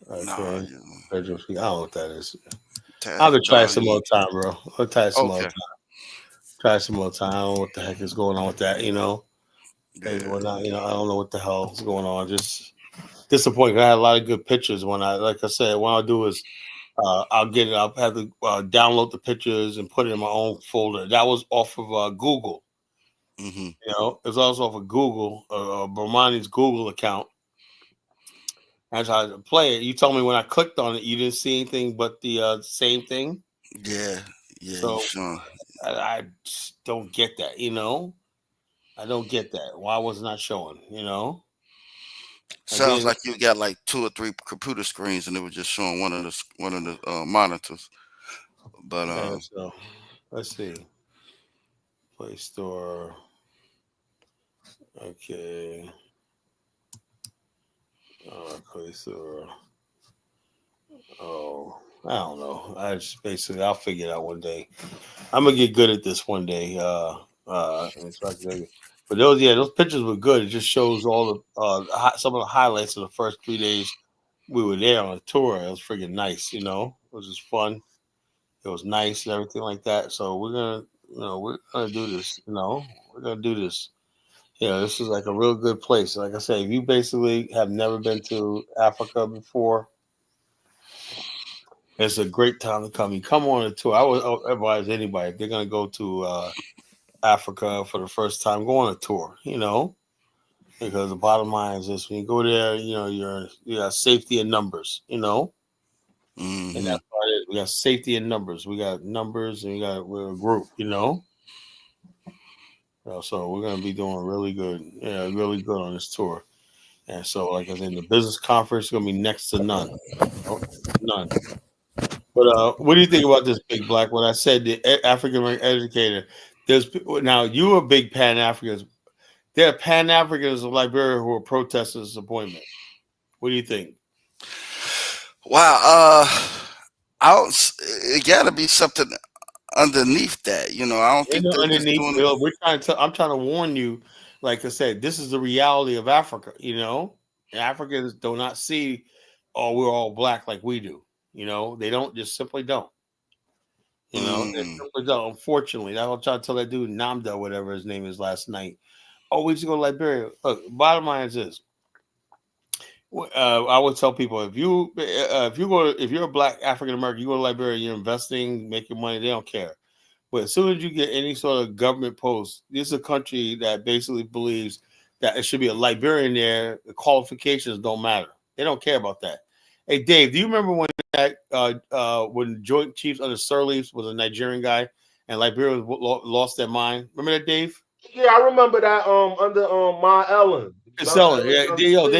Nah, Okay. I don't know what that is. task. I'll try some more time, bro. I'll try some more Okay. time. Try some more time. I don't know what the heck is going on with that, you know. Hey, we're not, you know, I don't know what the hell is going on. Just disappointed. I had a lot of good pictures when like I said, what I'll do is I'll get it. I'll have to download the pictures and put it in my own folder. That was off of Google. Mm-hmm. You know, it's also off of Google, Bermani's Google account. I tried to play it. You told me when I clicked on it, you didn't see anything but the same thing. Yeah. So Sure. I just don't get that. You know, I don't get that. Why was it not showing? You know. Sounds like you got like 2 or 3 computer screens, and it was just showing one of the monitors. But so let's see. Play Store. Okay. Play Store. Oh, I don't know. I just basically I'll figure it out one day. I'm gonna get good at this one day. But those pictures were good. It just shows all the some of the highlights of the first 3 days we were there on a tour. It was freaking nice, you know. It was just fun. It was nice and everything like that. So we're gonna do this. You know, we're gonna do this. Yeah, this is like a real good place. Like I say, if you basically have never been to Africa before, it's a great time to come. You come on a tour. I would advise anybody if they're gonna go to Africa for the first time, go on a tour. You know, because the bottom line is this: when you go there, you know you got safety in numbers. You know, and that's what it is. We got safety in numbers. We got numbers, and we're a group. You know. So we're gonna be doing really good on this tour. And so, like I said, the business conference is gonna be next to none, none. But what do you think about this, Big Black? When I said the African American educator, there's now you are big Pan Africans. There are Pan Africans of Liberia who are protesting this appointment. What do you think? wow, it got to be something underneath that. You know, I don't think they're just Underneath, doing you it. know, I'm trying to warn you. Like I said, this is the reality of Africa. You know, Africans do not see, oh, we're all black like we do. You know, they don't just simply don't. You know, they simply don't. Unfortunately, I was trying to tell that dude Namda, whatever his name is, last night. Oh, we should go to Liberia. Look, bottom line is this. I would tell people if you're a black African American, you go to Liberia, you're investing, making money, they don't care. But as soon as you get any sort of government post, this is a country that basically believes that it should be a Liberian there. The qualifications don't matter. They don't care about that. Hey, Dave, do you remember when Joint Chiefs under Sirleaf was a Nigerian guy and Liberia lost their mind? Remember that, Dave? Yeah, I remember that under Ma Ellen. They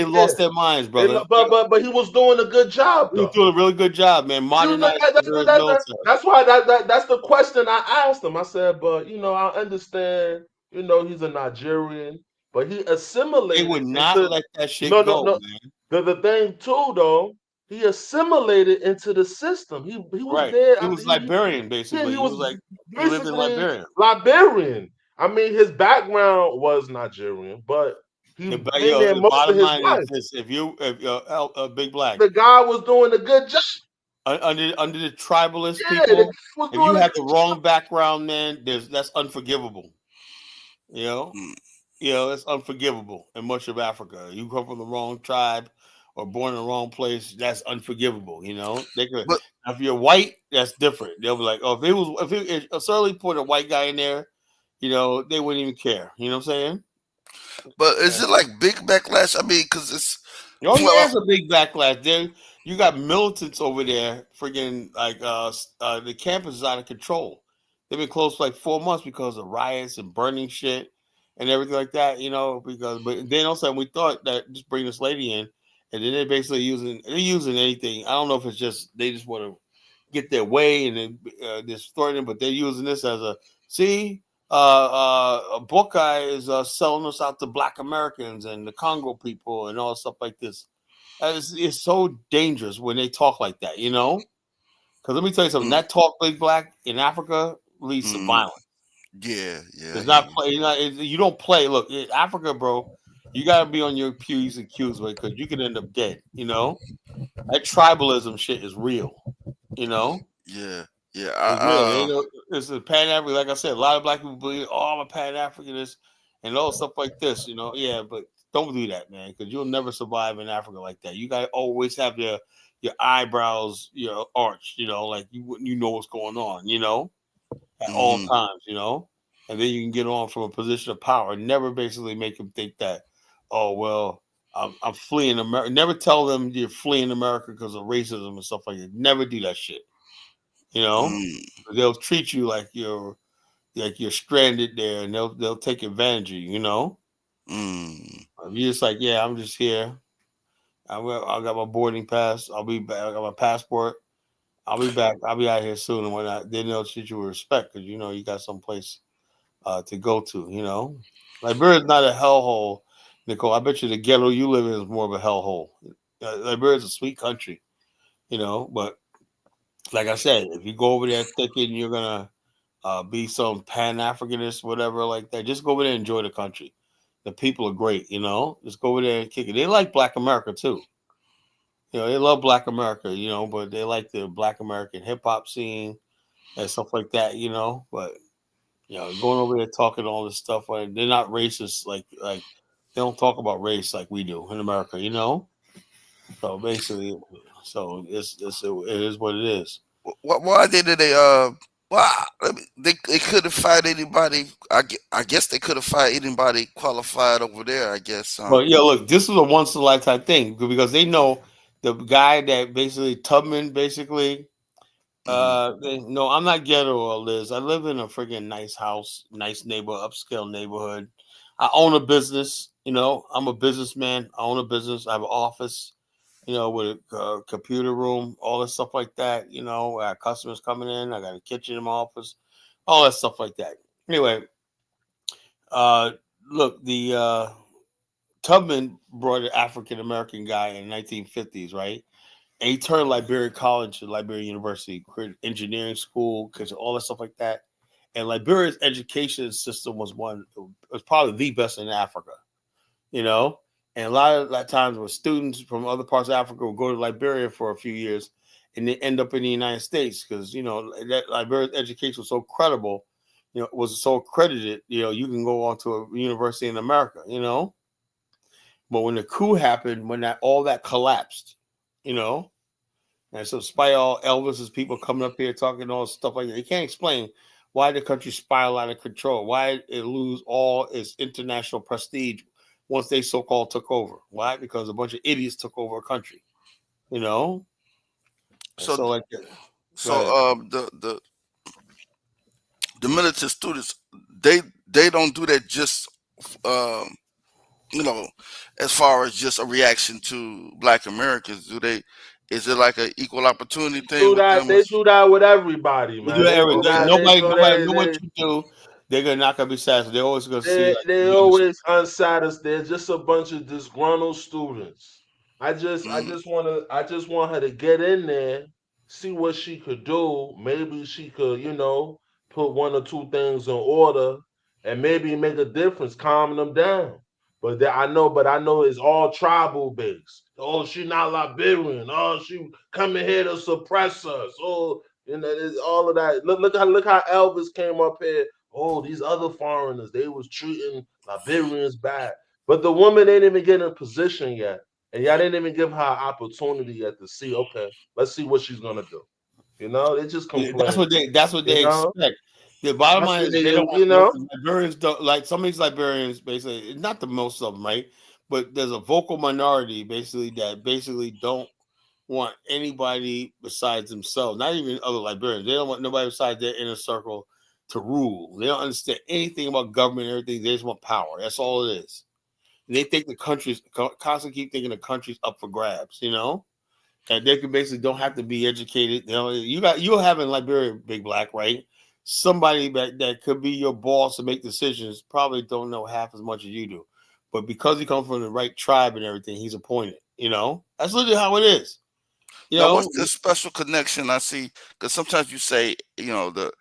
lost their minds, brother. But he was doing a good job He was though. doing a really good job, man. Modernized Liberia's military. That's why that's the question I asked him. I said, but I understand. He's a Nigerian, but he They assimilated would not into let that shit no, go, no. man. The thing too, though, he assimilated into the system. He was Right. there. He was Liberian, basically. He He was was like he lived in basically Liberia. Liberian. I mean, his background was Nigerian, but he been there The most of bottom his line life. is this: if you're Big Black The guy was doing a good job. under the tribalist Yeah, the people, guy was if you doing a have the good job. wrong background, man, that's unforgivable. You know, it's unforgivable in much of Africa. You come from the wrong tribe or born in the wrong place, that's unforgivable. You know, they could. But If you're white, that's different. They'll be like, oh, if Surly put a white guy in there, they wouldn't even care. You know what I'm saying? is it like big backlash? I mean, because it's Oh yeah, it's a big backlash. You got militants over there, friggin' like the campus is out of control. They've been closed for like 4 months because of riots and burning shit and everything like that. But then also we thought that just bring this lady in, and then they're using anything. I don't know if it's just they just want to get their way and then destroy them, but they're using this as a see. Buckeye is selling us out to Black Americans and the Congo people and all stuff like this. It's so dangerous when they talk like that, Because let me tell you something. That talk big black in Africa leads to violence. Yeah. It's not play. You don't play. Look, in Africa, bro, you got to be on your P's and Q's, because you can end up dead. That tribalism shit is real. Yeah. It's real. It's a Pan African. Like I said, a lot of black people believe, I'm a Pan Africanist and all stuff like this. Yeah, but don't do that, man, because you'll never survive in Africa like that. You got to always have your eyebrows, arched. Like you know what's going on. At all times. And then you can get on from a position of power. Never basically make them think that, oh well, I'm fleeing America. Never tell them you're fleeing America because of racism and stuff like that. Never do that shit. They'll treat you like you're stranded there, and they'll take advantage of you. If you're just like, yeah, I'm just here. I got my boarding pass. I'll be back. I got my passport. I'll be back. I'll be out here soon and whatnot. Then they'll treat you with respect because you got someplace to go to. Liberia's not a hellhole, Nicole. I bet you the ghetto you live in is more of a hellhole. Liberia's a sweet country, but like I said, if you go over there thinking you're gonna be some Pan Africanist, whatever like that, just go over there and enjoy the country. The people are great, Just go over there and kick it. They like Black America too. They love Black America, but they like the Black American hip hop scene and stuff like that, But going over there talking all this stuff, they're not racist. Like they don't talk about race like we do in America, So basically, it is what it is. Why didn't they? Well, they couldn't find anybody. I guess they could have found anybody qualified over there. I guess. Well, yeah. Look, this was a once in a lifetime thing because they know the guy that basically Tubman basically. No, I'm not ghetto or Liz. I live in a freaking nice house, nice neighborhood, upscale neighborhood. I own a business. I'm a businessman. I own a business. I have an office. With a computer room, all that stuff like that. I have customers coming in. I got a kitchen in my office, all that stuff like that. Anyway, look, the Tubman brought an African American guy in the 1950s, right? And he turned Liberia College to Liberia University, created engineering school, because all that stuff like that. And Liberia's education system was probably the best in Africa, And a lot of times when students from other parts of Africa will go to Liberia for a few years and they end up in the United States because, that Liberia's education was so credible, was so accredited, you can go on to a university in America, But when the coup happened, when all that collapsed, and so despite all Elvis's people coming up here talking all stuff like that, they can't explain why the country spiraled out of control, why it lose all its international prestige once they so-called took over. Why? Because a bunch of idiots took over a country. So like that. The militant students, they don't do that just as far as just a reaction to Black Americans. Do they? Is it like an equal opportunity thing with them? They do that with everybody, man. Nobody, know what you do. They're not gonna be satisfied. They're always gonna see. They always unsatisfied. They're just a bunch of disgruntled students. I just want her to get in there, see what she could do. Maybe she could, put one or two things in order, and maybe make a difference, calming them down. But I know it's all tribal based. Oh, she not Liberian. Oh, she coming here to suppress us. Oh, it's all of that. Look how Elvis came up here. Oh, these other foreigners, they was treating Liberians bad. But the woman ain't even getting in position yet. And y'all didn't even give her an opportunity yet to see, okay, let's see what she's gonna do. They just complain. That's what they expect. The bottom line is they don't, Liberians don't, like some of these Liberians, basically, not the most of them, right? But there's a vocal minority basically that basically don't want anybody besides themselves, not even other Liberians. They don't want nobody besides their inner circle to rule. They don't understand anything about government and everything. They just want power. That's all it is. And they think the country's constantly keep thinking the country's up for grabs, and they can basically don't have to be educated. You'll have in Liberia, Big Black, right? Somebody that could be your boss to make decisions probably don't know half as much as you do. But because he comes from the right tribe and everything, he's appointed. That's literally how it is. Now, what's the special connection I see? Because sometimes you say, the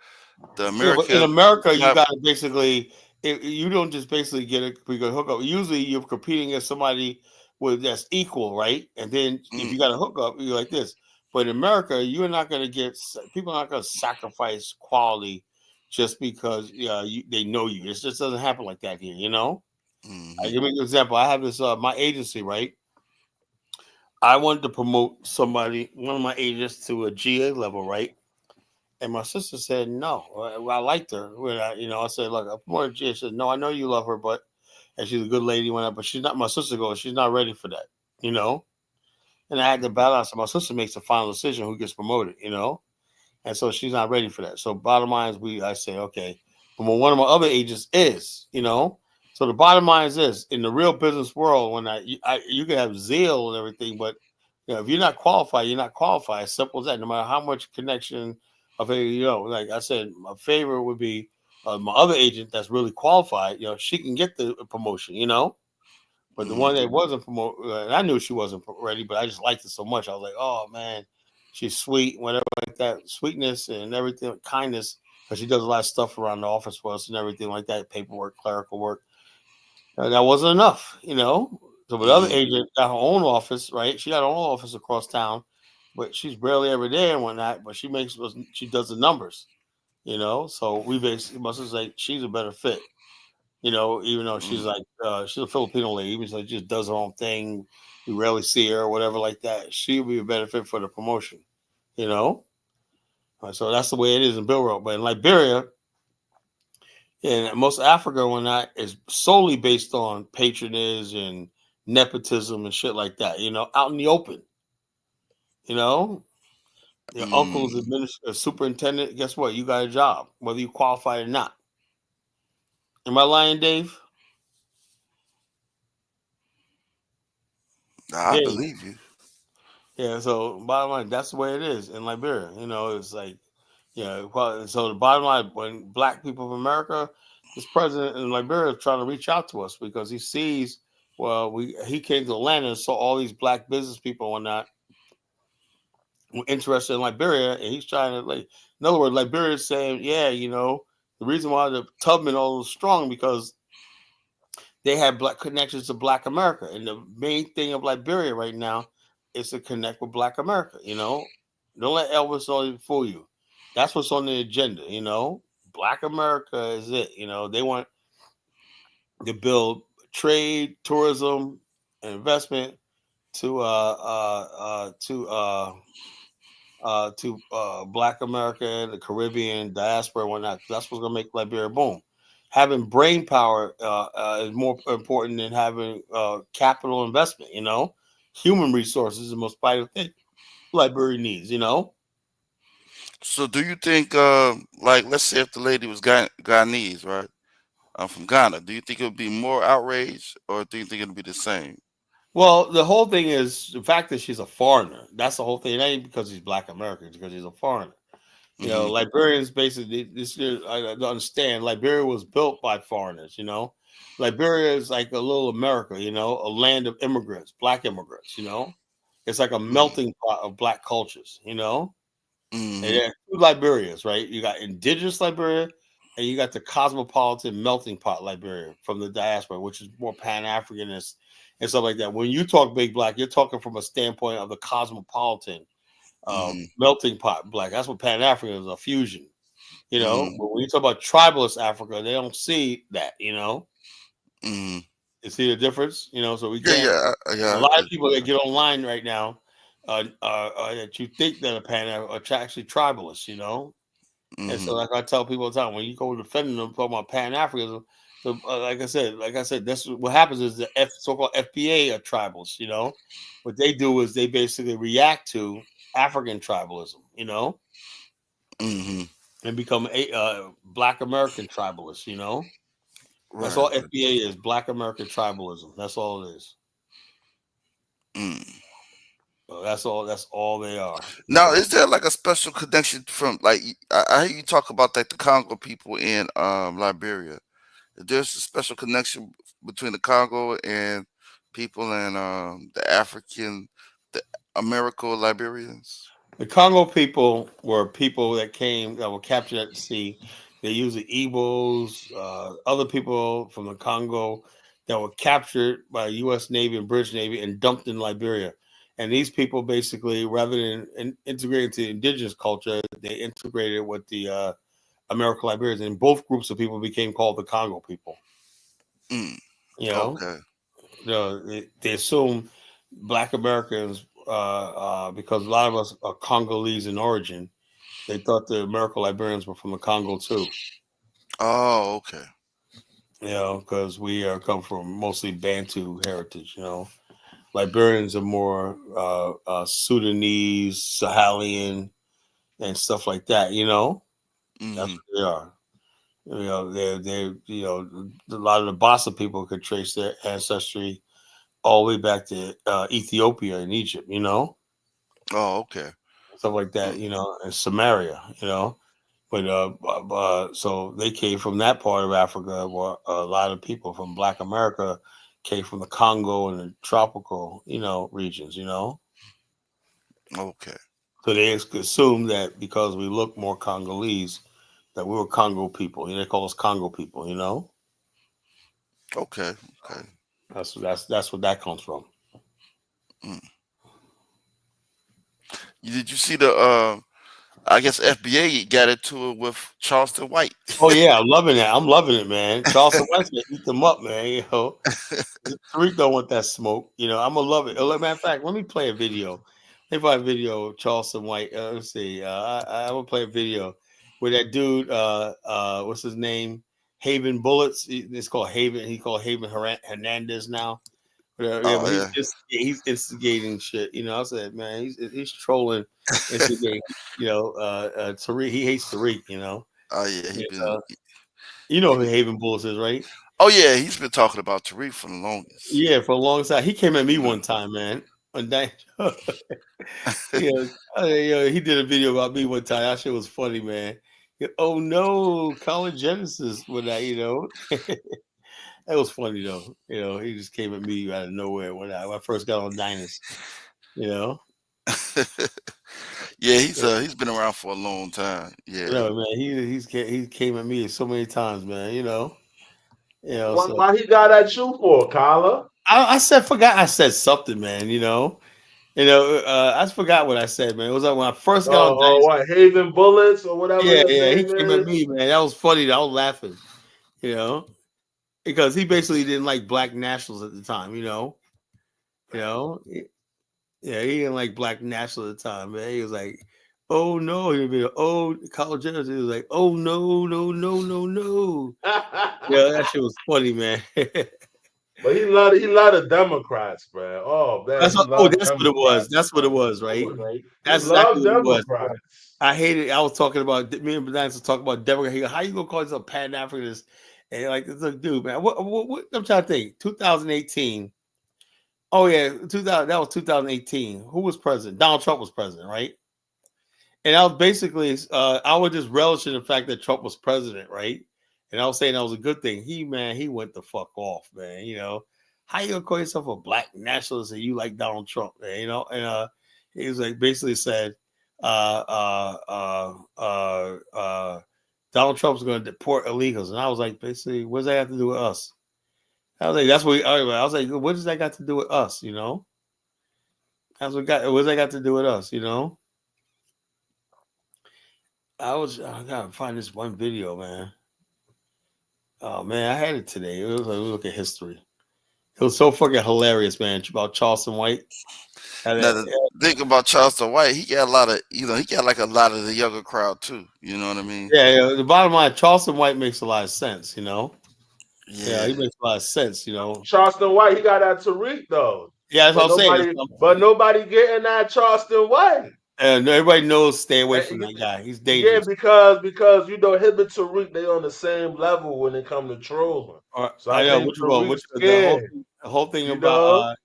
Yeah, but in American America, you tribe. got to basically, you don't just basically get a hookup. Usually, you're competing against somebody that's equal, right? And then if Mm, you got a hookup, you're like this. But in America, you're not going to people are not going to sacrifice quality just because they know you. It just doesn't happen like that here, I mhm, give you an example. I have this my agency, right? I wanted to promote one of my agents to a GA level, right? And my sister said no. Well, I liked her. I said, look, I promoted GA. She said, no, I know you love her, and she's a good lady, but she's not. My sister goes, she's not ready for that, you know. And I had to balance. My sister makes the final decision who gets promoted. And so she's not ready for that. So bottom line is I say, okay, but one of my other agents is. So the bottom line is this: in the real business world, when you can have zeal and everything, but if you're not qualified, you're not qualified. As simple as that. No matter how much connection of like I said, my favorite would be my other agent that's really qualified. She can get the promotion. But the one mhm, that wasn't promoted, I knew she wasn't ready, but I just liked it so much. I was like, oh man, she's sweet, whatever like that, sweetness and everything, kindness, because she does a lot of stuff around the office for us and everything like that, paperwork, clerical work. That wasn't enough. So the other mhm, agent got her own office, right? She got her own office across town, but she's barely ever there and whatnot. But she does the numbers. So we basically must say she's a better fit. Even though she's mhm. like she's a Filipino lady, even though she just does her own thing. We rarely see her or whatever like that. She'll be a better fit for the promotion, you know. So that's the way it is in Bill Road. But in Liberia and most of Africa, when that is solely based on patronage and nepotism and shit like that, out in the open, you know. Your uncle's Mm. superintendent. Guess what? You got a job, whether you qualify or not. Am I lying, Dave? I Dave. believe you. Yeah, so bottom line, that's the way it is in Liberia. It's like, so the bottom line, when black people of America, this president in Liberia is trying to reach out to us because he sees, well, he came to Atlanta and saw all these black business people and that were interested in Liberia, and he's trying to, like, in other words, Liberia is saying, yeah, the reason why the Tubman all is strong because they have black connections to Black America, and the main thing of Liberia right now is to connect with Black America. Don't let Elvis fool you. That's what's on the agenda. Black America is it. They want to build trade, tourism, and investment to Black America, the Caribbean diaspora, and whatnot. That's what's gonna make Liberia boom. Having brain power is more important than having capital investment. Human resources is the most vital thing Liberia needs. So, do you think, like, let's say if the lady was Ghanese, right? From Ghana, do you think it would be more outrage, or do you think it would be the same? Well, the whole thing is the fact that she's a foreigner. That's the whole thing. It ain't because he's Black American, it's because he's a foreigner. Hmm. Liberians basically this year I don't understand. Liberia was built by foreigners. Liberia is like a little America. A land of immigrants, Black immigrants. It's like a melting pot of Black cultures. And Hmm. there are two Liberias, right? You got indigenous Liberia, and you got the cosmopolitan melting pot Liberia from the diaspora, which is more Pan Africanist and stuff like that. When you talk Big Black, you're talking from a standpoint of the cosmopolitan Hmm. melting pot Black. That's what Pan African is, a fusion. Hmm. But when you talk about tribalist Africa, they don't see that. Hmm. You see the difference. So we Yeah, can't. yeah, A yeah. lot of people that get online right now, that you think that are actually tribalists. And Hmm. so, like I tell people all the time, when you go defending them, talking about Pan Africanism, So, like I said, that's what happens is the so-called FBA are tribals. What they do is they basically react to African tribalism. Mm-hmm. And become a Black American tribalists. That's Right. all FBA is: Black American tribalism. That's all it is. Mm. So that's all. That's all they are. Now, is there like a special connection from like I hear you talk about like the Congo people in Liberia? There's a special connection between the Congo and people and the African, the Americo Liberians. The Congo people were people that came that were captured at the sea. They used the Igbos, other people from the Congo that were captured by the U.S. Navy and British Navy and dumped in Liberia. And these people basically, rather than integrating into indigenous culture, they integrated with the American Liberians. And both groups of people became called the Congo people. Mm. You know, Okay. they assume Black Americans, because a lot of us are Congolese in origin. They thought the American Liberians were from the Congo too. Oh, okay. Because we come from mostly Bantu heritage. Liberians are more Sudanese, Sahelian, and stuff like that. That's Mm-hmm. what they are. They a lot of the Bassa people could trace their ancestry all the way back to Ethiopia and Egypt. Oh, okay. Stuff like that. Mm. And Samaria. But so they came from that part of Africa, where a lot of people from Black America came from the Congo and the tropical, regions. Okay. So they assumed that because we look more Congolese, that we were Congo people. They call us Congo people. Okay. Okay. That's what that comes from. Mm. Did you see the? I guess FBA got into it with Charleston White. Oh yeah, I'm loving it. I'm loving it, man. Charleston White's gonna eat them up, man. Tariq don't want that smoke. I'm gonna love it. Matter of fact, let me play a video. Let me play a video of Charleston White. Let's see. I will play a video where that dude, what's his name? Haven Bullets. It's called Haven. He called Haven Hernandez now. Yeah, Oh but yeah. he's instigating shit. I said, man, he's trolling, instigating. Tariq. He hates Tariq. Oh yeah. He And, been. you know He who been. Haven Bullets is, right? Oh yeah. He's been talking about Tariq for the longest. Yeah, for a long time. He came at me Yeah. one time, man. One day, he did a video about me one time. That shit was funny, man. Oh no, college Genesis with that, that was funny though. He just came at me out of nowhere when I first got on Diners. Yeah. He's been around for a long time. Yeah. Man, he came at me so many times, man. So Why he got at you for, Kyla? I said something, man. I just forgot what I said, man. It was like when I first got on Dynasty. What Haven Bullets or whatever Yeah, his yeah, he name came at is? me, man. That was funny. I was laughing, because he basically didn't like black nationals at the time, you know. Yeah, he didn't like black nationals at the time, man. He was like, "Oh no," he'd be like, "Oh, college Genesis." He was like, "Oh no, no, no, no, no." Yeah, that shit was funny, man. But he loved the Democrats, man. Oh man, That's he what loved it was. Democrats. That's what it was, right? He That's exactly loved what it was. Democrats. I hated it. I was talking about me and Benice was talking about Democrat. He goes, how you gonna call yourself Pan Africanist? And like, look, dude, man, what I'm trying to think. 2018. Oh yeah, 2000. That was 2018. Who was president? Donald Trump was president, right? And I was basically, I was just relishing the fact that Trump was president, right? And I was saying that was a good thing. He went the fuck off, man. How you gonna call yourself a black nationalist and you like Donald Trump, man? And he was like basically said, uh, uh, uh, Donald Trump's going to deport illegals, and I was like, basically, what does that have to do with us? I was like, that's what I was like, what does that got to do with us? That's what does that got to do with us? I gotta find this one video, man. Oh man, I had it today. It was like, look at history. It was so fucking hilarious, man, about Charleston White. Now the thing about Charleston White, he got a lot of, he got like a lot of the younger crowd too. You know what I mean? Yeah, the bottom line, Charleston White makes a lot of sense, Yeah, he makes a lot of sense, you know. Charleston White, he got that Tariq though. Yeah, that's what I'm saying. But nobody getting that Charleston White. And everybody knows stay away from that guy. He's dangerous. Yeah, because you know him and Tariq, they on the same level when it come to trolling. So I know which one. The whole thing about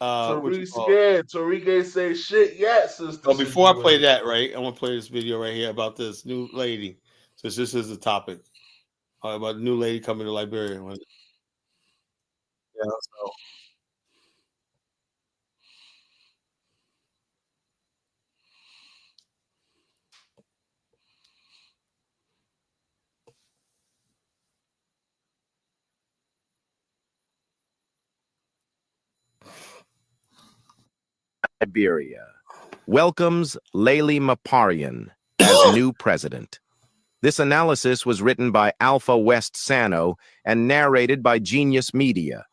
Tariq scared. Tariq ain't say shit yet, sister. So before I play that, right, I want to play this video right here about this new lady. Since this is the topic about the new lady coming to Liberia. Yeah, so. Liberia welcomes Layli Maparian as new president. This analysis was written by Alpha West Sano and narrated by Genius Media.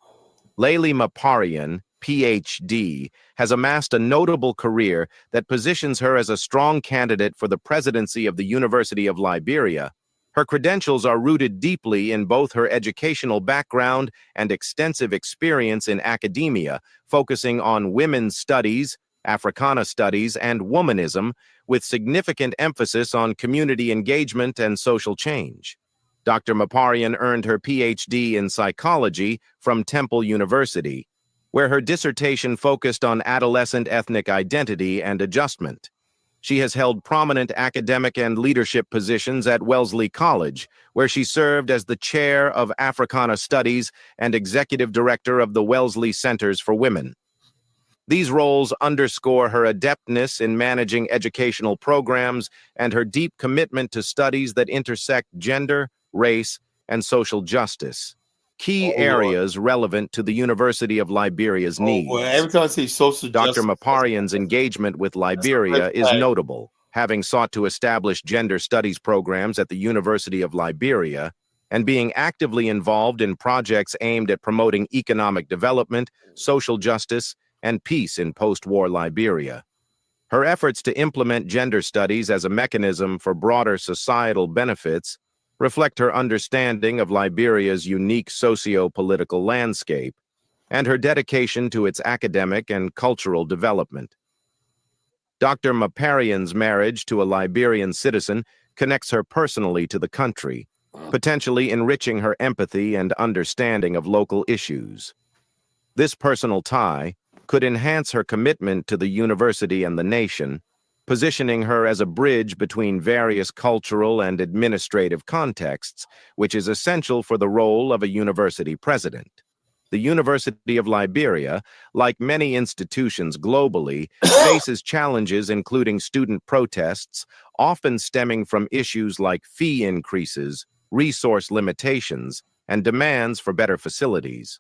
Layli Maparian, PhD, has amassed a notable career that positions her as a strong candidate for the presidency of the University of Liberia. Her credentials are rooted deeply in both her educational background and extensive experience in academia, focusing on women's studies, Africana studies, and womanism, with significant emphasis on community engagement and social change. Dr. Maparian earned her PhD in psychology from Temple University, where her dissertation focused on adolescent ethnic identity and adjustment. She has held prominent academic and leadership positions at Wellesley College, where she served as the chair of Africana Studies and executive director of the Wellesley Centers for Women. These roles underscore her adeptness in managing educational programs and her deep commitment to studies that intersect gender, race, and social justice, key areas relevant to the University of Liberia's needs. Well, every time I say social Dr. justice, Maparian's engagement with Liberia is notable, having sought to establish gender studies programs at the University of Liberia and being actively involved in projects aimed at promoting economic development, social justice, and peace in post-war Liberia. Her efforts to implement gender studies as a mechanism for broader societal benefits reflect her understanding of Liberia's unique socio-political landscape and her dedication to its academic and cultural development. Dr. Maparian's marriage to a Liberian citizen connects her personally to the country, potentially enriching her empathy and understanding of local issues. This personal tie could enhance her commitment to the university and the nation, positioning her as a bridge between various cultural and administrative contexts, which is essential for the role of a university president. The University of Liberia, like many institutions globally, faces challenges including student protests, often stemming from issues like fee increases, resource limitations, and demands for better facilities.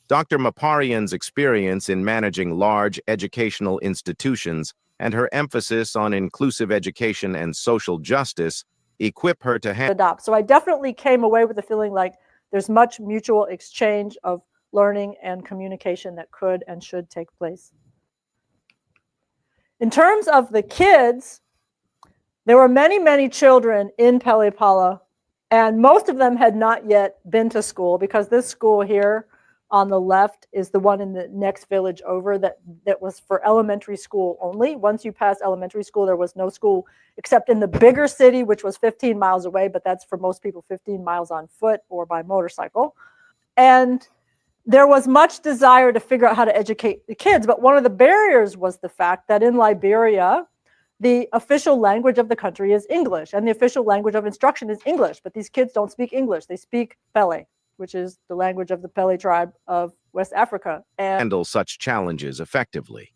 Dr. Maparian's experience in managing large educational institutions and her emphasis on inclusive education and social justice equip her to adopt. So I definitely came away with the feeling like there's much mutual exchange of learning and communication that could and should take place. In terms of the kids, there were many, many children in Pelipala, and most of them had not yet been to school, because this school here on the left is the one in the next village over that was for elementary school only. Once you pass elementary school, there was no school except in the bigger city, which was 15 miles away, but that's for most people 15 miles on foot or by motorcycle. And there was much desire to figure out how to educate the kids, but one of the barriers was the fact that in Liberia, the official language of the country is English, and the official language of instruction is English, but these kids don't speak English. They speak Pele, which is the language of the Pele tribe of West Africa. And handle such challenges effectively.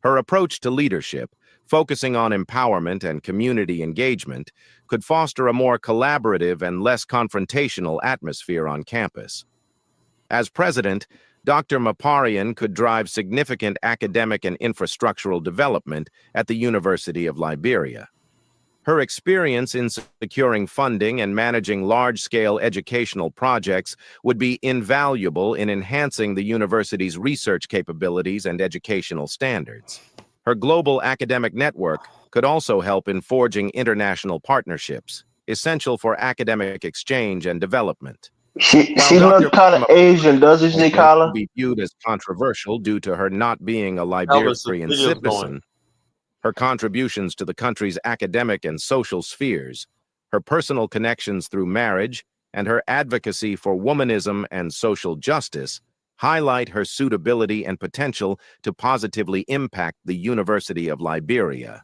Her approach to leadership, focusing on empowerment and community engagement, could foster a more collaborative and less confrontational atmosphere on campus. As president, Dr. Maparian could drive significant academic and infrastructural development at the University of Liberia. Her experience in securing funding and managing large-scale educational projects would be invaluable in enhancing the university's research capabilities and educational standards. Her global academic network could also help in forging international partnerships, essential for academic exchange and development. She While she Dr. looked kind of Asian, doesn't she, appointment Carla? can be viewed as controversial due to her not being a Elvis, the Liberian video's going. citizen, her contributions to the country's academic and social spheres, her personal connections through marriage, and her advocacy for womanism and social justice highlight her suitability and potential to positively impact the University of Liberia.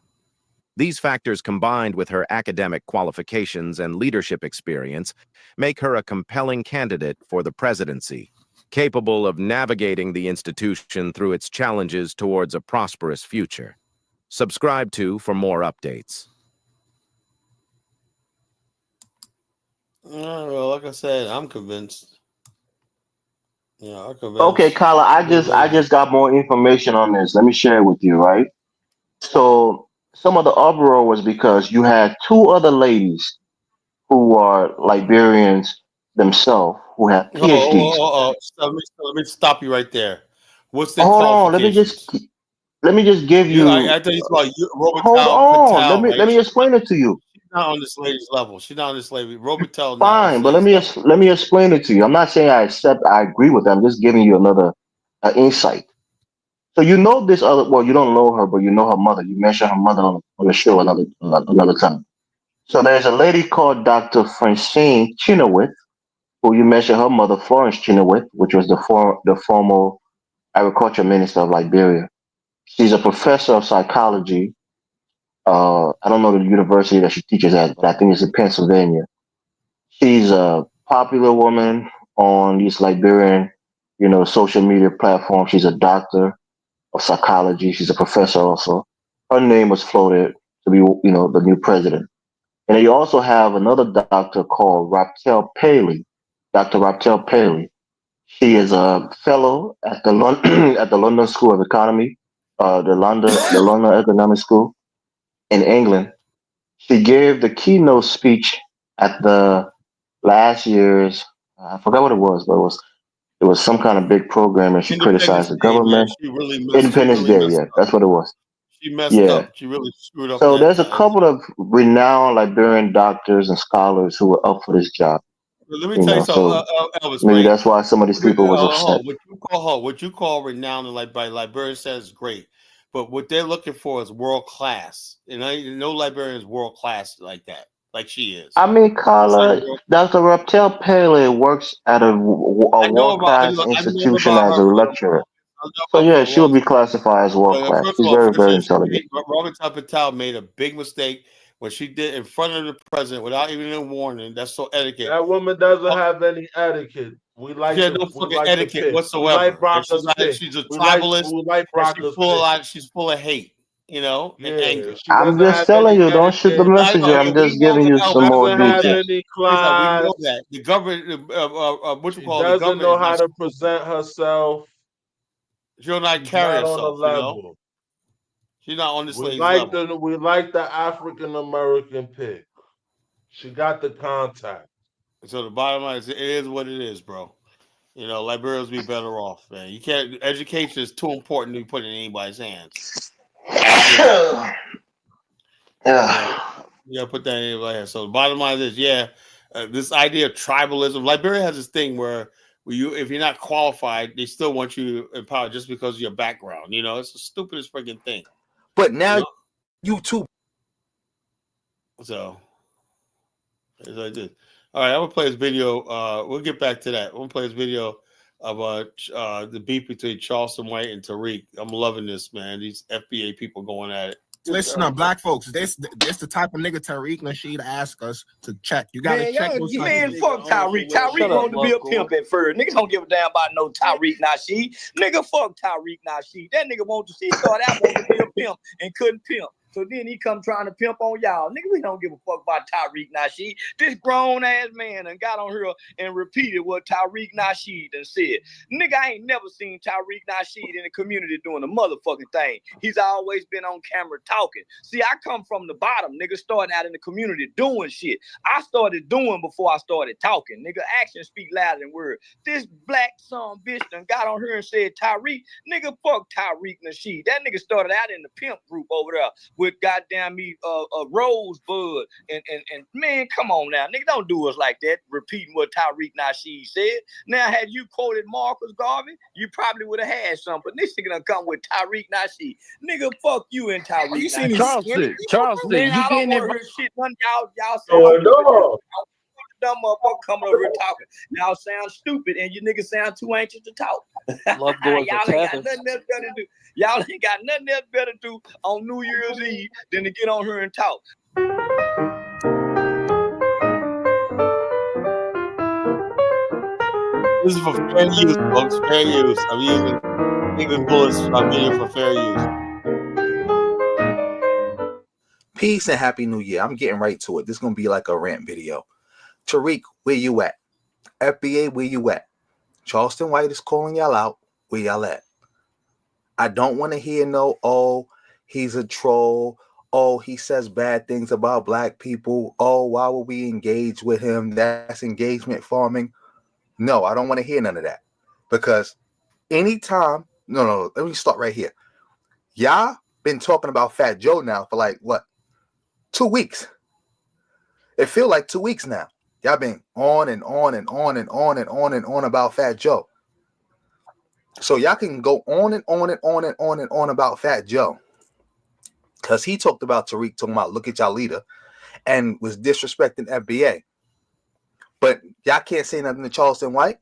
These factors, combined with her academic qualifications and leadership experience, make her a compelling candidate for the presidency, capable of navigating the institution through its challenges towards a prosperous future. Subscribe for more updates. Well, like I said, I'm convinced. Yeah, I'm convinced. Okay, Carla, I just got more information on this. Let me share it with you, right? So some of the uproar was because you had two other ladies who are Liberians themselves who have PhDs. Let me stop you right there. What's their Hold on, qualifications? let me just give you. I thought you saw Hold Robitel on, Patel, right? let me explain it to you. She's not on this lady's level. She's not on this lady. Robitel not on Fine, this but lady's level. let me explain it to you. I'm not saying I agree with them. I'm just giving you another insight. So you know this other. Well, you don't know her, but you know her mother. You mentioned her mother on the show another time. So there's a lady called Dr. Francine Chenoweth, who you mentioned her mother, Florence Chenoweth, which was the former agriculture minister of Liberia. She's a professor of psychology. I don't know the university that she teaches at, but I think it's in Pennsylvania. She's a popular woman on these Liberian, social media platforms. She's a doctor of psychology. She's a professor also. Her name was floated to be, the new president. And then you also have another doctor called Raptel Paley, Dr. Raptel Paley. She is a fellow at the London at the London School of Economy, the London Economic School in England. She gave the keynote speech at the last year's. I forgot what it was, but it was some kind of big program, and she criticized Independence the Day, man. government. She Independence really Day, messed yeah, up. that's what it was. She messed Yeah. up. She really screwed up So that there's a time. couple of renowned Liberian doctors and scholars who were up for this job. Let me tell you something, Elvis. Maybe Wait. that's why some of these people was upset. What you call renowned and by Liberian says is great, but what they're looking for is world class. And no Liberian is world class like that, like she is. I mean, Carla, Dr. Raptel Paley works at a world class institution as a lecturer. So yeah, she would be classified as world class. First of She's all, very, very intelligent. Robert Patel made a big mistake when she did in front of the president without even a warning. That's so etiquette. That woman doesn't have any etiquette. We like She had to, no we fucking like to etiquette pick. We whatsoever. like And Bronca's pick. she's a We tribalist. like Bronca's pick. She's full of hate, and Yeah, anger. she I'm doesn't just have telling any you, don't shoot the etiquette. messenger. I'm We just know giving that you She some Elvis. more doesn't We know have that. details. any We know class. that the government, She doesn't know how to present herself. She'll not She's carry not on the herself. level. She's not on this We lady's like level. the African American pick. She got the contact. So the bottom line is, it is what it is, bro. Liberians be better off, man. You can't. Education is too important to be put in anybody's hands. Yeah. You gotta put that in anybody's hands. So the bottom line is, this idea of tribalism. Liberia has this thing where if you're not qualified, they still want you in power just because of your background. It's the stupidest freaking thing. But now you too. So as I did. All right, I'm gonna play this video. We'll get back to that. I'm gonna play this video of the beef between Charleston White and Tariq. I'm loving this, man. These FBA people going at it. Listen up, black folks. This the type of nigga Tariq Nasheed ask us to check. You gotta check those. Man, fuck Tyreek. Tyreek wanted to be a pimp at first. Niggas don't give a damn about no Tyreek Nasheed. Nigga, fuck Tyreek Nasheed. That nigga wanted to see start out wanting to be a pimp and couldn't pimp. So then he come trying to pimp on y'all. Nigga, we don't give a fuck about Tyreek Nasheed. This grown ass man and got on here and repeated what Tyreek Nasheed done said. Nigga, I ain't never seen Tyreek Nasheed in the community doing a motherfucking thing. He's always been on camera talking. See, I come from the bottom. Nigga starting out in the community doing shit. I started doing before I started talking. Nigga, actions speak louder than words. This black son bitch done got on here and said Tyreek. Nigga, fuck Tyreek Nasheed. That nigga started out in the pimp group over there with goddamn me Rosebud and man, come on now, nigga, don't do us like that. Repeating what Tariq Nasheed said. Now, had you quoted Marcus Garvey, you probably would have had some. But this nigga done come with Tariq Nasheed. Nigga, fuck you and Tariq Nasheed. Charleston, Man, you I don't getting want it? to hear shit. None y'all Oh, no. dumb motherfucker coming over here talking. Y'all sound stupid and you niggas sound too anxious to talk. Love goes Y'all to ain't got Travis. nothing else better to do. Y'all ain't got nothing else better to do on New Year's Eve than to get on here and talk. This is for fair use, folks. Fair use. I'm using bullets. I'm using for fair use. Peace and Happy New Year. I'm getting right to it. This is going to be like a rant video. Tariq, where you at? FBA, where you at? Charleston White is calling y'all out. Where y'all at? I don't want to hear no, oh, he's a troll. Oh, he says bad things about black people. Oh, why would we engage with him? That's engagement farming. No, I don't want to hear none of that. Because anytime, no, let me start right here. Y'all been talking about Fat Joe now for like, what? 2 weeks. It feel like 2 weeks now. Y'all been on and on and on and on and on and on about Fat Joe. So y'all can go on and on and on and on and on about Fat Joe. Because he talked about Tariq talking about look at y'all leader and was disrespecting FBA. But y'all can't say nothing to Charleston White.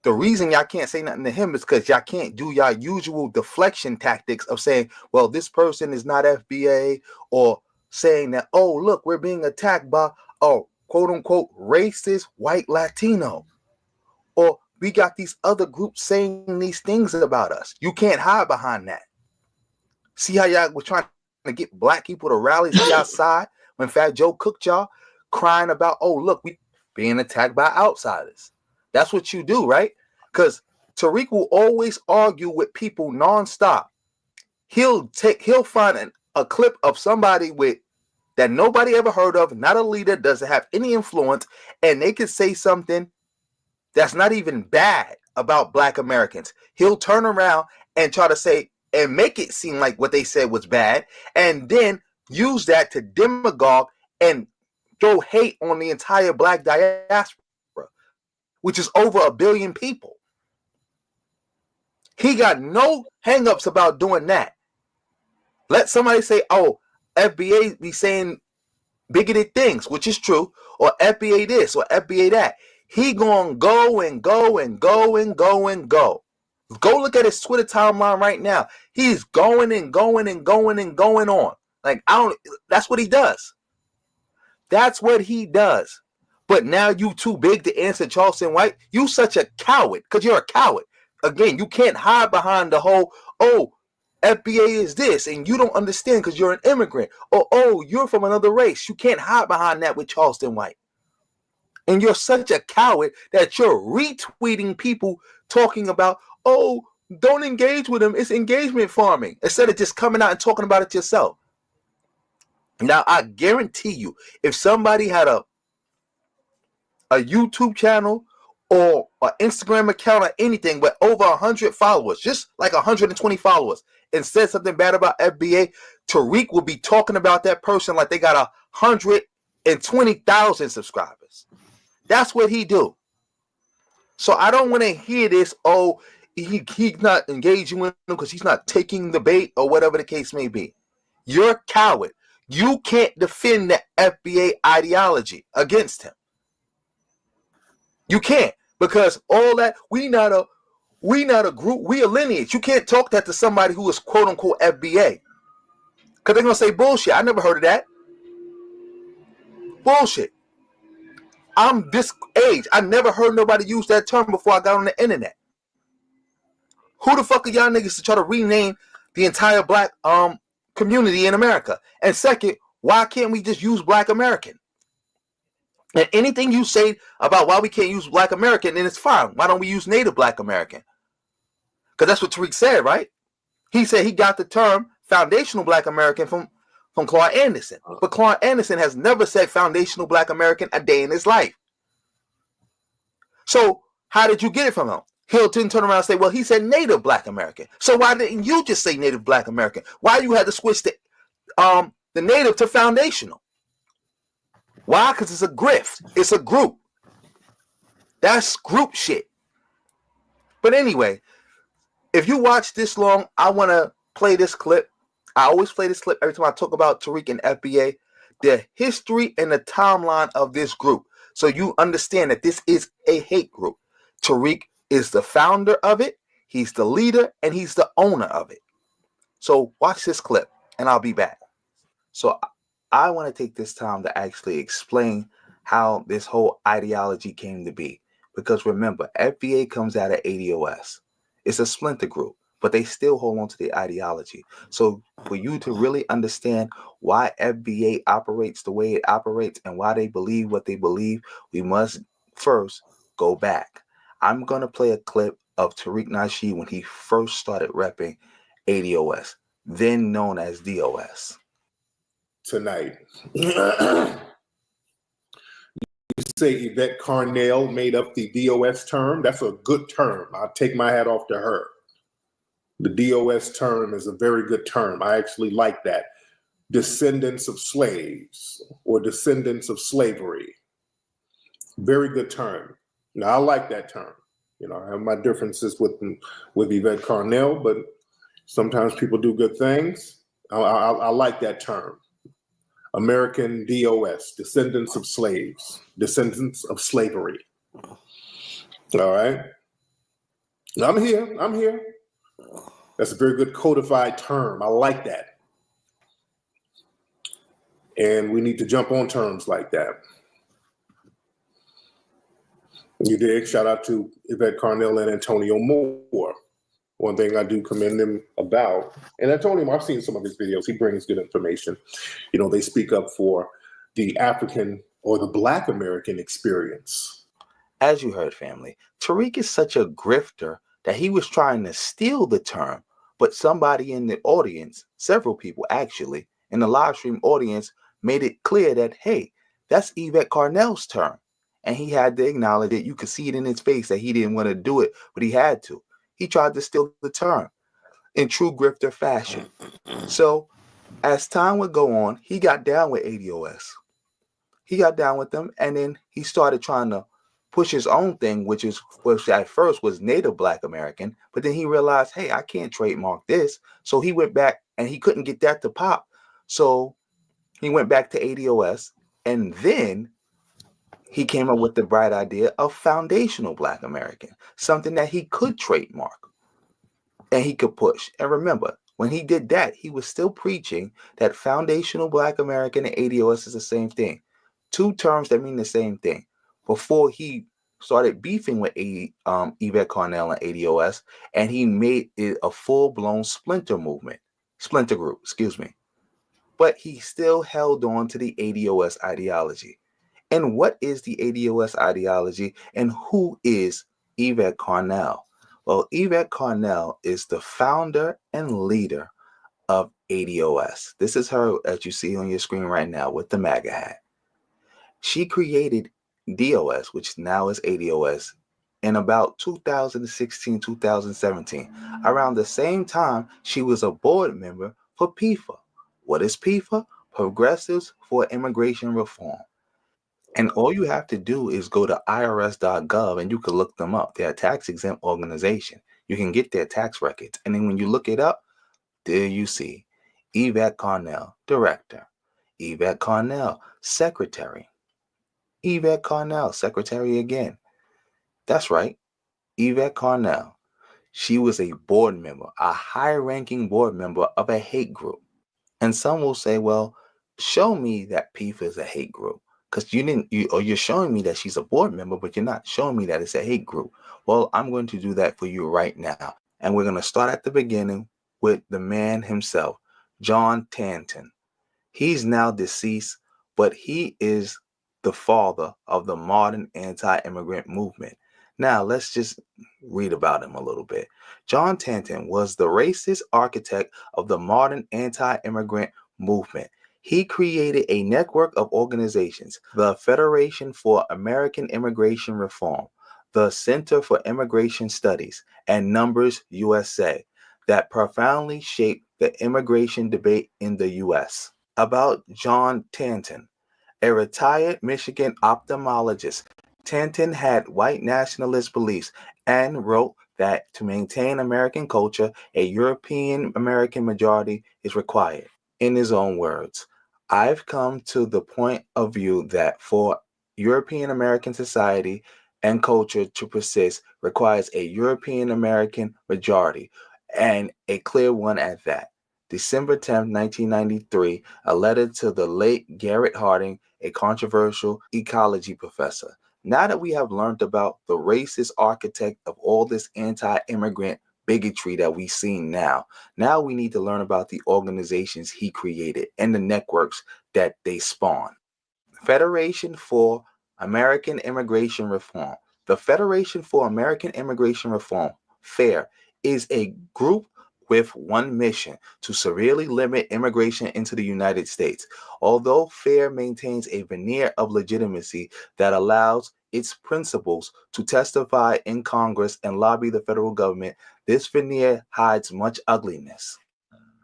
The reason y'all can't say nothing to him is because y'all can't do y'all usual deflection tactics of saying, well, this person is not FBA, or saying that, oh, look, we're being attacked by a quote unquote racist white Latino, or we got these other groups saying these things about us. You can't hide behind that. See how y'all were trying to get black people to rally to y'all side when Fat Joe cooked y'all, crying about, oh, look, we being attacked by outsiders. That's what you do, right? Because Tariq will always argue with people nonstop. He'll find a clip of somebody with that nobody ever heard of, not a leader, doesn't have any influence, and they could say something that's not even bad about black Americans. He'll turn around and try to say and make it seem like what they said was bad, and then use that to demagogue and throw hate on the entire black diaspora, which is over 1 billion people. He got no hangups about doing that. Let somebody say, oh, FBA be saying bigoted things, which is true, or FBA this or FBA that. He gonna go and go and go and go and go. Go look at his Twitter timeline right now. He's going and going and going and going on. Like, that's what he does. That's what he does. But now you too big to answer Charleston White. You such a coward, because you're a coward. Again, you can't hide behind the whole, oh, FBA is this, and you don't understand because you're an immigrant. Or, oh, you're from another race. You can't hide behind that with Charleston White. And you're such a coward that you're retweeting people talking about, oh, don't engage with them. It's engagement farming. Instead of just coming out and talking about it yourself. Now, I guarantee you, if somebody had a YouTube channel or an Instagram account or anything with over 100 followers, just like 120 followers, and said something bad about FBA, Tariq will be talking about that person like they got 120,000 subscribers. That's what he do. So I don't want to hear this, oh, he's not engaging with him because he's not taking the bait or whatever the case may be. You're a coward. You can't defend the FBA ideology against him. You can't, because all that, we not a group, we a lineage. You can't talk that to somebody who is quote unquote FBA. Because they're gonna say bullshit. I never heard of that. Bullshit. I'm this age. I never heard nobody use that term before I got on the internet. Who the fuck are y'all niggas to try to rename the entire black community in America? And second, why can't we just use Black American? And anything you say about why we can't use Black American, then it's fine. Why don't we use Native Black American? Because that's what Tariq said, right? He said he got the term foundational Black American from Claude Anderson. But Claude Anderson has never said foundational Black American a day in his life. So how did you get it from him? Hilton turned around and say, well, he said Native Black American. So why didn't you just say Native Black American? Why you had to switch to the native to foundational. Why? Because it's a grift. It's a group. That's group shit. But anyway, if you watch this long, I want to play this clip. I always play this clip every time I talk about Tariq and FBA, the history and the timeline of this group. So you understand that this is a hate group. Tariq is the founder of it. He's the leader and he's the owner of it. So watch this clip and I'll be back. So I want to take this time to actually explain how this whole ideology came to be. Because remember, FBA comes out of ADOS. It's a splinter group, but they still hold on to the ideology. So for you to really understand why FBA operates the way it operates and why they believe what they believe, we must first go back. I'm going to play a clip of Tariq Nasheed when he first started repping ADOS, then known as DOS. Tonight. You say Yvette Carnell made up the DOS term. That's a good term. I'll take my hat off to her. The DOS term is a very good term. I actually like that. Descendants of slaves or descendants of slavery. Very good term. Now, I like that term. You know, I have my differences with Yvette Carnell, but sometimes people do good things. I like that term. American DOS, descendants of slaves, descendants of slavery. All right. I'm here. That's a very good codified term. I like that. And we need to jump on terms like that. You dig? Shout out to Yvette Carnell and Antonio Moore. One thing I do commend them about, and Antonio, I've seen some of his videos. He brings good information. You know, they speak up for the African or the Black American experience. As you heard, family, Tariq is such a grifter that he was trying to steal the term, but somebody in the audience, several people actually, in the live stream audience, made it clear that, hey, that's Yvette Carnell's term. And he had to acknowledge it. You could see it in his face that he didn't want to do it, but he had to. He tried to steal the term in true grifter fashion. So as time would go on, he got down with ADOS. He got down with them, and then he started trying to push his own thing, which at first was Native Black American, but then he realized, hey, I can't trademark this. So he went back, and he couldn't get that to pop. So he went back to ADOS, and then he came up with the bright idea of foundational Black American, something that he could trademark and he could push. And remember, when he did that, he was still preaching that foundational Black American and ADOS is the same thing. Two terms that mean the same thing. Before he started beefing with Yvette Carnell and ADOS, and he made it a full-blown splinter group, excuse me. But he still held on to the ADOS ideology. And what is the ADOS ideology, and who is Yvette Carnell? Well, Yvette Carnell is the founder and leader of ADOS. This is her, as you see on your screen right now, with the MAGA hat. She created DOS, which now is ADOS, in about 2016, 2017. Around the same time, she was a board member for PIFA. What is PIFA? Progressives for Immigration Reform. And all you have to do is go to irs.gov and you can look them up. They're a tax-exempt organization. You can get their tax records. And then when you look it up, there you see Yvette Carnell, director. Yvette Carnell, secretary. Yvette Carnell, secretary again. That's right, Yvette Carnell. She was a board member, a high-ranking board member of a hate group. And some will say, well, show me that PIFA is a hate group. Because you're showing me that she's a board member, but you're not showing me that it's a hate group. Well, I'm going to do that for you right now. And we're going to start at the beginning with the man himself, John Tanton. He's now deceased, but he is the father of the modern anti-immigrant movement. Now, let's just read about him a little bit. John Tanton was the racist architect of the modern anti-immigrant movement. He created a network of organizations, the Federation for American Immigration Reform, the Center for Immigration Studies, and Numbers USA, that profoundly shaped the immigration debate in the U.S. About John Tanton, a retired Michigan ophthalmologist. Tanton had white nationalist beliefs and wrote that to maintain American culture, a European American majority is required. In his own words, I've come to the point of view that for European American society and culture to persist requires a European American majority, and a clear one at that. December 10, 1993, a letter to the late Garrett Harding, a controversial ecology professor. Now that we have learned about the racist architect of all this anti-immigrant bigotry that we see now we need to learn about the organizations he created and the networks that they spawn. Federation for American Immigration Reform. The Federation for American Immigration Reform, FAIR, is a group with one mission: to severely limit immigration into the United States. Although FAIR maintains a veneer of legitimacy that allows its principals to testify in Congress and lobby the federal government, this veneer hides much ugliness.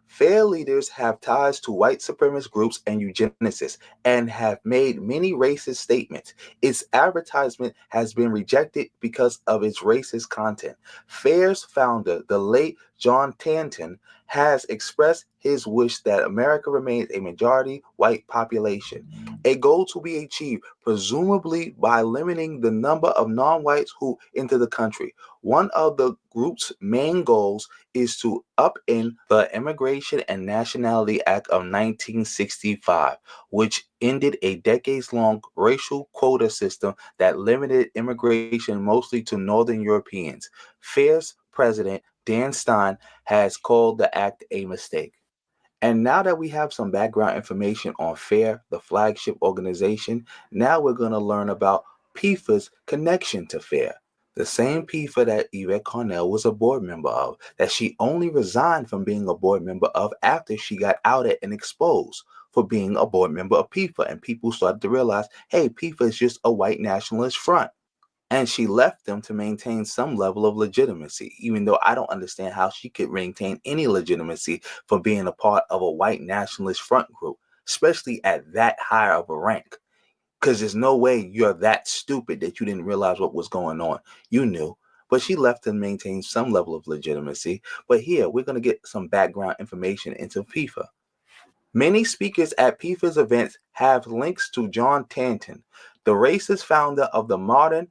FAIR leaders have ties to white supremacist groups and eugenicists and have made many racist statements. Its advertisement has been rejected because of its racist content. FAIR's founder, the late John Tanton, has expressed his wish that America remains a majority white population, a goal to be achieved presumably by limiting the number of non-whites who enter the country. One of the group's main goals is to upend the Immigration and Nationality Act of 1965, which ended a decades-long racial quota system that limited immigration mostly to Northern Europeans. FAIR's president, Dan Stein, has called the act a mistake. And now that we have some background information on FAIR, the flagship organization, now we're going to learn about PIFA's connection to FAIR. The same PIFA that Yvette Carnell was a board member of, that she only resigned from being a board member of after she got outed and exposed for being a board member of PIFA. And people started to realize, hey, PIFA is just a white nationalist front. And she left them to maintain some level of legitimacy, even though I don't understand how she could maintain any legitimacy for being a part of a white nationalist front group, especially at that high of a rank. Because there's no way you're that stupid that you didn't realize what was going on. You knew, but she left to maintain some level of legitimacy. But here, we're going to get some background information into PIFA. Many speakers at PIFA's events have links to John Tanton, the racist founder of the modern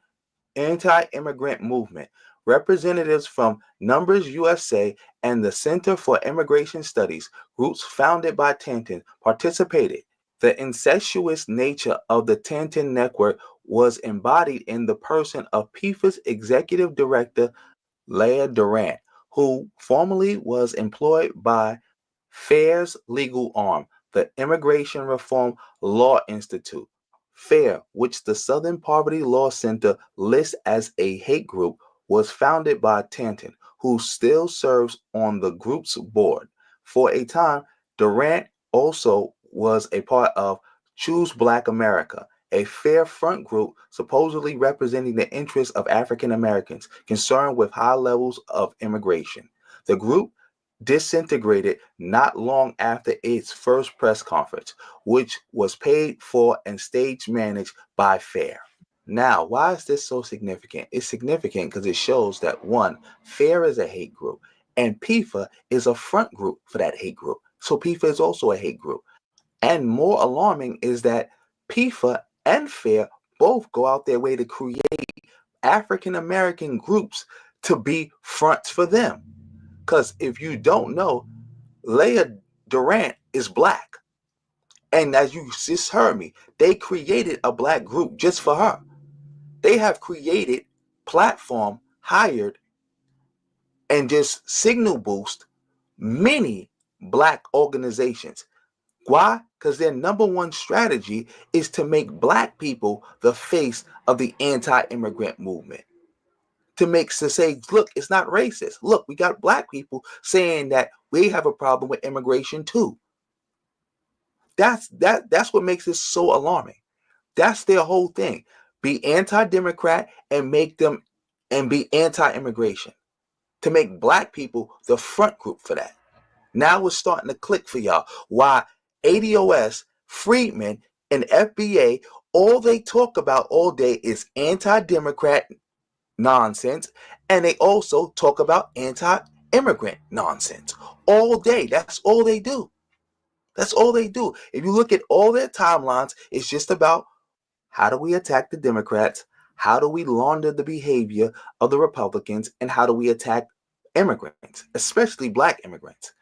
anti-immigrant movement. Representatives from Numbers USA and the Center for Immigration Studies, groups founded by Tanton, participated. The incestuous nature of the Tanton network was embodied in the person of PIFA's executive director, Leah Durant, who formerly was employed by FAIR's legal arm, the Immigration Reform Law Institute. FAIR, which the Southern Poverty Law Center lists as a hate group, was founded by Tanton, who still serves on the group's board. For a time, Durant also was a part of Choose Black America, a FAIR front group supposedly representing the interests of African Americans concerned with high levels of immigration. The group disintegrated not long after its first press conference, which was paid for and stage managed by FAIR. Now, why is this so significant? It's significant because it shows that, one, FAIR is a hate group, and PIFA is a front group for that hate group. So PIFA is also a hate group. And more alarming is that PIFA and FAIR both go out their way to create African American groups to be fronts for them. Because if you don't know, Leah Durant is black. And as you just heard me, they created a black group just for her. They have created, platform, hired, and just signal boost many black organizations. Why? Because their number one strategy is to make black people the face of the anti-immigrant movement. To say, look, it's not racist. Look, we got black people saying that we have a problem with immigration too. That's what makes this so alarming. That's their whole thing. Be anti-democrat and be anti-immigration. To make black people the front group for that. Now it's starting to click for y'all. Why ADOS, Friedman, and FBA, all they talk about all day is anti-democrat nonsense, and they also talk about anti-immigrant nonsense all day. That's all they do. That's all they do. If you look at all their timelines, it's just about how do we attack the Democrats, how do we launder the behavior of the Republicans, and how do we attack immigrants, especially black immigrants.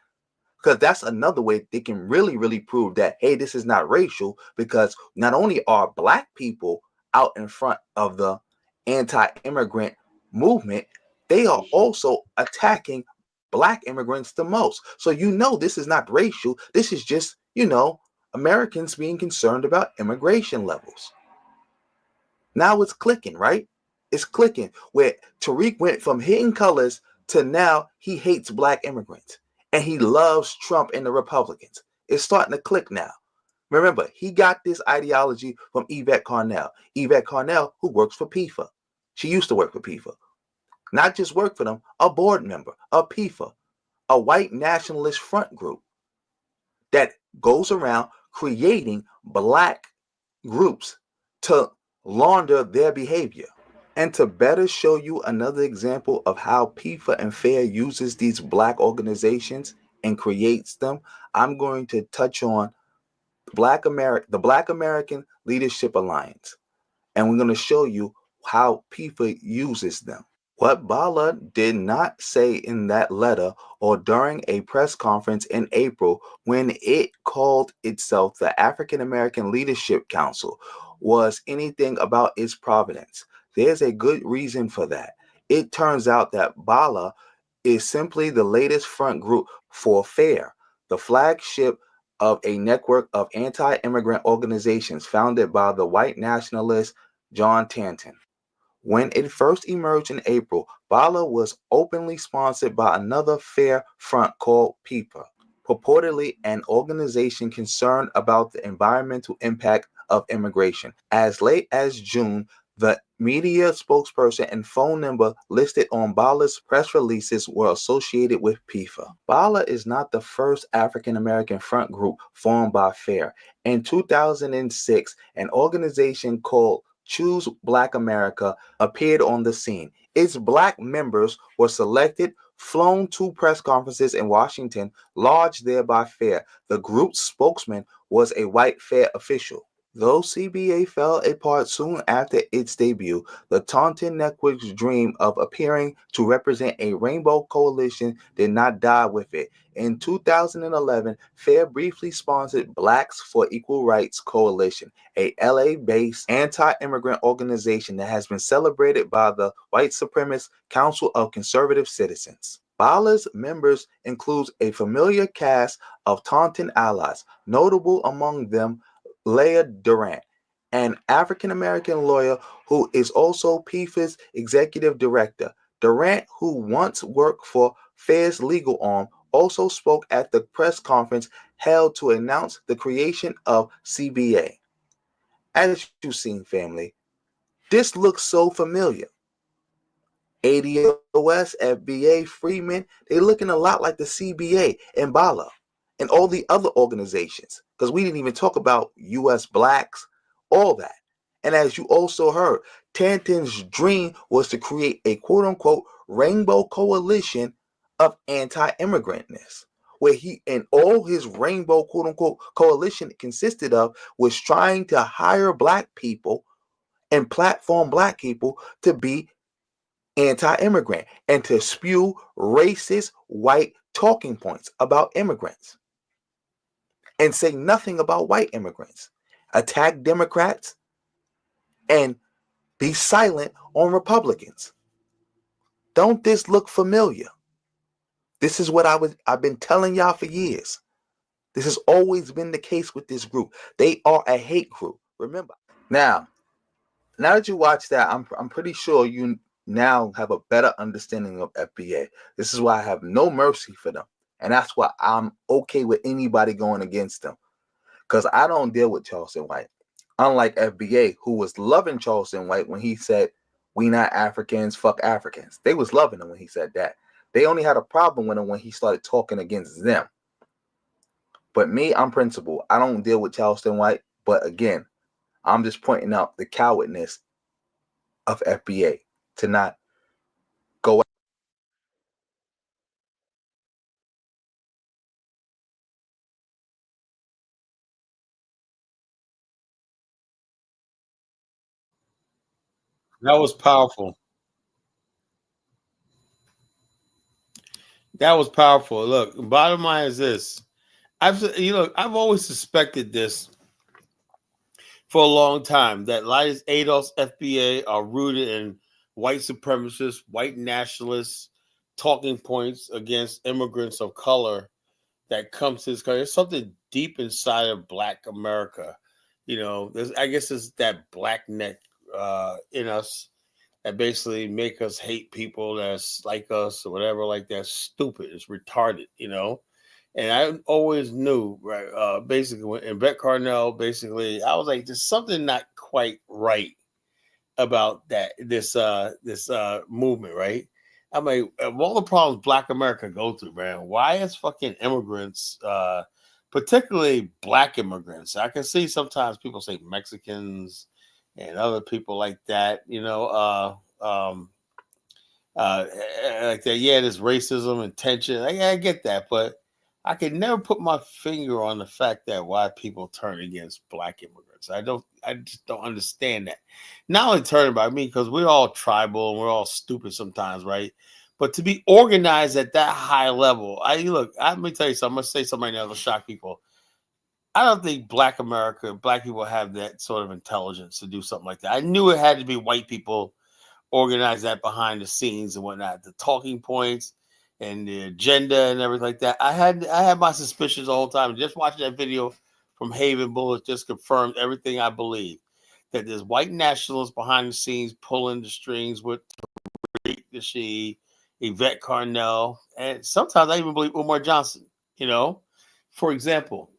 Because that's another way they can really, really prove that, hey, this is not racial, because not only are black people out in front of the anti-immigrant movement, they are also attacking black immigrants the most. So this is not racial. This is just, Americans being concerned about immigration levels. Now it's clicking, right? It's clicking where Tariq went from hitting colors to now he hates black immigrants. And he loves Trump and the Republicans. It's starting to click now. Remember, he got this ideology from Yvette Carnell. Yvette Carnell, who works for PIFA. She used to work for PIFA. Not just work for them, a board member of PIFA, a white nationalist front group that goes around creating black groups to launder their behavior. And to better show you another example of how PIFA and FAIR uses these black organizations and creates them, I'm going to touch on the Black American Leadership Alliance. And we're going to show you how PIFA uses them. What Bala did not say in that letter or during a press conference in April when it called itself the African American Leadership Council was anything about its provenance. There's a good reason for that. It turns out that Bala is simply the latest front group for FAIR, the flagship of a network of anti-immigrant organizations founded by the white nationalist John Tanton. When it first emerged in April, Bala was openly sponsored by another FAIR front called PIFA, purportedly an organization concerned about the environmental impact of immigration. As late as June, the media spokesperson and phone number listed on Bala's press releases were associated with PIFA. Bala is not the first African American front group formed by FAIR. In 2006, an organization called Choose Black America appeared on the scene. Its black members were selected, flown to press conferences in Washington, lodged there by FAIR. The group's spokesman was a white FAIR official. Though CBA fell apart soon after its debut, the Taunton Network's dream of appearing to represent a rainbow coalition did not die with it. In 2011, FAIR briefly sponsored Blacks for Equal Rights Coalition, a LA-based anti-immigrant organization that has been celebrated by the white supremacist Council of Conservative Citizens. Bala's members includes a familiar cast of Taunton allies, notable among them Leah Durant, an African-American lawyer who is also PIFA's executive director. Durant, who once worked for FAIR's legal arm, also spoke at the press conference held to announce the creation of CBA. As you've seen, family, this looks so familiar. ADOS, FBA, Freeman, they're looking a lot like the CBA and Bala and all the other organizations, because we didn't even talk about U.S. blacks, all that. And as you also heard, Tanton's dream was to create a quote-unquote rainbow coalition of anti-immigrantness, where he and all his rainbow quote-unquote coalition consisted of was trying to hire black people and platform black people to be anti-immigrant and to spew racist white talking points about immigrants and say nothing about white immigrants, attack Democrats, and be silent on Republicans. Don't this look familiar? This is what I've been telling y'all for years. This has always been the case with this group. They are a hate group. Remember. Now that you watch that, I'm pretty sure you now have a better understanding of FBA. This is why I have no mercy for them. And that's why I'm okay with anybody going against them. Because I don't deal with Charleston White. Unlike FBA, who was loving Charleston White when he said, "We not Africans, fuck Africans." They was loving him when he said that. They only had a problem with him when he started talking against them. But me, I'm principled. I don't deal with Charleston White. But again, I'm just pointing out the cowardness of FBA to not go. That was powerful. That was powerful. Look, bottom line is this. I've always suspected this for a long time, that Linus Adolph's FBA are rooted in white supremacists, white nationalists, talking points against immigrants of color that comes to this country. There's something deep inside of Black America. I guess it's that black neck in us that basically make us hate people that's like us or whatever, like that. Stupid. It's retarded, And I always knew, right? Basically, when Yvette Carnell, basically, I was like, there's something not quite right about this movement, right? I'm like, of all the problems Black America go through, man, why is fucking immigrants, particularly Black immigrants? I can see sometimes people say Mexicans and other people like that, like that. Yeah, there's racism and tension. I get that, but I could never put my finger on the fact that why people turn against Black immigrants. I just don't understand that. Not only turn by me, because we're all tribal and we're all stupid sometimes, right? But to be organized at that high level, let me tell you something. I'm gonna say something right now that'll shock people. I don't think Black people have that sort of intelligence to do something like that. I knew it had to be white people organize that behind the scenes and whatnot, the talking points and the agenda and everything like that. I had my suspicions the whole time. Just watching that video from Haven Bullets just confirmed everything I believe, that there's white nationalists behind the scenes pulling the strings with Yvette Carnell, and sometimes I even believe Umar Johnson. For example,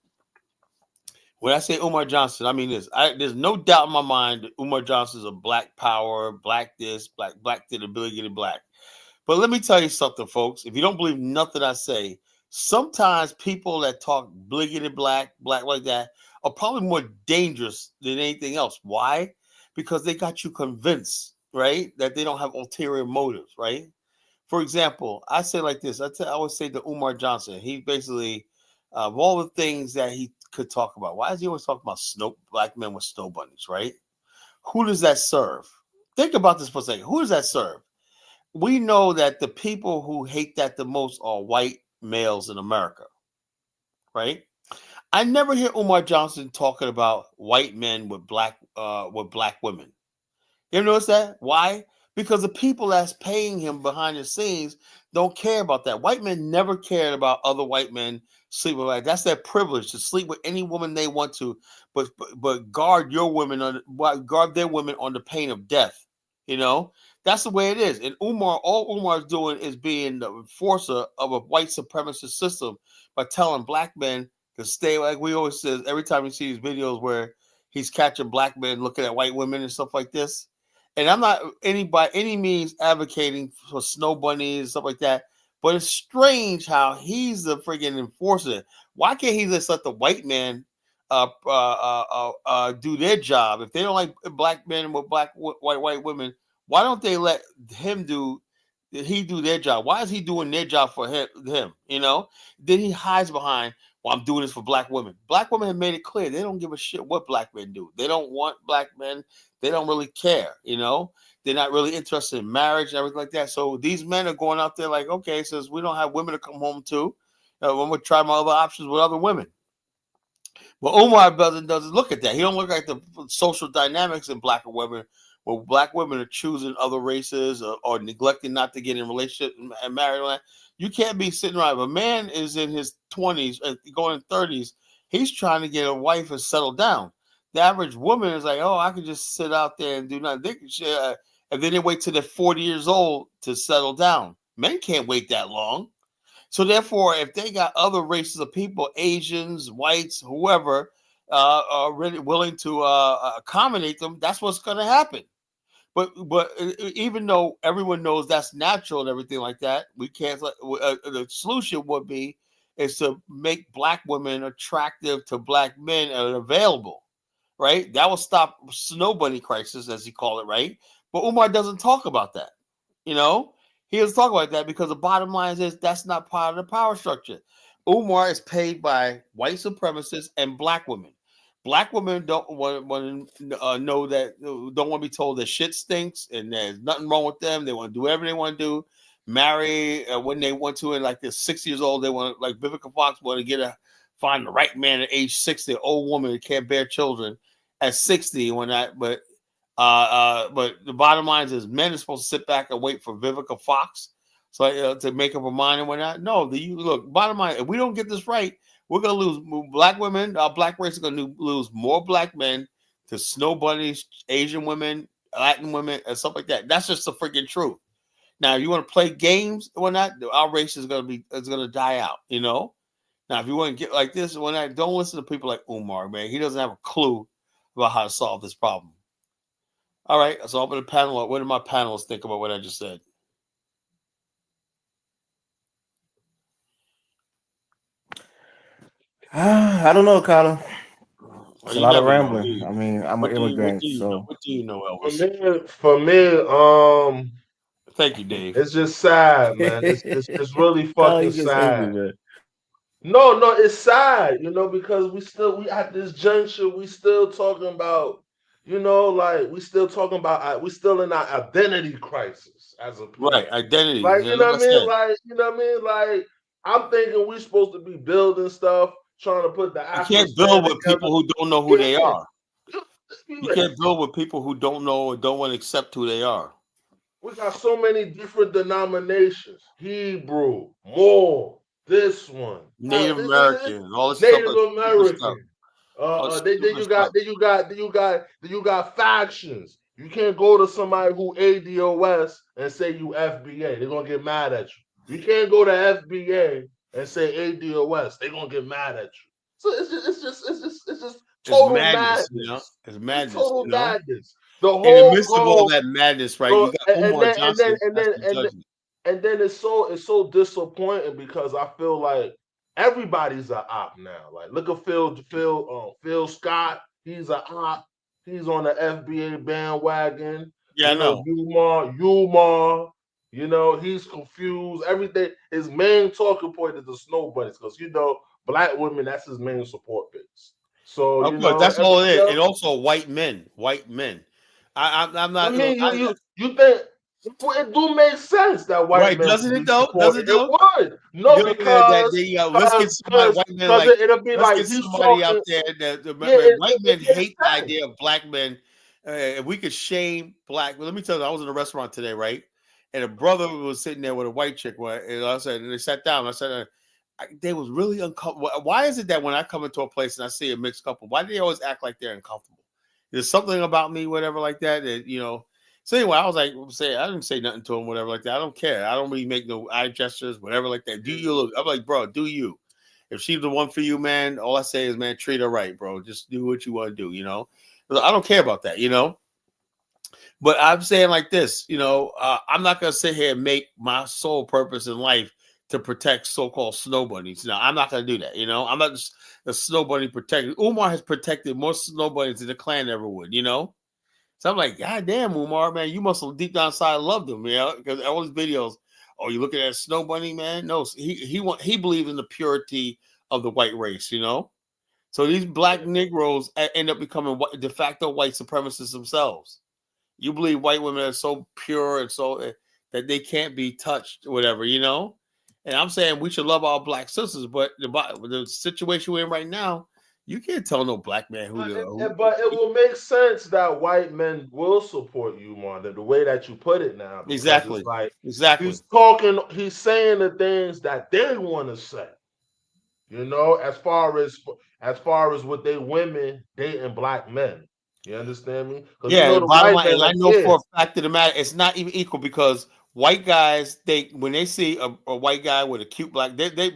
when I say Umar Johnson, I mean this. There's no doubt in my mind that Umar Johnson is a Black power, Black this, Black to the ability to get Black. But let me tell you something, folks. If you don't believe nothing I say, sometimes people that talk bliggity black like that, are probably more dangerous than anything else. Why? Because they got you convinced, right, that they don't have ulterior motives, right? For example, I say like this. I always say to Umar Johnson, he basically, of all the things that he could talk about, why is he always talking about Black men with snow bunnies, right? Who does that serve? Think about this for a second. Who does that serve? We know that the people who hate that the most are white males in America, right? I never hear Umar Johnson talking about white men with black women. You ever notice that? Why? Because the people that's paying him behind the scenes don't care about that. White men never cared about other white men sleeping with. That's their privilege to sleep with any woman they want to, but guard their women on the pain of death. That's the way it is. And all Umar's doing is being the enforcer of a white supremacist system by telling Black men to stay. Like we always say, every time you see these videos where he's catching Black men looking at white women and stuff like this. And I'm not by any means advocating for snow bunnies and stuff like that, but it's strange how he's the friggin' enforcer. Why can't he just let the white men do their job? If they don't like Black men with white women, why don't they let him do their job? Why is he doing their job for him? Then he hides behind, well, I'm doing this for Black women. Black women have made it clear they don't give a shit what Black men do. They don't want Black men. They don't really care, They're not really interested in marriage and everything like that. So these men are going out there like, okay, since we don't have women to come home to, I'm going to try my other options with other women. But Omar doesn't look at that. He don't look at the social dynamics in Black women, where Black women are choosing other races or neglecting not to get in relationships and marry. You can't be sitting around. If a man is in his 20s, going in 30s, he's trying to get a wife and settle down. The average woman is like, oh, I can just sit out there and do nothing. And then they wait till they're 40 years old to settle down. Men can't wait that long. So therefore, if they got other races of people, Asians, whites, whoever, are really willing to accommodate them, that's what's going to happen. But even though everyone knows that's natural and everything like that, we can't. The solution would be is to make black women attractive to black men and available, right? That will stop snow bunny crisis, as he called it, right? But Umar doesn't talk about that. You know, he doesn't talk about that because the bottom line is that's not part of the power structure. Umar is paid by white supremacists and black women. Black women don't want to know that, don't want to be told that shit stinks and there's nothing wrong with them. They want to do whatever they want to do, marry when they want to, and like they're 6 years old, they want, like Vivica Fox, want to find the right man at age 60. An old woman that can't bear children at 60. But the bottom line is men are supposed to sit back and wait for Vivica Fox to make up a mind and whatnot. No, look. Bottom line, if we don't get this right, we're gonna lose black women. Our black race is gonna lose more black men to snow bunnies, Asian women, Latin women, and stuff like that. That's just the freaking truth. Now, if you want to play games or whatnot, our race is gonna die out. You know. Now, if you want to get like this, don't listen to people like Umar, man. He doesn't have a clue about how to solve this problem. All right, so I'm going to panel. What do my panelists think about what I just said? I don't know, Carla. It's a lot of never know, do rambling. you? I mean, I'm an What do immigrant, you so know? What do you know, Elvis? For me, Thank you, Dave. it's just sad, man. It's really Carla, fucking you just hate me, sad. man. No, it's sad, because we at this juncture, we still talking about, like we still in our identity crisis as a people. Right, identity. Like, Yeah, you know like what I I mean? said. Like, you know what I mean? Like, I'm thinking we supposed to be building stuff, trying to put the You can't Afghanistan build with together. people who don't know who they Yeah. are. You can't build with people who don't know or don't want to accept who they are. We got so many different denominations: Hebrew, Moor, this one, Native American, all this Native stuff, American. stuff. You got factions. You can't go to somebody who ADOS and say you FBA. They're gonna get mad at you. You can't go to FBA and say ADOS. They're gonna get mad at you. So it's just total madness. You know? It's madness. It's total madness. The In the whole midst of all that madness, right? You got Umar Johnson. And then it's so disappointing because I feel like everybody's an op now. Like, look at Phil Scott. He's an op. He's on the FBA bandwagon. Yeah, I know. Umar. He's confused. Everything. His main talking point is the snow bunnies because black women. That's his main support base. So of course, that's all it is. And also white men. I'm not. I mean, you think it do make sense that white men doesn't it though? Does it though? It would. No, because let's get somebody white men like it'll be let's like get he's somebody talking, out there. White men hate the idea of black men. If we could shame black, let me tell you, I was in a restaurant today, right? And a brother was sitting there with a white chick, and I said, and they sat down. I said, they was really uncomfortable. Why is it that when I come into a place and I see a mixed couple, why do they always act like they're uncomfortable? There's something about me, whatever, like that. So anyway, I was like, I didn't say nothing to him, whatever, like that. I don't care. I don't really make no eye gestures, whatever, like that. Do you look? I'm like, bro, do you? If she's the one for you, man, all I say is, man, treat her right, bro. Just do what you want to do, I don't care about that, But I'm saying like this, I'm not gonna sit here and make my sole purpose in life to protect so-called snow bunnies. No, I'm not gonna do that. I'm not just the snow bunny protector. Umar has protected more snow bunnies than the Klan ever would. So I'm like, God damn, Umar, man, you must have deep down inside loved him, because all these videos. Oh, you looking at a snow bunny, man? No, he believes in the purity of the white race. So these black Negroes end up becoming de facto white supremacists themselves. You believe white women are so pure and so that they can't be touched, whatever, And I'm saying we should love our black sisters, but the situation we're in right now, you can't tell no black man who. But it will make sense that white men will support you more than the way that you put it now. Exactly. It's like, exactly. He's saying the things that they want to say. As far as with they women dating black men. You understand me? Yeah, the bottom line, I know for a fact of the matter, it's not even equal because white guys, when they see a white guy with a cute black,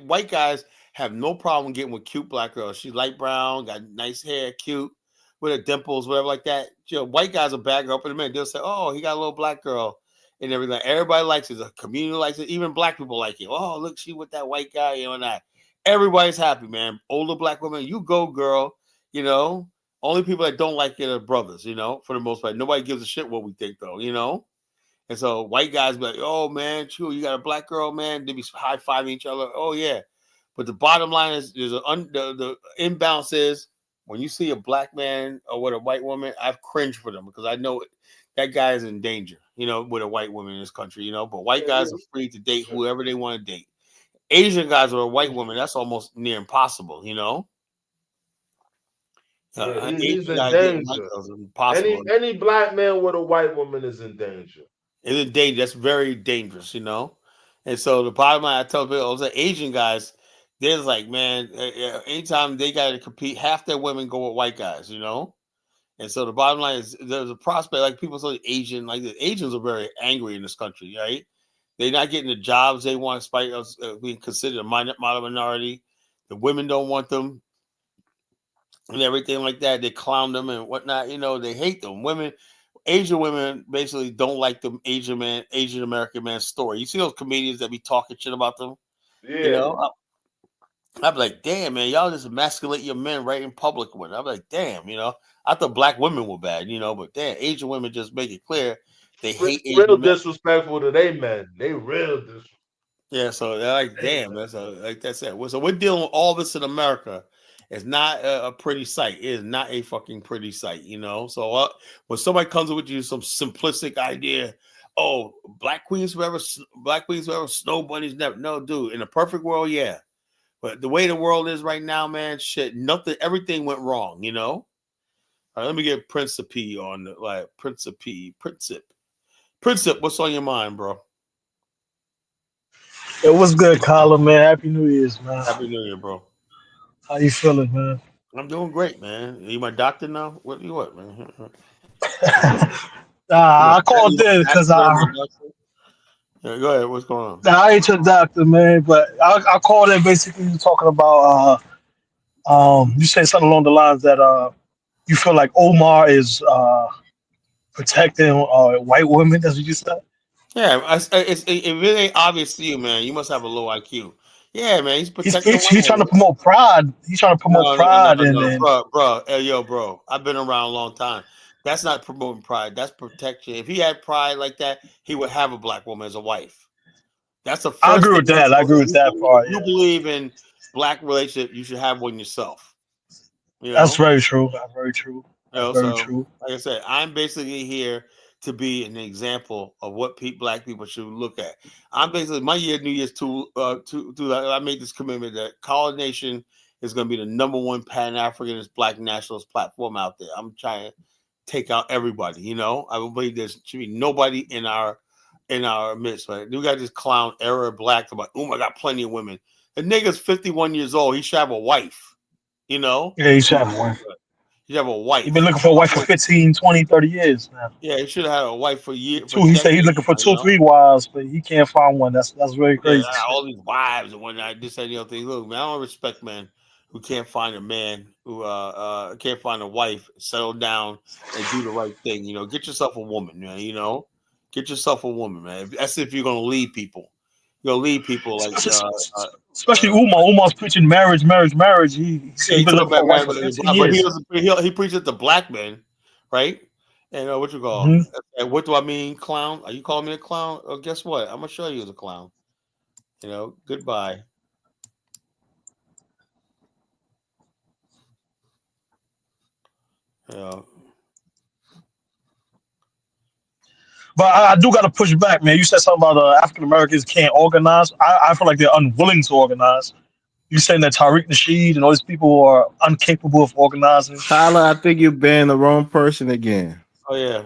white guys have no problem getting with cute black girls. She's light brown, got nice hair, cute, with her dimples, whatever like that. White guys will bag her up in a minute. They'll say, "Oh, he got a little black girl," and everything. Everybody likes it. The community likes it. Even black people like it. Oh, look, she with that white guy, and that. everybody's happy, man. Older black women, you go, girl. You know, only people that don't like it are brothers. You know, for the most part, nobody gives a shit what we think, though. You know, and so white guys be like, "Oh man, true, you got a black girl, man." They be high fiving each other. Oh yeah, but the bottom line is, the imbalance is when you see a black man or with a white woman, I've cringed for them because I know that guy is in danger. You know, with a white woman in this country. You know, but white guys are free to date whoever they want to date. Asian guys with a white woman, that's almost near impossible. You know. He's in danger. Any black man with a white woman is in danger. It's in danger. That's very dangerous, you know. And so the bottom line, I tell people, the Asian guys, they're like, man, anytime they got to compete, half their women go with white guys, you know. And so the bottom line is, there's a prospect, like people say, Asian, like the Asians are very angry in this country, right? They're not getting the jobs they want, despite us being considered a minor minority. The women don't want them. And everything like that, they clown them and whatnot. You know, they hate them. Asian women basically don't like the Asian American man story. You see those comedians that be talking shit about them? Yeah. You know, I'd be like, damn, man, y'all just emasculate your men right in public with it. I'm like, damn, you know, I thought black women were bad, you know, but damn, Asian women just make it clear they hate Asian real men. Disrespectful to they men. They real disrespectful. Yeah, so they're like, damn, that's like that's it. So we're dealing with all this in America. It's not a pretty sight. It is not a fucking pretty sight, you know. So when somebody comes with you some simplistic idea, oh, black queens forever, snow bunnies never. No, dude, in a perfect world, yeah. But the way the world is right now, man, shit, everything went wrong, you know. All right, let me get Principe on the Principe. What's on your mind, bro? It was good, Colin, man. Happy New Year's, man. Happy New Year, bro. How you feeling, man? I'm doing great, man. Are you my doctor now? What, man? I called in because Yeah, go ahead. What's going on? I ain't your doctor, man, but I called in basically talking about you said something along the lines that you feel like Omar is protecting white women. That's what you said. Yeah, it really ain't obvious to you, man. You must have a low IQ. Yeah, man, he's protecting. He's trying to promote pride. He's trying to promote pride, bro. Hey, bro. I've been around a long time. That's not promoting pride. That's protection. If he had pride like that, he would have a black woman as a wife. That's the first. I agree with that. I agree with that part. If you believe in black relationship, you should have one yourself. You know? That's very true. Very true. Very true. Like I said, I'm basically here to be an example of what black people should look at. I'm basically my New Year's I made this commitment that College Nation is going to be the number one Pan-Africanist black nationalist platform out there. I'm trying to take out everybody. You know, I believe there should be nobody in our midst. Right? We got this clown Arab black about, oh, I got plenty of women. The nigga's 51 years old. He should have a wife. You know? Yeah, he should have a wife. He should have a wife. He's been looking for a wife for 15, 20, 30 years now. Yeah, he should have had a wife for years. He said he's looking for 2 or 3 wives, but he can't find one. That's very crazy. Yeah, all these wives and whatnot, this and the other thing. Look, man, I don't respect men who can't find a man, who can't find a wife, settle down and do the right thing. You know, get yourself a woman, man. You know, get yourself a woman, man. That's if you're gonna lead people. You're gonna lead people like especially Umar. Umar's preaching marriage. He's been looking for a wife for 15 years. He preaches to black men, right? And what you call? And what do I mean, clown? Are you calling me a clown? Oh, guess what? I'm gonna show you as a clown. You know, goodbye. Yeah. But I do got to push back, man. You said something about African Americans can't organize. I feel like they're unwilling to organize. You saying that Tariq Nasheed and all these people are incapable of organizing? Tyler, I think you're banning the wrong person again. Oh yeah.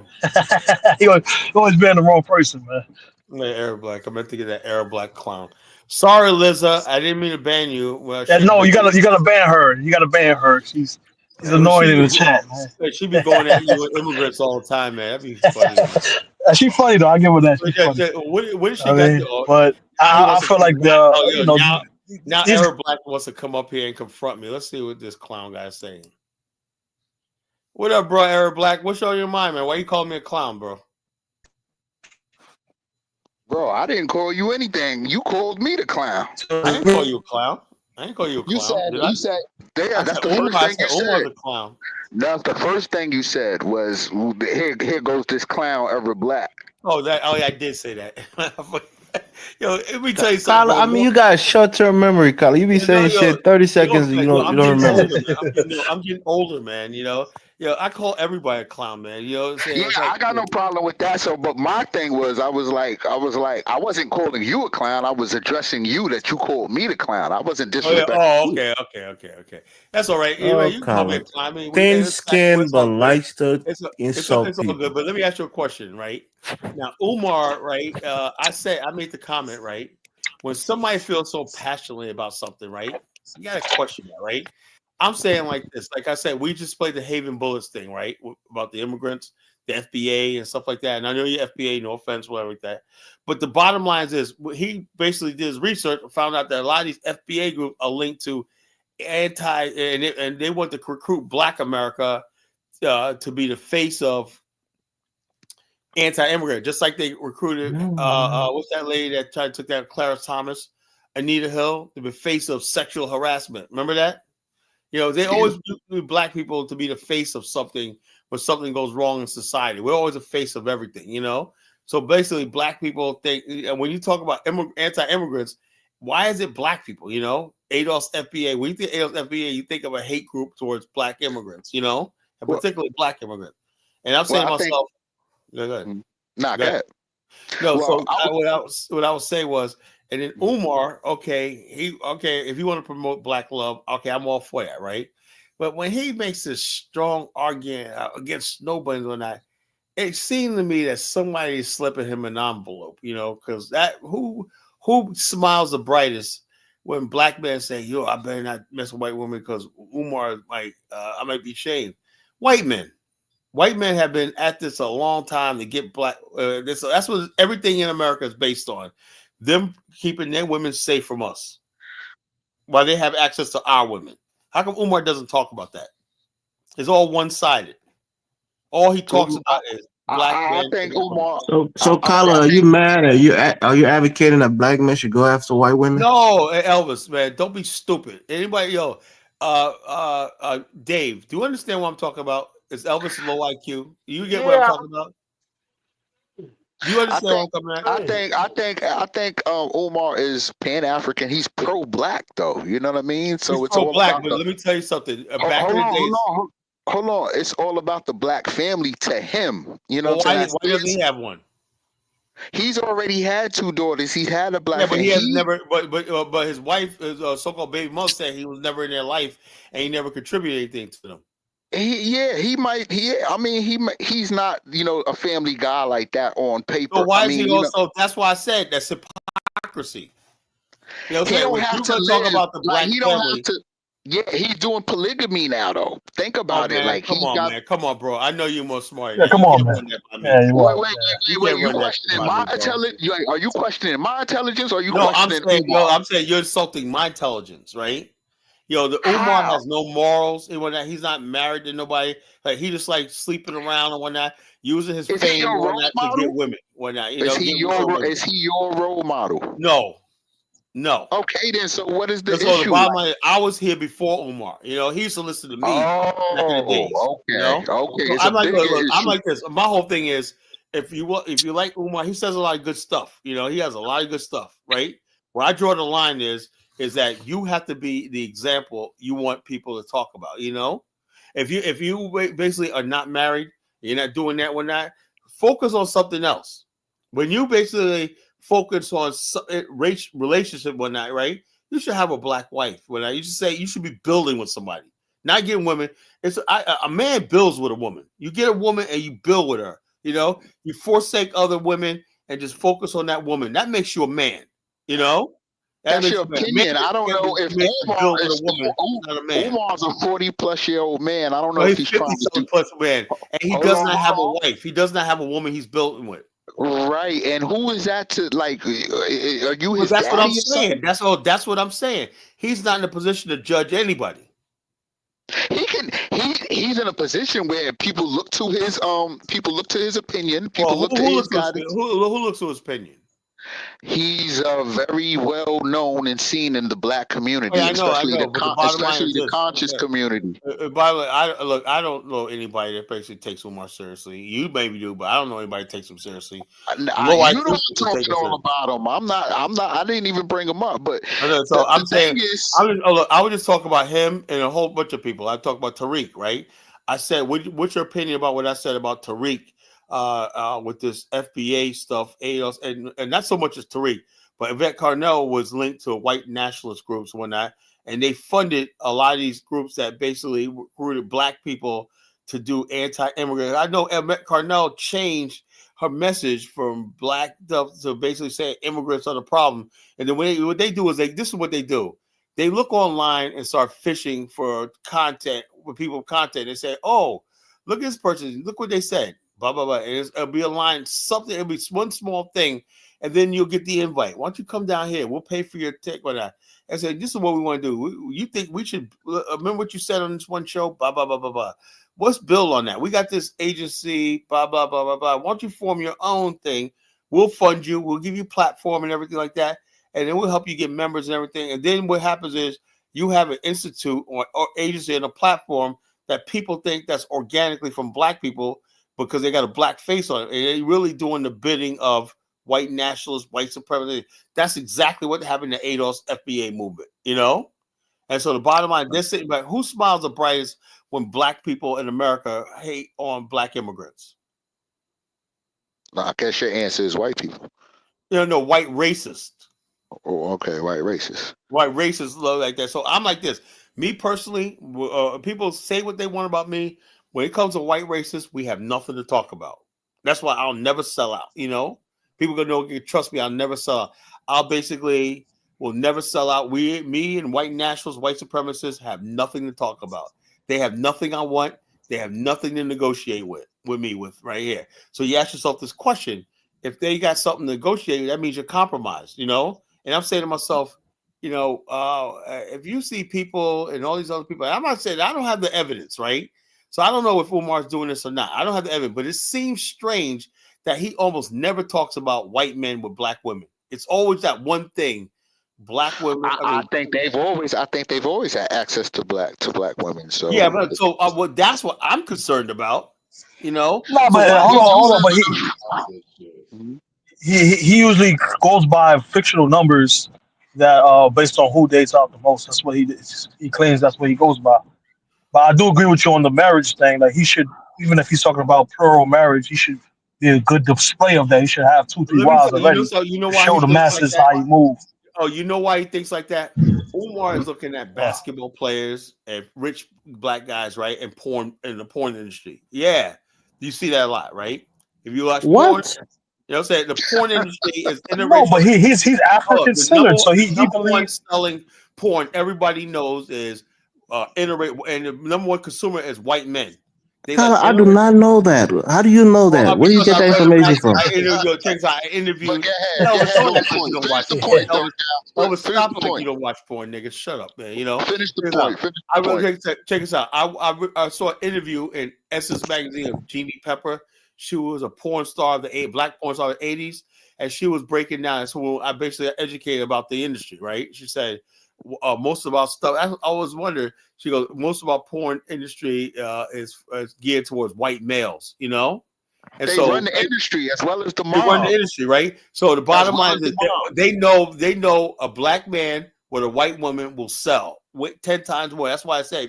he always been the wrong person, man. Yeah, Arab black. I meant to get that Arab black clown. Sorry, Liza. I didn't mean to ban you. Well, no, you gotta ban her. You gotta ban her. She's annoying in the chat, man. She be going at you with immigrants all the time, man. That'd be funny. She's funny though. I give her that. What did she got? But I feel like now Arab black wants to come up here and confront me. Let's see what this clown guy's saying. What up, bro, Arab black? What's on your mind, man? Why you calling me a clown, bro? Bro, I didn't call you anything. You called me the clown. I didn't call you a clown. I didn't call you a You clown, said did I? yeah, I that's said the Umar. first I thing said you Umar's said. a clown. That's the first thing you said was here goes this clown ever black. Oh, yeah, I did say that. Yo, let me tell you something, Kyle, bro. I mean, you got short-term memory, Kyle. You be saying shit 30 seconds and you don't I'm getting remember. older, man. I'm getting older, man. I call everybody a clown, man. You know what I'm saying? Yeah, It's like, I got no problem with that. So, but my thing was, I wasn't calling you a clown. I was addressing you that you called me the clown. I wasn't oh yeah. disrespecting Oh, you. okay. That's all right. Oh, You can call me a Kyle. clown. I mean, Thin-skinned it's but all good. likes to insult It's all people. good. But let me ask you a question, right? Now, Umar, right? I made the comment, right? When somebody feels so passionately about something, right? You got to question that, right? I'm saying like this. Like I said, we just played the Haven Bullets thing, right? About the immigrants, the FBA, and stuff like that. And I know your FBA, no offense, whatever like that. But the bottom line is, he basically did his research and found out that a lot of these FBA groups are linked to and they want to recruit Black America to be the face of anti-immigrant, just like they recruited what's that lady that tried to take that Clara Thomas, Anita Hill, to be face of sexual harassment. Remember that? They always do Black people to be the face of something when something goes wrong in society. We're always the face of everything, So basically, Black people think, and when you talk about anti-immigrants, why is it Black people? ADOS FBA. When you think ADOS FBA, you think of a hate group towards Black immigrants, and particularly Black immigrants. And I'm saying to myself, go ahead. Nah, go ahead. No, Well, so what I would say was, and then Umar, if you want to promote Black love, okay, I'm all for that, right? But when he makes this strong argument against nobody on that, it seemed to me that somebody is slipping him an envelope, because that who smiles the brightest when Black men say, "Yo, I better not mess with white women because Umar might, I might be shamed." White men have been at this a long time to get Black. That's what everything in America is based on. Them keeping their women safe from us, while they have access to our women. How come Umar doesn't talk about that? It's all one-sided. All he talks about is Black men. I think Umar. So Kyle, are you mad? Are you advocating that Black men should go after white women? No, Elvis, man, don't be stupid. Anybody, Dave, do you understand what I'm talking about? Is Elvis low IQ? You get what I'm talking about? Do you understand what I'm coming at? I think Umar is Pan-African. He's pro-Black though. You know what I mean? So He's it's all pro-Black, about but let me tell you something. Back in the days, hold on. It's all about the Black family to him. You know well, what I'm saying? why doesn't he have one? He's already had 2 daughters. He's had a Black. Yeah, but he has never. But his wife, his so-called baby mother, said he was never in their life and he never contributed anything to them. He might. He's not, a family guy like that on paper. So why is he also? That's why I said that's hypocrisy. He don't have to talk about the Black he don't family. have to. Yeah, he's doing polygamy now, though. Think about it. Like, come on, bro. I know you're more smart. Yeah, come on, man. Wait. You questioning my intelligence? Are you questioning my intelligence? Or are you questioning? I'm saying you're insulting my intelligence, right? The Umar has no morals and whatnot. He's not married to nobody. Like he just like sleeping around and whatnot, using his fame and whatnot to get women. Whatnot, is he your role model? No. Okay, then. So what is the issue? The bottom line, I was here before Umar. He used to listen to me back in the days. Okay. So I'm like this. My whole thing is, if you like Umar, he says a lot of good stuff. He has a lot of good stuff, right? Where I draw the line is that you have to be the example you want people to talk about. If you basically are not married, you're not doing that one that, focus on something else. When you basically focus on race relationship whatnot, right? You should have a Black wife. Whatnot. You should say you should be building with somebody, not getting women. A man builds with a woman. You get a woman and you build with her. You forsake other women and just focus on that woman. That makes you a man. That's your opinion. I don't know if Umar's a 40-plus-year-old man. I don't know if he's trying to do plus man, and he does not have a wife. He does not have a woman he's building with. Right, and who is that to like? Are you his? That's what I'm saying. That's what I'm saying. He's not in a position to judge anybody. He's in a position where people look to his opinion. People look to his guidance. Who looks to his opinion? he's very well known and seen in the black community, Yeah, I especially know. But the bottom line is the this. conscious community. By the way, I don't know anybody that basically takes Umar seriously. You maybe do, but I don't know anybody that takes him seriously. You know I'm talking all about him. I'm not. I didn't even bring him up. But so I'm saying, is, I would just talk about him and a whole bunch of people. I talk about Tariq, right? I said, what's your opinion about what I said about Tariq with this FBA stuff, AOS, and not so much as Tariq, but Yvette Carnell was linked to white nationalist groups and whatnot, and they funded a lot of these groups that basically recruited black people to do anti-immigrant. I know Yvette Carnell changed her message from black to basically saying immigrants are the problem. And then what they do is this is what they do. They look online and start fishing for content with people content. They say, oh, look at this person. Look what they said. Blah, blah, blah. And it'll be a line, something. It'll be one small thing. And then you'll get the invite. Why don't you come down here? We'll pay for your ticket or that. I said, this is what we want to do. You think we should remember what you said on this one show? Blah, blah, blah, blah, blah. What's Bill on that? We got this agency, blah, blah, blah, blah, blah. Why don't you form your own thing? We'll fund you. We'll give you platform and everything like that. And then we'll help you get members and everything. And then what happens is you have an institute or agency and a platform that people think that's organically from black people because they got a black face on it. And they're really doing the bidding of white nationalists, white supremacists. That's exactly what happened to ADOS FBA movement, you know? And so the bottom line, they're sitting back, who smiles the brightest when black people in America hate on black immigrants? I guess your answer is white people. No, white racists. Oh, okay, white racist. White racists look like that. So I'm like this. Me personally, people say what they want about me. When it comes to white racists, we have nothing to talk about. That's why I'll never sell out. You know, people gonna know, trust me. I'll never sell out. I'll basically will never sell out. Me and white nationalists, white supremacists have nothing to talk about. They have nothing I want. They have nothing to negotiate with me right here. So you ask yourself this question: if they got something to negotiate, that means you're compromised. You know. And I'm saying to myself, you know, if you see people and all these other people, I'm not saying I don't have the evidence, right? So I don't know if Umar's doing this or not. I don't have the evidence, but it seems strange that he almost never talks about white men with black women. It's always that one thing, black women. I think they've always had access to black women. So yeah, but so that's what I'm concerned about. You know, no, but hold on, but he usually goes by fictional numbers that based on who dates out the most. That's what he claims. That's what he goes by. But I do agree with you on the marriage thing. Like he should, even if he's talking about plural marriage, he should be a good display of that. He should have 2-3 wives already. You know why show the masses how he moves. Oh, you know why he thinks like that? Umar is looking at basketball players and rich black guys, right? And porn in the porn industry. Yeah, you see that a lot, right? If you watch porn. You know what I'm saying? The porn industry is interracial. No, but he's African centered, so he believes selling porn. Everybody knows is interracial, and the number one consumer is white men. I do not know that. How do you know that? Where do you get that information from? I interviewed. Elvis, stop it like you don't watch porn, nigga. Shut up, man. You know. Finish the point. Check this out. I saw an interview in Essence magazine of Jeannie Pepper. She was a porn star of the black porn star of the 80s, and she was breaking down. So I basically educated about the industry, right? She said most of our stuff. I always wonder. She goes, most of our porn industry is geared towards white males, you know. And they run the industry as well as the mob. They run the industry, right? So the bottom line is they know a black man with a white woman will sell 10 times more. That's why I say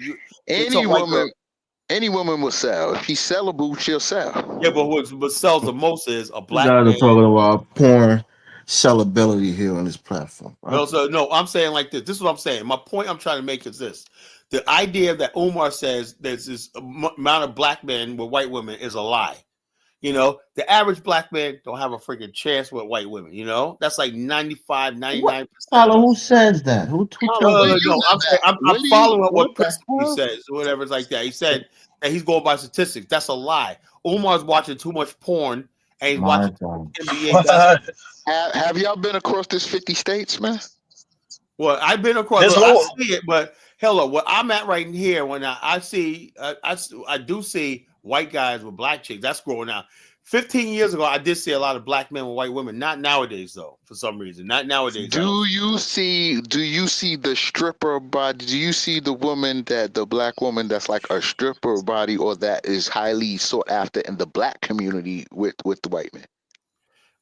any woman will sell. If she's sellable, she'll sell. Yeah, but what sells the most is a black man. Man. Talking about porn sellability here on this platform. Right? No, I'm saying like this. This is what I'm saying. My point I'm trying to make is this. The idea that Umar says there's this amount of black men with white women is a lie. You know, the average black man don't have a freaking chance with white women. You know, that's like 95, 99%. Who says that? Who I'm following what Preston says, or whatever. It's like that. He said that he's going by statistics. That's a lie. Umar's watching too much porn and he's watching NBA. Have y'all been across this 50 states, man? Well, I've been across. I see it, but hello, where I'm at right here, when I see, I do see white guys with black chicks. That's growing out. 15 years ago, I did see a lot of black men with white women. Not nowadays, though. For some reason, not nowadays. Do you see the stripper body? Do you see the black woman that's like a stripper body, or that is highly sought after in the black community with the white men?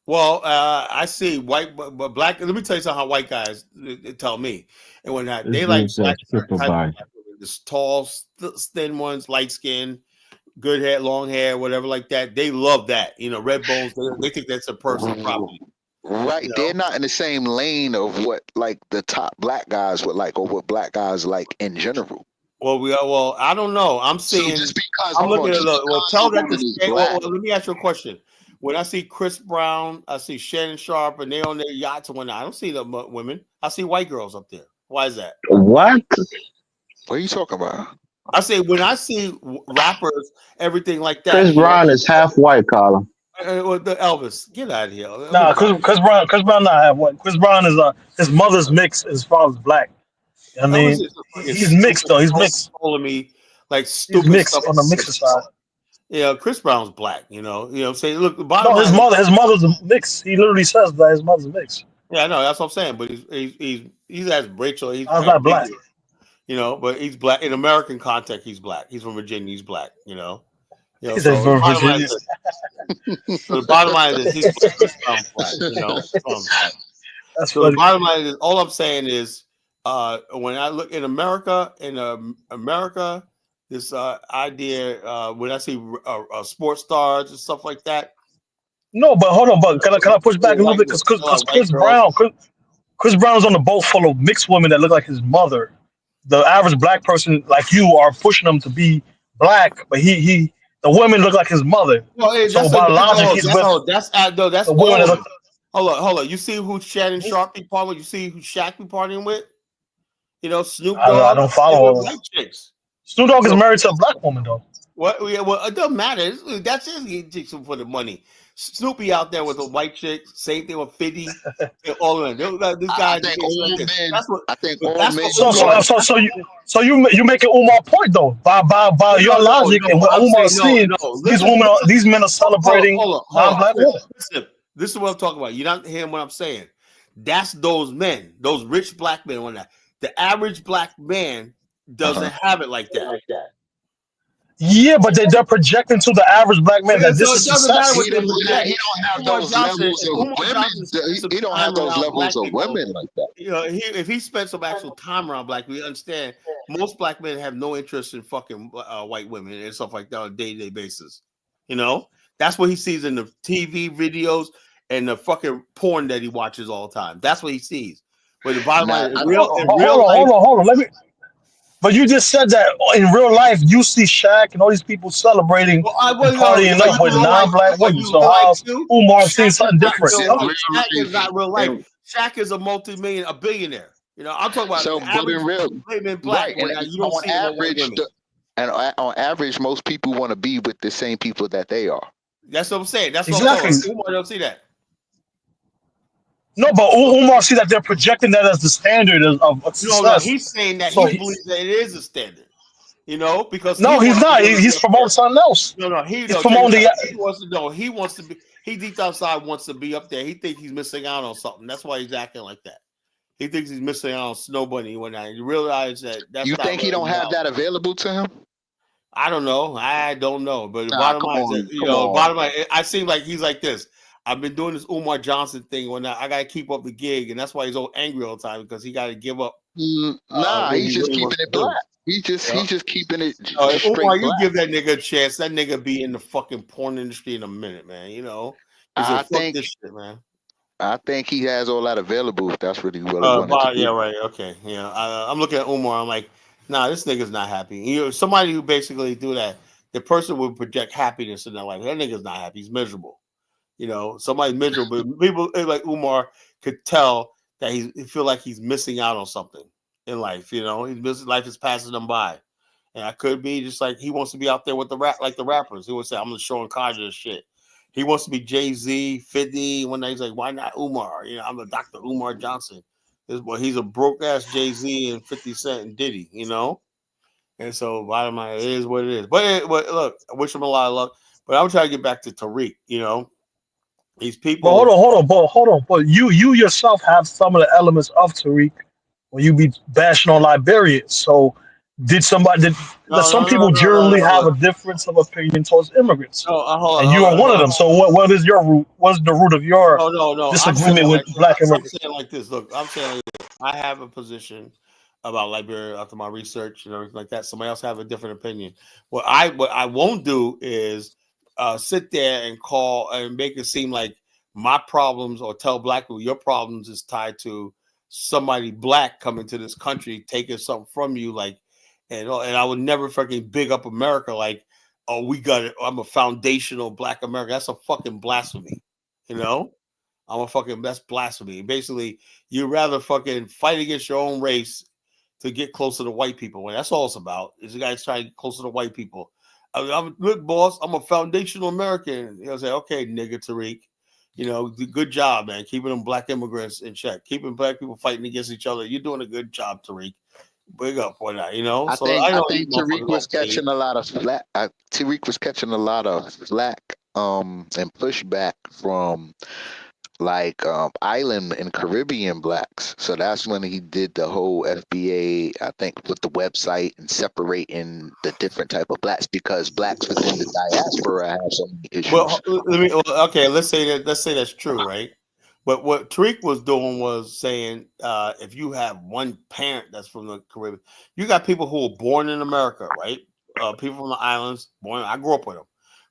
Well, I see white, but black. Let me tell you something. How white guys tell me, and when they like black type of black women, this tall, thin ones, light skin, good hair, long hair, whatever like that. They love that. Red bones. They think that's a personal property. Right, they're not in the same lane of what like the top black guys would like, or what black guys like in general. Well, I don't know. I'm saying just because I'm looking at tell that to let me ask you a question. When I see Chris Brown, I see Shannon Sharp, and they on their yachts and whatnot. I don't see the women. I see white girls up there. Why is that? What? What are you talking about? I say when I see rappers, everything like that. Chris Brown is half white, Colin. The Elvis, get out of here. Nah, Chris Brown not have what? Chris Brown is his mother's mix as far as black. I mean, he's mixed though. He's mixed. Calling me like stupid. He's mixed stuff on the mixer side. Yeah, Chris Brown's black. You know what I'm saying? Look, his mother's a mix. He literally says that his mother's mix. Yeah, I know. That's what I'm saying. But he's as Rachel. He's not black. But he's black in American context. He's black. He's from Virginia. He's black. He's so from Virginia. So the bottom line is he's black. That's so funny. the bottom line is all I'm saying is when I look in America, this idea when I see sports stars and stuff like that. No, but hold on, but can I push back a little bit because Chris Brown's on the boat full of mixed women that look like his mother. The average black person like you are pushing him to be black, but the women look like his mother. Well, so by logic, he's with that's the women that look. Hold on. You see who Shannon Sharp be partying with? You see who Shaq be partying with? Snoop Dogg. I don't follow white chicks. Snoop Dogg is married to a black woman though. What? Well, it doesn't matter. That's it. He takes them for the money. Snoopy out there with a white chick. Same thing with 50. All of them. This guy. I think all men. So you making Umar point though by your logic and what Umar's saying. These men are celebrating non-black women. Listen, this is what I'm talking about. You're not hearing what I'm saying. That's those men, those rich black men. On that, the average black man doesn't have it like that. Yeah, but they're projecting to the average black man that this is success. He don't have those levels of women. He don't have those levels of women like that. If he spent some actual time around black, we understand most black men have no interest in fucking white women and stuff like that on a day-to-day basis. That's what he sees in the TV videos and the fucking porn that he watches all the time. That's what he sees. But the bottom line, hold on. Let me. But you just said that in real life, you see Shaq and all these people celebrating and partying up with non-black women. So how Umar seeing something different? Shaq is not real life. Shaq is a billionaire. I'm talking about black. On average, most people want to be with the same people that they are. That's what I'm saying. That's exactly. What Umar don't see that. No, but Umar see that they're projecting that as the standard of success. No, he's saying that he believes that it is a standard. Because he's not. He's promoting something else. He's promoting He wants to be. He deep outside wants to be up there. He thinks he's missing out on something. That's why he's acting like that. He thinks he's missing out on Snow Bunny when you realize that. You think he don't have that available to him? I don't know. But the bottom line is, bottom line, I seem like he's like this. I've been doing this Umar Johnson thing when I got to keep up the gig, and that's why he's so angry all the time because he got to give up. He's just keeping it black. He's just keeping it straight Umar, you black. give that nigga a chance. That nigga be in the fucking porn industry in a minute, man. I think this shit, man. I think he has all that available. If that's really what he wanted to do. Yeah, right. Okay. Yeah, I'm looking at Umar. I'm like, nah, this nigga's not happy. Somebody who basically do that, the person would project happiness in their life. That nigga's not happy. He's miserable. Somebody's miserable. But people like Umar could tell that he feel like he's missing out on something in life. Life is passing them by, and I could be just like he wants to be out there with the rappers. He would say, "I'm gonna show Kaja this shit." He wants to be Jay-Z, 50. One day he's like, "Why not Umar?" I'm the Dr. Umar Johnson. He's a broke ass Jay-Z and 50 Cent and Diddy. And so bottom line, it is what it is. But look, I wish him a lot of luck. But I'm trying to get back to Tariq. These But people. hold on. But you yourself have some of the elements of Tariq when you be bashing on Liberians. So some people generally have a difference of opinion towards immigrants, and you are one of them. So what is your root? What's the root of your No. disagreement with black immigrants? I'm saying like this. Look, I'm saying like this. I have a position about Liberia after my research and everything like that. Somebody else have a different opinion. What I won't do is sit there and call and make it seem like my problems, or tell black people your problems is tied to somebody black coming to this country taking something from you, and I would never fucking big up America like, oh, we got it. I'm a foundational black America. That's a fucking blasphemy. That's blasphemy. Basically, you rather fucking fight against your own race to get closer to white people. When that's all it's about, is you guys trying to get closer to white people. Look, boss, I'm a foundational American. Say, okay, nigga Tariq, good job, man, keeping them black immigrants in check, keeping black people fighting against each other. You're doing a good job, Tariq. Big up on that, I think Tariq was catching a lot of flack. Tariq was catching a lot of flack and pushback from island and Caribbean blacks. So that's when he did the whole FBA, I think, with the website and separating the different type of blacks, because blacks within the diaspora have so many issues. Let's say that's true, right? But what Tariq was doing was saying, if you have one parent that's from the Caribbean, you got people who were born in America, right? People from the islands, I grew up with them,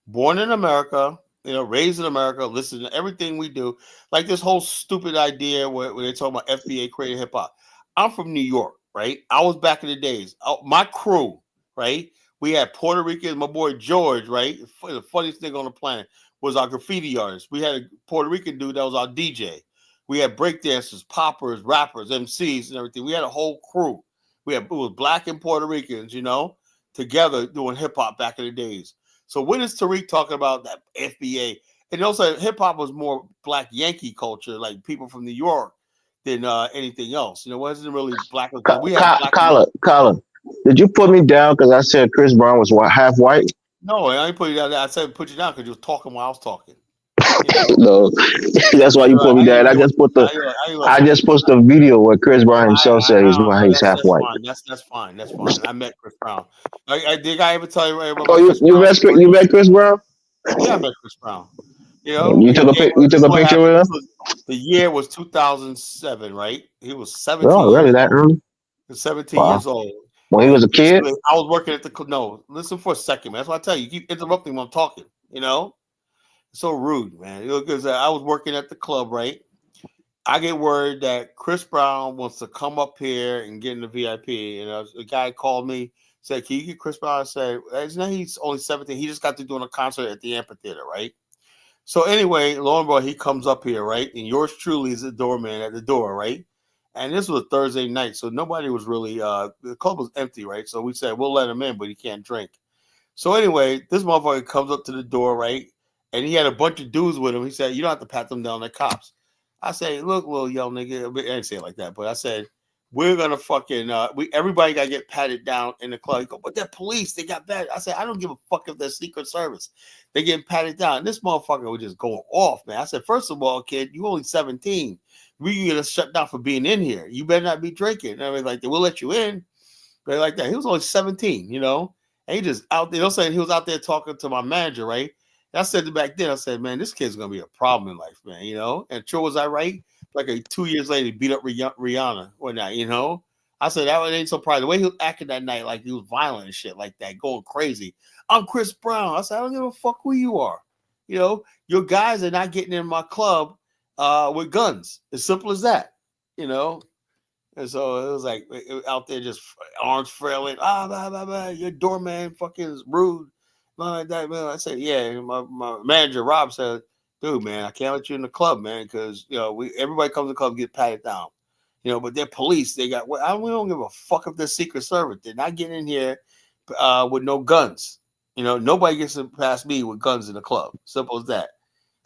born in America, raised in America, listen to everything we do. Like this whole stupid idea where they talk about FBA creating hip hop. I'm from New York, right? I was back in the days. My crew, right? We had Puerto Ricans, my boy George, right? The funniest thing on the planet was our graffiti artist. We had a Puerto Rican dude that was our DJ. We had breakdancers, poppers, rappers, MCs, and everything. We had a whole crew. It was black and Puerto Ricans, together doing hip hop back in the days. So when is Tariq talking about that FBA? And also hip hop was more black Yankee culture, like people from New York, than anything else. It wasn't really black. We had black. Colin, did you put me down because I said Chris Brown was half white? No, I ain't put you down. I said put you down because you was talking while I was talking. No, that's why you put me down. I just put the video where Chris Brown himself said he's half white. That's fine. I met Chris Brown. Did I ever tell you about you met Chris Brown? Yeah, I met Chris Brown. You took a picture with him? The year was 2007, right? He was 17. Oh, really? That early? He was 17 years old. When he was a kid? I was working at listen for a second, man. That's what I tell you. You keep interrupting when I'm talking, So rude, man. Because I was working at the club, right? I get word that Chris Brown wants to come up here and get in the VIP. And a guy called me, said, can you get Chris Brown? I said, he's only 17. He just got to doing a concert at the amphitheater, right? So anyway, lo and behold, he comes up here, right? And yours truly is the doorman at the door, right? And this was a Thursday night, so nobody was really, the club was empty, right? So we said, we'll let him in, but he can't drink. So anyway, this motherfucker comes up to the door, right? And he had a bunch of dudes with him. He said, you don't have to pat them down, they're cops. I say, look, little young nigga. I didn't say it like that, but I said, we're going to fucking, everybody got to get patted down in the club. He go, but they're police. They got bad. I said, I don't give a fuck if they're Secret Service. They getting patted down. And this motherfucker was just going off, man. I said, first of all, kid, you only 17. We can get us shut down for being in here. You better not be drinking. And I was like, we'll let you in. But like that. He was only 17, And he just out there. He was out there talking to my manager, right? And I said back then, I said, man, this kid's going to be a problem in life, man, And sure was I right? Like 2 years later, he beat up Rihanna or not, I said, that ain't so proud. The way he was acting that night, like he was violent and shit like that, going crazy. I'm Chris Brown. I said, I don't give a fuck who you are. Your guys are not getting in my club with guns. As simple as that, And so it was like out there just arms flailing. Blah, blah, blah. Your doorman fucking is rude. Like that, man. I said, yeah. My manager, Rob, said, dude, man, I can't let you in the club, man, because, everybody comes to the club and get patted down. But they're police. They got, we don't give a fuck if they're Secret Service. They're not getting in here with no guns. Nobody gets past me with guns in the club. Simple as that.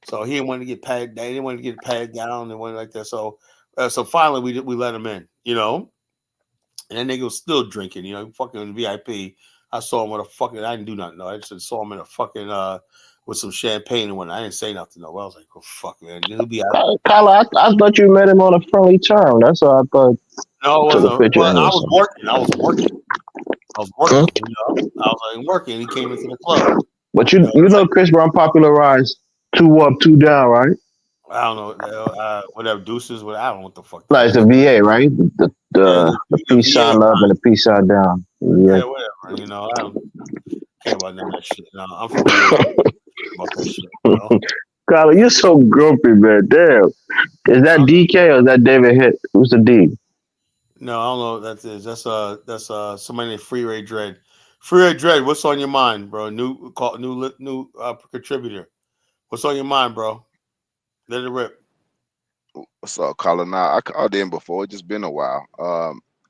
So he didn't want to get patted down. He didn't want to get patted down and went like that. So finally we let him in, And that nigga was still drinking, fucking VIP. I saw him with I didn't do nothing. No, I just saw him in a fucking with some champagne and whatnot. I didn't say nothing though. I was like, oh fuck, man, he'll be out. Kyla, I thought you met him on a friendly term. That's what I thought. No, it Took a wasn't. picture Well, of him I or was something. working. I was working. You know, I was like working. He came into the club. But you know Chris Brown popularized 2 up, 2 down, right? I don't know. Whatever deuces. I don't know what the fuck that Like it's is. the VA, right? The the peace VA sign up and the peace sign down. Yeah, Yeah. whatever. You know, I don't care about none of that shit. No, I'm from New York. About that shit. You know? Kyla, you're so grumpy, man. Damn. Is that DK or is that David Hitt? Who's the D? No, I don't know what that is. That's somebody named Freeway Dread. Freeway Dread, what's on your mind, bro? New contributor. What's on your mind, bro? Let it rip. What's up, Colin? Now I called in before. It's just been a while.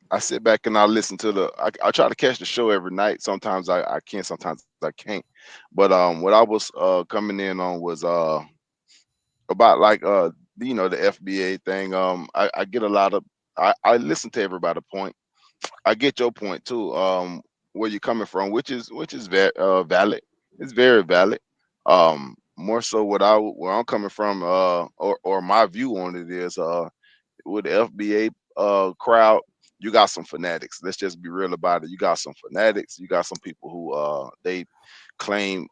I sit back and I listen to I try to catch the show every night. Sometimes I can, sometimes I can't. But what I was coming in on was about like the FBA thing. I get a lot of I listen to everybody's point. I get your point too. Where you're coming from, which is very valid. It's very valid. More so where I'm coming from, or my view on it is, with the FBA crowd, you got some fanatics. Let's just be real about it. You got some fanatics. You got some people who they claim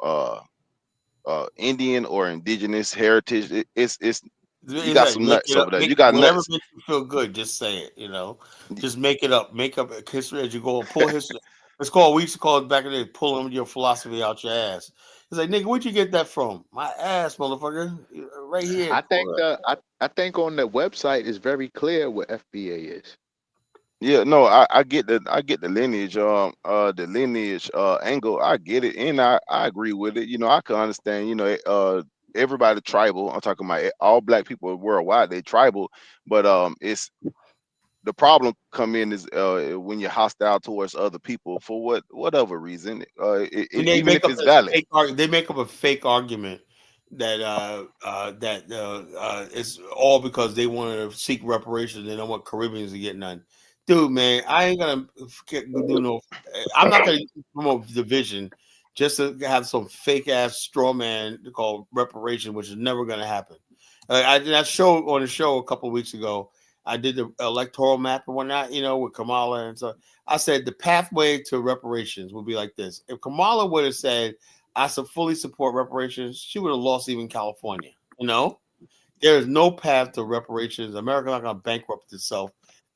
Indian or indigenous heritage. You got some Make nuts it over up. there. Make You got whatever nuts. makes you feel good. Just say it. You know, just make it up. Make up history as you go. Pull history. We used to call it back in the day, pulling your philosophy out your ass. It's like, nigga, where'd you get that from? My ass, motherfucker. Right here. I think I think on the website is very clear what FBA is. Yeah, no, I get the lineage angle. I get it, and I agree with it. I can understand. Everybody tribal. I'm talking about all black people worldwide. They tribal, but it's the problem come in is when you're hostile towards other people for whatever reason, And they even make if up it's this valid. they make up a fake argument that it's all because they want to seek reparations. They don't want Caribbeans to get none. Dude, man, I ain't gonna do no. I'm not gonna promote division just to have some fake ass straw man called reparation, which is never gonna happen. I did that show on the show a couple of weeks ago. I did the electoral map and whatnot, with Kamala and so. I said the pathway to reparations would be like this. If Kamala would have said, I fully support reparations, she would have lost even California. There is no path to reparations. America's not going to bankrupt itself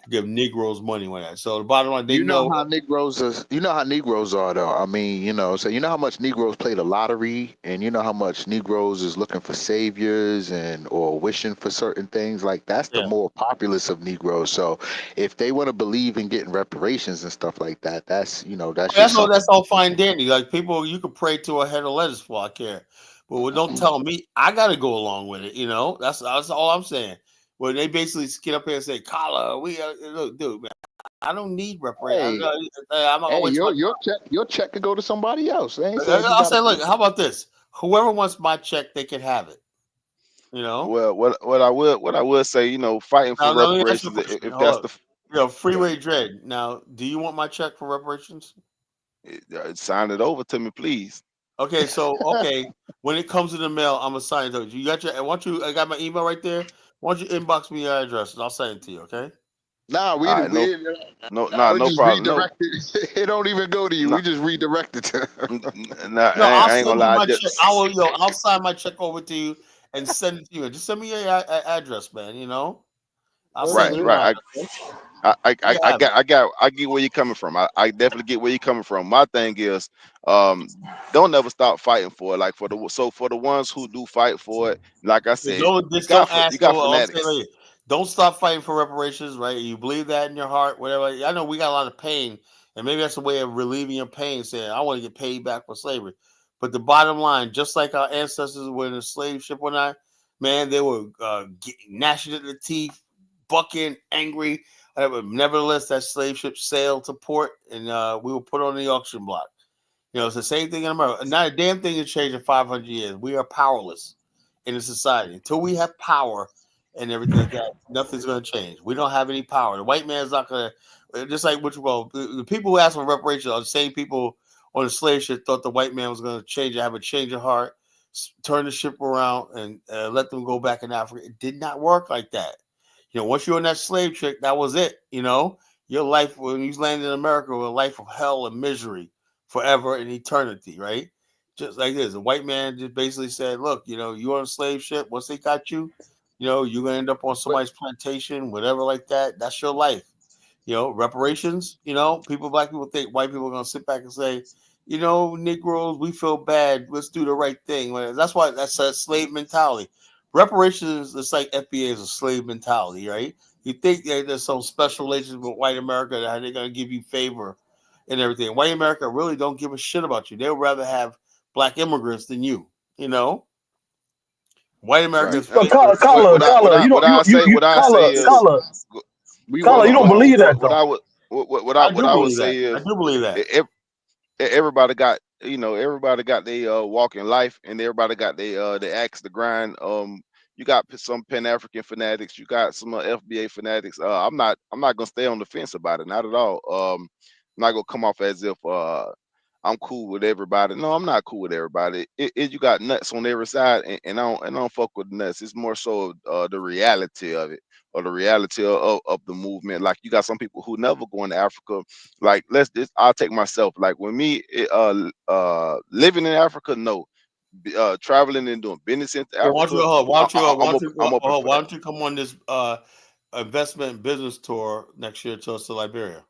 to give Negroes money with that. So the bottom line, they know how Negroes is. You know how Negroes are, though. I mean, so you know how much Negroes play the lottery, and you know how much Negroes is looking for saviors or wishing for certain things. Like that's the more populace of Negroes. So if they want to believe in getting reparations and stuff like that, that's that's all fine dandy. Like people, you could pray to a head of lettuce for I care. But don't tell me I got to go along with it. That's all I'm saying. Well, they basically get up here and say, "Kala, look, dude, man, I don't need reparations. I'm not gonna waste my your check could go to somebody else. They ain't I'll say, look, how about this? Whoever wants my check, they can have it. Well, what I would say, fighting for Now, let me ask you a reparations, question. if Hold that's up. Freeway Dread. Now, do you want my check for reparations? sign it over to me, please. Okay, so when it comes in the mail, I'm gonna sign it. You got I got my email right there. Why don't you inbox me your address and I'll send it to you, okay? Nah, we no just problem. redirect it. It don't even go to you. We just redirect it to I'll I ain't send gonna you lie. my check. I'll sign my check over to you and send it to you. Just send me your address, man. I'll send you mine. I get where you're coming from. I definitely get where you're coming from. My thing is, don't ever stop fighting for it. Like for the ones who do fight for it, like I said, Don't you ask. got I'm saying fanatics. don't stop fighting for reparations, right? You believe that in your heart, whatever. I know we got a lot of pain, and maybe that's a way of relieving your pain, saying I want to get paid back for slavery. But the bottom line, just like our ancestors were in a slave ship or not, man, they were gnashing at the teeth, bucking, angry. Nevertheless, that slave ship sailed to port, and we were put on the auction block. It's the same thing in America. Not a damn thing has changed in 500 years. We are powerless in a society. Until we have power and everything like that, nothing's going to change. We don't have any power. The white man's not going to, just like the people who ask for reparations are the same people on the slave ship thought the white man was going to change and have a change of heart. turn the ship around and let them go back in Africa. It did not work like that. Once you're on that slave trip, that was it. Your life when you landed in America was a life of hell and misery forever and eternity, right? Just like this. A white man just basically said, look, you're on a slave ship. Once they got you, you're going to end up on somebody's plantation, whatever like that. That's your life. Reparations, black people think white people are going to sit back and say, Negroes, we feel bad. Let's do the right thing. That's why that's a slave mentality. Reparations, it's like FBA is a slave mentality, right? You think that there's some special relations with white America that they're going to give you favor and everything. White America really don't give a shit about you. They'd rather have black immigrants than you, White Americans. But Collar, you don't, you Collar, you don't believe that though. What I would say is I do believe that. Everybody got their walk in life, and everybody got their axe to grind. You got some Pan African fanatics, you got some FBA fanatics. I'm not gonna stay on the fence about it, not at all. I'm not gonna come off as if I'm cool with everybody. No, I'm not cool with everybody. You got nuts on every side, and I don't fuck with nuts. It's more so the reality of it, or the reality of the movement. Like, you got some people who never go into Africa. Like, I'll take myself. Like, with me, living in Africa, no. Traveling and doing business into Africa. Why don't you come on this investment business tour next year to Liberia?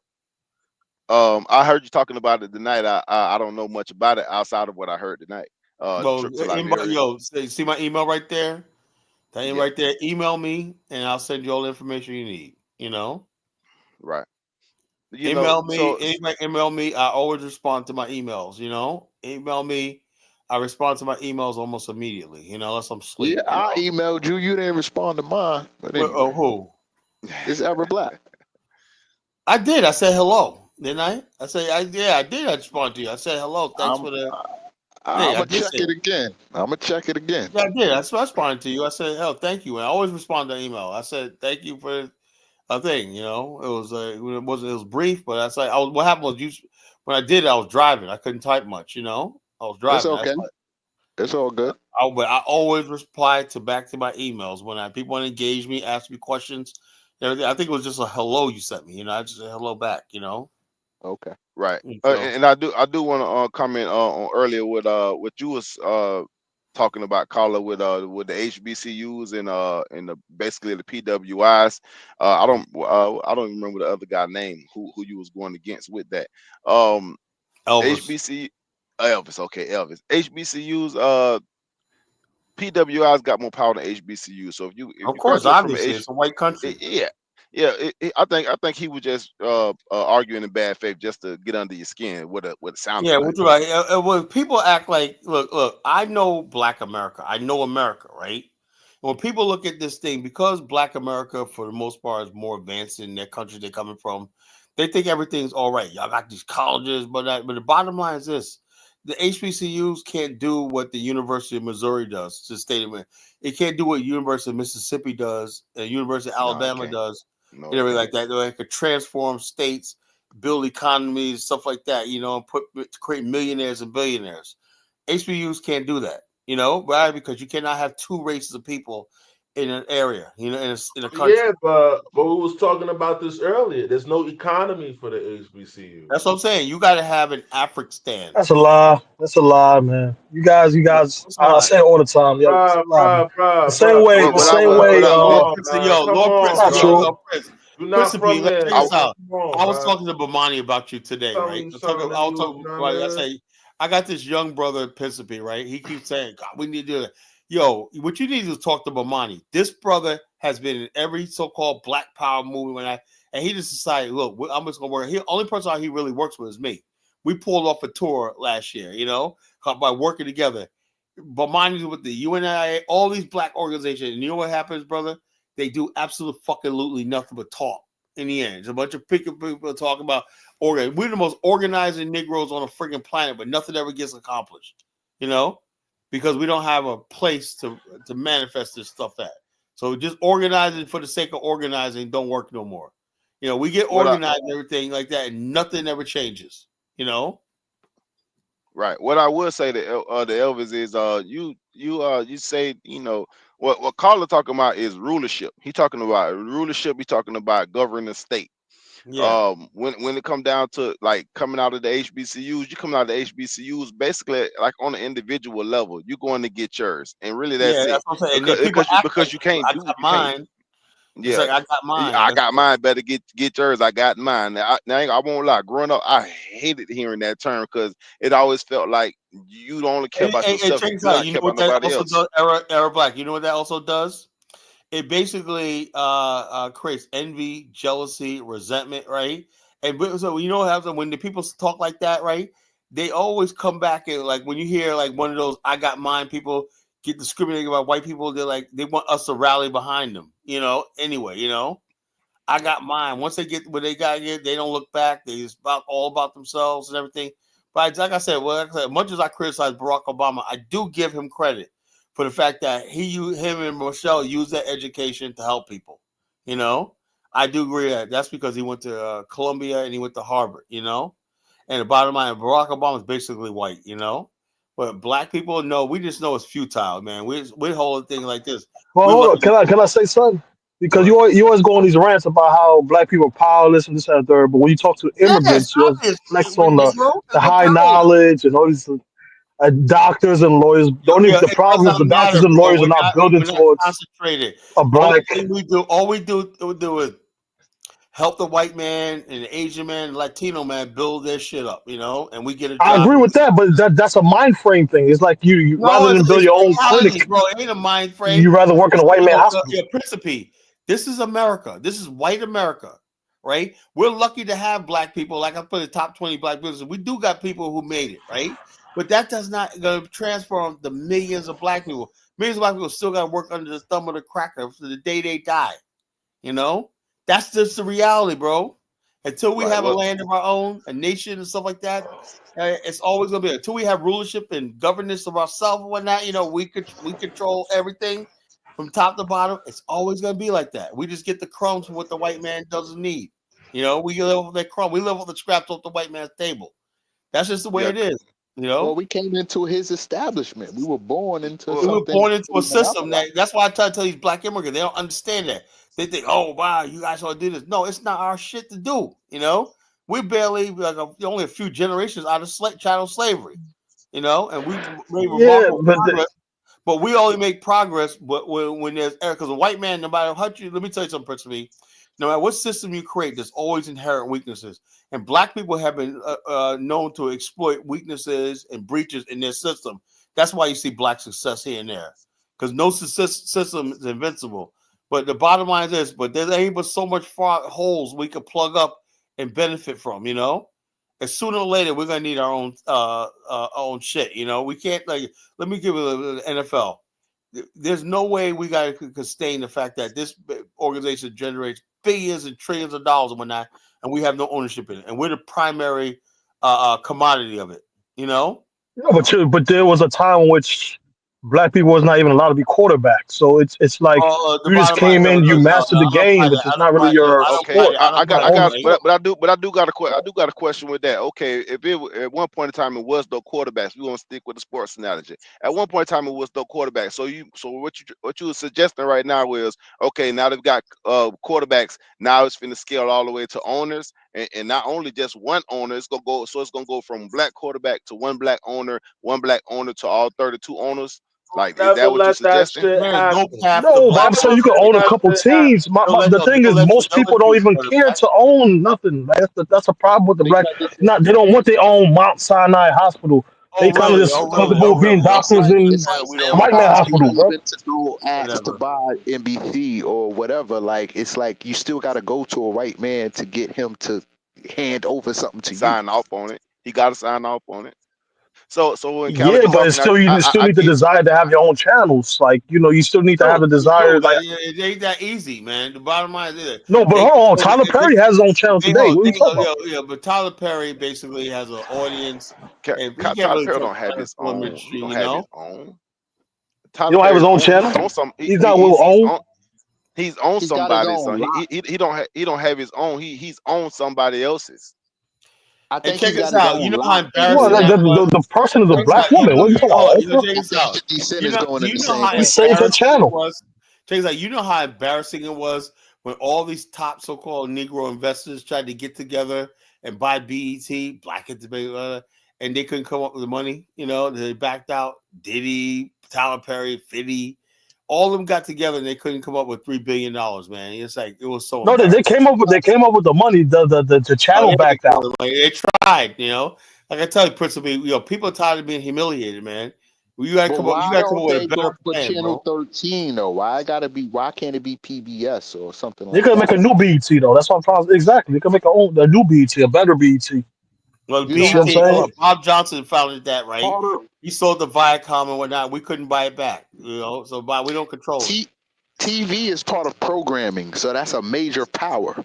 I heard you talking about it tonight. I don't know much about it outside of what I heard tonight. Trip to Liberia. See my email right there? That right there. Email me and I'll send you all the information you need. Right. Email me. I always respond to my emails. Email me. I respond to my emails almost immediately. Unless I'm asleep. Yeah, I emailed you. You didn't respond to mine. But anyway. Who? It's Ever Black. I did. I said hello. Didn't I? I did. I respond to you. I said hello. Thanks for the. I'm gonna check it again. Yeah, I did. I responded to you. I said, "Hell, thank you." And I always respond to email. I said, "Thank you for a thing." It was brief, but I said, what happened was when I did it, I was driving. I couldn't type much. I was driving. It's okay. It's all good. But I always reply back to my emails when people want to engage me, ask me questions. Everything. I think it was just a hello you sent me. I just said hello back. Okay, right. And I do want to comment on earlier with what you was talking about, Carla, with the HBCUs and basically the PWIs. I don't remember the other guy name who you was going against with that. Elvis. Elvis. Okay, Elvis. HBCUs. PWIs got more power than HBCUs. So if you obviously it's a white country. Yeah, I think he was just arguing in bad faith just to get under your skin. What it sounded like. Yeah, when people act like, look, I know Black America. I know America, right? And when people look at this thing, because Black America, for the most part, is more advanced in their country they're coming from, they think everything's all right. Y'all got these colleges, but the bottom line is this. The HBCUs can't do what the University of Missouri does to the state of it. It can't do what University of Mississippi does, and University of Alabama does. And everything like that. They could transform states, build economies, stuff like that, and create millionaires and billionaires. HBCUs can't do that, right? Because you cannot have two races of people in an area, in a country. Yeah, but we was talking about this earlier. There's no economy for the HBCU. That's what I'm saying. You got to have an African. That's a lie, man. You guys. I say it all the time. The same way. Lord Prince. I was talking to Bomani about you today, right? I got this young brother in Mississippi, right? He keeps saying, God, we need to do that. Yo, what you need to do is talk to Bomani. This brother has been in every so-called Black Power movie and he just decided, look, I'm just gonna work. The only person he really works with is me. We pulled off a tour last year, by working together. Bomani's with the UNIA, all these Black organizations. And you know what happens, brother? They do absolutely nothing but talk in the end. It's a bunch of people talking about we're the most organizing Negroes on the freaking planet, but nothing ever gets accomplished, because we don't have a place to manifest this stuff at. So just organizing for the sake of organizing don't work no more. We get organized and everything like that, and nothing ever changes, Right. What I would say to the Elvis is you say, what Carla talking about is rulership. He talking about rulership. He talking about governing the state. Yeah. When it come down to like coming out of the HBCUs, you coming out of the HBCUs basically like on an individual level. You're going to get yours, and really Yeah, that's it. that's what I'm saying. And then people act like Because you can't I do got you can't. mine. It's Yeah, like I got mine. I That's got it. mine. Better get yours. I got mine. I won't lie. Growing up, I hated hearing that term because it always felt like you only care about And yourself. check You this do out. not You care know about what that nobody also else. does, Era Black? You know what that also does? It basically creates envy, jealousy, resentment, right? And so you know what happens when the people talk like that, right? They always come back and like when you hear like one of those "I got mine" people get discriminating about white people, they're like they want us to rally behind them, Anyway, I got mine. Once they get what they got here, they don't look back. They just all about themselves and everything. But like I said, much as I criticize Barack Obama, I do give him credit for the fact that him and Michelle used that education to help people. I do agree that's because he went to Columbia and he went to Harvard. And the bottom line, Barack Obama is basically white. But black people, no, we just know it's futile, man. We hold the thing like this. Well, We're hold on. lucky. Can I say something? Because What? you always go on these rants about how black people are powerless and this and that third, but when you talk to Yes, immigrants, you always flex obviously, on Negro the is a high power. knowledge and all these doctors and lawyers. The It does problem is not the doctors matter, and bro. lawyers are not building We're not towards concentrated. a black. All we do is help the white man and the Asian man and Latino man build their shit up, and we get a I job. agree with that, but that's a mind frame thing. It's like you No, rather than build it's your own reality, clinic, bro. It ain't a mind frame. you rather work in a white man hospital. Principe. This is America. This is white America, right? We're lucky to have black people. Like I put the top 20 black businesses. We do got people who made it, right? But that does not going to transform the millions of black people. Millions of black people still got to work under the thumb of the cracker for the day they die. That's just the reality, bro. Until we Right. have a Well, land of our own, a nation and stuff like that, it's always gonna be until we have rulership and governance of ourselves and whatnot. We control everything from top to bottom. It's always gonna be like that. We just get the crumbs from what the white man doesn't need. We live off that crumb. We live off the scraps off the white man's table. That's just the way yeah. it is. Well, we came into his establishment. We were born into We were something. born into a system that's why I try to tell these black immigrants, they don't understand that. They think, oh wow, you guys ought to do this. No, it's not our shit to do. We barely only a few generations out of chattel slavery. And we made remarkable progress. But we only make progress when there's error. Because a white man, no matter how let me tell you something, Prince, no matter what system you create, there's always inherent weaknesses. And black people have been known to exploit weaknesses and breaches in their system. That's why you see black success here and there. Because no system is invincible. But the bottom line is, but there ain't but so much holes we can plug up and benefit from, And sooner or later, we're gonna need our own shit. We can't let me give you the NFL. There's no way we got to sustain the fact that this organization generates billions and trillions of dollars and whatnot, and we have no ownership in it, and we're the primary commodity of it. No, but there was a time in which black people was not even allowed to be quarterbacks. So it's like The you just bottom line, came in, you mastered the I don't game, buy but that. it's not really your Okay, sport. I got, Ownership. but I do got a question with that. Okay, if it at one point in time it was no quarterbacks, we want to stick with the sports analogy. At one point in time it was no quarterbacks. So what you were suggesting right now is okay. Now they've got quarterbacks. Now it's finna scale all the way to owners, and not only just one owner. It's gonna go from black quarterback to one black owner to all 32 owners. Like, is Never that what you're let that suggesting? shit happen. No, but I'm saying you can own a couple teams. The thing is, most people don't even care to own nothing. That's a problem with the black. They don't want their own Mount Sinai hospital. They kind of just comfortable being doctors in white man hospital, bro. Even to go ask to buy NBC or whatever, like it's like you still got to go to a white man to get him to hand over something to Sign off on it. He got to sign off on it. So when Callie Yeah, be but it's talking, still you still I need the get desire to have your own channels. Like you still need to have the desire. But Like it ain't that easy, man. The bottom line is no, but hold on. Tyler Perry has his own channel today. What are you talking about? Yeah, but Tyler Perry basically has an audience, and he can't Tyler really Perry talk don't have about the his film own. He industry, don't have his own. He Tyler don't have his Perry's own on. He's channel. on some. He's not Will own. He's on He's got his somebody's own son. He don't have his own. He's on somebody else's. I And think check he this got his out. own You know how line. Well, embarrassing that was. the person is a Check this black out. You woman. know, What are you talking hold about? on. April? Check this out. 50 Cent You is know, going do in you the know same how way. Save her embarrassing it channel. was? Check this out. You know how embarrassing it was when all these top so-called Negro investors tried to get together and buy BET, Black Entertainment, and they couldn't come up with the money. You know, they backed out. Diddy, Tyler Perry, 50, all of them got together and they couldn't come up with $3 billion. Man, it's like it was so No, embarrassing. they came up with the money. The channel They backed out. tried, you know. Like I tell you, principally, you know, people are tired of being humiliated, man. You gotta But come up. You why gotta come up don't with they a go better for plan, Channel bro. 13 though? Why can't it be PBS or something They like could that? make a new BET though. That's what I'm trying to exactly. They could make a new BET, a better BET. Well, You don't See what I'm have BT, to saying? Bob Johnson founded that, right? hold up. He sold the Viacom and whatnot. We couldn't buy it back, you know. So, we don't control it. TV is part of programming, so that's a major power.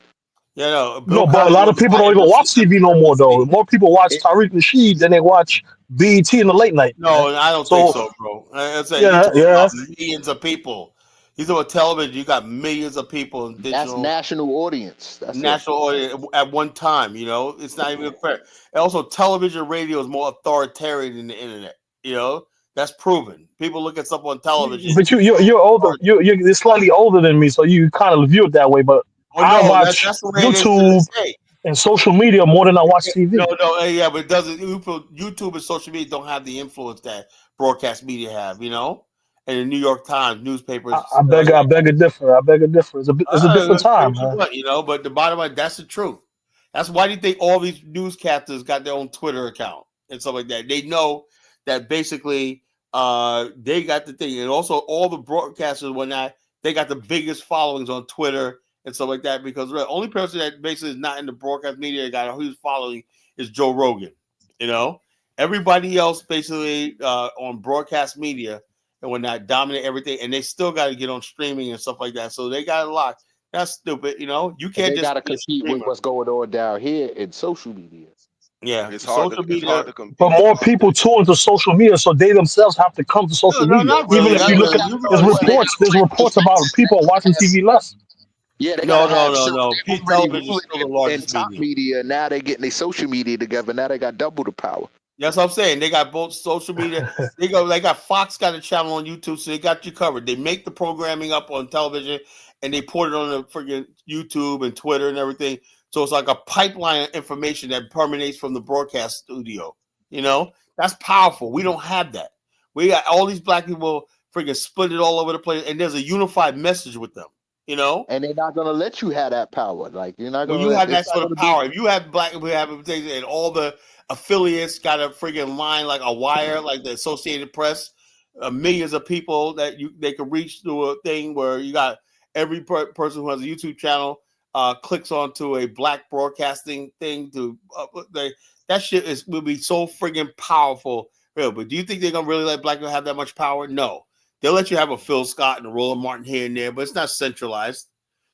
Yeah, no. Bill No, but a Cosby lot of was people don't fighting even watch this TV no more though. publicity. More people watch It, Tariq Nasheed than they watch BET in the late night, man. No, I don't think So so, bro. I say you yeah, talking yeah. about millions of people. You talking about television? You got millions of people in that's digital national audience. That's it. national audience at one time. You know, it's not even fair. And also, television, radio is more authoritarian than the internet. You know, that's proven. People look at stuff on television. But you're older. You're slightly older than me, so you kind of view it that way. But Oh I no, watch that's the way it is to YouTube this day. and social media more than I watch TV. No, yeah, but it doesn't. YouTube and social media don't have the influence that broadcast media have. You know, and the New York Times, newspapers. I beg a differ. I beg a differ. It's a different Say time, what you man. want, you know, but the bottom line, that's the truth. That's why do you think all these newscasters got their own Twitter account and stuff like that? They know that basically they got the thing, and also all the broadcasters and whatnot, they got the biggest followings on Twitter and stuff like that because the only person that basically is not in the broadcast media got a huge following is Joe Rogan. You know, everybody else basically on broadcast media and whatnot dominate everything, and they still got to get on streaming and stuff like that. So they got a lot. That's stupid, you know. You And can't they just gotta be a compete with streamer. what's going on down here in social media. Yeah, It's social media. to compete. But more people tune into social media, so they themselves have to come to social No, media. not Even really. if Not you look really. at You can there's go to see. reports about people watching TV less. Yeah, they No, gotta no, have no, shows. no. They already Television is ruling still the in largest top media. media. Now they're getting their social media together. Now they got double the power. That's what I'm saying. They got both social media. They got Fox got a channel on YouTube, so they got you covered. They make the programming up on television and they put it on the freaking YouTube and Twitter and everything. So it's like a pipeline of information that permeates from the broadcast studio. You know, that's powerful. We don't have that. We got all these black people freaking split it all over the place, and there's a unified message with them. You know, And they're not gonna let you have that power. Like you're not when gonna you let. have It's that not sort of gonna be. power, if you have black people have and all the affiliates got a freaking line like a wire, like the Associated Press, millions of people that they can reach through a thing where you got every person who has a YouTube channel clicks onto a black broadcasting thing to that shit will be so friggin' powerful. Real, but do you think they're gonna really let black people have that much power? No, they'll let you have a Phil Scott and a Roland Martin here and there, but it's not centralized.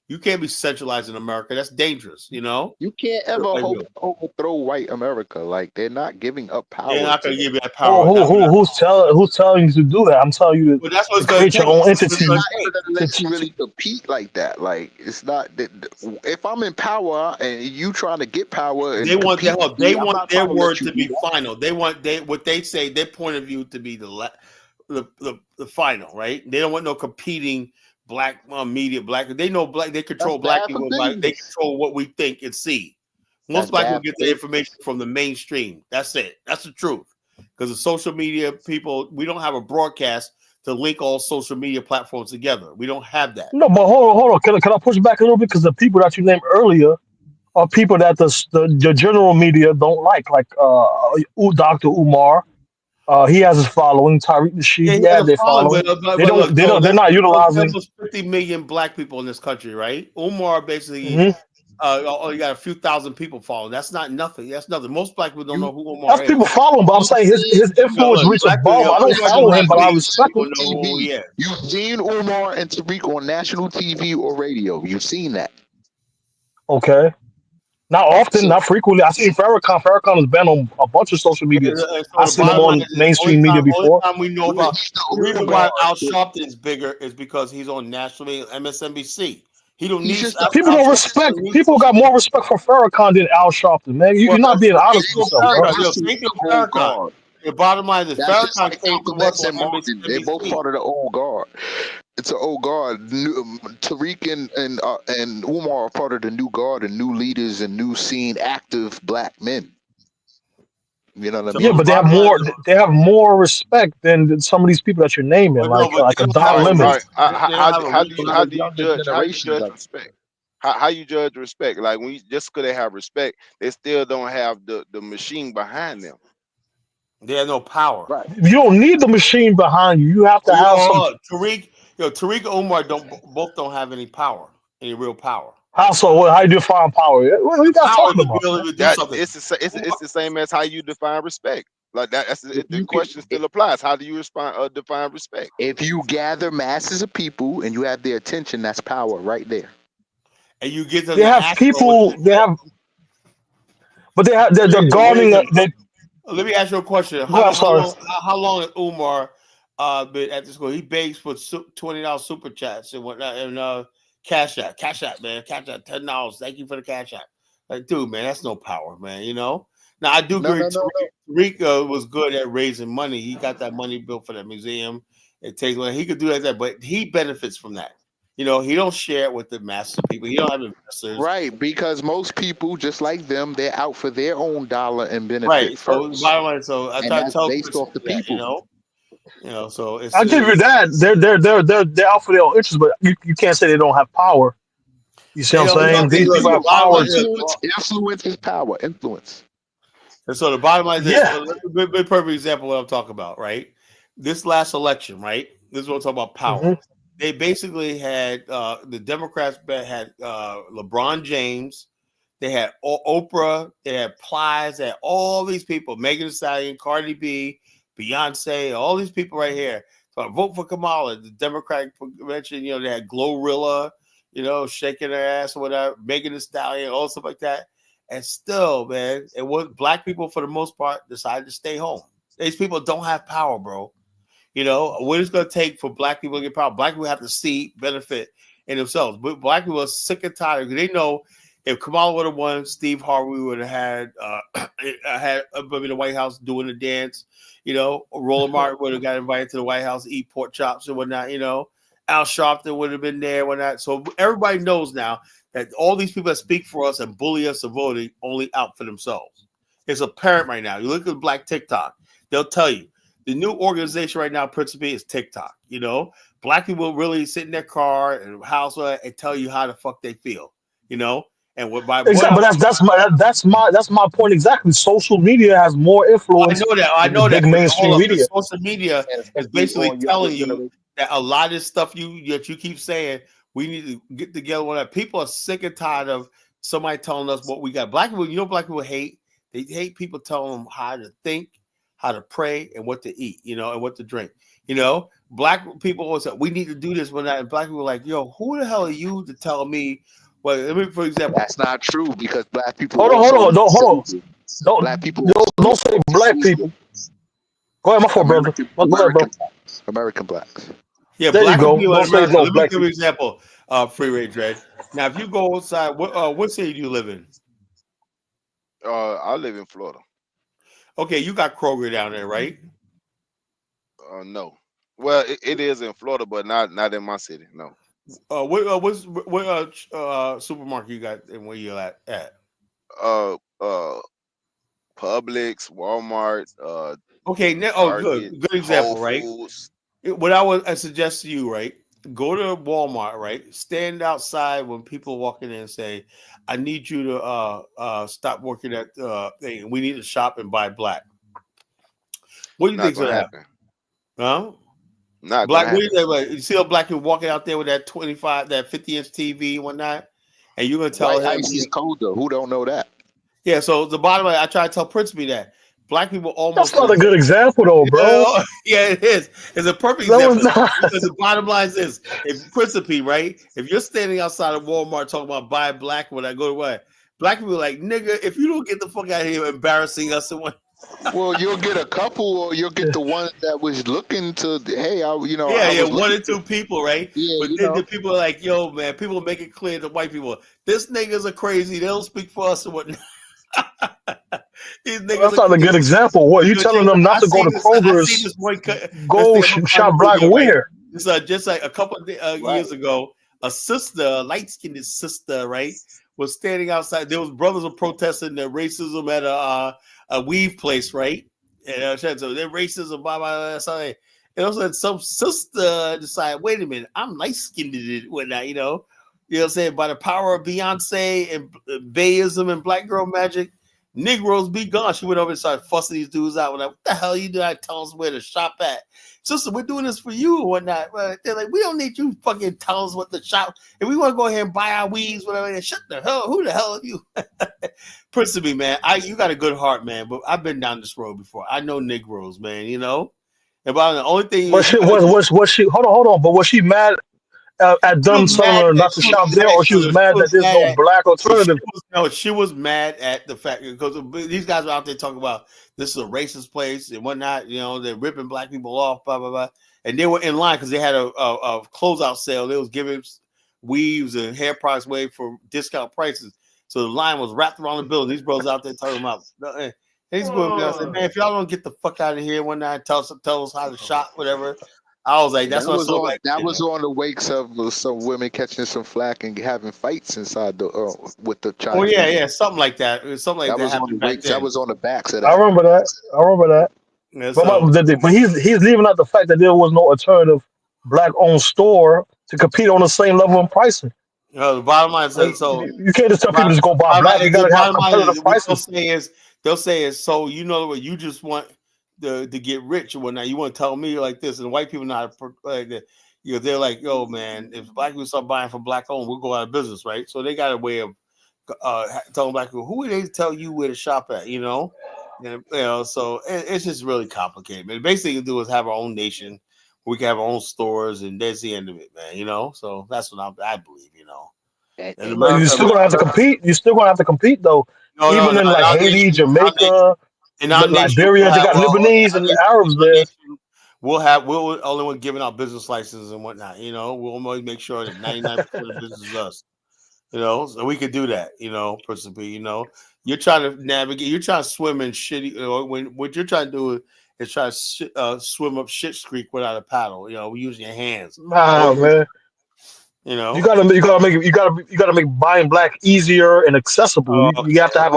You can't be centralized in America. That's dangerous, you know? You can't ever hope to overthrow white America. Like they're not giving up power. They're not to going to them. give you that power. Who's telling you to do that? I'm telling you Well, that's what to it's going to create your take. own That's what it's entity. gonna Not take. gonna let you really compete like that. Like it's not that. If I'm in power and you trying to get power, and They want compete with me, I'm not their trying to let word you to do be that. final. They want what they say, their point of view to be the final, right? They don't want no competing black media. They know black. They control That's black bad for people. They business. control what we think and see. Most That's black people bad get for their business. information from the mainstream. That's it. That's the truth. Because the social media people, we don't have a broadcast to link all social media platforms together. We don't have that. No, but hold on. Can I push back a little bit? Because the people that you named earlier are people that the general media don't like Dr. Umar. He has his following. Tariq Nasheed, Yeah, he he has had a their following, following. but They look, don't. They so don't. They're there's not utilizing. almost 50 million black people in this country, right? Umar basically, Mhm. you got a few thousand people following. That's not nothing. That's nothing. Most black people don't know who That's Umar is. people following, but I'm saying his No, influence look, reaches black people, above. I don't Umar follow don't him, have but I millions of respect people him. know who he is. You've seen Umar and Tariq on national TV or radio. You've seen that. Okay. Not often, So not frequently. I seen Farrakhan. Farrakhan has been on a bunch of social medias. So I've the seen him bottom line on is the mainstream media only before. time we know yeah, about he's the the reason Umar. why Al Sharpton is bigger is because he's on national MSNBC. He don't He's need just a People don't respect. People got more respect for Farrakhan than Al Sharpton, man. You're not being honest with yourself, bro. Farrakhan, same thing with Farrakhan. The bottom line is That's just Farrakhan like came to Malcolm us X and on Martin. They're both NBC. part of the old guard. It's an old guard. Tariq and Umar are part of the new guard and new leaders and new scene active black men. You know what I Yeah, mean? but they have more respect than some of these people that you're naming, like a Don Lemon. How do you younger judge respect? How you judge respect? Like when you, just because they have respect, they still don't have the machine behind them. They have no power. Right. You don't need the machine behind you. You have to have some. Tariq and Umar both don't have any power, any real power. How so? How you define power? What are you guys talking about? It's the same as how you define respect. Like that. The question still applies. How do you define respect? If you gather masses of people and you have their attention, that's power right there. And you get to they have people. They have, but they're guarding. Let me ask you a question. How long has Umar been at the school? He begs for $20 super chats and whatnot, and Cash App, man, Cash App, $10. Thank you for the Cash App. Like, dude, man, that's no power, man. You know. Now I do agree. Tariq was good at raising money. He got that money built for that museum. It takes he could do that, but he benefits from that. You know, he don't share it with the masses of people. He don't have investors. Right, because most people, just like them, they're out for their own dollar and benefit right. first. So bottom line, so I that's tell based off the that, people. you know, so it's. I give you that. They're out for their own interests, but you can't say they don't have power. You see what I'm saying? These people have power. Influence is power. Influence. And so the bottom line is this. A perfect example of what I'm talking about, right? This last election, right? This is what I'm talking about, power. Mm-hmm. They basically had the Democrats had LeBron James, they had Oprah, they had Plies, they had all these people, Megan Thee Stallion, Cardi B, Beyonce, all these people right here. So I vote for Kamala, the Democratic convention. You know, they had Glorilla, you know, shaking their ass or whatever, Megan Thee Stallion, all stuff like that. And still, man, it was black people for the most part decided to stay home. These people don't have power, bro. You know, what it's going to take for black people to get power. Black people have to see benefit in themselves. But black people are sick and tired. They know if Kamala would have won, Steve Harvey would have had the White House doing the dance. You know, Roland Martin would have got invited to the White House to eat pork chops and whatnot. You know, Al Sharpton would have been there, whatnot. So everybody knows now that all these people that speak for us and bully us for voting only out for themselves. It's apparent right now. You look at Black TikTok, they'll tell you. The new organization right now, principally, is TikTok. You know, black people really sit in their car and house and tell you how the fuck they feel. You know, and what by exactly. But that's my point exactly. Social media has more influence. I know that. Big mainstream media. Social media is basically telling you that a lot of this stuff that you keep saying we need to get together. Whatever. People are sick and tired of somebody telling us what we got. Black people, you know, black people hate. They hate people telling them how to think, how to pray, and what to eat, you know, and what to drink. You know, black people always say, we need to do this, and black people are like, yo, who the hell are you to tell me? Well, let me, for example. That's not true because black people. Hold on. Black people. Don't say black people. Go ahead, my fault, brother. American blacks. Yeah, there black you go. people. Don't say no black people. Give you an example. Free range dread. Now, if you go outside, what city do you live in? I live in Florida. Okay, you got Kroger down there, right? No. Well, it is in Florida, but not in my city. No. What supermarket you got and where you at? Publix, Walmart. Okay. Good example, right? What I suggest to you, right? Go to Walmart, right? Stand outside when people walk in and say, "I need you to stop working at thing. We need to shop and buy black." What do you think's gonna happen? Huh? Not black. What do you think? Like, you see a black people walking out there with that 50-inch TV and whatnot, and you're gonna tell him he's colder. Who don't know that? Yeah. So the bottom line, I try to tell Principe that black people almost. That's not a good example, though, bro. Yeah, it is. It's a perfect example. Because the bottom line is this: if Principe, right? If you're standing outside of Walmart talking about buy black when I go to what, black people are like, nigga, if you don't get the fuck out of here embarrassing us and what. Well, you'll get a couple, or you'll get the one that was looking to. Hey, I was one or looking two people, right? Yeah, But then the people are like, yo, man, people make it clear to white people, this niggas are crazy. They don't speak for us or whatnot. These niggas That's are not a good crazy. example. What you telling them not to go to I see Kroger's? this one. Go shop black right? where? This just like a couple of years ago, a sister, light-skinned sister, right, was standing outside. There was brothers were protesting their racism at a weave place, right? And so their racism, blah blah blah. Something. And also some sister decided, wait a minute, I'm light-skinned and whatnot, you know. You know what I'm saying? By the power of Beyonce and Bayism and Black Girl Magic, Negroes be gone. She went over and started fussing these dudes out. Like, what the hell you doing? Tell us where to shop at. Sister, we're doing this for you and whatnot. They're like, we don't need you fucking tell us what to shop. If we want to go ahead and buy our weaves, whatever, shut the hell. Who the hell are you? Principally, man, you got a good heart, man. But I've been down this road before. I know Negroes, man, you know? And about the only thing Was she hold on, but was she mad at them telling her not to shop there, or she was mad that there's no black alternative? She was mad at the fact because these guys were out there talking about this is a racist place and whatnot. You know, they're ripping black people off, blah blah blah, and they were in line because they had a closeout sale. They was giving weaves and hair products away for discount prices. So the line was wrapped around the building. These bros out there talking about. These bros, I said, man, if y'all don't get the fuck out of here one night, tell us how to shop, whatever. I was like, that's that what was on. That was on the wakes of some women catching some flack and having fights inside the with the Chinese. Oh yeah, something like that. Something like that. Was on the wakes. That was on the backs of that. I remember that. Yeah, but he's leaving out the fact that there was no alternative black-owned store to compete on the same level of pricing. The bottom line is, so you can't just tell people to go buy black. You gotta have competitive prices. They'll say is, so you know what, you just want to get rich or whatnot. You want to tell me like this, and white people not like that. You know, they're like, yo, man, if black people start buying from black owned, we'll go out of business, right? So they got a way of telling black people, who would they tell you where to shop at, you know? And, you know, so it's just really complicated. Man, basically, you can do is have our own nation. We can have our own stores, and that's the end of it, man. You know, so that's what I believe. You know, but you're still gonna have to compete. You're still gonna have to compete, though. Even in like Haiti, Jamaica, Liberia, they got Lebanese and Arabs there. We'll only one giving out business licenses and whatnot. You know, we'll always make sure that 99% of the business is us. You know, so we could do that. You know, principally. You know, you're trying to navigate. You're trying to swim in shitty. You know, when what you're trying to do is try to swim up shit creek without a paddle. You know, using your hands. Nah, man. You know, you gotta make buying black easier and accessible. You have to have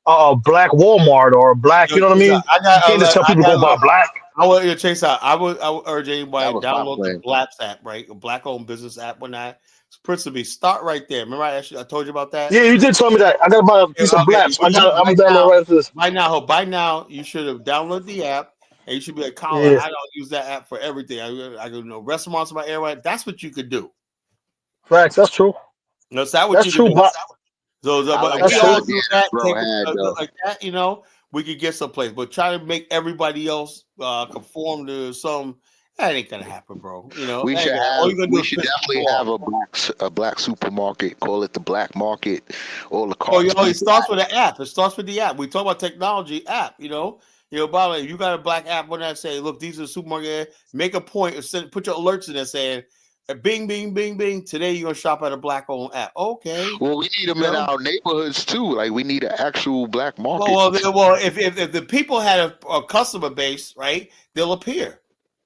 a black Walmart or a black. You know what I mean? You can't just tell people to go buy black. I would chase out. I would urge anybody to download the Blaps app, right? A black-owned business app. When I principally start right there. Remember, I told you about that. Yeah, you did tell me that. I gotta buy a piece of Blaps. I'm downloading right after this. By now, you should have downloaded the app, and you should be like, Colin, I don't use that app for everything. I go know restaurants by airway. That's what you could do. Facts. That's true. No, that's what you true. Could do. So we all do that. Like that, you know. We could get someplace, but try to make everybody else conform to some. That ain't gonna happen, bro. You know, we should definitely have a black supermarket. Call it the black market. All the cars. It starts with the app. It starts with the app. We talk about technology app. You know, by the way, you got a black app when I say, look, these are the supermarket. Make a point of put your alerts in there saying, bing, bing, bing, bing. Today you're gonna shop at a black-owned app. Okay. Well, we need them in our neighborhoods too. Like we need an actual black market. Well, if the people had a customer base, right, they'll appear.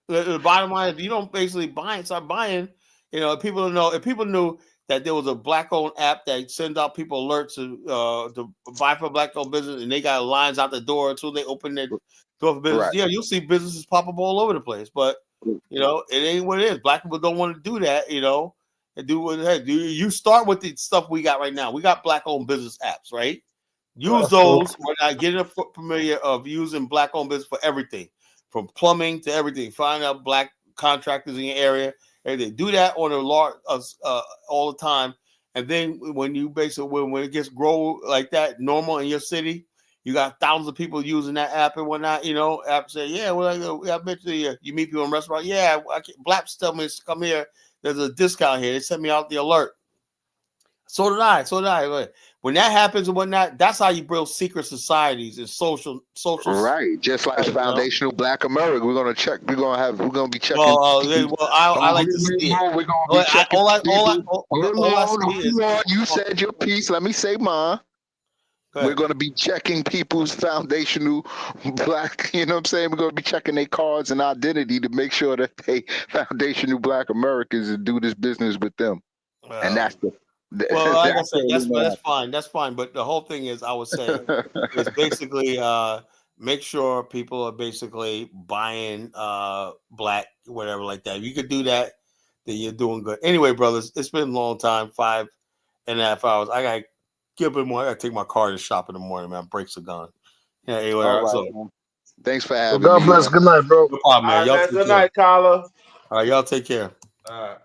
The bottom line, if you don't basically start buying, you know, people know. If people knew that there was a black-owned app that sends out people alerts to buy for black-owned business, and they got lines out the door until they open their door for business. Right. Yeah, you'll see businesses pop up all over the place, but you know, it ain't what it is. Black people don't want to do that, you know, and do what hey, do you start with the stuff we got right now. We got black-owned business apps, right? Use those. We're not getting familiar of using black-owned business for everything. From plumbing to everything, find out black contractors in your area. Everything. Do that on a large all the time, and then when you basically when it gets grow like that normal in your city, you got thousands of people using that app and whatnot. You know, app say, yeah, well, I bet you meet people in restaurant. Yeah, Blaps tell me to come here. There's a discount here. They sent me out the alert. So did I. So did I. When that happens and whatnot, that's how you build secret societies and social. Right, just like foundational Black America. We're gonna check. We're gonna be checking. I like to see it. We're gonna be checking. Hold on. You said your piece. Let me say mine. We're going to be checking people's foundational Black, you know what I'm saying? We're going to be checking their cards and identity to make sure that they foundational Black Americans and do this business with them. And that's the. Well, like I said, that's fine. That's fine. But the whole thing is, I would say, is basically make sure people are basically buying Black, whatever like that. If you could do that, then you're doing good. Anyway, brothers, it's been a long time, 5.5 hours. I got to give it more. I got to take my car to shop in the morning, man. Brakes are gone. Yeah, anyway, all right, so, thanks for having God me. bless. Good night, bro. No problem, man. All right, good night, Carla. All right, y'all take care. All right.